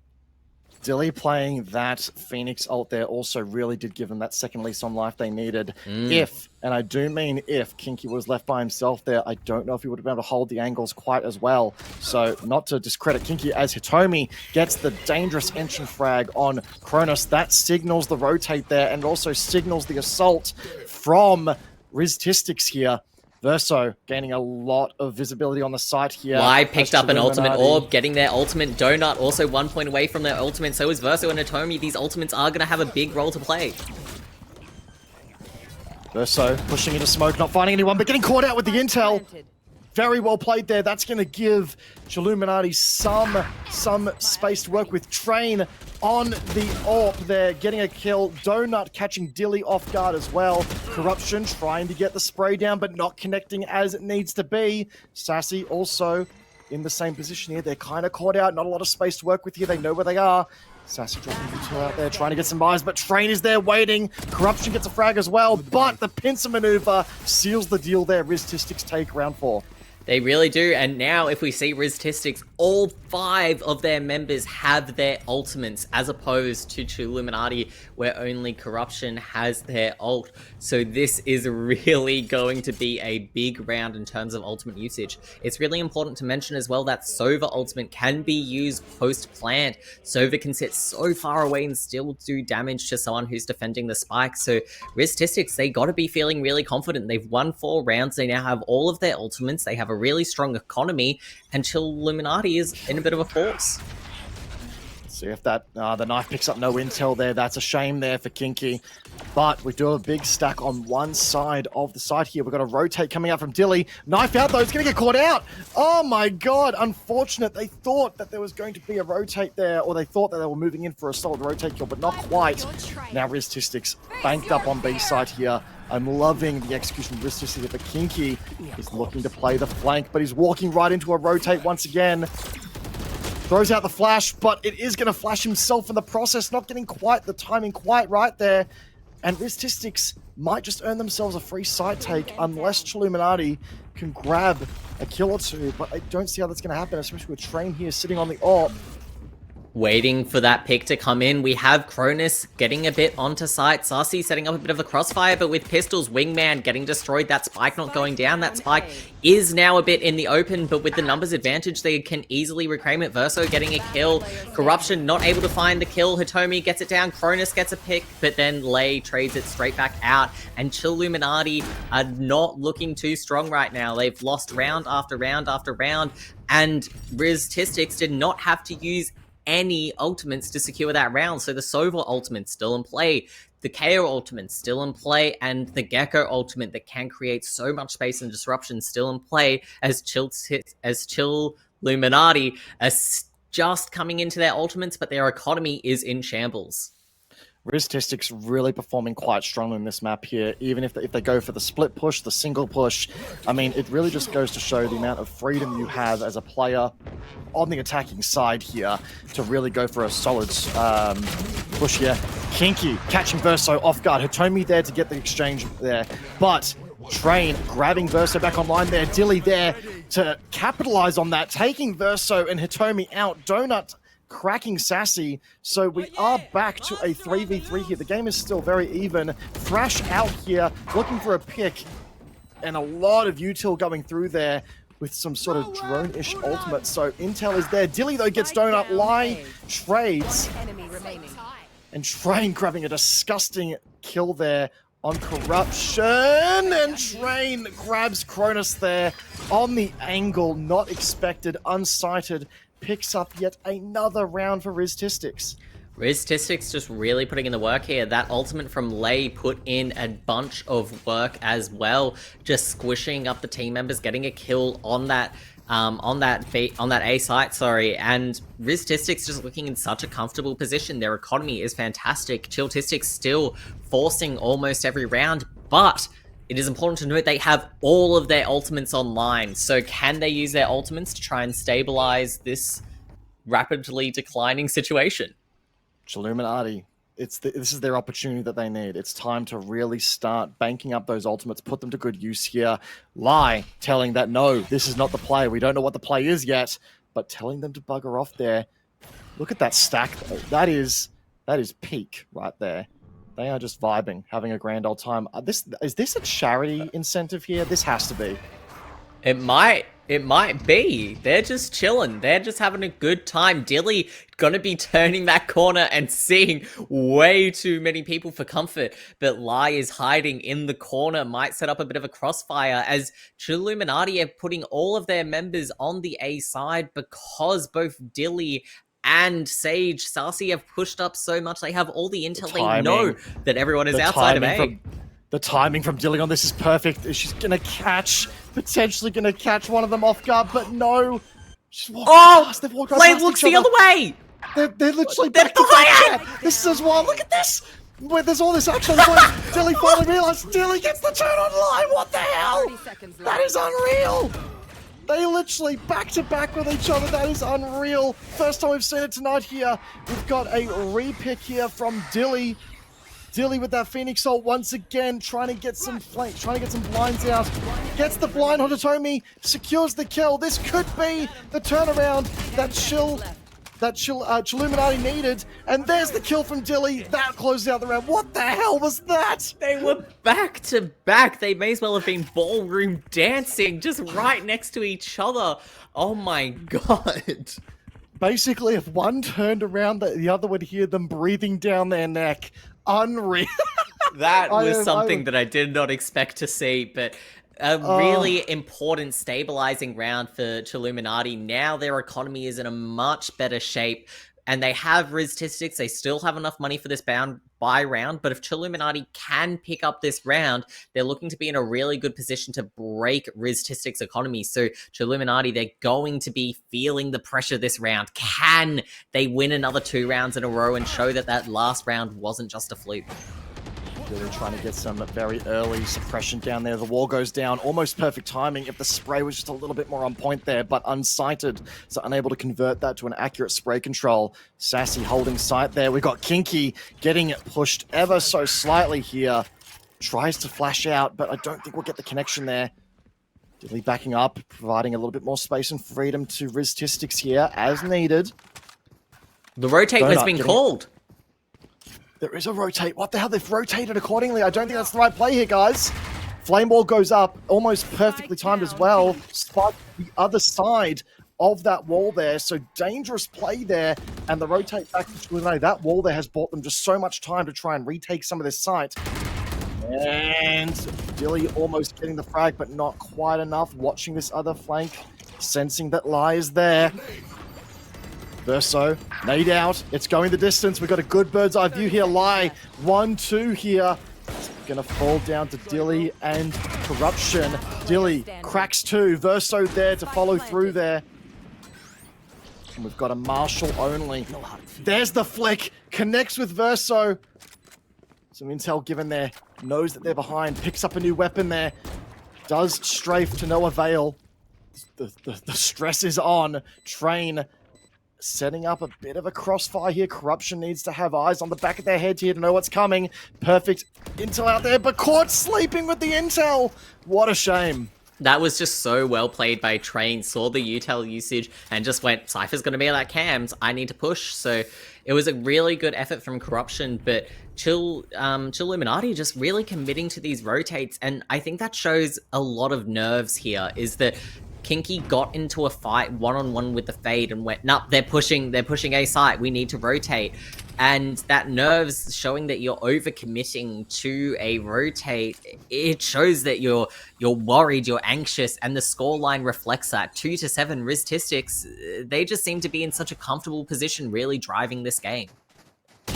Dilly playing that Phoenix ult there also really did give them that second lease on life they needed. If, and I do mean if, kiNk-E was left by himself there, I don't know if he would have been able to hold the angles quite as well. So not to discredit kiNk-E, as Hitomi gets the dangerous entrance frag on Cronus. That signals the rotate there and also signals the assault from Riztistics here. Verso gaining a lot of visibility on the site here. Lai picked up an ultimate orb, getting their ultimate. Donut also 1 point away from their ultimate. So is Verso and Hitomi. These ultimates are going to have a big role to play. Verso pushing into smoke, not finding anyone, but getting caught out with the intel. Very well played there. That's going to give Chilluminati some space to work with. Train on the AWP there, getting a kill. Donut catching Dilly off guard as well. Corruption trying to get the spray down, but not connecting as it needs to be. Sassy also in the same position here. They're kind of caught out. Not a lot of space to work with here. They know where they are. Sassy dropping the two out there, trying to get some buys, but Train is there waiting. Corruption gets a frag as well, but the pincer maneuver seals the deal there. Riztistics take round 4. They really do, and now if we see Riztistics, all 5 of their members have their ultimates, as opposed to Chilluminati, where only Corruption has their ult. So this is really going to be a big round in terms of ultimate usage. It's really important to mention as well that Sova ultimate can be used post-plant. Sova can sit so far away and still do damage to someone who's defending the spike. So Riztistics, they got to be feeling really confident. They've won 4 rounds. They now have all of their ultimates. They have a really strong economy, and Chilluminati is in a bit of a force. See if that the knife picks up no intel there. That's a shame there for kiNk-E. But we do have a big stack on one side of the site here. We've got a rotate coming out from Dilly. Knife out though, it's going to get caught out. Oh my god, unfortunate. They thought that there was going to be a rotate there, or they thought that they were moving in for a solid rotate kill, but not quite. Now Riztistics banked up on B side here. I'm loving the execution of Riztistics, but kiNk-E is looking to play the flank, but he's walking right into a rotate once again. Throws out the flash, but it is going to flash himself in the process, not getting quite the timing quite right there. And Riztistics might just earn themselves a free side take unless Chilluminati can grab a kill or two, but I don't see how that's going to happen, especially with Train here sitting on the AWP. Waiting for that pick to come in, we have Cronus getting a bit onto site. Sassy setting up a bit of a crossfire, but with pistols, Wingman getting destroyed. That spike not going down. That spike is now a bit in the open, but with the numbers advantage, they can easily reclaim it. Verso getting a kill. Corruption not able to find the kill. Hitomi gets it down. Cronus gets a pick, but then Lei trades it straight back out. And Chilluminati are not looking too strong right now. They've lost round after round after round, and Riztistics did not have to use any ultimates to secure that round. So the Sova ultimate still in play, the KO ultimate still in play, and the Gecko ultimate that can create so much space and disruption still in play, as Chilluminati are just coming into their ultimates, but their economy is in shambles. Riztistics really performing quite strongly in this map here, even if they go for the split push, the single push. I mean, it really just goes to show the amount of freedom you have as a player on the attacking side here to really go for a solid push here. kiNk-E catching Verso off guard. Hitomi there to get the exchange there, but Train grabbing Verso back online there. Dilly there to capitalize on that, taking Verso and Hitomi out. Donut cracking Sassy, so we are back to a 3v3 here. The game is still very even. Thrash out here, looking for a pick, and a lot of util going through there with some sort of drone-ish ultimate, so intel is there. Dilly, though, gets Donut. Lai trades, and Train grabbing a disgusting kill there on Corruption, and Train grabs Cronus there on the angle, not expected, unsighted. Picks up yet another round for Riztistics. Riztistics just really putting in the work here. That ultimate from Lei put in a bunch of work as well, just squishing up the team members, getting a kill on that on that A site, sorry, and Riztistics just looking in such a comfortable position. Their economy is fantastic. Chilltistics still forcing almost every round, but it is important to note they have all of their ultimates online. So can they use their ultimates to try and stabilize this rapidly declining situation? Chilluminati, this is their opportunity that they need. It's time to really start banking up those ultimates, put them to good use here. Lie, telling that, no, this is not the play. We don't know what the play is yet, but telling them to bugger off there. Look at that stack, though. That is peak right there. They are just vibing, having a grand old time. Is this a charity incentive here? This has to be. It might be. They're just chilling. They're just having a good time. Dilly gonna be turning that corner and seeing way too many people for comfort. But Lai is hiding in the corner, might set up a bit of a crossfire as Chilluminati are putting all of their members on the A side because both Dilly and Sage Sarsi have pushed up so much. They have all the intel. They know that everyone is outside of A. The timing from Dilly on this is perfect. She's gonna potentially gonna catch one of them off guard, but no. She's walking past. They've walked right Blade past looks each the other way. They're literally back to back. This is as well. Look at this. Where there's all this action. Dilly finally realized. Dilly gets the turn online. What the hell? That is unreal. They literally back to back with each other. That is unreal. First time we've seen it tonight here. We've got a repick here from Dilly. Dilly with that Phoenix ult once again, trying to get some flanks, trying to get some blinds out. Gets the blind on Hitomi, secures the kill. This could be the turnaround that Chilluminati needed. And there's the kill from Dilly. That closed out the round. What the hell was that? They were back to back. They may as well have been ballroom dancing just right next to each other. Oh my god. Basically, if one turned around, the other would hear them breathing down their neck. Unreal. That was something that I did not expect to see, but a really important stabilizing round for Chilluminati. Now their economy is in a much better shape, and they have Riztistics. They still have enough money for this buy round, but if Chilluminati can pick up this round, they're looking to be in a really good position to break Riztistics' economy. So Chilluminati, they're going to be feeling the pressure this round. Can they win another 2 rounds in a row and show that that last round wasn't just a fluke? Really trying to get some very early suppression down there. The wall goes down. Almost perfect timing if the spray was just a little bit more on point there, but unsighted. So unable to convert that to an accurate spray control. Sassy holding sight there. We've got kiNk-E getting pushed ever so slightly here. Tries to flash out, but I don't think we'll get the connection there. Dilly backing up, providing a little bit more space and freedom to Riztistics here as needed. The rotate has been called. There is a rotate. What the hell? They've rotated accordingly. I don't think that's the right play here, guys. Flame wall goes up, almost perfectly timed as well. Spike the other side of that wall there. So dangerous play there. And the rotate back to Chilluminati. That wall there has bought them just so much time to try and retake some of this site. And Dilly almost getting the frag, but not quite enough. Watching this other flank, sensing that Lai is there. Verso, nade out. It's going the distance. We've got a good bird's eye view here. Lai, 1-2 here. It's gonna fall down to Dilly and Corruption. Dilly cracks 2. Verso there to follow through there. And we've got a Marshall only. There's the flick. Connects with Verso. Some intel given there. Knows that they're behind. Picks up a new weapon there. Does strafe to no avail. The stress is on. Train setting up a bit of a crossfire here. Corruption needs to have eyes on the back of their head here to know what's coming. Perfect intel out there, but caught sleeping with the intel. What a shame. That was just so well played by Train. Saw the util usage and just went, Cypher's going to be like cams. I need to push. So it was a really good effort from Corruption, but Chilluminati just really committing to these rotates. And I think that shows a lot of nerves here, is that kiNk-E got into a fight one-on-one with the Fade and went, nope, they're pushing A site, we need to rotate. And that nerves showing that you're overcommitting to a rotate, it shows that you're worried, you're anxious, and the scoreline reflects that. 2-7 Riztistics, they just seem to be in such a comfortable position, really driving this game.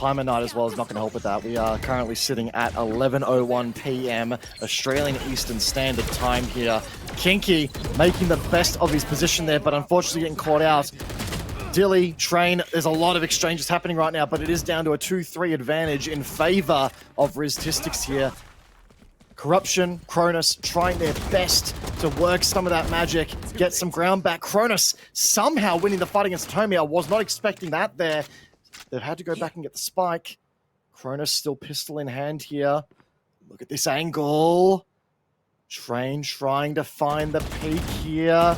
timer night as well is not going to help with that. We are currently sitting at 11:01 p.m. Australian Eastern Standard Time here. kiNk-E making the best of his position there, but unfortunately getting caught out. Dilly, Train, there's a lot of exchanges happening right now, but it is down to a 2-3 advantage in favor of Riztistics here. Corruption, Cronus trying their best to work some of that magic, get some ground back. Cronus somehow winning the fight against Hitomi. I was not expecting that there. They've had to go back and get the spike. Cronus still pistol in hand here. Look at this angle. Train trying to find the peak here.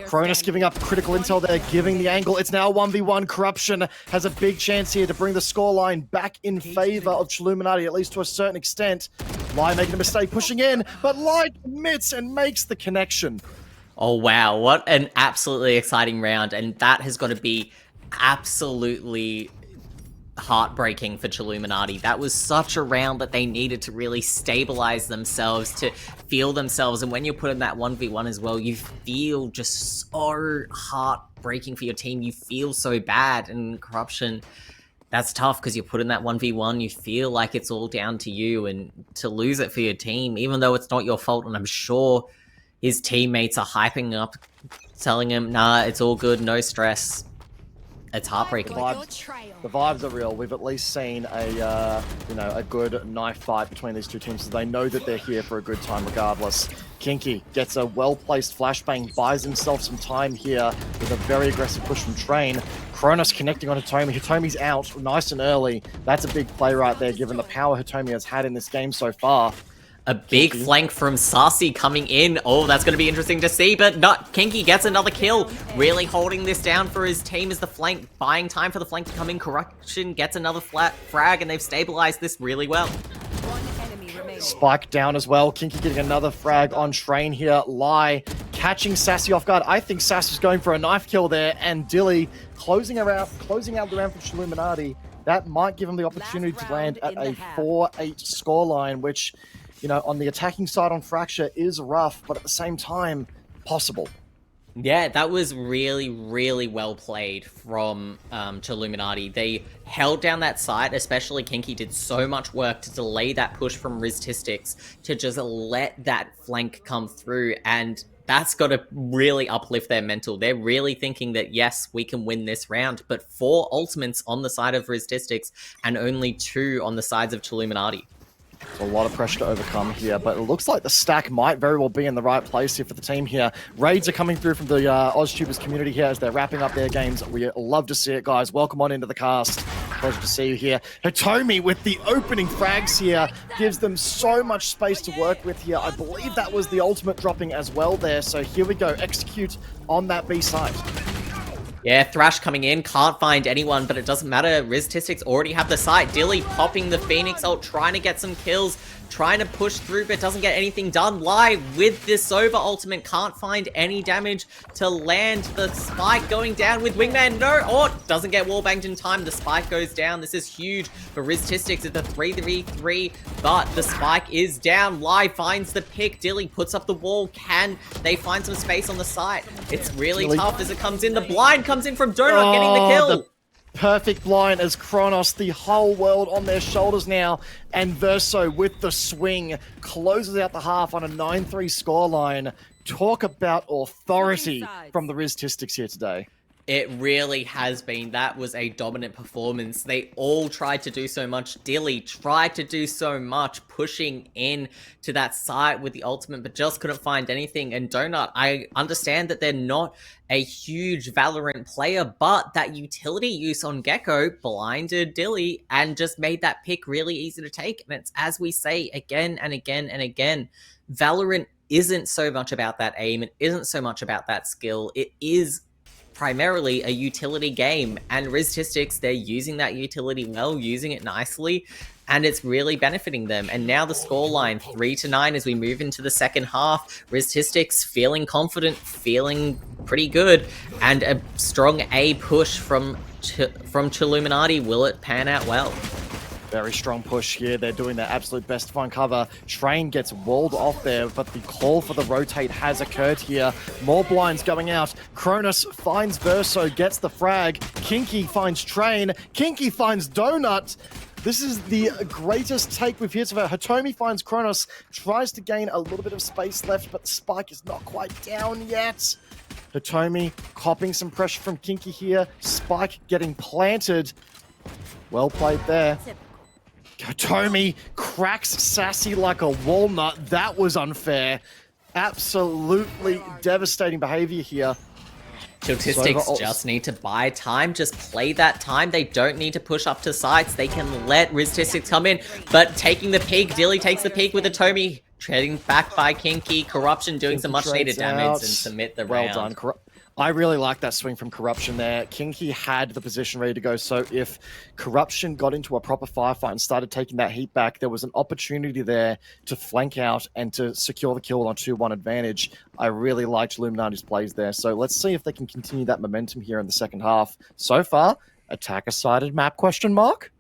Cronus giving up critical intel there, giving the angle. It's now 1v1. Corruption has a big chance here to bring the scoreline back in favor of Chilluminati, at least to a certain extent. Lai making a mistake, pushing in, but Lai commits and makes the connection. Oh, wow. What an absolutely exciting round. And that has got to be absolutely heartbreaking for Chilluminati. That was such a round that they needed to really stabilize themselves, to feel themselves. And when you're put in that 1v1 as well, you feel just so heartbreaking for your team. You feel so bad. And Corruption, that's tough because you're put in that 1v1. You feel like it's all down to you, and to lose it for your team, even though it's not your fault. And I'm sure his teammates are hyping up, telling him, nah, it's all good, no stress. It's heartbreaking. The vibes are real. We've at least seen a good knife fight between these two teams, so they know that they're here for a good time regardless. kiNk-E gets a well-placed flashbang, buys himself some time here with a very aggressive push from Train. Cronus connecting on Hitomi. Hitomi's out nice and early. That's a big play right there, given the power Hitomi has had in this game so far. A big flank from Sassy coming in. Oh, that's going to be interesting to see, but not. kiNk-E gets another kill. Really holding this down for his team as the flank, buying time for the flank to come in. Corruption gets another flat frag, and they've stabilized this really well. Spike down as well. kiNk-E getting another frag on Train here. Lai catching Sassy off guard. I think Sassy's going for a knife kill there, and Dilly closing out the round for Chilluminati. That might give him the opportunity to land at a 4-8 scoreline, which, you know, on the attacking side on Fracture is rough, but at the same time, possible. Yeah, that was really, really well played from Chilluminati. They held down that site, especially kiNk-E did so much work to delay that push from Riztistics to just let that flank come through, and that's got to really uplift their mental. They're really thinking that, yes, we can win this round, but 4 ultimates on the side of Riztistics and only 2 on the sides of Chilluminati. A lot of pressure to overcome here, but it looks like the stack might very well be in the right place here for the team here. Raids are coming through from the AusTubers community here as they're wrapping up their games. We love to see it, guys. Welcome on into the cast. Pleasure to see you here. Hitomi with the opening frags here gives them so much space to work with here. I believe that was the ultimate dropping as well there. So here we go. Execute on that B side. Yeah, Thrash coming in, can't find anyone, but it doesn't matter. Riztistics already have the site. Dilly popping the Phoenix ult, trying to get some kills, trying to push through, but doesn't get anything done. Lai with this Sova ultimate, can't find any damage to land. The spike going down with Wingman. No, doesn't get wallbanged in time. The spike goes down. This is huge for Riztistics at the 3v3, but the spike is down. Lai finds the pick. Dilly puts up the wall. Can they find some space on the site? It's really tough as it comes in. The blind comes in from Donut, getting the kill. Perfect blind as Kronos, the whole world on their shoulders now, and Verso with the swing closes out the half on a 9-3 scoreline. Talk about authority from the Riztistics here today. It really has been. That was a dominant performance. They all tried to do so much. Dilly tried to do so much, pushing in to that site with the ultimate, but just couldn't find anything. And Donut, I understand that they're not a huge Valorant player, but that utility use on Gecko blinded Dilly and just made that pick really easy to take. And it's, as we say again and again and again, Valorant isn't so much about that aim. It isn't so much about that skill. It is primarily a utility game, and Riztistics, they're using that utility well, using it nicely, and it's really benefiting them. And now the scoreline 3-9 as we move into the second half. Riztistics feeling confident, feeling pretty good, and a strong A push from Chilluminati. Will it pan out well? Very strong push here. They're doing their absolute best to find cover. Train gets walled off there, but the call for the rotate has occurred here. More blinds going out. Cronus finds Verso, gets the frag. kiNk-E finds Train. kiNk-E finds Donut. This is the greatest take we've heard of her. Hitomi finds Kronos, tries to gain a little bit of space left, but the spike is not quite down yet. Hitomi copping some pressure from kiNk-E here. Spike getting planted. Well played there. Hitomi cracks Sassy like a walnut. That was unfair. Absolutely devastating behavior here. Chiltistics just need to buy time, just play that time. They don't need to push up to sites. They can let Riztistics come in, but taking the peek, Dilly takes the peek with Hitomi, treading back by kiNk-E, Corruption doing some much needed damage and submit the round. Well done. I really like that swing from Corruption there. kiNk-E had the position ready to go, so if Corruption got into a proper firefight and started taking that heat back, there was an opportunity there to flank out and to secure the kill on 2-1 advantage. I really liked Illuminati's plays there, so let's see if they can continue that momentum here in the second half. So far, attacker-sided map question mark?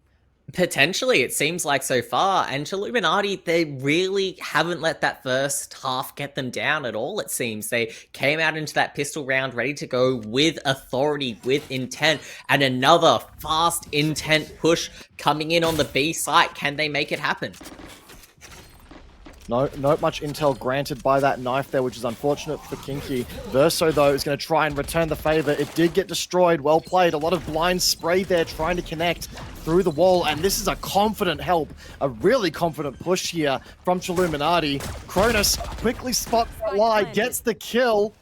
Potentially, it seems like so far, and Illuminati, they really haven't let that first half get them down at all, it seems. They came out into that pistol round ready to go with authority, with intent, and another fast intent push coming in on the B site. Can they make it happen? No, not much intel granted by that knife there, which is unfortunate for kiNk-E. Verso, though, is going to try and return the favor. It did get destroyed. Well played. A lot of blind spray there trying to connect through the wall, and this is a confident help, a really confident push here from Illuminati. Cronus quickly spots Fly, gets the kill.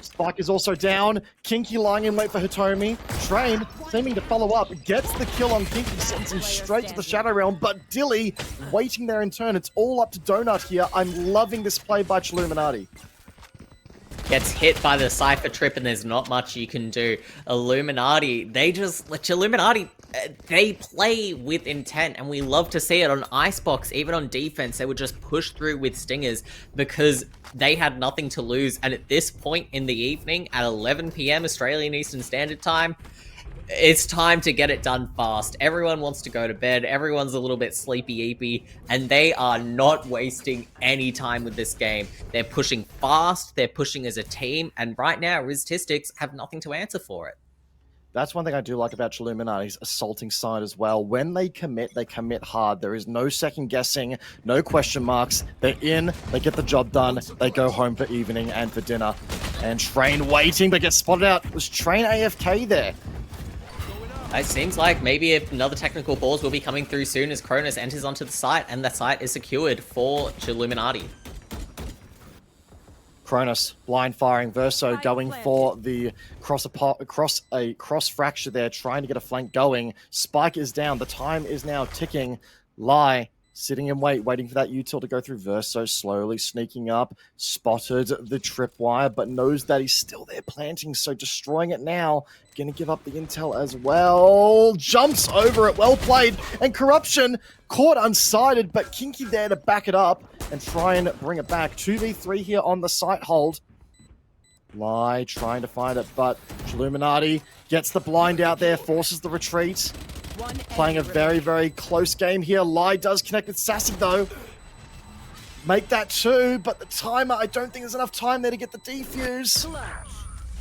Spike is also down. kiNk-E lying in wait for Hitomi. Train, seeming to follow up, gets the kill on kiNk-E, sends him straight to the Shadow Realm, but Dilly waiting there in turn. It's all up to Donut here. I'm loving this play by Illuminati. Gets hit by the Cypher Trip and there's not much you can do. Illuminati, they play with intent, and we love to see it on Icebox. Even on defense, they would just push through with stingers because they had nothing to lose. And at this point in the evening, at 11 PM Australian Eastern Standard Time, it's time to get it done fast. Everyone wants to go to bed. Everyone's a little bit sleepy-eepy, and they are not wasting any time with this game. They're pushing fast. They're pushing as a team, and right now, Riztistics have nothing to answer for it. That's one thing I do like about Illuminati's assaulting side as well. When they commit hard. There is no second guessing, no question marks. They're in, they get the job done, they go home for evening and for dinner. And Train waiting, but gets spotted out. Was Train AFK there? It seems like maybe if another technical pause will be coming through soon as Cronus enters onto the site, and the site is secured for Illuminati. Cronus blind firing, Verso going for the cross fracture there, trying to get a flank going. Spike is down. The time is now ticking. Lie sitting in waiting for that util to go through. Verso slowly sneaking up, spotted the tripwire, but knows that he's still there planting, so destroying it now. Gonna give up the intel as well. Jumps over it, well played. And Corruption caught unsighted, but kiNk-E there to back it up and try and bring it back. 2v3 here on the site hold. Lie trying to find it, but Illuminati gets the blind out there, forces the retreat. Playing a very, very close game here. Lie does connect with Sassy, though. Make that 2, but the timer, I don't think there's enough time there to get the defuse.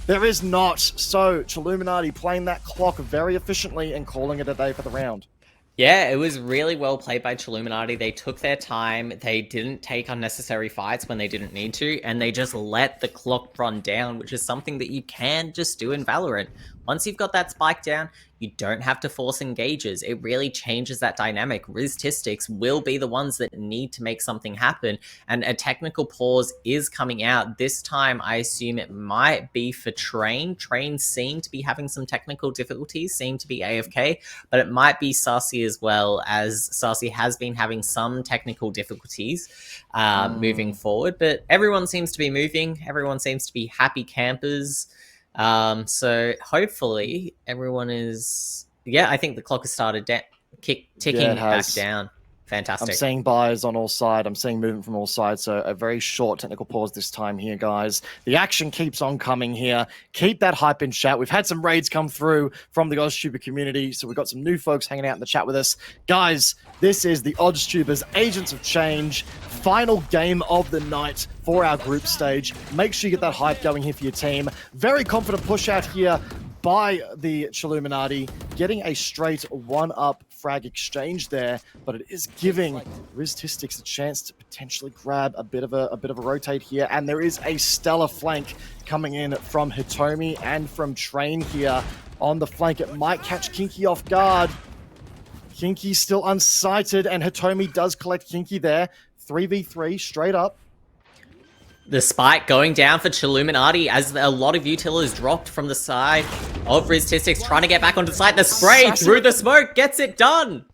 There is not. So, Illuminati playing that clock very efficiently and calling it a day for the round. Yeah, it was really well played by Illuminati. They took their time, they didn't take unnecessary fights when they didn't need to, and they just let the clock run down, which is something that you can just do in Valorant. Once you've got that spike down, you don't have to force engages. It really changes that dynamic. Riztistics will be the ones that need to make something happen, and a technical pause is coming out. This time, I assume it might be for Train. Train seemed to be having some technical difficulties, seemed to be AFK, but it might be Sassy as well, as Sassy has been having some technical difficulties moving forward, but everyone seems to be moving. Everyone seems to be happy campers. So hopefully everyone is, I think the clock has started ticking back down. Fantastic. I'm seeing buys on all sides. I'm seeing movement from all sides. So a very short technical pause this time here, guys. The action keeps on coming here. Keep that hype in chat. We've had some raids come through from the AusTuber community. So we've got some new folks hanging out in the chat with us. Guys, this is the AusTubers Agents of Change final game of the night for our group stage. Make sure you get that hype going here for your team. Very confident push out here by the Chilluminati, getting a straight one-up frag exchange there, but it is giving Riztistics a chance to potentially grab a bit of a rotate here, and there is a stellar flank coming in from Hitomi and from Train here on the flank. It might catch kiNk-E off guard. kiNk-E still unsighted, and Hitomi does collect kiNk-E there. 3v3 straight up. The spike going down for Chilluminati as a lot of utilers dropped from the side of Riztistics, trying to get back onto the site. The spray through the smoke gets it done.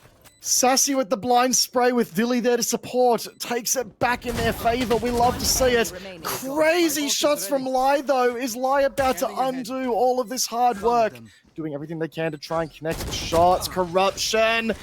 Sassy with the blind spray with Dilly there to support. Takes it back in their favor. We love to see it. Crazy shots from Lai, though. Is Lai about to undo all of this hard work? Doing everything they can to try and connect the shots. Corruption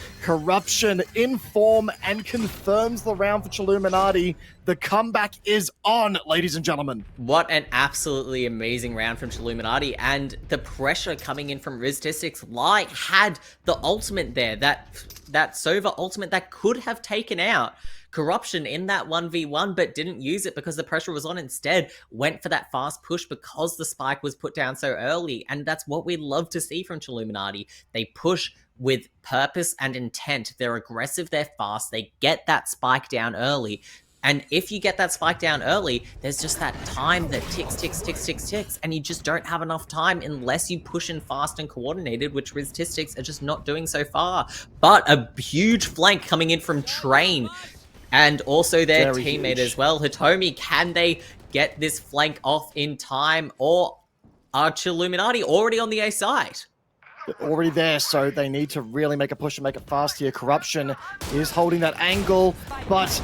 in form and confirms the round for Chilluminati. The comeback is on, ladies and gentlemen. What an absolutely amazing round from Chilluminati, and the pressure coming in from Riztistics. Lai had the ultimate there, that Sova ultimate that could have taken out Corruption in that 1v1, but didn't use it because the pressure was on. Instead, went for that fast push because the spike was put down so early, and that's what we love to see from Chilluminati. They push with purpose and intent. They're aggressive, they're fast, they get that spike down early. And if you get that spike down early, there's just that time that ticks, and you just don't have enough time unless you push in fast and coordinated, which Riztistics are just not doing so far. But a huge flank coming in from Train, and also their Very teammate huge. as well, Hitomi. Can they get this flank off in time, or are Chilluminati already on the A side? They're already there, so they need to really make a push and make it fast here. Corruption is holding that angle, but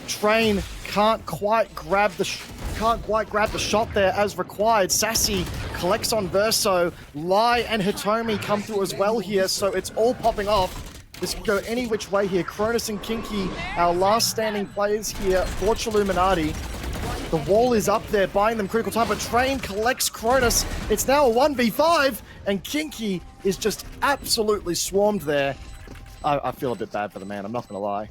Train can't quite grab the shot there as required. Sassy collects on Verso. Lai and Hitomi come through as well here, so it's all popping off. This could go any which way here. Cronus and kiNk-E, our last standing players here for Chilluminati. The wall is up there, buying them critical time, but Train collects Cronus. It's now a 1v5, and kiNk-E is just absolutely swarmed there. I feel a bit bad for the man, I'm not gonna lie.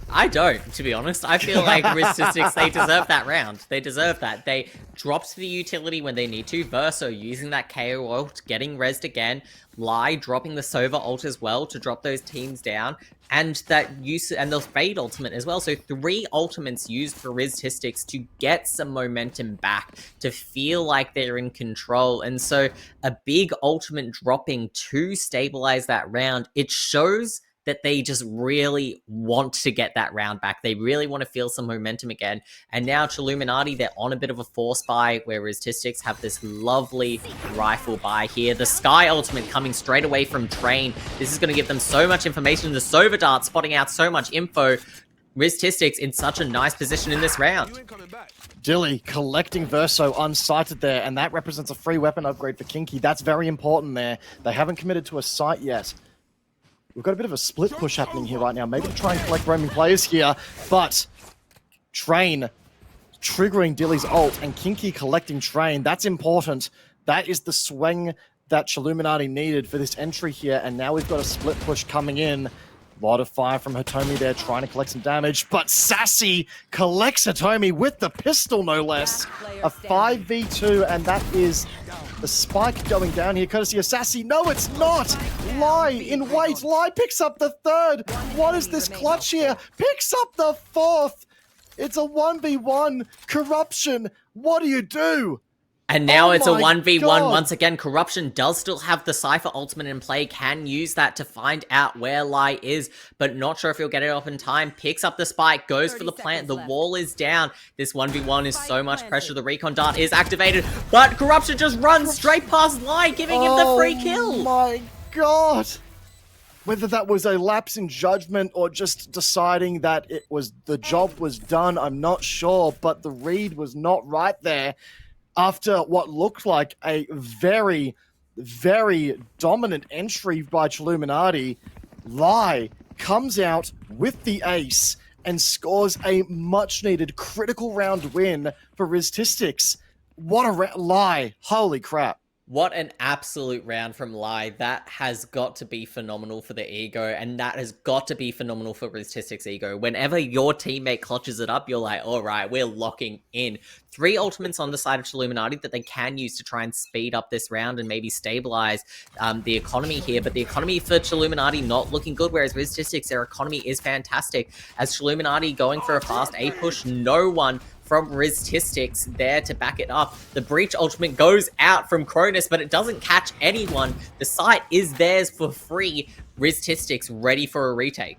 I don't, to be honest. I feel like Riztistics, they deserve that round. They deserve that. They dropped the utility when they need to. Verso using that KO ult, getting rezzed again. Lai dropping the Sova ult as well to drop those teams down. And that use and the Fade ultimate as well. So 3 ultimates used for Riztistics to get some momentum back, to feel like they're in control. And so a big ultimate dropping to stabilize that round, it shows that they just really want to get that round back. They really want to feel some momentum again. And now Chilluminati, they're on a bit of a force buy, where Riztistics have this lovely rifle buy here. The Sky ultimate coming straight away from Train. This is going to give them so much information. The Sova dart spotting out so much info. Riztistics in such a nice position in this round. Dilly collecting Verso unsighted there, and that represents a free weapon upgrade for kiNk-E. That's very important there. They haven't committed to a sight yet. We've got a bit of a split push happening here right now. Maybe to try and collect roaming players here, but Train triggering Dilly's ult and kiNk-E collecting Train. That's important. That is the swing that Chilluminati needed for this entry here, and now we've got a split push coming in. A lot of fire from Hitomi there, trying to collect some damage, but Sassy collects Hitomi with the pistol, no less. A 5v2, and that is the spike going down here, courtesy of Sassy. No, it's not! Lai in wait. Lai picks up the 3rd. What is this clutch here? Picks up the 4th. It's a 1v1. Corruption. What do you do? And now it's a my 1v1 God. once again. Corruption does still have the Cypher ultimate in play, can use that to find out where Lai is, but not sure if he'll get it off in time. Picks up the spike, goes for the plant, the wall is down. This 1v1 is so much pressure, the recon dart is activated, but Corruption just runs straight past Lai, giving him the free kill. Oh my God. Whether that was a lapse in judgment or just deciding that the job was done, I'm not sure, but the read was not right there. After what looked like a very, very dominant entry by Chilluminati, Lai comes out with the ace and scores a much-needed critical round win for Riztistics. What a lie. Holy crap. What an absolute round from Lai. That has got to be phenomenal for the ego, and that has got to be phenomenal for Riztistics' ego. Whenever your teammate clutches it up, you're like, all right, we're locking in. 3 ultimates on the side of Illuminati that they can use to try and speed up this round and maybe stabilize the economy here. But the economy for Illuminati not looking good, whereas Riztistics, their economy is fantastic. As Illuminati going for a fast A push, no one from Riztistics there to back it up. The Breach ultimate goes out from Cronus, but it doesn't catch anyone. The site is theirs for free. Riztistics ready for a retake.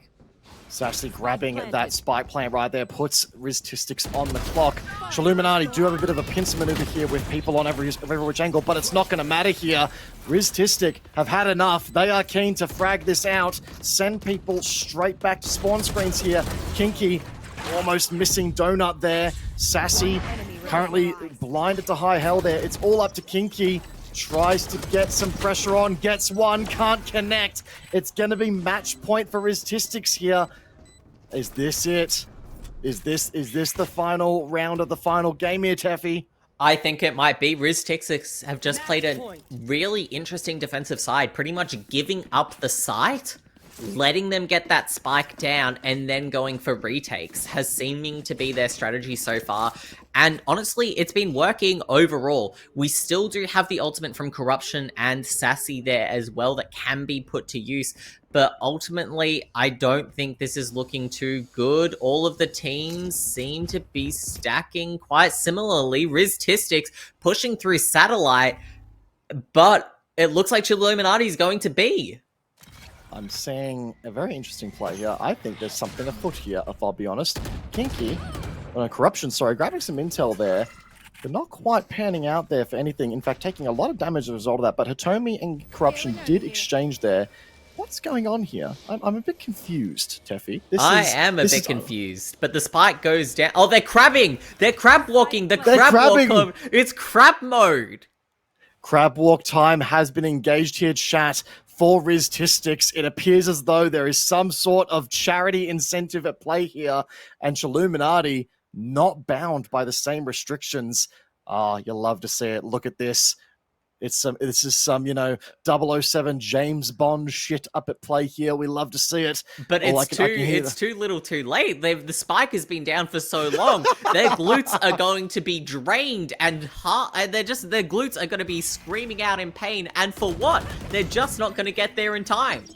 Sassy grabbing that spike plant right there, puts Riztistics on the clock. Illuminati do have a bit of a pincer maneuver here with people on every which angle, but it's not going to matter here. Riztistic have had enough. They are keen to frag this out, send people straight back to spawn screens here. kiNk-E almost missing Donut there. Sassy currently blinded to high hell there. It's all up to kiNk-E. Tries to get some pressure on, gets one, can't connect. It's going to be match point for Riztistics here. Is this it? Is this the final round of the final game here, Teffy? I think it might be. Riztistics have just played a really interesting defensive side, pretty much giving up the site, letting them get that spike down, and then going for retakes has seeming to be their strategy so far. And honestly, it's been working overall. We still do have the ultimate from Corruption and Sassy there as well that can be put to use. But ultimately, I don't think this is looking too good. All of the teams seem to be stacking quite similarly. Riztistics pushing through Satellite, but it looks like Illuminati is going to be. I'm seeing a very interesting play here. I think there's something afoot here, if I'll be honest. kiNk-E, Corruption, sorry, grabbing some intel there, but not quite panning out there for anything. In fact, taking a lot of damage as a result of that. But Hitomi and Corruption did exchange there. What's going on here? I'm a bit confused, Teffy. I am a bit confused, but the spike goes down. Oh, they're crabbing! They're crab walking! The crab walk! It's crab mode! Crab walk time has been engaged here, chat. For Riztistics, it appears as though there is some sort of charity incentive at play here, and Illuminati not bound by the same restrictions. You'll love to see it. Look at this. This is some, 007 James Bond shit up at play here. We love to see it. But it's too little too late. The spike has been down for so long. Their glutes are going to be drained and their glutes are going to be screaming out in pain. And for what? They're just not going to get there in time.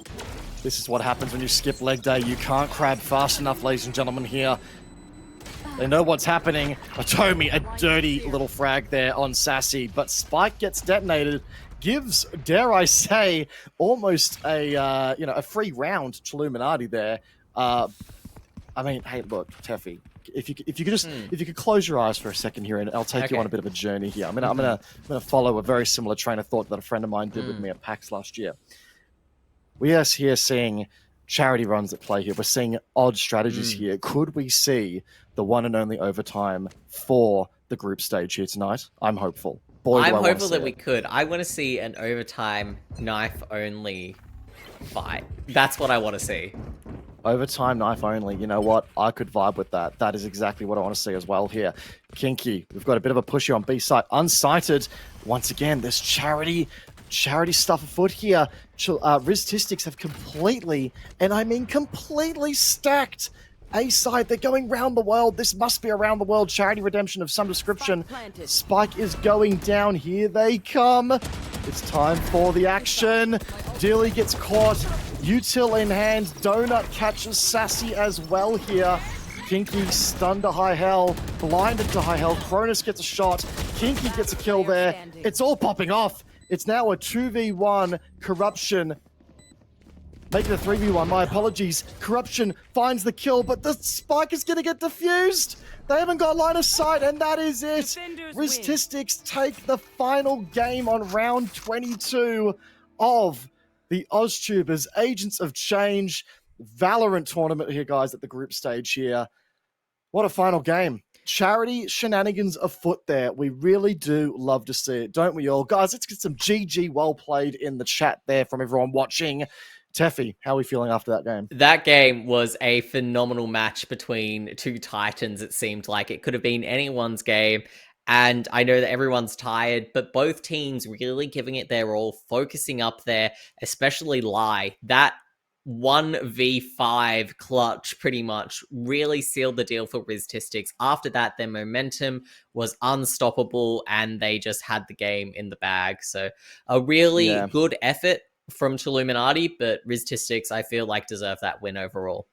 This is what happens when you skip leg day. You can't crab fast enough, ladies and gentlemen, here. They know what's happening. Hitomi, a dirty little frag there on Sassy, but Spike gets detonated, gives, dare I say, almost a free round to Illuminati there. I mean, hey, look, Teffy, if you could close your eyes for a second here, and I'll take you on a bit of a journey here. I'm gonna follow a very similar train of thought that a friend of mine did with me at PAX last year. We are here seeing charity runs at play here. We're seeing odd strategies here. Could we see the one and only overtime for the group stage here tonight? I'm hopeful. I'm hopeful that we could. I want to see an overtime knife only fight. That's what I want to see. Overtime knife only. You know what? I could vibe with that. That is exactly what I want to see as well here. kiNk-E, we've got a bit of a push here on B site. Unsighted. Once again, there's charity stuff afoot here. Riztistics have completely, and I mean completely stacked A side. They're going round the world. This must be a round the world charity redemption of some description. Spike is going down. Here they come. It's time for the action. Dilly gets caught. Util in hand. Donut catches Sassy as well here. kiNk-E stunned to high hell. Blinded to high hell. Cronus gets a shot. kiNk-E gets a kill there. It's all popping off. It's now a 2v1. Corruption. Make it a 3v1, my apologies. Corruption finds the kill, but the spike is going to get defused. They haven't got line of sight, and that is it. Riztistics take the final game on round 22 of the AusTubers Agents of Change Valorant tournament here, guys, at the group stage here. What a final game. Charity shenanigans afoot there. We really do love to see it, don't we all? Guys, let's get some GG well played in the chat there from everyone watching. Teffy, how are we feeling after that game? That game was a phenomenal match between two titans. It seemed like it could have been anyone's game. And I know that everyone's tired, but both teams really giving it their all, focusing up there, especially Lai. That 1v5 clutch pretty much really sealed the deal for Riztistics. After that, their momentum was unstoppable and they just had the game in the bag. So a really good effort from Chilluminati, but Riztistics, I feel like, deserve that win overall.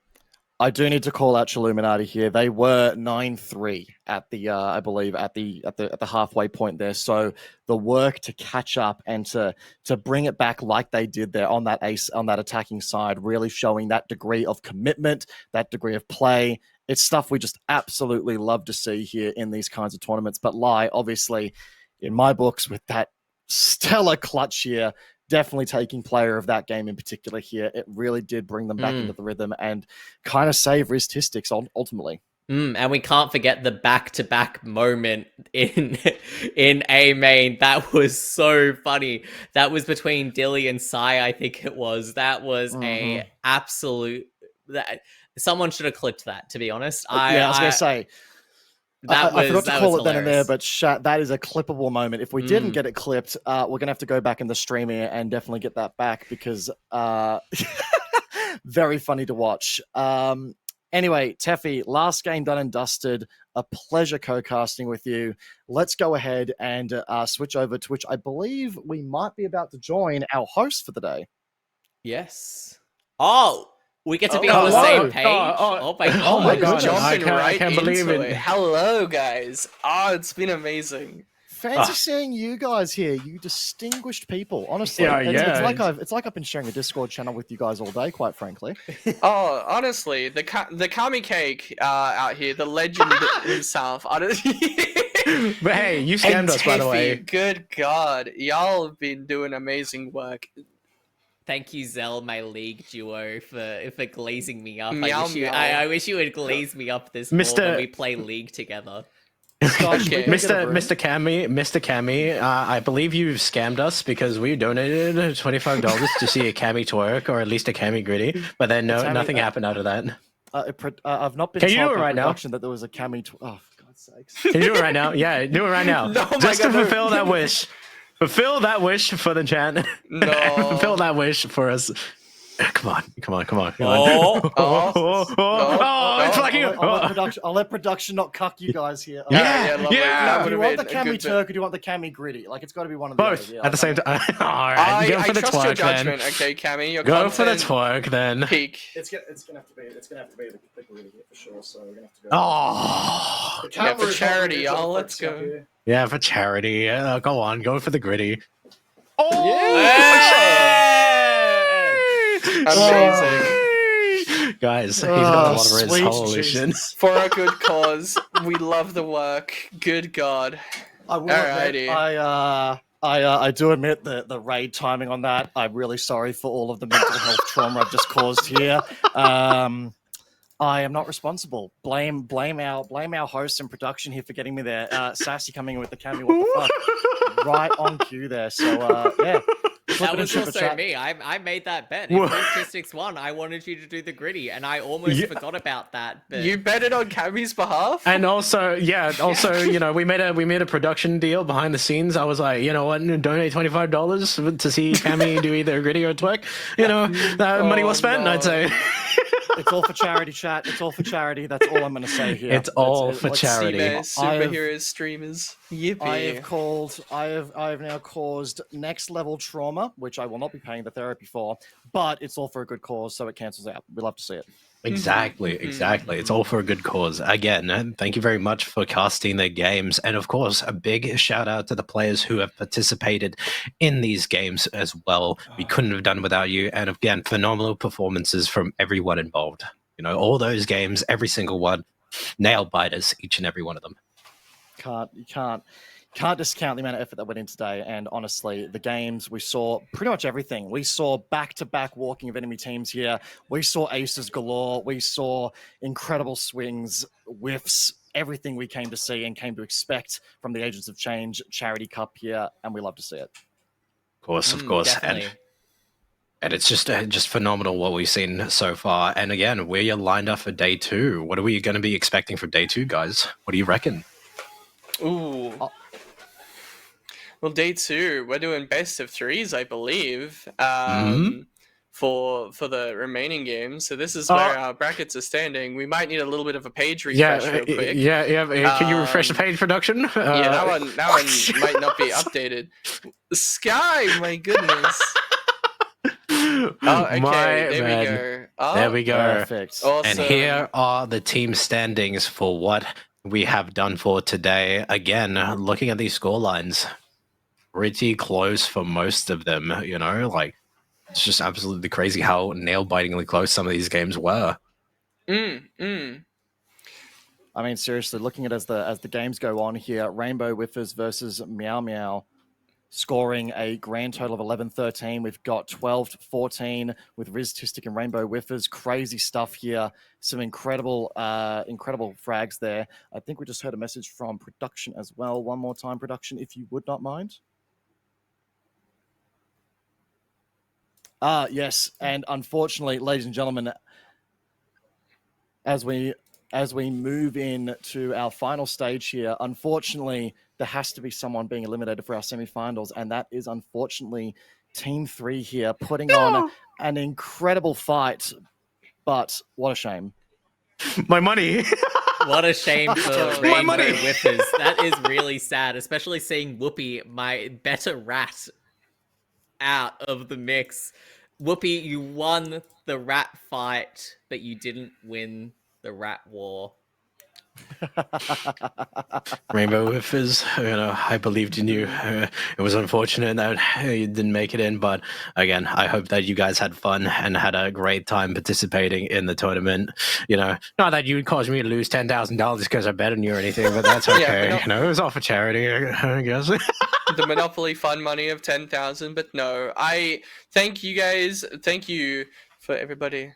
I do need to call out Chilluminati here. They were 9-3 at the, I believe, at the halfway point there. So the work to catch up and to bring it back like they did there on that attacking side, really showing that degree of commitment, that degree of play. It's stuff we just absolutely love to see here in these kinds of tournaments. But Lai, obviously, in my books, with that stellar clutch here, definitely taking player of that game in particular here. It really did bring them back into the rhythm and kind of save Riztistics ultimately. And we can't forget the back-to-back moment in A main. That was so funny. That was between Dilly and Sai, I think it was. That was a absolute... someone should have clipped that, to be honest. I was going to say... I forgot to call it then and there, but that is a clippable moment. If we didn't get it clipped, we're going to have to go back in the stream here and definitely get that back because very funny to watch. Anyway, Teffy, last game done and dusted. A pleasure co-casting with you. Let's go ahead and switch over to which I believe we might be about to join our host for the day. Yes. Oh! We get to be on the same page. Oh my god! I can't believe it. Hello, guys. It's been amazing. Fancy seeing you guys here. You distinguished people. Honestly, it's like I've been sharing a Discord channel with you guys all day. Quite frankly. Honestly, the Kami Cake out here, the legend himself. But hey, you scammed us, by the way. Good God, y'all have been doing amazing work. Thank you, Zell, my league duo, for glazing me up. I wish you would glaze me up this more when we play league together. Mr. Cammy, I believe you've scammed us because we donated $25 to see a Cammy twerk or at least a Cammy gritty, but then nothing happened out of that. I've not been. Can you do it right now? That there was a Cammy. Oh, for God's sakes! Can you do it right now? Yeah, do it right now. Just to fulfill that wish. Fulfill that wish for the chat. No. Fulfill that wish for us. Come on. It's fucking... I'll let production not cuck you guys here. Yeah. Do you want the Cammy Turk or do you want the Cammy Gritty? Like, it's got to be one of the both at the same time. All right, go for the trust twerk your judgment, then. Okay, Cammy, go for the twerk then. Peak. It's gonna have to be the Gritty here for sure. So we're gonna have to go. Oh, yeah, for charity, y'all. Let's go. Yeah, for charity. Go on, go for the Gritty. Oh, amazing. Guys, he's got a lot of his. Holy shit. For a good cause. We love the work. Good God. I will admit, I do admit the raid timing on that. I'm really sorry for all of the mental health trauma I've just caused here. I am not responsible. Blame our hosts and production here for getting me there. Sassy coming in with the cameo. What the fuck? Right on cue there. So yeah. That was also me. I made that bet. If Statistics won, I wanted you to do the Gritty, and I almost forgot about that. But... You betted on Cammy's behalf? And also, you know, we made a production deal behind the scenes. I was like, you know what, donate $25 to see Cammy do either a Gritty or a twerk. You know, money well spent, I'd say. It's all for charity, chat. It's all for charity. That's all I'm going to say here. It's all for charity. Superheroes, streamers. Yippee. I have now caused next level trauma, which I will not be paying the therapy for, but it's all for a good cause, so it cancels out. We love to see it. Exactly. It's all for a good cause. Again, thank you very much for casting the games. And of course, a big shout out to the players who have participated in these games as well. We couldn't have done without you. And again, phenomenal performances from everyone involved. You know, all those games, every single one, nail biters, each and every one of them. You can't discount the amount of effort that went in today. And honestly, the games, we saw pretty much everything. We saw back-to-back walking of enemy teams here. We saw aces galore. We saw incredible swings, whiffs, everything we came to see and came to expect from the Agents of Change Charity Cup here. And we love to see it. Of course. Definitely. And it's just phenomenal what we've seen so far. And again, we're lined up for day 2. What are we going to be expecting for day 2, guys? What do you reckon? Ooh. Well, day 2, we're doing best of 3s, I believe, for the remaining games. So this is where our brackets are standing. We might need a little bit of a page refresh real quick. Yeah. Can you refresh the page, production? Yeah, that one might not be updated. Sky, my goodness. Oh, okay, there we go. Oh, there we go. Perfect. Awesome. And here are the team standings for what we have done for today. Again, looking at these score lines, pretty close for most of them, like it's just absolutely crazy how nail-bitingly close some of these games were. I mean, seriously, looking at as the games go on here, Rainbow Whiffers versus Meow Meow, scoring a grand total of 11-13. We've got 12-14 with Riztistic and Rainbow Whiffers. Crazy stuff here. Some incredible frags there. I think we just heard a message from production as well. One more time, production, if you would not mind. Yes, and unfortunately, ladies and gentlemen, as we move in to our final stage here, unfortunately, there has to be someone being eliminated for our semifinals, and that is unfortunately Team 3 here, putting on an incredible fight. But what a shame. My money. What a shame for Rainbow Whiffers. That is really sad, especially seeing Whoopi, my better rat, out of the mix. Whoopi, you won the rat fight, but you didn't win the rat war. Rainbow Whiffers, I believed in you. It was unfortunate that you didn't make it in, but again, I hope that you guys had fun and had a great time participating in the tournament. Not that you would cause me to lose $10,000 because I bet on you or anything, but that's okay. It was all for charity, I guess. The Monopoly fund money of 10,000, but no, I thank you guys. Thank you for everybody.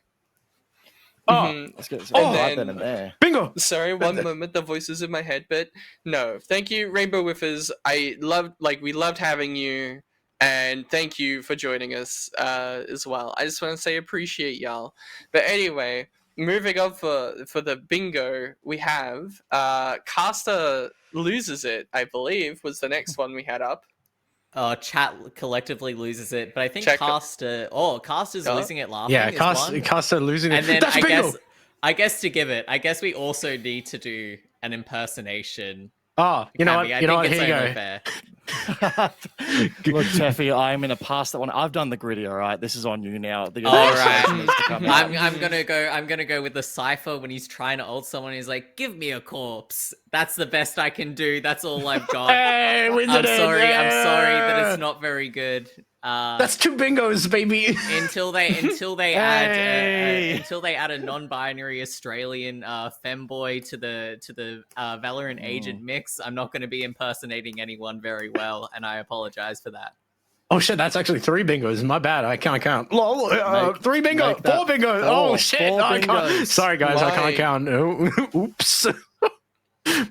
Let's get right then and there. Bingo. Sorry, one moment. The voices in my head, but no. Thank you, Rainbow Whiffers. We loved having you, and thank you for joining us as well. I just want to say appreciate y'all. But anyway, moving on for the bingo, we have Caster loses it. I believe was the next one we had up. Chat collectively loses it, but I think Caster's losing it laughing. Yeah, Caster losing it. And then That's bingo. I guess to give it, we also need to do an impersonation. Oh, you know what? Here you go. Look, Teffy, I'm gonna pass that one. I've done the gritty. All right, this is on you now. All right, I'm gonna go with the cipher when he's trying to ult someone. He's like, "Give me a corpse." That's the best I can do. That's all I've got. Hey, I'm sorry that it's not very good. That's 2 bingos, baby. Until they add a non-binary Australian femboy to the Valorant agent mix, I'm not going to be impersonating anyone very well, and I apologize for that. Oh shit, that's actually 3 bingos. My bad, I can't count. 3 bingo, 4 bingos. Oh shit, I can't. Sorry guys, I can't count. Oops.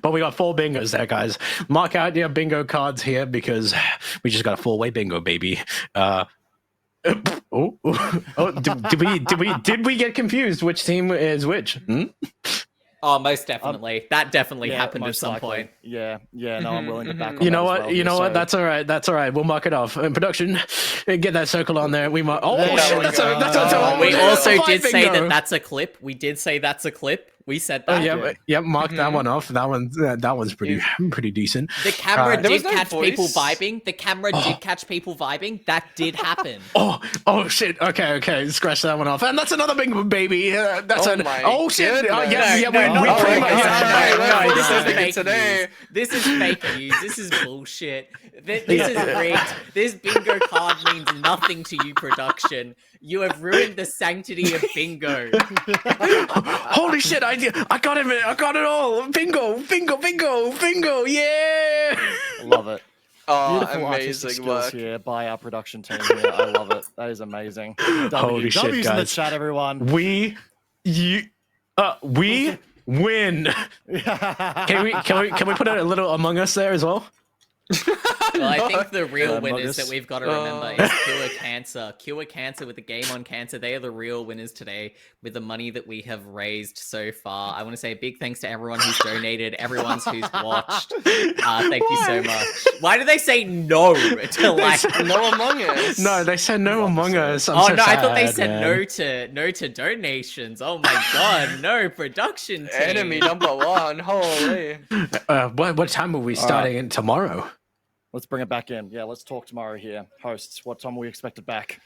But we got 4 bingos there, guys. Mark out your bingo cards here because we just got a 4-way bingo, baby. Did we get confused? Which team is which? Oh, most definitely. That definitely happened at some point. Yeah. No, I'm willing to back on You know that what? as well. What? That's all right. We'll mark it off. Production, get that circle on there. We might. Oh shit! That's we also did say that that's a clip. We did say that's a clip. We said that. Oh, yeah. Mark that one off. That one's pretty decent. The camera did catch people vibing. Did catch people vibing. That did happen. Oh shit. Okay. Scratch that one off. And that's another bingo, baby. That's shit. This is fake news. This is bullshit. This is rigged. This bingo card means nothing to you, production. You have ruined the sanctity of bingo. Holy shit! I got it. I got it all. Bingo. Yeah. Love it. Oh, Beautiful artistic skills here by our production team here. I love it. That is amazing. Holy shit, W's guys. in the chat, everyone. We win. Can we put a little Among Us there as well? Well, I think the real winners Muggers. that we've got to remember is kiNk-E. kiNk-E with the GameOnCancer, they are the real winners today with the money that we have raised so far. I want to say a big thanks to everyone who's donated, everyone who's watched. Thank you so much. Why do they say no to like no Among Us? No, they said no Among Us. I'm oh so no, I thought they sad, said man. no to donations. Oh my god, no production team. Enemy number one. Holy. What time are we starting in tomorrow? Let's bring it back in. Yeah, let's talk tomorrow here. Hosts, what time are we expected back?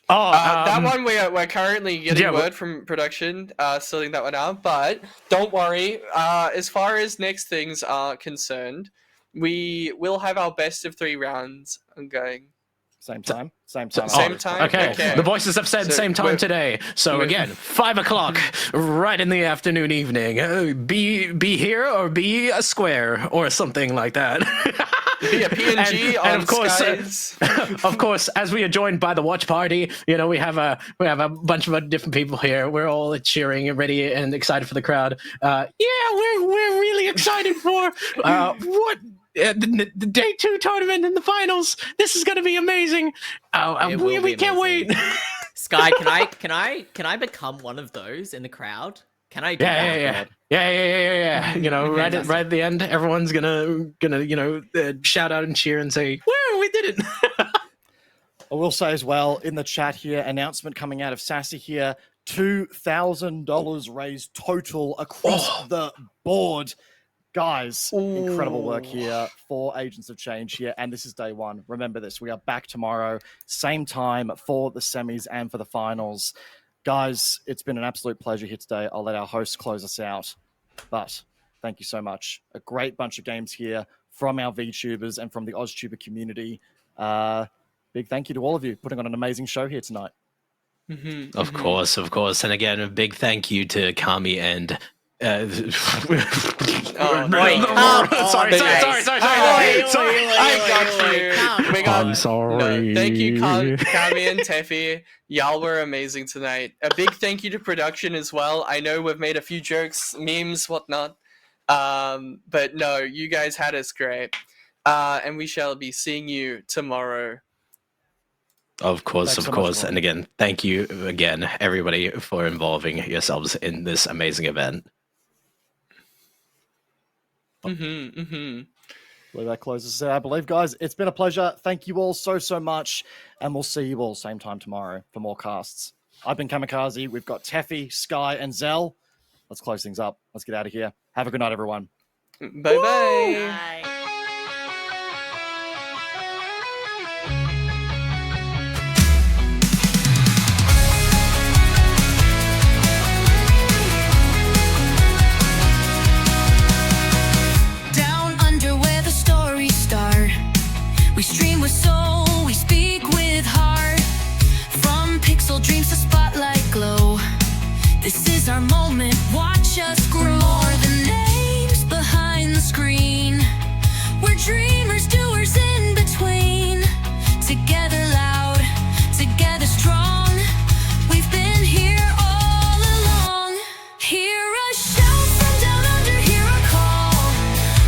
That one we're currently getting word from production, sorting that one out. But don't worry. As far as next things are concerned, we will have our best of 3 rounds ongoing. Same time? Same time. Same time? Okay. The voices have said same time today. So again, 5 o'clock, right in the afternoon, evening. Be here or be a square or something like that. Be a PNG and on of course, Skies. of course, as we are joined by the watch party, you know, we have a bunch of different people here. We're all cheering and ready and excited for the crowd. Yeah, we're really excited for the day 2 tournament and the finals. This is going to be amazing. We can't wait. Sky, can I become one of those in the crowd? Can I do that? Yeah. You know, right at the end, everyone's gonna shout out and cheer and say, "Woo, we did it!" I will say as well in the chat here, announcement coming out of Sassy here, $2,000 raised total across the board. Guys, incredible work here for Agents of Change here, and this is day 1. Remember this, we are back tomorrow, same time for the semis and for the finals. Guys, it's been an absolute pleasure here today. I'll let our host close us out, but thank you so much. A great bunch of games here from our VTubers and from the AusTuber community. Big thank you to all of you putting on an amazing show here tonight. Of course. And again, a big thank you to Kami and sorry. I'm sorry. No, thank you, Kami and Teffy. Y'all were amazing tonight. A big thank you to production as well. I know we've made a few jokes, memes, whatnot. But no, you guys had us great. And we shall be seeing you tomorrow. Of course. Much, and again, thank you again, everybody, for involving yourselves in this amazing event. I believe that closes it. I believe, guys, it's been a pleasure. Thank you all so much, and we'll see you all same time tomorrow for more casts. I've been Kamikaze. We've got Teffy, Sky, and Zell. Let's close things up. Let's get out of here. Have a good night, everyone. Bye. We stream with soul, we speak with heart. From pixel dreams to spotlight glow, this is our moment, watch us grow. More than names behind the screen, we're dreamers, doers in between. Together loud, together strong, we've been here all along. Hear a shout from down under, hear a call.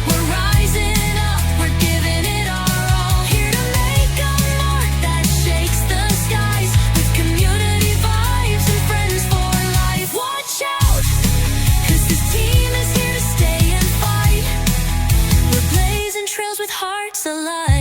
We're rising up, we're giving it our all. Here to make a mark that shakes the skies, with community vibes and friends for life. Watch out, 'cause this team is here to stay and fight. We're blazing trails with hearts alive.